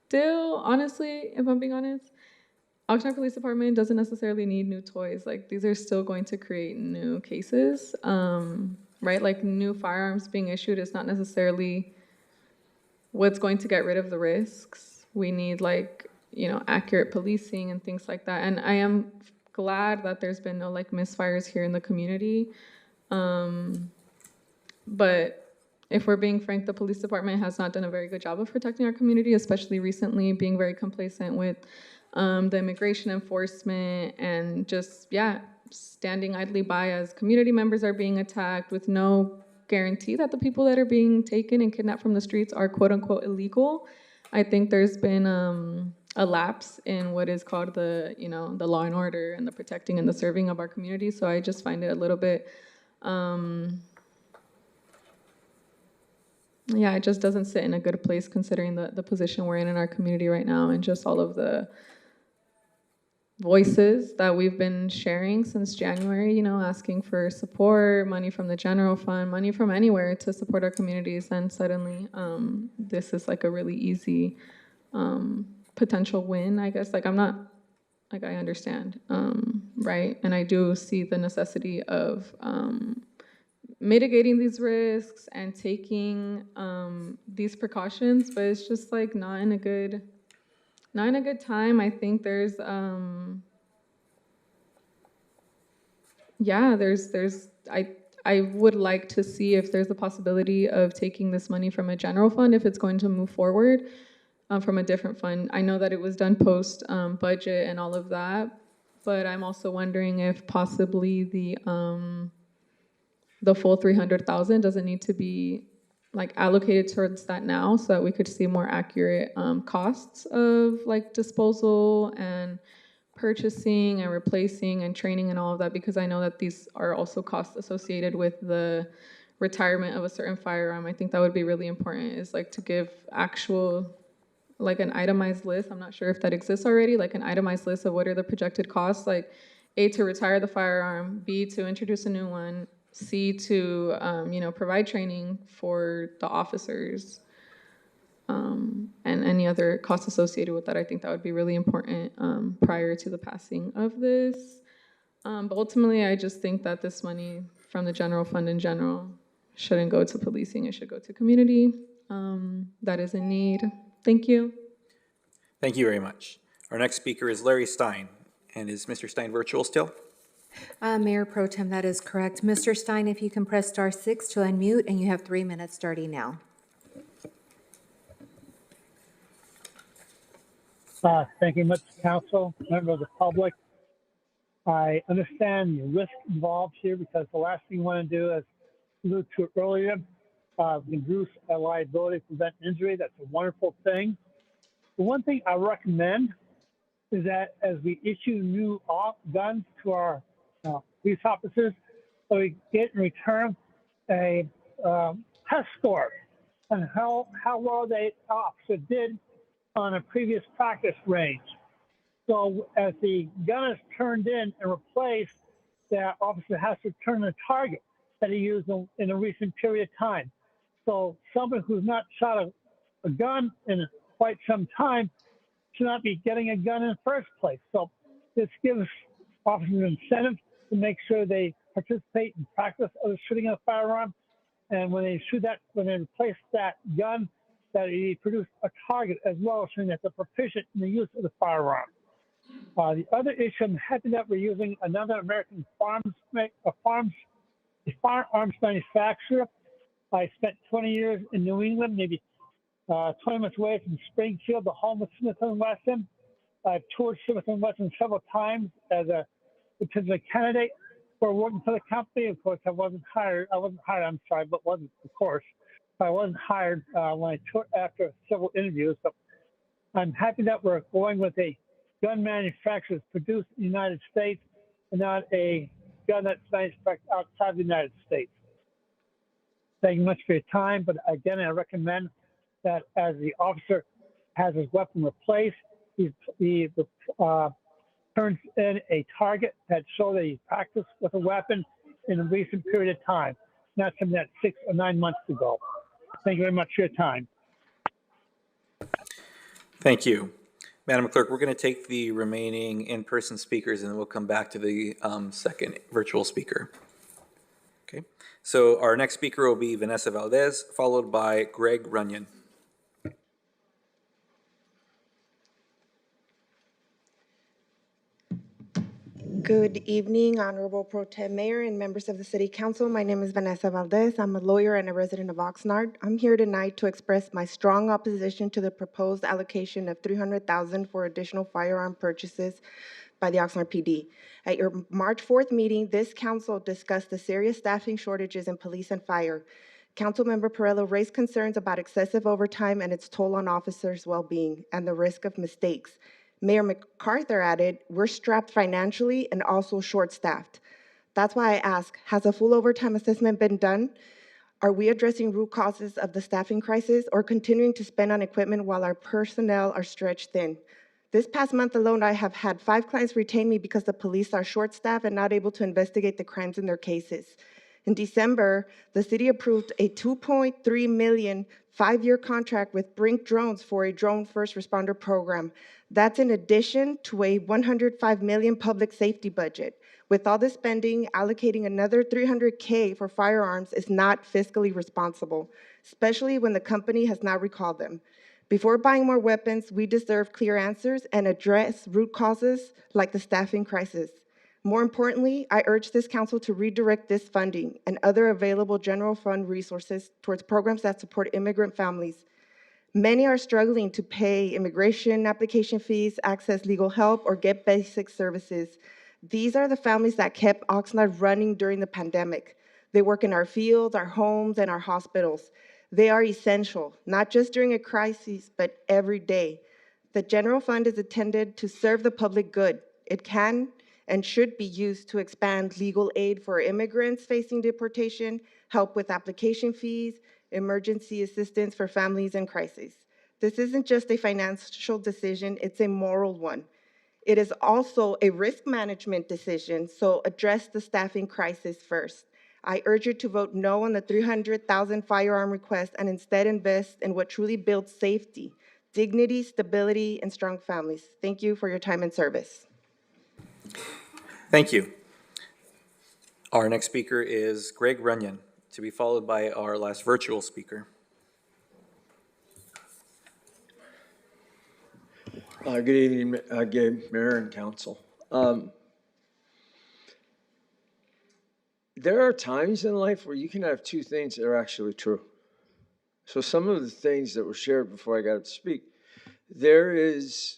still, honestly, if I'm being honest, Oxnard Police Department doesn't necessarily need new toys. Like, these are still going to create new cases, right? Like, new firearms being issued is not necessarily what's going to get rid of the risks. We need, like, accurate policing and things like that. And I am glad that there's been no, like, misfires here in the community. But if we're being frank, the police department has not done a very good job of protecting our community, especially recently, being very complacent with the immigration enforcement and just, standing idly by as community members are being attacked with no guarantee that the people that are being taken and kidnapped from the streets are quote unquote illegal. I think there's been a lapse in what is called the law and order and the protecting and the serving of our community. So I just find it a little bit, it just doesn't sit in a good place considering the position we're in our community right now and just all of the voices that we've been sharing since January, asking for support, money from the general fund, money from anywhere to support our communities. And suddenly this is like a really easy potential win, I guess. Like, I'm not, like, I understand, right? And I do see the necessity of mitigating these risks and taking these precautions, but it's just like not in a good time. I think there's I would like to see if there's a possibility of taking this money from a general fund if it's going to move forward from a different fund. I know that it was done post budget and all of that, but I'm also wondering if possibly the full 300,000 doesn't need to be like allocated towards that now, so that we could see more accurate costs of like disposal and purchasing and replacing and training and all of that, because I know that these are also costs associated with the retirement of a certain firearm. I think that would be really important, is like to give actual, like an itemized list. I'm not sure if that exists already, like an itemized list of what are the projected costs, like A, to retire the firearm, B, to introduce a new one, C, to provide training for the officers, and any other costs associated with that. I think that would be really important prior to the passing of this. But ultimately, I just think that this money from the general fund in general shouldn't go to policing. It should go to community that is in need. Thank you. Thank you very much. Our next speaker is Larry Stein. And is Mr. Stein virtual still? Mayor Pro Tem, that is correct. Mr. Stein, if you can press *6 to unmute, and you have 3 minutes starting now. Thank you much, Council, members of the public. I understand the risk involved here, because the last thing you want to do, as alluded to earlier, reduce a liability, prevent injury. That's a wonderful thing. The one thing I recommend is that as we issue new guns to our police officers, so we get in return a test score on how well the officer did on a previous practice range. So as the gun is turned in and replaced, the officer has to return the target that he used in a recent period of time. So someone who's not shot a gun in quite some time should not be getting a gun in the first place. So this gives officers an incentive to make sure they participate in practice of shooting a firearm. And when they replace that gun, that he produced a target as well, showing that they're proficient in the use of the firearm. The other issue, I'm happy that we're using another American firearms manufacturer. I spent 20 years in New England, maybe 20 minutes away from Springfield, the home of Smith & Wesson. I've toured Smith & Wesson several times as a potential candidate for working for the company. Of course, I wasn't hired, I'm sorry, but wasn't, of course. I wasn't hired when I toured after several interviews. So I'm happy that we're going with a gun manufacturer produced in the United States and not a gun that's manufactured outside the United States. Thank you much for your time, but again, I recommend that as the officer has his weapon replaced, he turns in a target that shows that he practiced with a weapon in a recent period of time, not something that's 6 or 9 months ago. Thank you very much for your time. Thank you. Madam Clerk, we're going to take the remaining in-person speakers and then we'll come back to the second virtual speaker. Okay, so our next speaker will be Vanessa Valdez, followed by Greg Runyon. Good evening, Honorable Pro Tem Mayor and members of the City Council. My name is Vanessa Valdez. I'm a lawyer and a resident of Oxnard. I'm here tonight to express my strong opposition to the proposed allocation of $300,000 for additional firearm purchases by the Oxnard PD. At your March 4th meeting, this council discussed the serious staffing shortages in police and fire. Councilmember Perello raised concerns about excessive overtime and its toll on officers' well-being and the risk of mistakes. Mayor MacArthur added, we're strapped financially and also short-staffed. That's why I ask, has a full overtime assessment been done? Are we addressing root causes of the staffing crisis or continuing to spend on equipment while our personnel are stretched thin? This past month alone, I have had 5 clients retain me because the police are short-staffed and not able to investigate the crimes in their cases. In December, the city approved a $2.3 million 5-year contract with Brink Drones for a drone first responder program. That's in addition to a $105 million public safety budget. With all this spending, allocating another $300K for firearms is not fiscally responsible, especially when the company has not recalled them. Before buying more weapons, we deserve clear answers and address root causes like the staffing crisis. More importantly, I urge this council to redirect this funding and other available general fund resources towards programs that support immigrant families. Many are struggling to pay immigration application fees, access legal help, or get basic services. These are the families that kept Oxnard running during the pandemic. They work in our fields, our homes, and our hospitals. They are essential, not just during a crisis, but every day. The general fund is intended to serve the public good. It can and should be used to expand legal aid for immigrants facing deportation, help with application fees, emergency assistance for families in crisis. This isn't just a financial decision, it's a moral one. It is also a risk management decision, so address the staffing crisis first. I urge you to vote no on the $300,000 firearm request and instead invest in what truly builds safety, dignity, stability, and strong families. Thank you for your time and service. Thank you. Our next speaker is Greg Runyon, to be followed by our last virtual speaker. Good evening, Mayor and Council. There are times in life where you can have two things that are actually true. So some of the things that were shared before I got up to speak, there is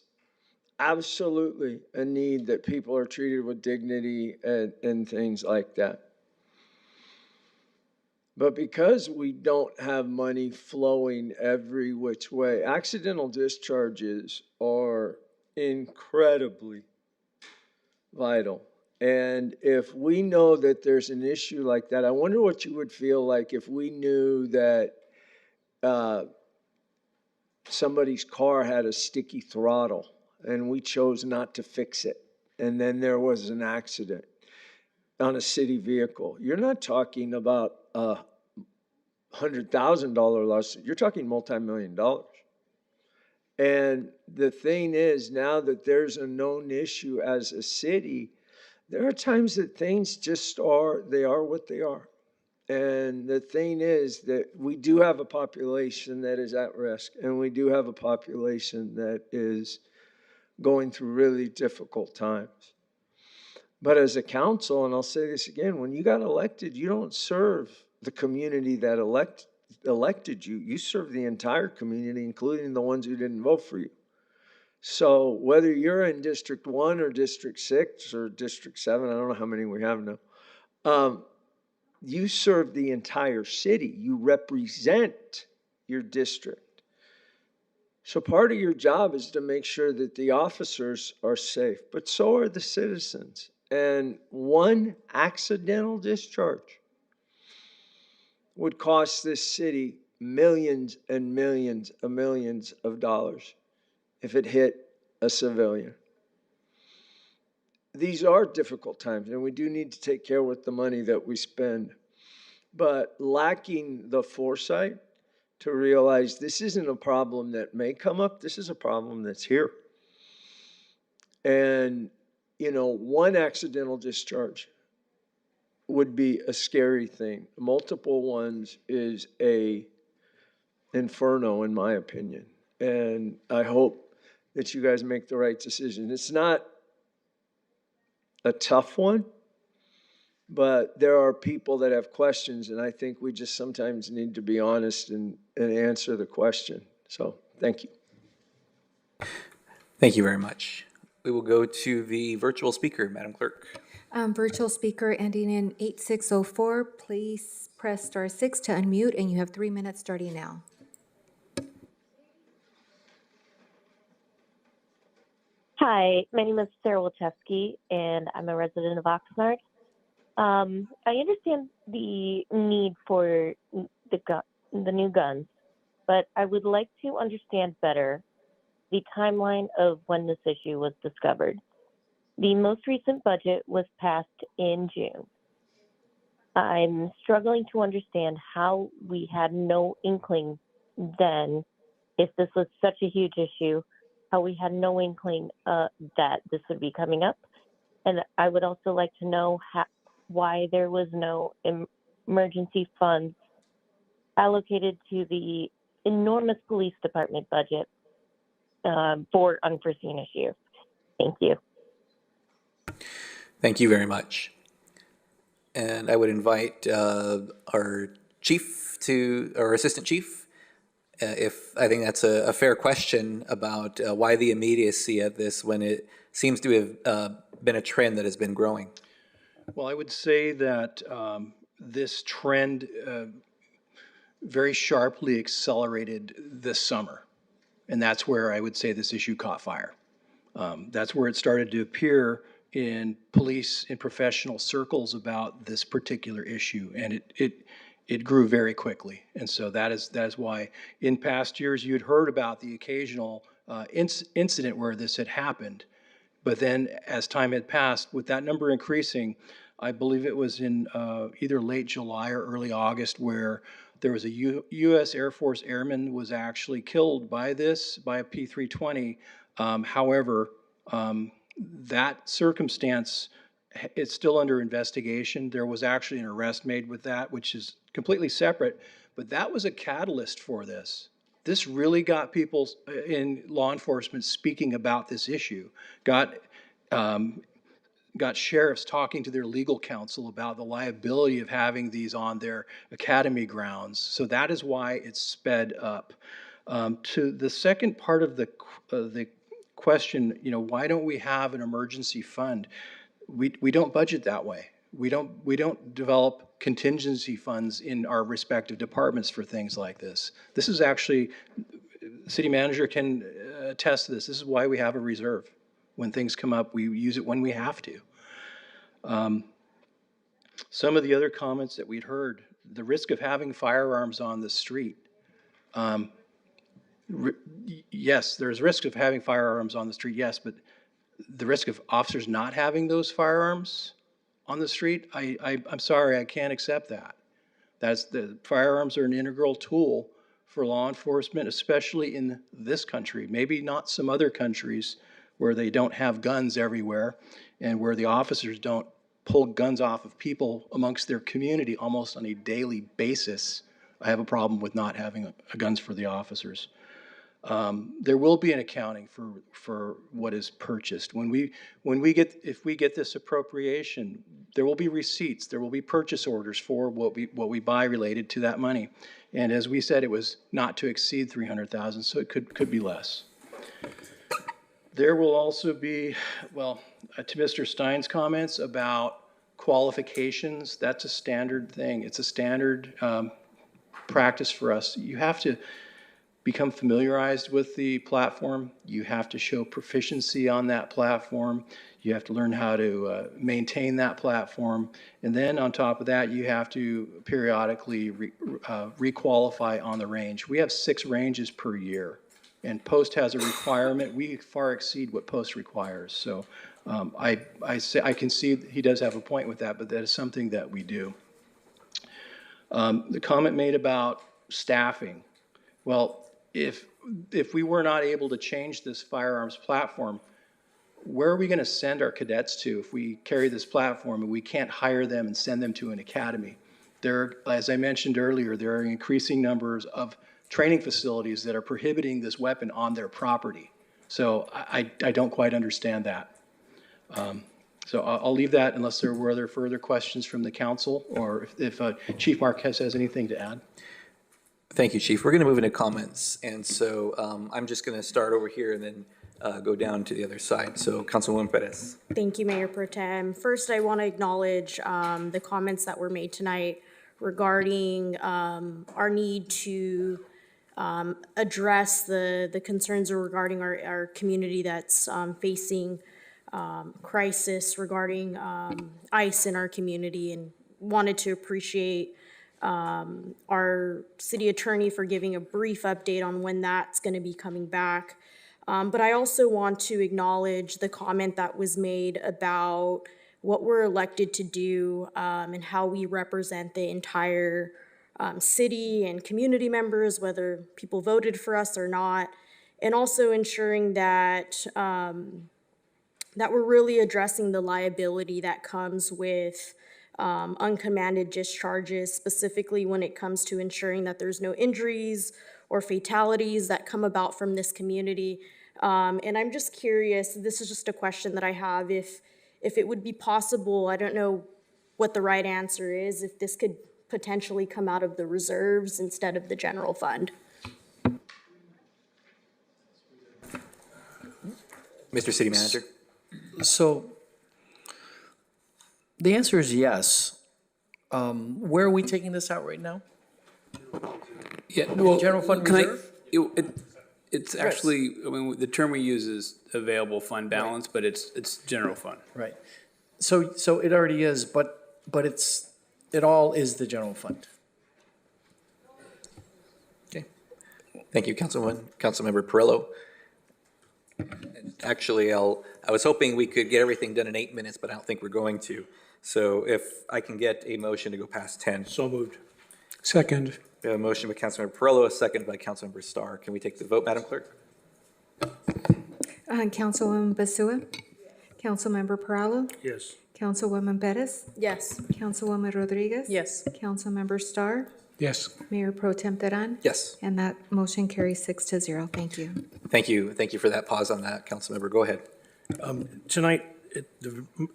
absolutely a need that people are treated with dignity and things like that. But because we don't have money flowing every which way, accidental discharges are incredibly vital. And if we know that there's an issue like that, I wonder what you would feel like if we knew that somebody's car had a sticky throttle and we chose not to fix it, and then there was an accident on a city vehicle. You're not talking about a $100,000 lawsuit. You're talking multi-million dollars. And the thing is, now that there's a known issue as a city, there are times that things just they are what they are. And the thing is that we do have a population that is at risk, and we do have a population that is going through really difficult times. But as a council, and I'll say this again, when you got elected, you don't serve the community that elected you. You serve the entire community, including the ones who didn't vote for you. So whether you're in District 1 or District 6 or District 7, I don't know how many we have now, you serve the entire city. You represent your district. So part of your job is to make sure that the officers are safe, but so are the citizens. And one accidental discharge would cost this city millions and millions of dollars if it hit a civilian. These are difficult times, and we do need to take care with the money that we spend. But lacking the foresight to realize this isn't a problem that may come up, this is a problem that's here. And, you know, one accidental discharge would be a scary thing. Multiple ones is a inferno, in my opinion. And I hope that you guys make the right decision. It's not a tough one, but there are people that have questions, and I think we just sometimes need to be honest and answer the question. So, thank you. Thank you very much. We will go to the virtual speaker, Madam Clerk. Virtual speaker ending in 8604, please press *6 to unmute, and you have 3 minutes starting now. Hi, my name is Sarah Wachewski, and I'm a resident of Oxnard. I understand the need for the new guns, but I would like to understand better the timeline of when this issue was discovered. The most recent budget was passed in June. I'm struggling to understand how we had no inkling then, if this was such a huge issue, how we had no inkling that this would be coming up. And I would also like to know why there was no emergency funds allocated to the enormous police department budget for unforeseen issues. Thank you. Thank you very much. And I would invite our assistant chief, if I think that's a fair question about why the immediacy of this when it seems to have been a trend that has been growing. Well, I would say that this trend very sharply accelerated this summer. And that's where I would say this issue caught fire. That's where it started to appear in police and professional circles about this particular issue. And it grew very quickly. And so that is why in past years you'd heard about the occasional incident where this had happened. But then as time had passed, with that number increasing, I believe it was in either late July or early August where there was a U.S. Air Force airman was actually killed by a P-320. However, that circumstance is still under investigation. There was actually an arrest made with that, which is completely separate. But that was a catalyst for this. This really got people in law enforcement speaking about this issue, got sheriffs talking to their legal counsel about the liability of having these on their academy grounds. So that is why it's sped up. To the second part of the question, why don't we have an emergency fund? We don't budget that way. We don't develop contingency funds in our respective departments for things like this. This is actually, the city manager can attest to this. This is why we have a reserve. When things come up, we use it when we have to. Some of the other comments that we'd heard, the risk of having firearms on the street. Yes, there's risk of having firearms on the street, yes, but the risk of officers not having those firearms on the street, I'm sorry, I can't accept that. The firearms are an integral tool for law enforcement, especially in this country. Maybe not some other countries where they don't have guns everywhere and where the officers don't pull guns off of people amongst their community almost on a daily basis. I have a problem with not having guns for the officers. There will be an accounting for what is purchased. If we get this appropriation, there will be receipts, there will be purchase orders for what we buy related to that money. And as we said, it was not to exceed $300,000, so it could be less. There will also be, to Mr. Stein's comments about qualifications, that's a standard thing. It's a standard practice for us. You have to become familiarized with the platform. You have to show proficiency on that platform. You have to learn how to maintain that platform. And then on top of that, you have to periodically requalify on the range. We have 6 ranges per year. And Post has a requirement. We far exceed what Post requires. So I can see he does have a point with that, but that is something that we do. The comment made about staffing. Well, if we were not able to change this firearms platform, where are we going to send our cadets to if we carry this platform and we can't hire them and send them to an academy? There, as I mentioned earlier, there are increasing numbers of training facilities that are prohibiting this weapon on their property. So I don't quite understand that. So I'll leave that unless there were other further questions from the council, or if Chief Marquez has anything to add. Thank you, Chief. We're going to move into comments, and so I'm just going to start over here and then go down to the other side. So Councilwoman Perez. Thank you, Mayor Pro Tem. First, I want to acknowledge the comments that were made tonight regarding our need to address the concerns regarding our community that's facing crisis regarding ICE in our community, and wanted to appreciate our city attorney for giving a brief update on when that's going to be coming back. But I also want to acknowledge the comment that was made about what we're elected to do and how we represent the entire city and community members, whether people voted for us or not, and also ensuring that that we're really addressing the liability that comes with uncommanded discharges, specifically when it comes to ensuring that there's no injuries or fatalities that come about from this community. And I'm just curious, this is just a question that I have, if it would be possible, I don't know what the right answer is, if this could potentially come out of the reserves instead of the general fund. Mr. City Manager. So the answer is yes. Where are we taking this out right now? Yeah, well, General fund can reserve? It's actually, I mean, the term we use is available fund balance, but it's general fund. Right. So it already is, but it all is the general fund. Okay. Thank you, Councilmember Perillo. Actually, I was hoping we could get everything done in 8 minutes, but I don't think we're going to. So if I can get a motion to go past 10. So moved. Second. We have a motion by Councilmember Perillo, a second by Councilmember Starr. Can we take the vote, Madam Clerk? Councilwoman Basua? Councilmember Perillo? Yes. Councilwoman Bettis? Yes. Councilwoman Rodriguez? Yes. Councilmember Starr? Yes. Mayor Pro Tem Teran? Yes. And that motion carries 6-0. Thank you. Thank you. Thank you for that pause on that, Councilmember. Go ahead. Tonight,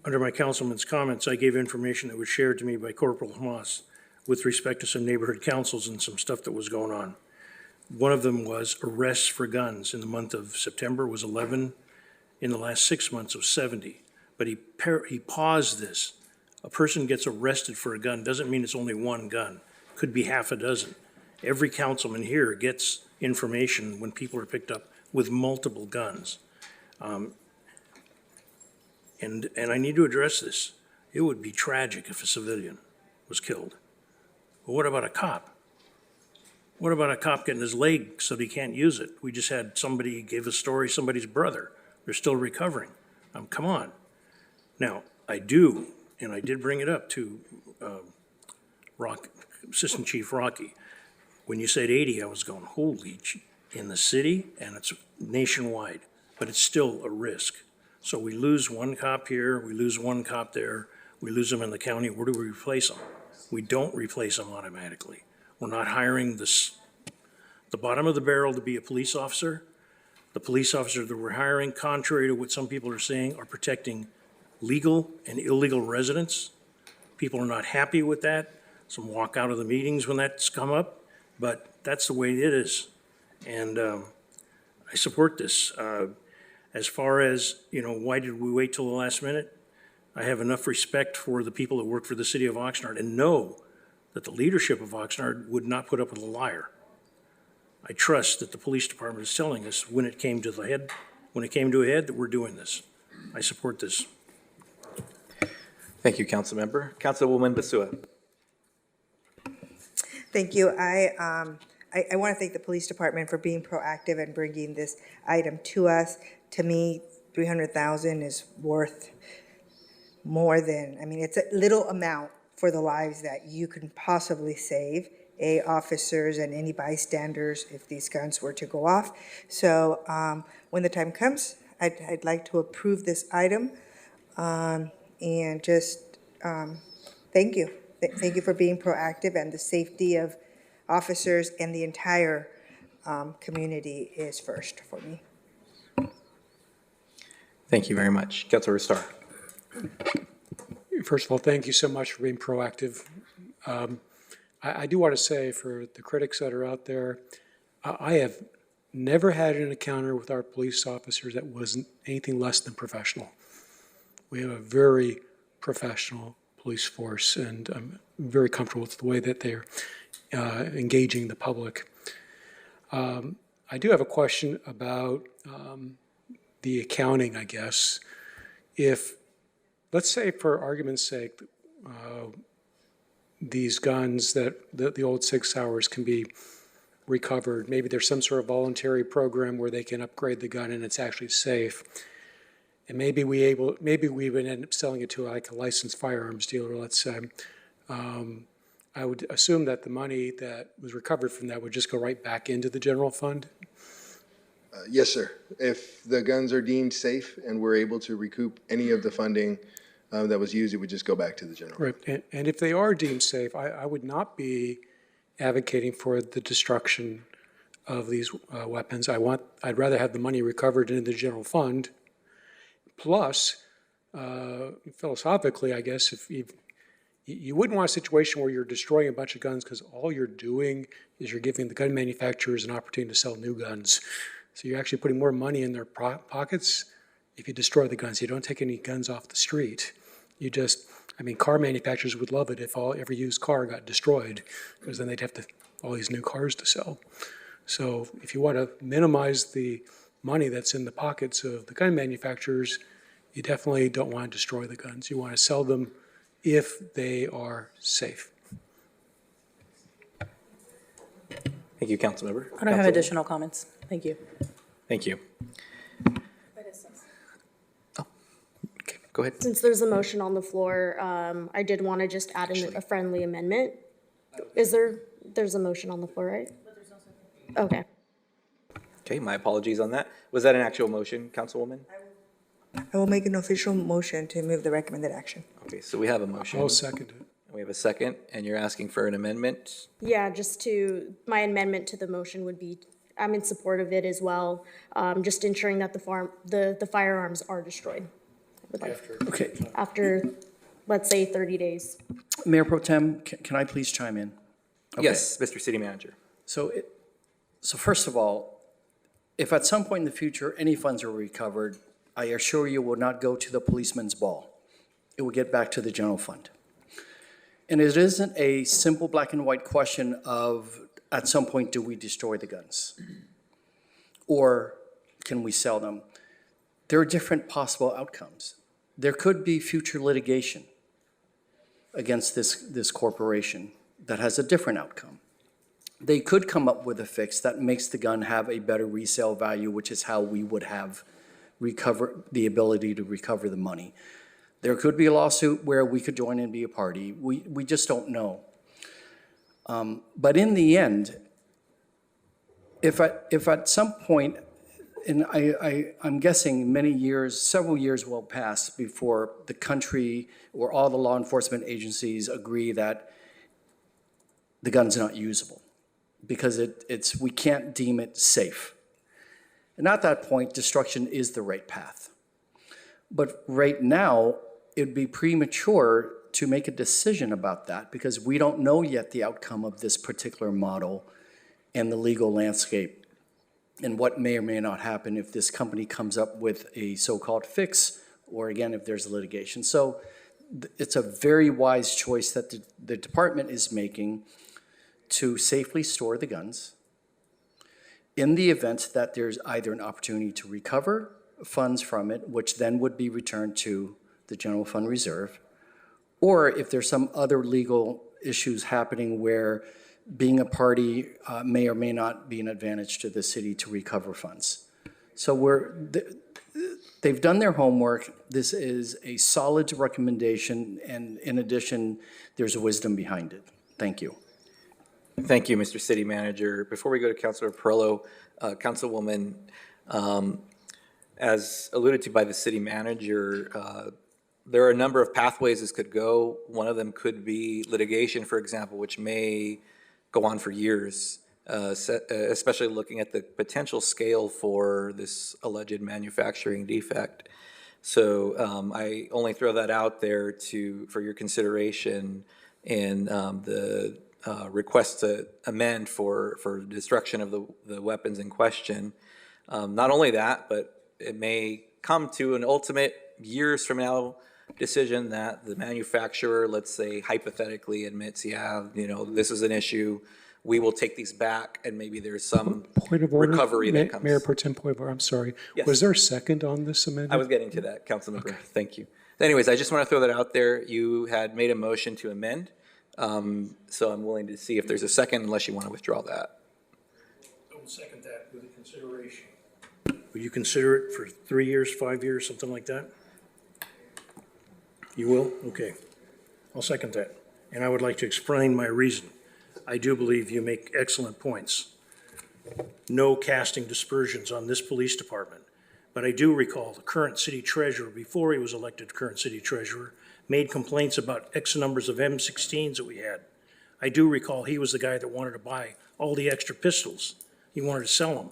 under my councilman's comments, I gave information that was shared to me by Corporal Hamas with respect to some neighborhood councils and some stuff that was going on. One of them was arrests for guns. In the month of September was 11. In the last 6 months was 70. But he paused this. A person gets arrested for a gun doesn't mean it's only one gun. Could be half a dozen. Every councilman here gets information when people are picked up with multiple guns. And I need to address this. It would be tragic if a civilian was killed. But what about a cop? What about a cop getting his leg so that he can't use it? We just had somebody give a story, somebody's brother. They're still recovering. Come on. Now, I did bring it up to Assistant Chief Rocky. When you said 80, I was going, holy, in the city, and it's nationwide, but it's still a risk. So we lose one cop here, we lose one cop there, we lose them in the county. Where do we replace them? We don't replace them automatically. We're not hiring the bottom of the barrel to be a police officer. The police officers that we're hiring, contrary to what some people are saying, are protecting legal and illegal residents. People are not happy with that. Some walk out of the meetings when that's come up, but that's the way it is. And I support this. As far as, why did we wait till the last minute? I have enough respect for the people that work for the city of Oxnard and know that the leadership of Oxnard would not put up with a liar. I trust that the police department is telling us when it came to a head that we're doing this. I support this. Thank you, Councilmember. Councilwoman Basua. Thank you. I want to thank the police department for being proactive and bringing this item to us. To me, $300,000 is worth more than, it's a little amount for the lives that you can possibly save officers and any bystanders if these guns were to go off. So when the time comes, I'd like to approve this item. And just thank you. Thank you for being proactive, and the safety of officers and the entire community is first for me. Thank you very much. Councilor Starr. First of all, thank you so much for being proactive. I do want to say, for the critics that are out there, I have never had an encounter with our police officers that wasn't anything less than professional. We have a very professional police force, and I'm very comfortable with the way that they're engaging the public. I do have a question about the accounting, I guess. If, let's say for argument's sake, these guns, that the old 6 hours can be recovered, maybe there's some sort of voluntary program where they can upgrade the gun and it's actually safe. And maybe we would end up selling it to like a licensed firearms dealer, let's say. I would assume that the money that was recovered from that would just go right back into the general fund? Yes, sir. If the guns are deemed safe and we're able to recoup any of the funding that was used, it would just go back to the general fund. Right, and if they are deemed safe, I would not be advocating for the destruction of these weapons. I'd rather have the money recovered into the general fund. Plus, philosophically, I guess, if you wouldn't want a situation where you're destroying a bunch of guns because all you're doing is you're giving the gun manufacturers an opportunity to sell new guns. So you're actually putting more money in their pockets if you destroy the guns. You don't take any guns off the street. You just, car manufacturers would love it if every used car got destroyed, because then they'd have all these new cars to sell. So if you want to minimize the money that's in the pockets of the gun manufacturers, you definitely don't want to destroy the guns. You want to sell them if they are safe. Thank you, Councilmember. I don't have additional comments. Thank you. Thank you. Oh, okay, go ahead. Since there's a motion on the floor, I did want to just add in a friendly amendment. There's a motion on the floor, right? Okay. Okay, my apologies on that. Was that an actual motion, Councilwoman? I will make an official motion to move the recommended action. Okay, so we have a motion. I'll second it. We have a second, and you're asking for an amendment? Yeah, my amendment to the motion would be, I'm in support of it as well, just ensuring that the firearms are destroyed. After, let's say, 30 days. Mayor Pro Tem, can I please chime in? Okay. Yes, Mr. City Manager. So first of all, if at some point in the future any funds are recovered, I assure you will not go to the policeman's ball. It will get back to the general fund. And it isn't a simple black and white question of, at some point, do we destroy the guns? Or can we sell them? There are different possible outcomes. There could be future litigation against this corporation that has a different outcome. They could come up with a fix that makes the gun have a better resale value, which is how we would have the ability to recover the money. There could be a lawsuit where we could join and be a party. We just don't know. But in the end, if at some point, and I'm guessing several years will pass before the country or all the law enforcement agencies agree that the gun's not usable, because we can't deem it safe. And at that point, destruction is the right path. But right now, it'd be premature to make a decision about that, because we don't know yet the outcome of this particular model and the legal landscape and what may or may not happen if this company comes up with a so-called fix, or again, if there's litigation. So it's a very wise choice that the department is making to safely store the guns in the event that there's either an opportunity to recover funds from it, which then would be returned to the general fund reserve, or if there's some other legal issues happening where being a party may or may not be an advantage to the city to recover funds. So they've done their homework. This is a solid recommendation, and in addition, there's wisdom behind it. Thank you. Thank you, Mr. City Manager. Before we go to Councilor Perillo, Councilwoman, as alluded to by the city manager, there are a number of pathways this could go. One of them could be litigation, for example, which may go on for years, especially looking at the potential scale for this alleged manufacturing defect. So I only throw that out there for your consideration in the request to amend for destruction of the weapons in question. Not only that, but it may come to an ultimate years from now decision that the manufacturer, let's say hypothetically admits, yeah, this is an issue. We will take these back, and maybe there's some Point of order. recovery that comes. Mayor Pro Tem point of order, I'm sorry. Yes. Was there a second on this amendment? I was getting to that, Councilmember. Thank you. Anyways, I just want to throw that out there. You had made a motion to amend, so I'm willing to see if there's a second, unless you want to withdraw that. I will second that with a consideration. Will you consider it for 3 years, 5 years, something like that? You will? Okay. I'll second that. And I would like to explain my reason. I do believe you make excellent points. No casting dispersions on this police department. But I do recall the current city treasurer, before he was elected current city treasurer, made complaints about X numbers of M16s that we had. I do recall he was the guy that wanted to buy all the extra pistols. He wanted to sell them.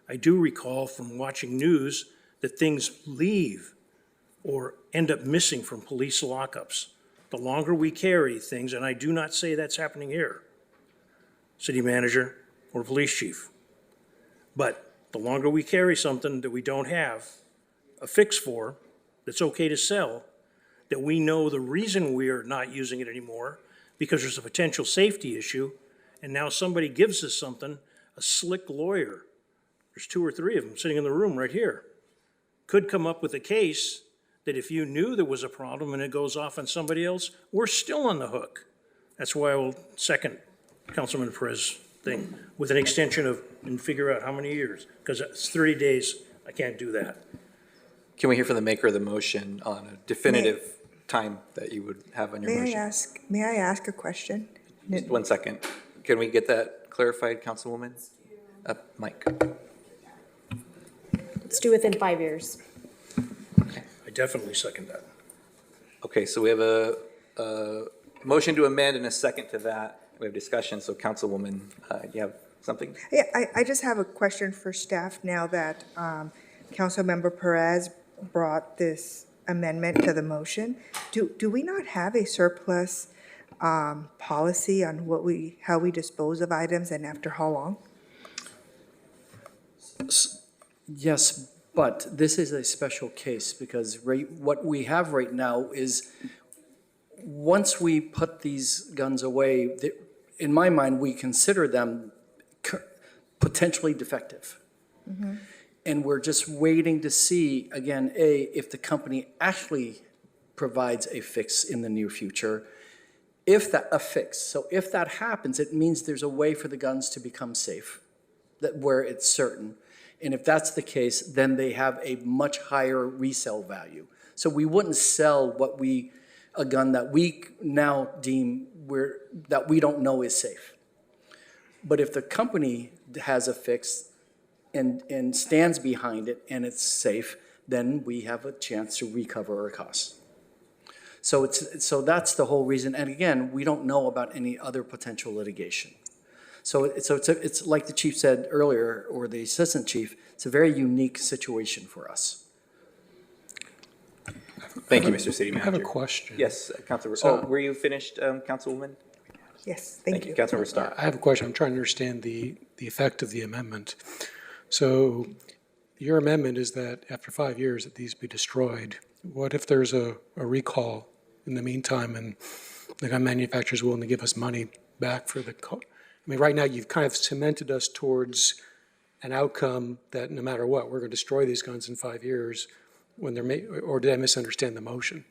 I do recall from watching news that things leave or end up missing from police lockups. The longer we carry things, and I do not say that's happening here, city manager or police chief, but the longer we carry something that we don't have a fix for, that's okay to sell, that we know the reason we are not using it anymore because there's a potential safety issue, and now somebody gives us something, a slick lawyer, there's 2 or 3 of them sitting in the room right here, could come up with a case that if you knew there was a problem and it goes off on somebody else, we're still on the hook. That's why I will second Councilman Perez's thing with an extension of, and figure out how many years, because it's 30 days, I can't do that. Can we hear from the maker of the motion on a definitive time that you would have on your motion? May I ask a question? Just 1 second. Can we get that clarified, Councilwoman? Mike. Let's do within 5 years. I definitely second that. Okay, so we have a motion to amend and a second to that. We have discussion, so Councilwoman, you have something? Yeah, I just have a question for staff now that Councilmember Perez brought this amendment to the motion. Do we not have a surplus policy on how we dispose of items and after how long? Yes, but this is a special case because what we have right now is once we put these guns away, in my mind, we consider them potentially defective. Mm-hmm. And we're just waiting to see, again, if the company actually provides a fix in the near future. So if that happens, it means there's a way for the guns to become safe, where it's certain. And if that's the case, then they have a much higher resale value. So we wouldn't sell a gun that we now deem that we don't know is safe. But if the company has a fix and stands behind it and it's safe, then we have a chance to recover our costs. So that's the whole reason. And again, we don't know about any other potential litigation. So it's like the chief said earlier, or the assistant chief, it's a very unique situation for us. Thank you, Mr. City Manager. I have a question. Yes, Councilor. Were you finished, Councilwoman? Yes, thank you. Councilmember Starr. I have a question. I'm trying to understand the effect of the amendment. So your amendment is that after 5 years that these be destroyed. What if there's a recall in the meantime and the gun manufacturer's willing to give us money back for the I mean, right now you've kind of cemented us towards an outcome that no matter what, we're going to destroy these guns in 5 years when or did I misunderstand the motion?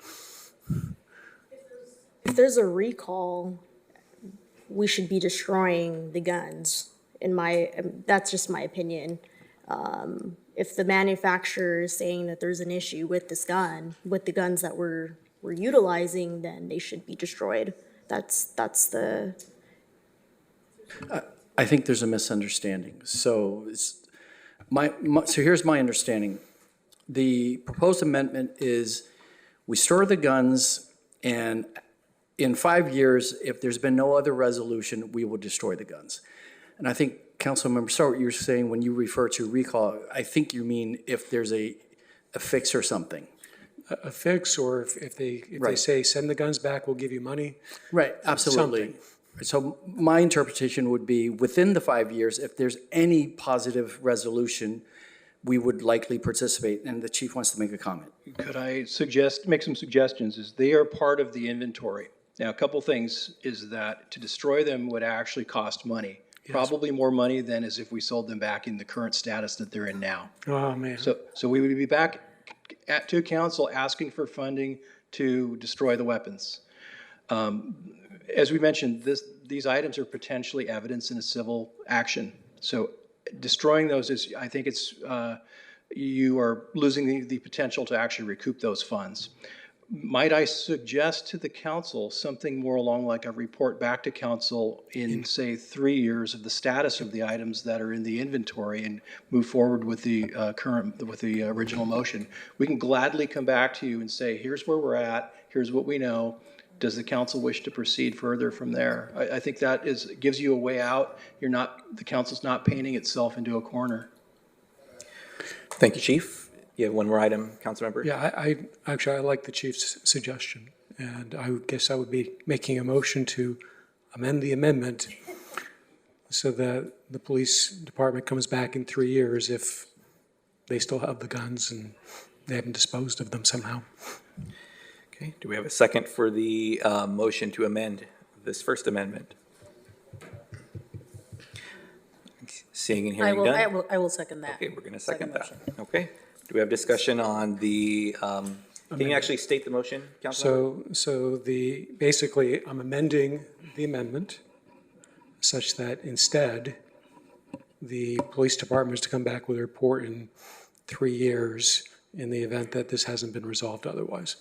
If there's a recall, we should be destroying the guns. That's just my opinion. If the manufacturer is saying that there's an issue with this gun, with the guns that we're utilizing, then they should be destroyed. That's the. I think there's a misunderstanding. So so here's my understanding. The proposed amendment is we store the guns, and in 5 years, if there's been no other resolution, we will destroy the guns. And I think, Councilmember Starr, what you're saying when you refer to recall, I think you mean if there's a fix or something. A fix, or if they Right. say, send the guns back, we'll give you money. Right, absolutely. So my interpretation would be within the 5 years, if there's any positive resolution, we would likely participate, and the chief wants to make a comment. Could I make some suggestions? Is they are part of the inventory. Now, a couple things is that to destroy them would actually cost money. Probably more money than as if we sold them back in the current status that they're in now. Oh, man. So we would be back to council asking for funding to destroy the weapons. As we mentioned, these items are potentially evidence in a civil action. So destroying those is, I think it's, you are losing the potential to actually recoup those funds. Might I suggest to the council something more along like a report back to council in, say, 3 years of the status of the items that are in the inventory and move forward with the original motion? We can gladly come back to you and say, here's where we're at, here's what we know. Does the council wish to proceed further from there? I think that gives you a way out. The council's not painting itself into a corner. Thank you, Chief. You have one more item, Councilmember? Yeah, I like the chief's suggestion, and I guess I would be making a motion to amend the amendment so that the police department comes back in 3 years if they still have the guns and they haven't disposed of them somehow. Okay, do we have a second for the motion to amend this first amendment? Seeing and hearing done? I will second that. Okay, we're going to second that. Okay. Do we have discussion on the, can you actually state the motion, Councilmember? Basically, I'm amending the amendment such that instead, the police department is to come back with a report in 3 years in the event that this hasn't been resolved otherwise.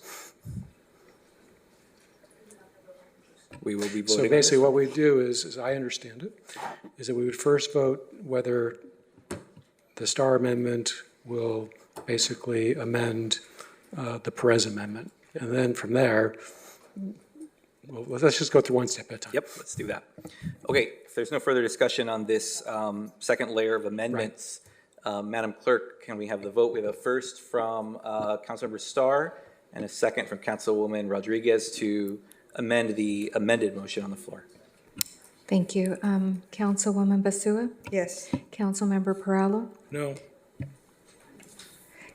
We will be voting. So basically what we do is, as I understand it, is that we would first vote whether the Starr Amendment will basically amend the Perez Amendment. And then from there, well, let's just go through one step at a time. Yep, let's do that. Okay, if there's no further discussion on this second layer of amendments, Madam Clerk, can we have the vote? We have a first from Councilmember Starr and a second from Councilwoman Rodriguez to amend the amended motion on the floor. Thank you. Councilwoman Basua? Yes. Councilmember Perallo? No.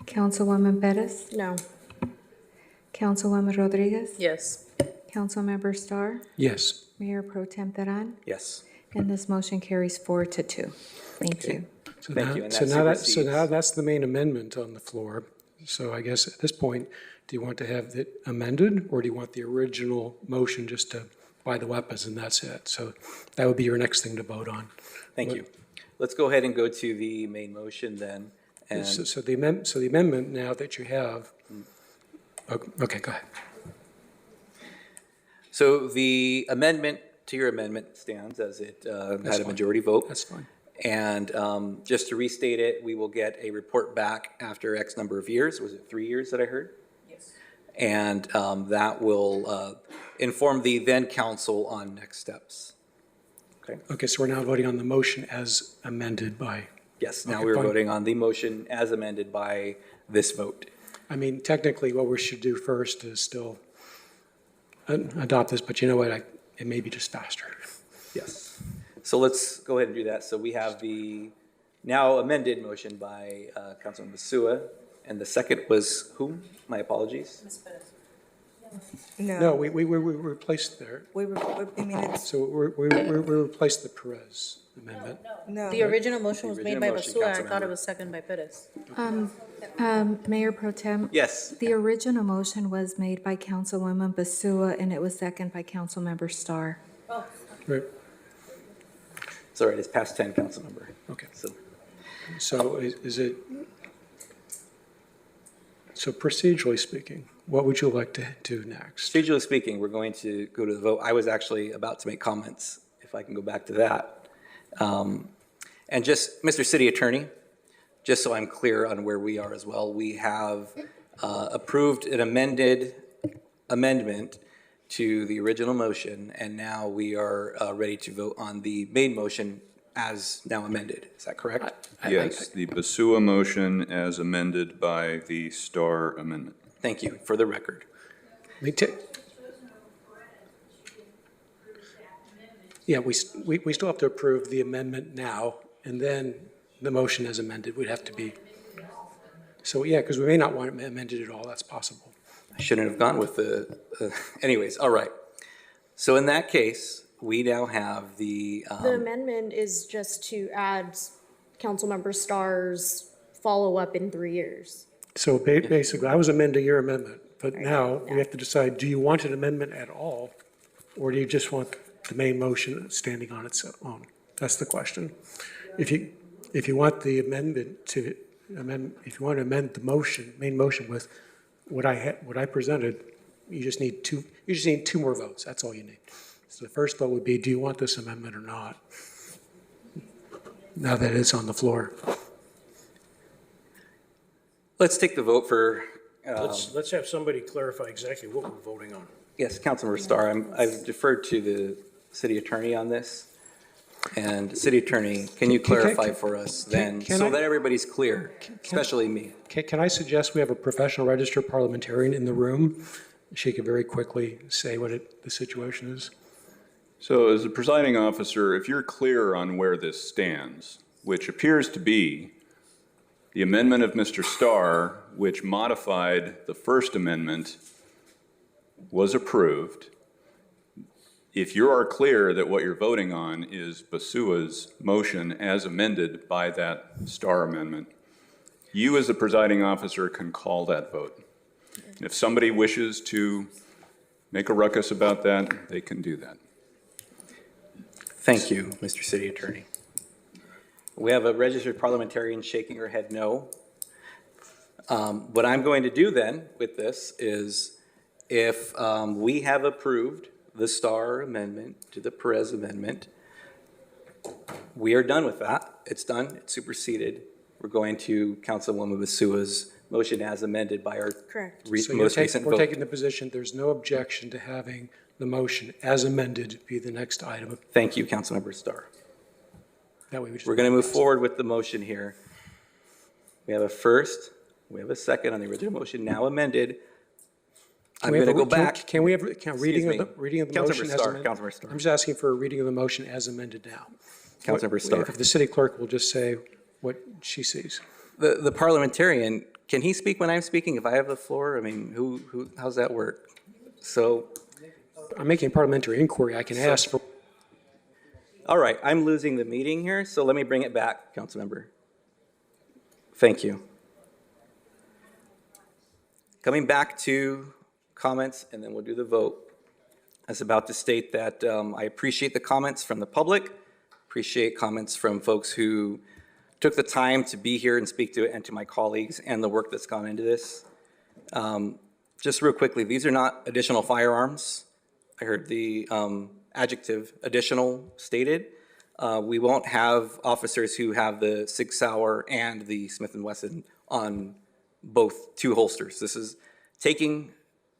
Councilwoman Perez? No. Councilwoman Rodriguez? Yes. Councilmember Starr? Yes. Mayor Pro Tem Teran? Yes. And this motion carries 4-2. Thank you. So Thank now, you, and so that now supersedes. that's the main amendment on the floor. So I guess at this point, do you want to have it amended, or do you want the original motion just to buy the weapons and that's it? So that would be your next thing to vote on. Thank you. Let's go ahead and go to the main motion then. And So the amendment now that you have, okay, go ahead. so the amendment to your amendment stands as it had a majority vote. That's fine. And just to restate it, we will get a report back after X number of years. Was it 3 years that I heard? Yes. And that will inform the then council on next steps. Okay. Okay, so we're now voting on the motion as amended by. Yes, now Okay, we're fine. voting on the motion as amended by this vote. I mean, technically, what we should do first is still adopt this, but you know what? It may be just faster. Yes. So let's go ahead and do that. So we have the now amended motion by Councilman Basua, and the second was whom? My apologies. No, we replaced there. So we replaced the Perez amendment. No. The original motion was The made by original motion, Basua. I thought Councilmember. it was seconded by Perez. Mayor Pro Tem? Yes. The original motion was made by Councilwoman Basua, and it was seconded by Councilmember Starr. Oh. Right. It's all right, it's past 10, Councilmember. Okay. So is it, so procedurally speaking, what would you like to do next? procedurally speaking, we're going to go to the vote. I was actually about to make comments, if I can go back to that. And just, Mr. City Attorney, just so I'm clear on where we are as well, we have approved an amendment to the original motion, and now we are ready to vote on the main motion as now amended. Is that correct? Yes, the Basua motion as amended by the Starr amendment. Thank you, for the record. Yeah, we still have to approve the amendment now, and then the motion as amended would have to be. So, yeah, because we may not want it amended at all, that's possible. I shouldn't have gone with the, anyways, all right. So in that case, we now have the. The amendment is just to add Councilmember Starr's follow-up in 3 years. So basically, I was amending your amendment, but now we have to decide, do you want an amendment at all? Or do you just want the main motion standing on its own? That's the question. If you want the amendment to amend, if you want to amend the motion, main motion with what I presented, you just need two more votes. That's all you need. So the first vote would be, do you want this amendment or not? Now that it's on the floor. Let's take the vote for. Let's have somebody clarify exactly what we're voting on. Yes, Councilmember Starr, I've deferred to the city attorney on this. And city attorney, can you clarify for us then, so that everybody's clear, especially me? Can I suggest we have a professional registered parliamentarian in the room? She could very quickly say what the situation is. So as a presiding officer, if you're clear on where this stands, which appears to be the amendment of Mr. Starr, which modified the first amendment, was approved. If you are clear that what you're voting on is Basua's motion as amended by that Starr amendment, you as the presiding officer can call that vote. And if somebody wishes to make a ruckus about that, they can do that. Thank you, Mr. City Attorney. We have a registered parliamentarian shaking her head no. What I'm going to do then with this is if we have approved the Starr amendment to the Perez amendment, we are done with that. It's done. It's superseded. We're going to Councilwoman Basua's motion as amended by our most recent vote. We're taking the position there's no objection to having the motion as amended be the next item. Thank you, Councilmember Starr. That way we're going to move forward with the motion here. We have a first, we have a second on the original motion, now amended. I'm going to go back. Can we have reading of the motion as amended? Councilmember Starr. I'm just asking for a reading of the motion as amended now. Councilmember Starr. If the city clerk will just say what she sees. The parliamentarian, can he speak when I'm speaking if I have the floor? I mean, how's that work? So. I'm making a parliamentary inquiry. I can ask for. All right, I'm losing the meeting here, so let me bring it back, Councilmember. Thank you. Coming back to comments, and then we'll do the vote. I was about to state that I appreciate the comments from the public, appreciate comments from folks who took the time to be here and speak to it, and to my colleagues and the work that's gone into this. Just real quickly, these are not additional firearms. I heard the adjective additional stated. We won't have officers who have the Sig Sauer and the Smith & Wesson on both two holsters. This is taking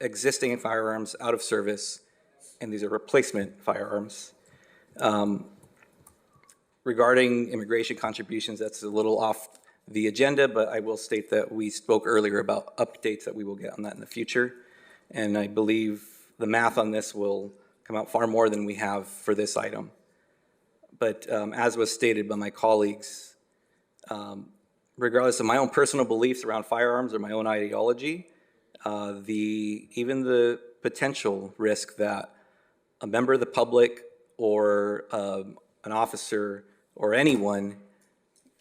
existing firearms out of service, and these are replacement firearms. Regarding immigration contributions, that's a little off the agenda, but I will state that we spoke earlier about updates that we will get on that in the future. And I believe the math on this will come out far more than we have for this item. But as was stated by my colleagues, regardless of my own personal beliefs around firearms or my own ideology, even the potential risk that a member of the public or an officer or anyone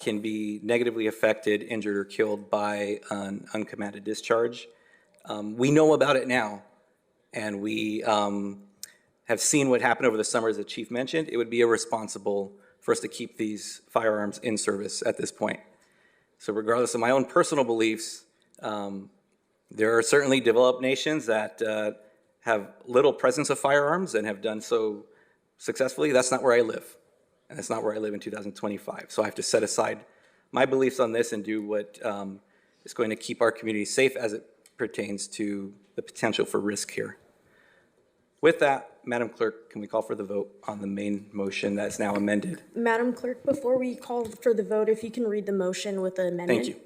can be negatively affected, injured, or killed by an uncommanded discharge. We know about it now, and we have seen what happened over the summer, as the chief mentioned. It would be irresponsible for us to keep these firearms in service at this point. So regardless of my own personal beliefs, there are certainly developed nations that have little presence of firearms and have done so successfully. That's not where I live. and that's not where I live in 2025. So I have to set aside my beliefs on this and do what is going to keep our community safe as it pertains to the potential for risk here. With that, Madam Clerk, can we call for the vote on the main motion that's now amended? Madam Clerk, before we call for the vote, if you can read the motion with the amendment. Thank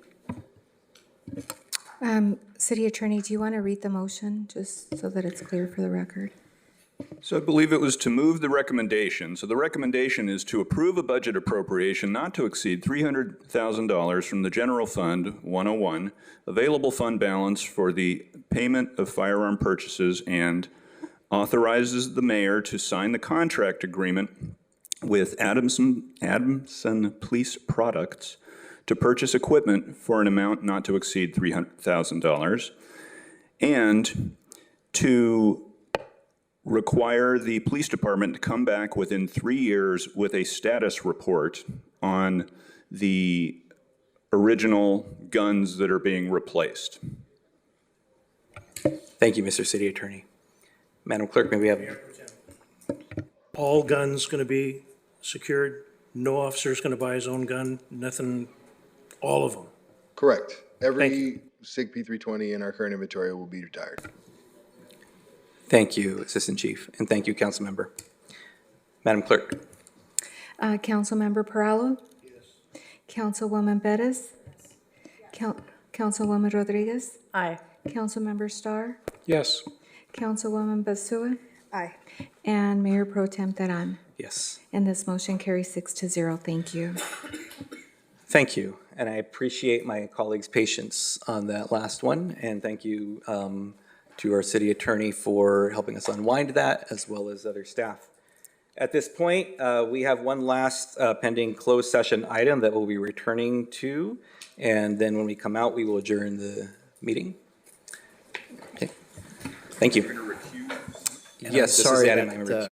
you. City Attorney, do you want to read the motion, just so that it's clear for the record? So I believe it was to move the recommendation. So the recommendation is to approve a budget appropriation not to exceed $300,000 from the General Fund 101, available fund balance for the payment of firearm purchases, and authorizes the mayor to sign the contract agreement with Adamson Police Products to purchase equipment for an amount not to exceed $300,000, and to require the police department to come back within 3 years with a status report on the original guns that are being replaced. Thank you, Mr. City Attorney. Madam Clerk, may we have? All guns going to be secured? No officer's going to buy his own gun? Nothing, all of them? Correct. Every SIG P320 in our current inventory will be retired. Thank you, Assistant Chief, and thank you, Council Member. Madam Clerk. Councilmember Perallo? Yes. Councilwoman Bettis? Yes. Councilwoman Rodriguez? Aye. Councilmember Starr? Yes. Councilwoman Basua? Aye. And Mayor Pro Tem Teran. Yes. And this motion carries 6-0. Thank you. Thank you, and I appreciate my colleagues' patience on that last one, and thank you to our city attorney for helping us unwind that, as well as other staff. At this point, we have one last pending closed session item that we'll be returning to, and then when we come out, we will adjourn the meeting. Okay. Thank you. Yes, this is Adam. I'm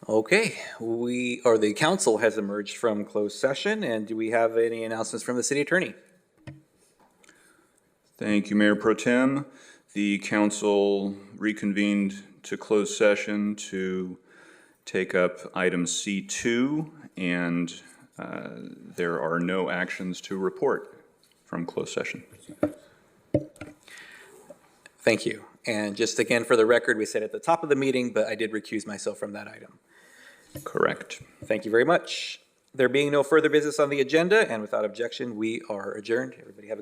Okay, the council has emerged from closed session, and do we have any announcements from the city attorney? Thank you, Mayor Pro Tem. The council reconvened to close session to take up item C2, and there are no actions to report from closed session. Thank you. And just again, for the record, we said at the top of the meeting, but I did recuse myself from that item. Correct. Thank you very much. There being no further business on the agenda, and without objection, we are adjourned. Everybody have a good